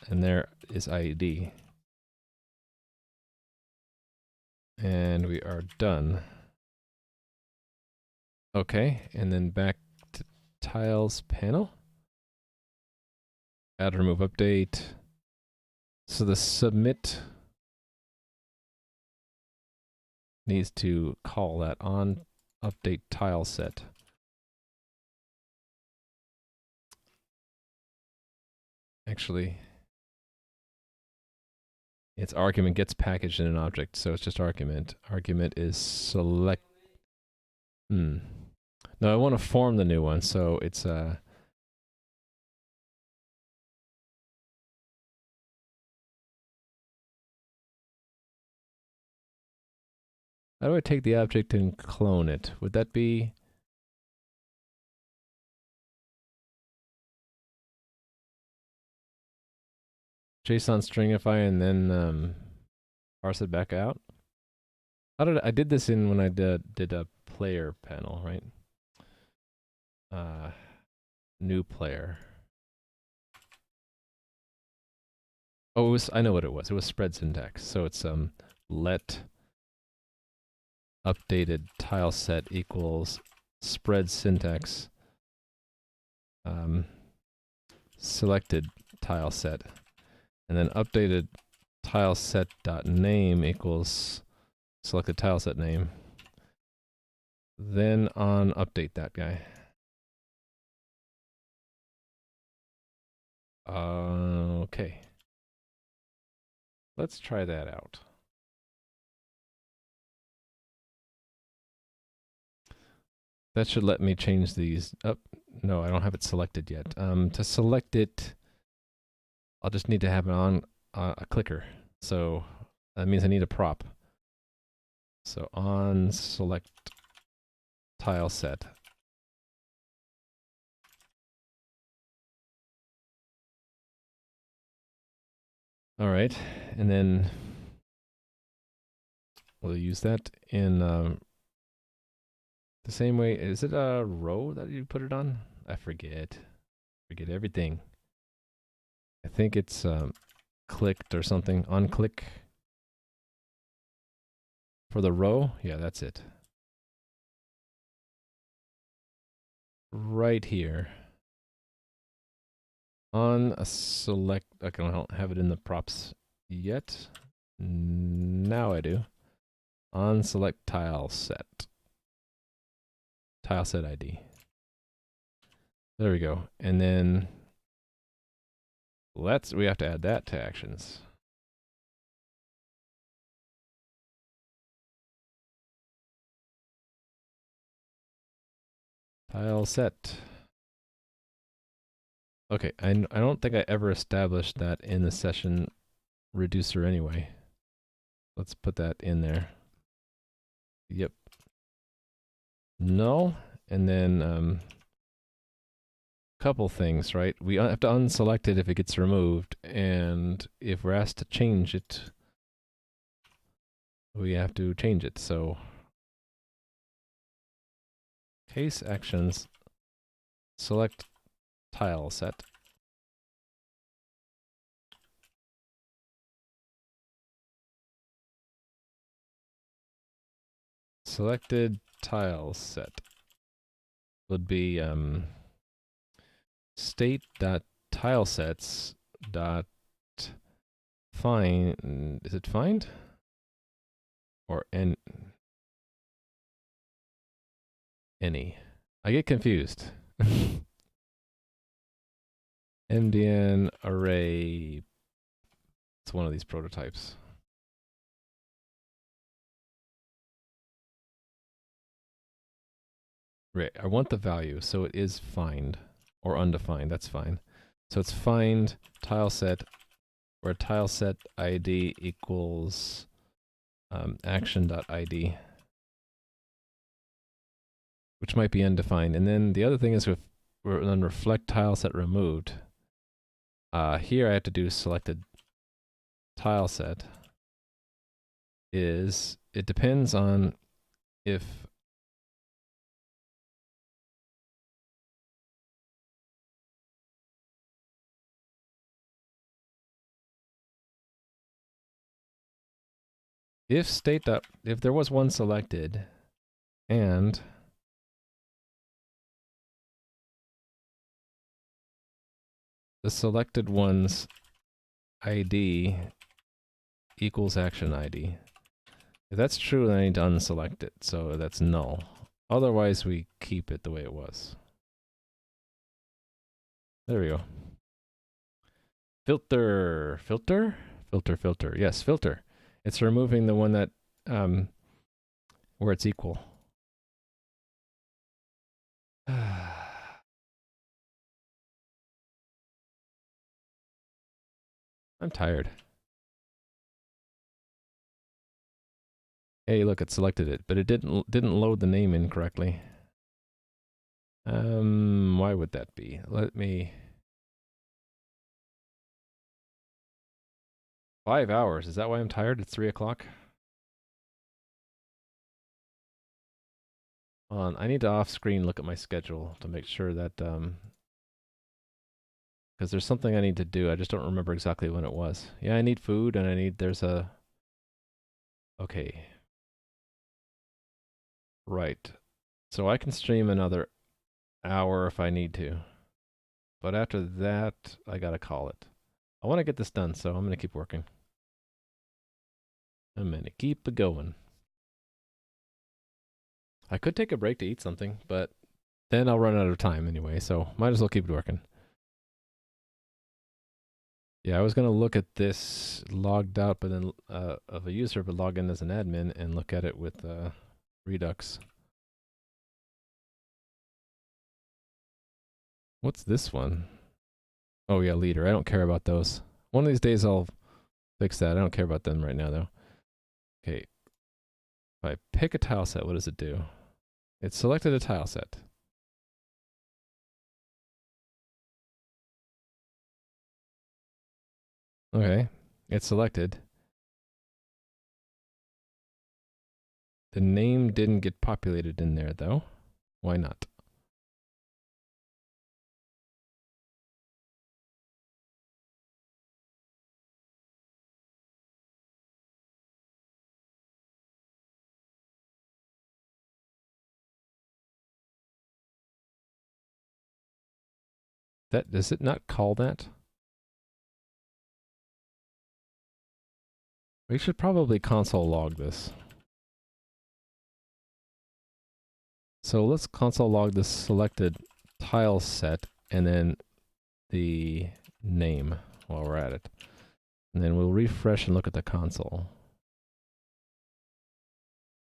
A: and there is ID. And we are done. Okay, and then back to tiles panel. Add, remove, update. So the submit needs to call that on update tile set. Actually, its argument gets packaged in an object, so it's just argument. Argument is select. No, I want to form the new one, so it's how do I take the object and clone it? Would that be JSON stringify and then parse it back out? How did I did this in when I did a player panel, right? New player. Oh, it was, I know what it was. It was spread syntax. So it's let updated tile set equals spread syntax selected tile set, and then updated tile set dot name equals selected tile set name. Then on update that guy. Okay. Let's try that out. That should let me change these. Oh, no, I don't have it selected yet. To select it, I'll just need to have it on a clicker. So that means I need a prop. So on select tile set. All right, and then we'll use that in the same way. Is it a row that you put it on? I forget. Forget everything. I think it's clicked or something. On click for the row. Yeah, that's it. Right here. On a select. Okay, I don't have it in the props yet. Now I do. On select tile set. Tile set ID. There we go. And then we have to add that to actions. Tile set. Okay, I don't think I ever established that in the session reducer anyway. Let's put that in there. Yep. Null, and then couple things, right? We have to unselect it if it gets removed, and if we're asked to change it, we have to change it. So case actions select tile set. Selected tile set would be state.tilesets dot find. Is it find or any? I get confused. MDN array. It's one of these prototypes. Right, I want the value, so it is find or undefined. That's fine. So it's find tile set, where tile set ID equals action.id, which might be undefined. And then the other thing is we're on reflect tile set removed. Here I have to do selected tile set. It depends on if if there was one selected and the selected one's ID equals action ID. If that's true, then I need to unselect it, so that's null. Otherwise, we keep it the way it was. There we go. Filter, filter, filter, filter. Yes, filter. It's removing the one that where it's equal. I'm tired. Hey, look, it selected it, but it didn't load the name in correctly. Why would that be? Let me. 5 hours. Is that why I'm tired? It's 3 o'clock. I need to off-screen look at my schedule to make sure that because there's something I need to do. I just don't remember exactly when it was. Yeah, I need food and I need, there's a, okay. Right. So I can stream another hour if I need to. But after that, I gotta call it. I want to get this done, so I'm gonna keep working. I'm gonna keep it going. I could take a break to eat something, but then I'll run out of time anyway, so might as well keep it working. Yeah, I was gonna look at this logged out, but then of a user, but log in as an admin and look at it with Redux. What's this one? Oh yeah, leader. I don't care about those. One of these days I'll fix that. I don't care about them right now though. Okay. If I pick a tile set, what does it do? It selected a tile set. Okay. It's selected. The name didn't get populated in there though. Why not? That does it not call that? We should probably console log this. So let's console log the selected tile set and then the name while we're at it. And then we'll refresh and look at the console.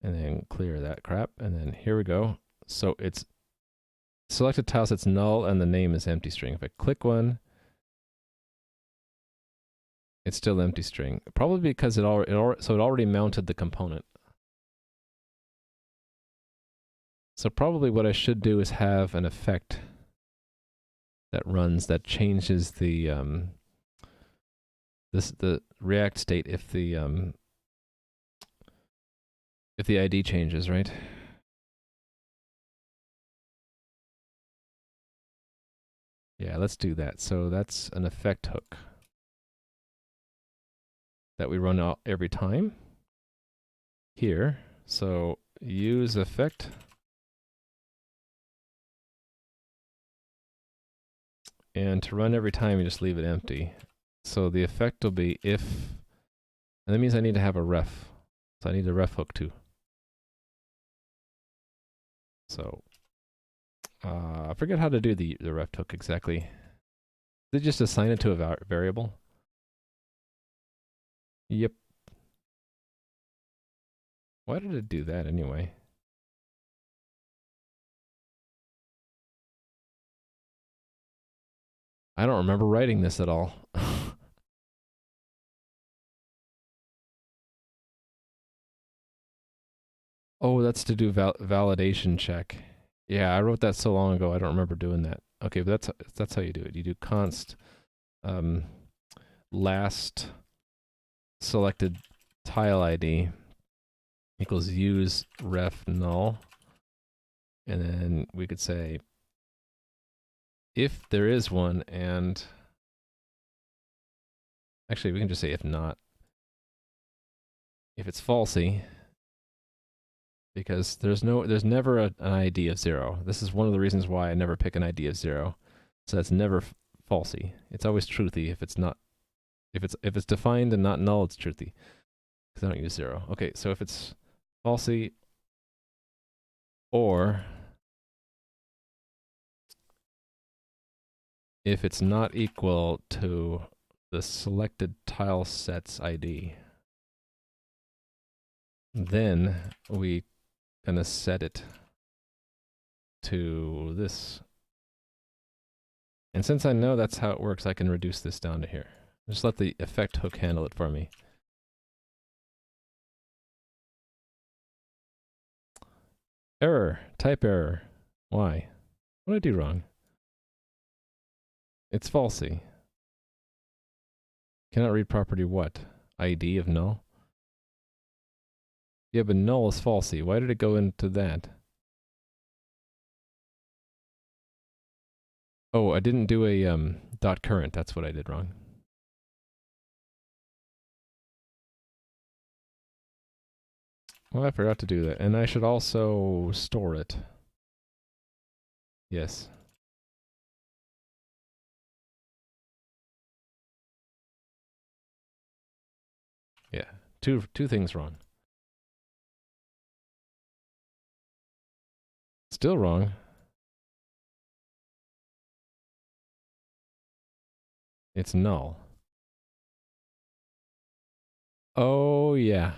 A: And then clear that crap. And then here we go. So it's selected tile set's null and the name is empty string. If I click one, it's still empty string. Probably because it already mounted the component. So probably what I should do is have an effect that runs that changes the the React state if the ID changes, right? Yeah, let's do that. So that's an effect hook that we run out every time here. So use effect. And to run every time, you just leave it empty. So the effect will be if, and that means I need to have a ref. So I need a ref hook too. So I forget how to do the ref hook exactly. Did it just assign it to a variable? Yep. Why did it do that anyway? I don't remember writing this at all. Oh, that's to do validation check. Yeah, I wrote that so long ago. I don't remember doing that. Okay, but that's how you do it. You do const last selected tile ID equals use ref null, and then we could say if there is one, and actually we can just say if not. If it's falsy, because there's never an ID of 0. This is one of the reasons why I never pick an ID of 0. So that's never falsy. It's always truthy if it's not, if it's defined and not null, it's truthy. Because I don't use 0. Okay, so if it's falsy or if it's not equal to the selected tile set's ID, then we gonna set it to this. And since I know that's how it works, I can reduce this down to here. Just let the effect hook handle it for me. Error, type error. Why? What did I do wrong? It's falsy. Cannot read property what? ID of null? Yeah, but null is falsy. Why did it go into that? Oh, I didn't do a dot current. That's what I did wrong. Well, I forgot to do that. And I should also store it. Yes. Yeah. Two things wrong. Still wrong. It's null. Oh, yeah.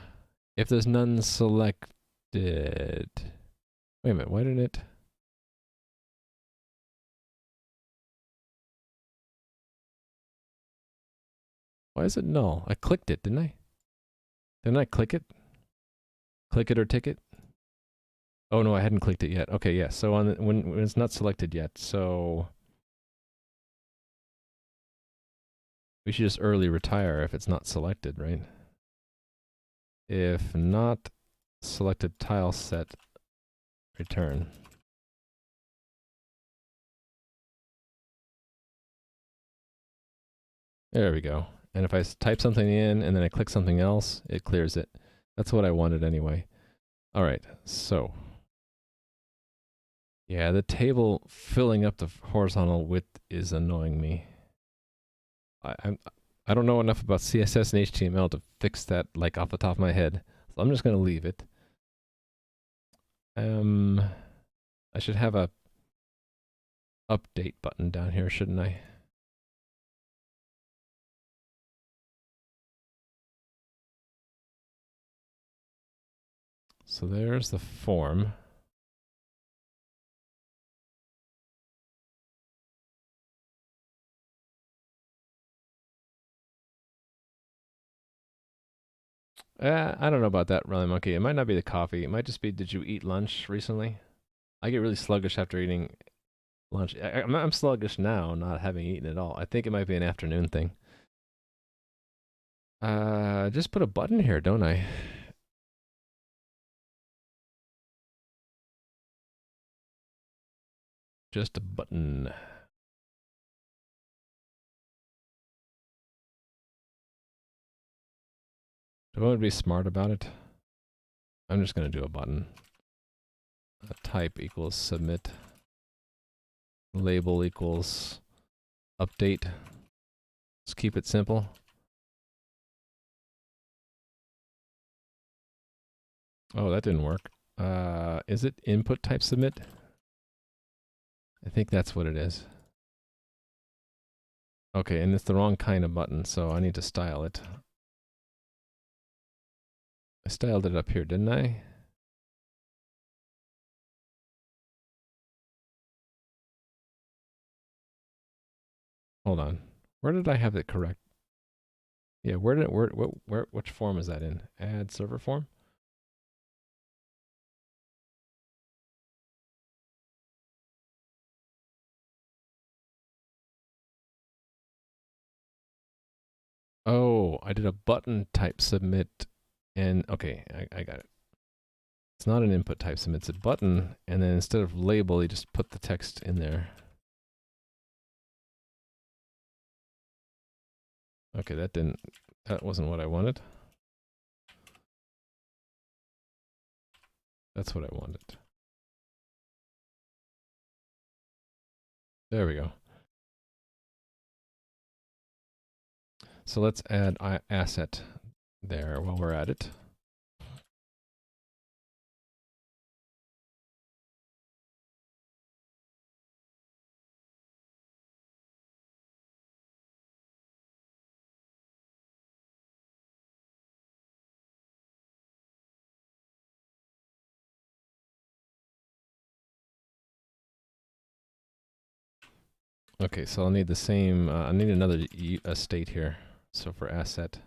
A: If there's none selected. Wait a minute, why did it? Why is it null? I clicked it, didn't I? Didn't I click it? Click it or tick it? Oh no, I hadn't clicked it yet. Okay, yeah. So on the, when it's not selected yet, so we should just early retire if it's not selected, right? If not selected tile set, return. There we go. And if I type something in and then I click something else, it clears it. That's what I wanted anyway. All right, so yeah, the table filling up the horizontal width is annoying me. I don't know enough about CSS and HTML to fix that like off the top of my head, so I'm just gonna leave it. I should have a update button down here, shouldn't I? So there's the form. I don't know about that, Rally Monkey. It might not be the coffee. It might just be, did you eat lunch recently? I get really sluggish after eating lunch. I'm sluggish now, not having eaten at all. I think it might be an afternoon thing. Just put a button here, don't I? Just a button. Do I want to be smart about it? I'm just going to do a button. Type equals submit. Label equals update. Let's keep it simple. Oh, that didn't work. Is it input type submit? I think that's what it is. Okay, and it's the wrong kind of button, so I need to style it. I styled it up here, didn't I? Hold on. Where did I have it correct? Yeah, which form is that in? Add server form? Oh, I did a button type submit, and okay, I got it. It's not an input type submit, it's a button, and then instead of label, you just put the text in there. Okay, that wasn't what I wanted. That's what I wanted. There we go. So let's add asset there while we're at it. Okay, so I'll need the same, I need another state here. So for asset.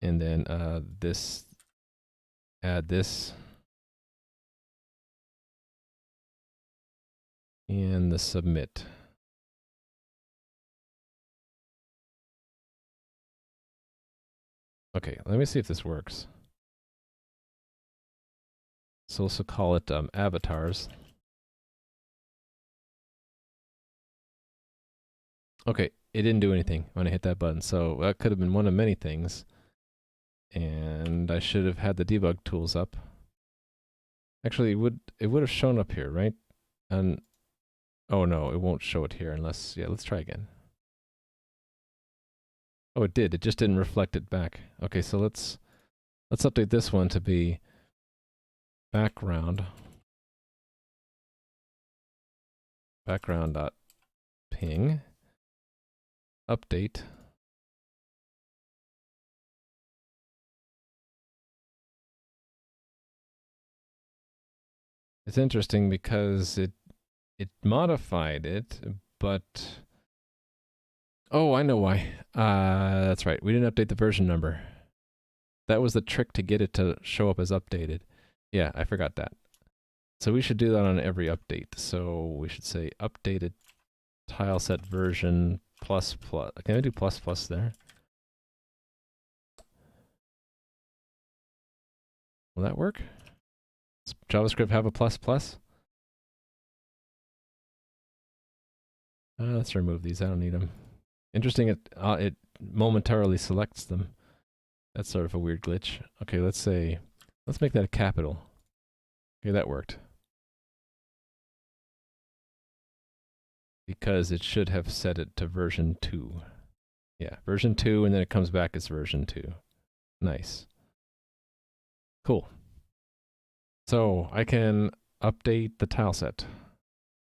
A: And then this, add this. And the submit. Okay, let me see if this works. So let's call it avatars. Okay, it didn't do anything when I hit that button, so that could have been one of many things. And I should have had the debug tools up. Actually, it would have shown up here, right? And oh no, it won't show it here unless, yeah, let's try again. Oh, it did. It just didn't reflect it back. Okay, so let's update this one to be background dot ping update. It's interesting because it modified it, but oh, I know why. That's right. We didn't update the version number. That was the trick to get it to show up as updated. Yeah, I forgot that. So we should do that on every update. So we should say updated tileset version plus plus. Can I do plus plus there? Will that work? Does JavaScript have a plus plus? Let's remove these. I don't need them. Interesting. It momentarily selects them. That's sort of a weird glitch. Okay, let's make that a capital. Okay, that worked. Because it should have set it to version 2. Yeah, version 2, and then it comes back as version 2. Nice. Cool. So I can update the tile set.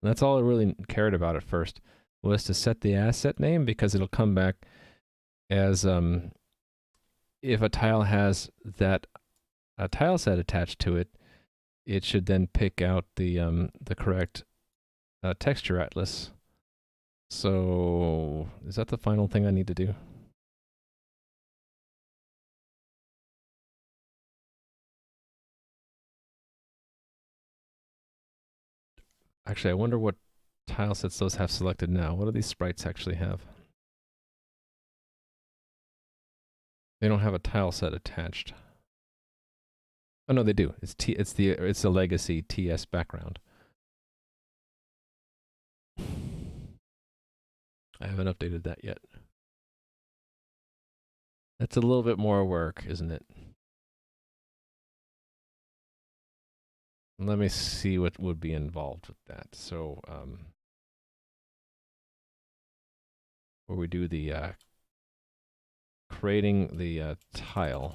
A: And that's all I really cared about at first, was to set the asset name, because it'll come back as if a tile has a tile set attached to it, it should then pick out the correct texture atlas. So is that the final thing I need to do? Actually, I wonder what tile sets those have selected now. What do these sprites actually have? They don't have a tile set attached. Oh no, they do. It's the legacy TS background. I haven't updated that yet. That's a little bit more work, isn't it? Let me see what would be involved with that. So, where we do the creating the tile.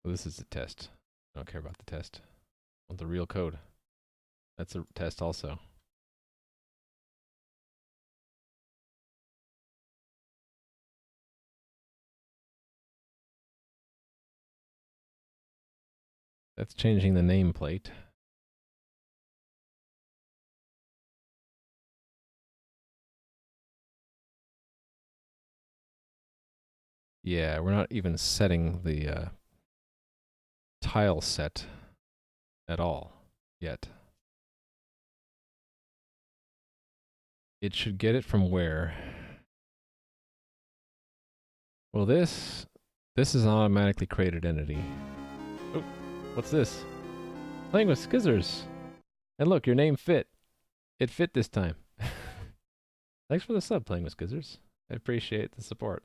A: Well, this is a test. I don't care about the test. I want the real code. That's a test also. That's changing the nameplate. Yeah, we're not even setting the tile set at all yet. It should get it from where? Well, this is an automatically created entity. Oh, what's this? Playing with scissors. And look, your name fit. It fit this time. Thanks for the sub, Playing with Scissors. I appreciate the support.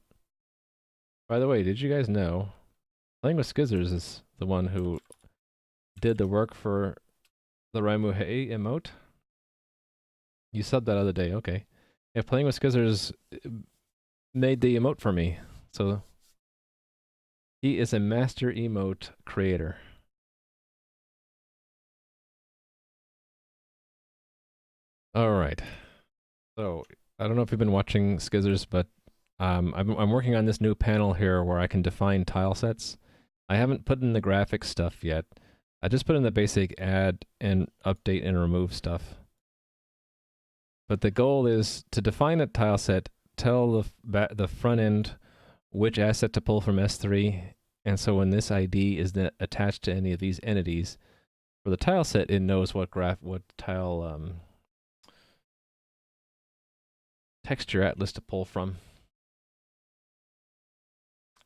A: By the way, did you guys know Playing with Scissors is the one who did the work for the Raimu Hey emote? You subbed that other day, okay. Yeah, Playing with Scissors made the emote for me, so he is a master emote creator. All right. So I don't know if you've been watching Skizzers, but I'm working on this new panel here where I can define tile sets. I haven't put in the graphic stuff yet. I just put in the basic add and update and remove stuff. But the goal is to define a tile set, tell the front end which asset to pull from S3, and so when this ID is attached to any of these entities, for For the tile set, it knows what tile texture atlas to pull from.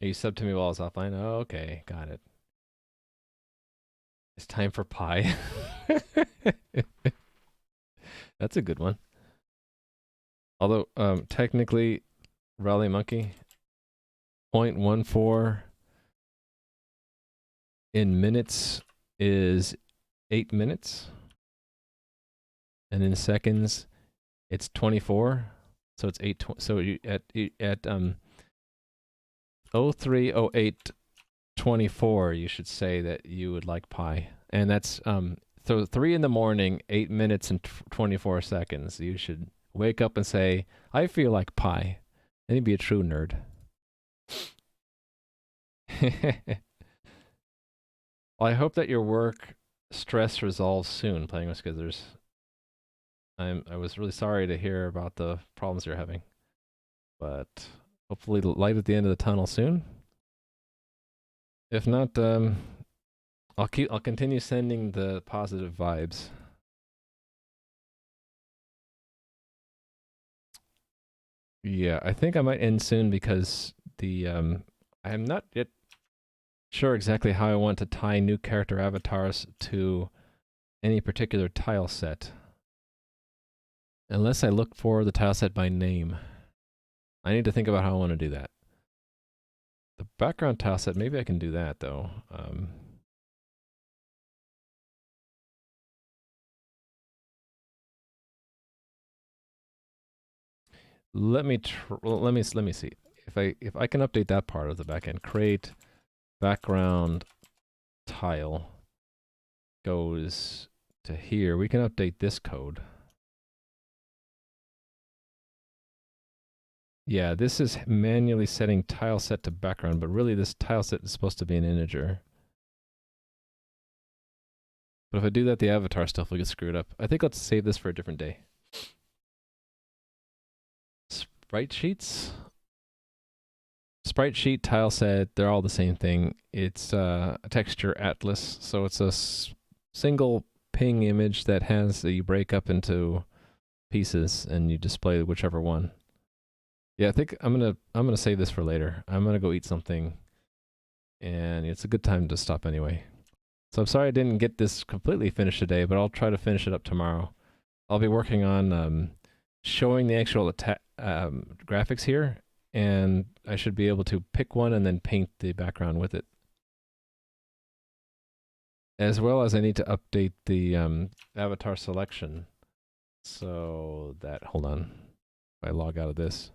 A: You subbed to me while I was offline? Oh, okay, got it. It's time for pi. That's a good one. Although, technically, Rally Monkey, 0.14 in minutes is 8 minutes. And in seconds, it's 24. So it's 8, so you, at 030824, you should say that you would like pi. And that's, so 3 in the morning, 8 minutes and 24 seconds. You should wake up and say, I feel like pi. Then you'd be a true nerd. Well, I hope that your work stress resolves soon, playing with Skizzers. I was really sorry to hear about the problems you're having. But hopefully light at the end of the tunnel soon. If not, I'll continue sending the positive vibes. Yeah, I think I might end soon because the I'm not yet sure exactly how I want to tie new character avatars to any particular tile set. Unless I look for the tile set by name. I need to think about how I want to do that. The background tile set, maybe I can do that though. Let me see if I can update that part of the backend. Create background tile goes to here. We can update this code. Yeah, this is manually setting tile set to background, but really this tile set is supposed to be an integer. But if I do that, the avatar stuff will get screwed up. I think let's save this for a different day. Sprite sheets? Sprite sheet, tile set, they're all the same thing. It's a texture atlas, so it's a single ping image that you break up into pieces and you display whichever one. Yeah, I think I'm gonna save this for later. I'm gonna go eat something, and it's a good time to stop anyway. So I'm sorry I didn't get this completely finished today, but I'll try to finish it up tomorrow. I'll be working on showing the actual graphics here, and I should be able to pick one and then paint the background with it. As well as I need to update the avatar selection. So that, hold on, if I log out of this.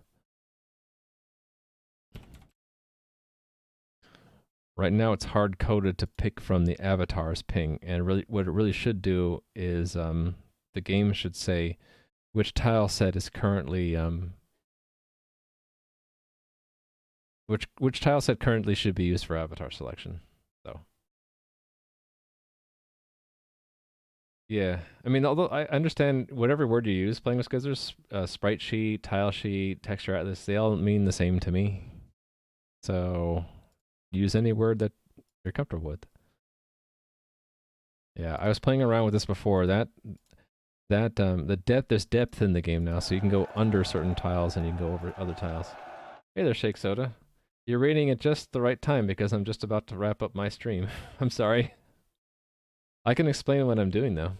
A: Right now it's hard coded to pick from the avatar's ping, and really what it really should do is the game should say which tile set is currently which tile set currently should be used for avatar selection. So yeah, I mean, although I understand whatever word you use playing with Skizzers, sprite sheet, tile sheet, texture atlas, they all mean the same to me. So use any word that you're comfortable with. Yeah, I was playing around with this before. The depth, there's depth in the game now, so you can go under certain tiles and you can go over other tiles. Hey there, Shake Soda. You're rating at just the right time because I'm just about to wrap up my stream. I'm sorry. I can explain what I'm doing though.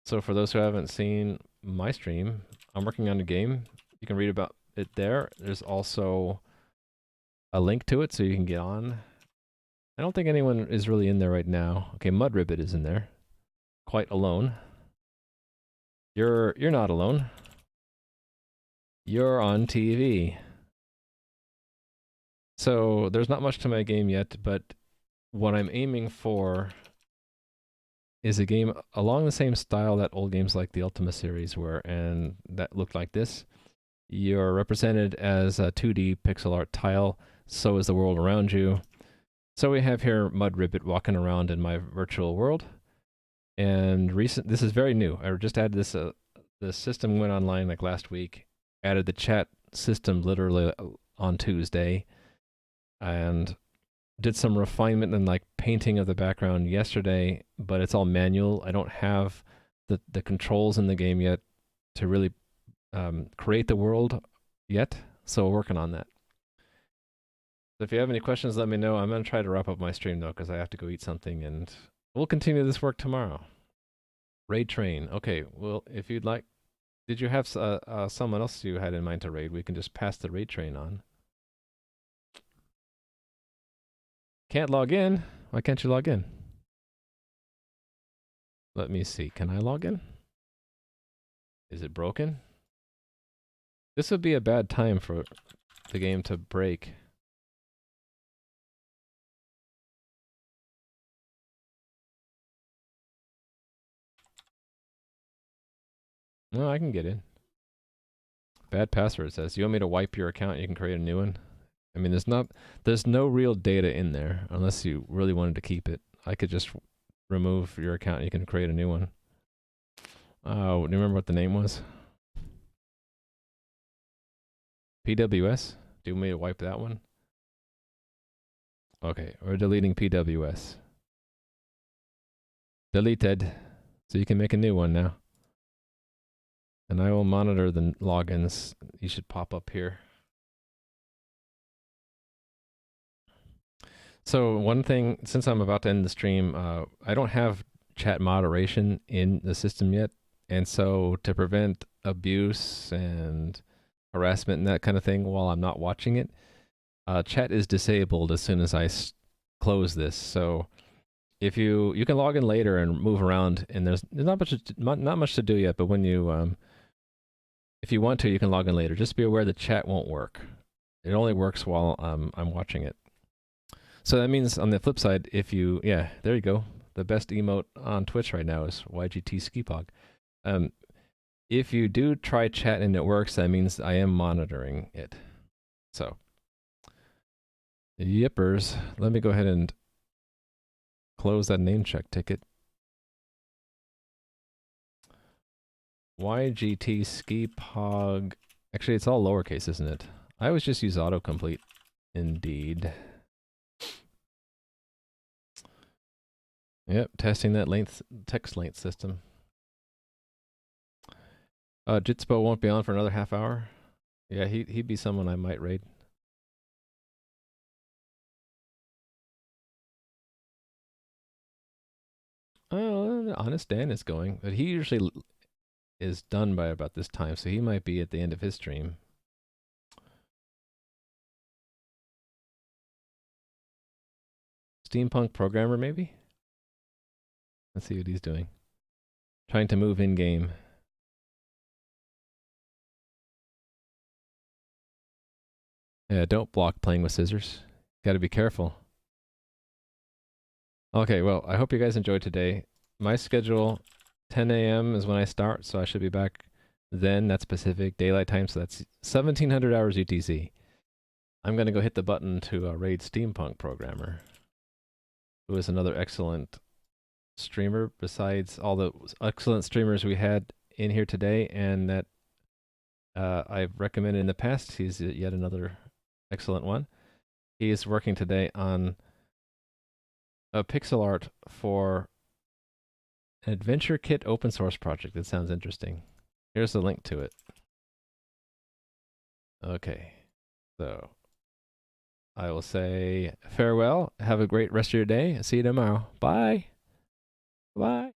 A: So for those who haven't seen my stream, I'm working on a game. You can read about it there. There's also a link to it so you can get on. I don't think anyone is really in there right now. Okay, Mud Ribbit is in there. Quite alone. You're not alone. You're on TV. So there's not much to my game yet, but what I'm aiming for is a game along the same style that old games like the Ultima series were, and that looked like this. You're represented as a 2D pixel art tile, so is the world around you. So we have here Mud Ribbit walking around in my virtual world. And this is very new. I just added this, the system went online like last week, added the chat system literally on Tuesday. And did some refinement and like painting of the background yesterday, but it's all manual. I don't have the controls in the game yet to really create the world yet, so we're working on that. So if you have any questions, let me know. I'm going to try to wrap up my stream, though, because I have to go eat something, and we'll continue this work tomorrow. Raid train. Okay, well, if you'd like... Did you have someone else you had in mind to raid? We can just pass the raid train on. Can't log in? Why can't you log in? Let me see. Can I log in? Is it broken? This would be a bad time for the game to break. No, I can get in. Bad password says. You want me to wipe your account? You can create a new one. I mean, there's no real data in there unless you really wanted to keep it. I could just remove your account and you can create a new one. Do you remember what the name was? PWS? Do you want me to wipe that one? Okay, we're deleting PWS. Deleted. So you can make a new one now. And I will monitor the logins. You should pop up here. So one thing, since I'm about to end the stream, I don't have chat moderation in the system yet. And so to prevent abuse and harassment and that kind of thing while I'm not watching it, chat is disabled as soon as I close this. So if you can log in later and move around, and there's not much to do yet, but when you if you want to, you can log in later. Just be aware the chat won't work. It only works while I'm watching it. So that means on the flip side, if you, yeah, there you go. The best emote on Twitch right now is YGT Skipog. If you do try chat and it works, that means I am monitoring it. So, yippers. Let me go ahead and close that name check ticket. YGT Skipog. Actually, it's all lowercase, isn't it? I always just use autocomplete. Indeed. Yep, testing that text length system. Jitspo won't be on for another half hour. Yeah, he'd be someone I might raid. Oh, Honest Dan is going, but he usually is done by about this time, so he might be at the end of his stream. Steampunk programmer, maybe? Let's see what he's doing. Trying to move in-game. Yeah, don't block playing with scissors. Gotta be careful. Okay, well, I hope you guys enjoyed today. My schedule, 10 a.m. is when I start, so I should be back then. That's Pacific Daylight Time, so that's 1700 hours UTC. I'm going to go hit the button to raid Steampunk Programmer, who is another excellent streamer besides all the excellent streamers we had in here today and that I've recommended in the past. He's yet another excellent one. He is working today on a pixel art for an Adventure Kit open source project. That sounds interesting. Here's the link to it. Okay, so I will say farewell. Have a great rest of your day. See you tomorrow. Bye. Bye.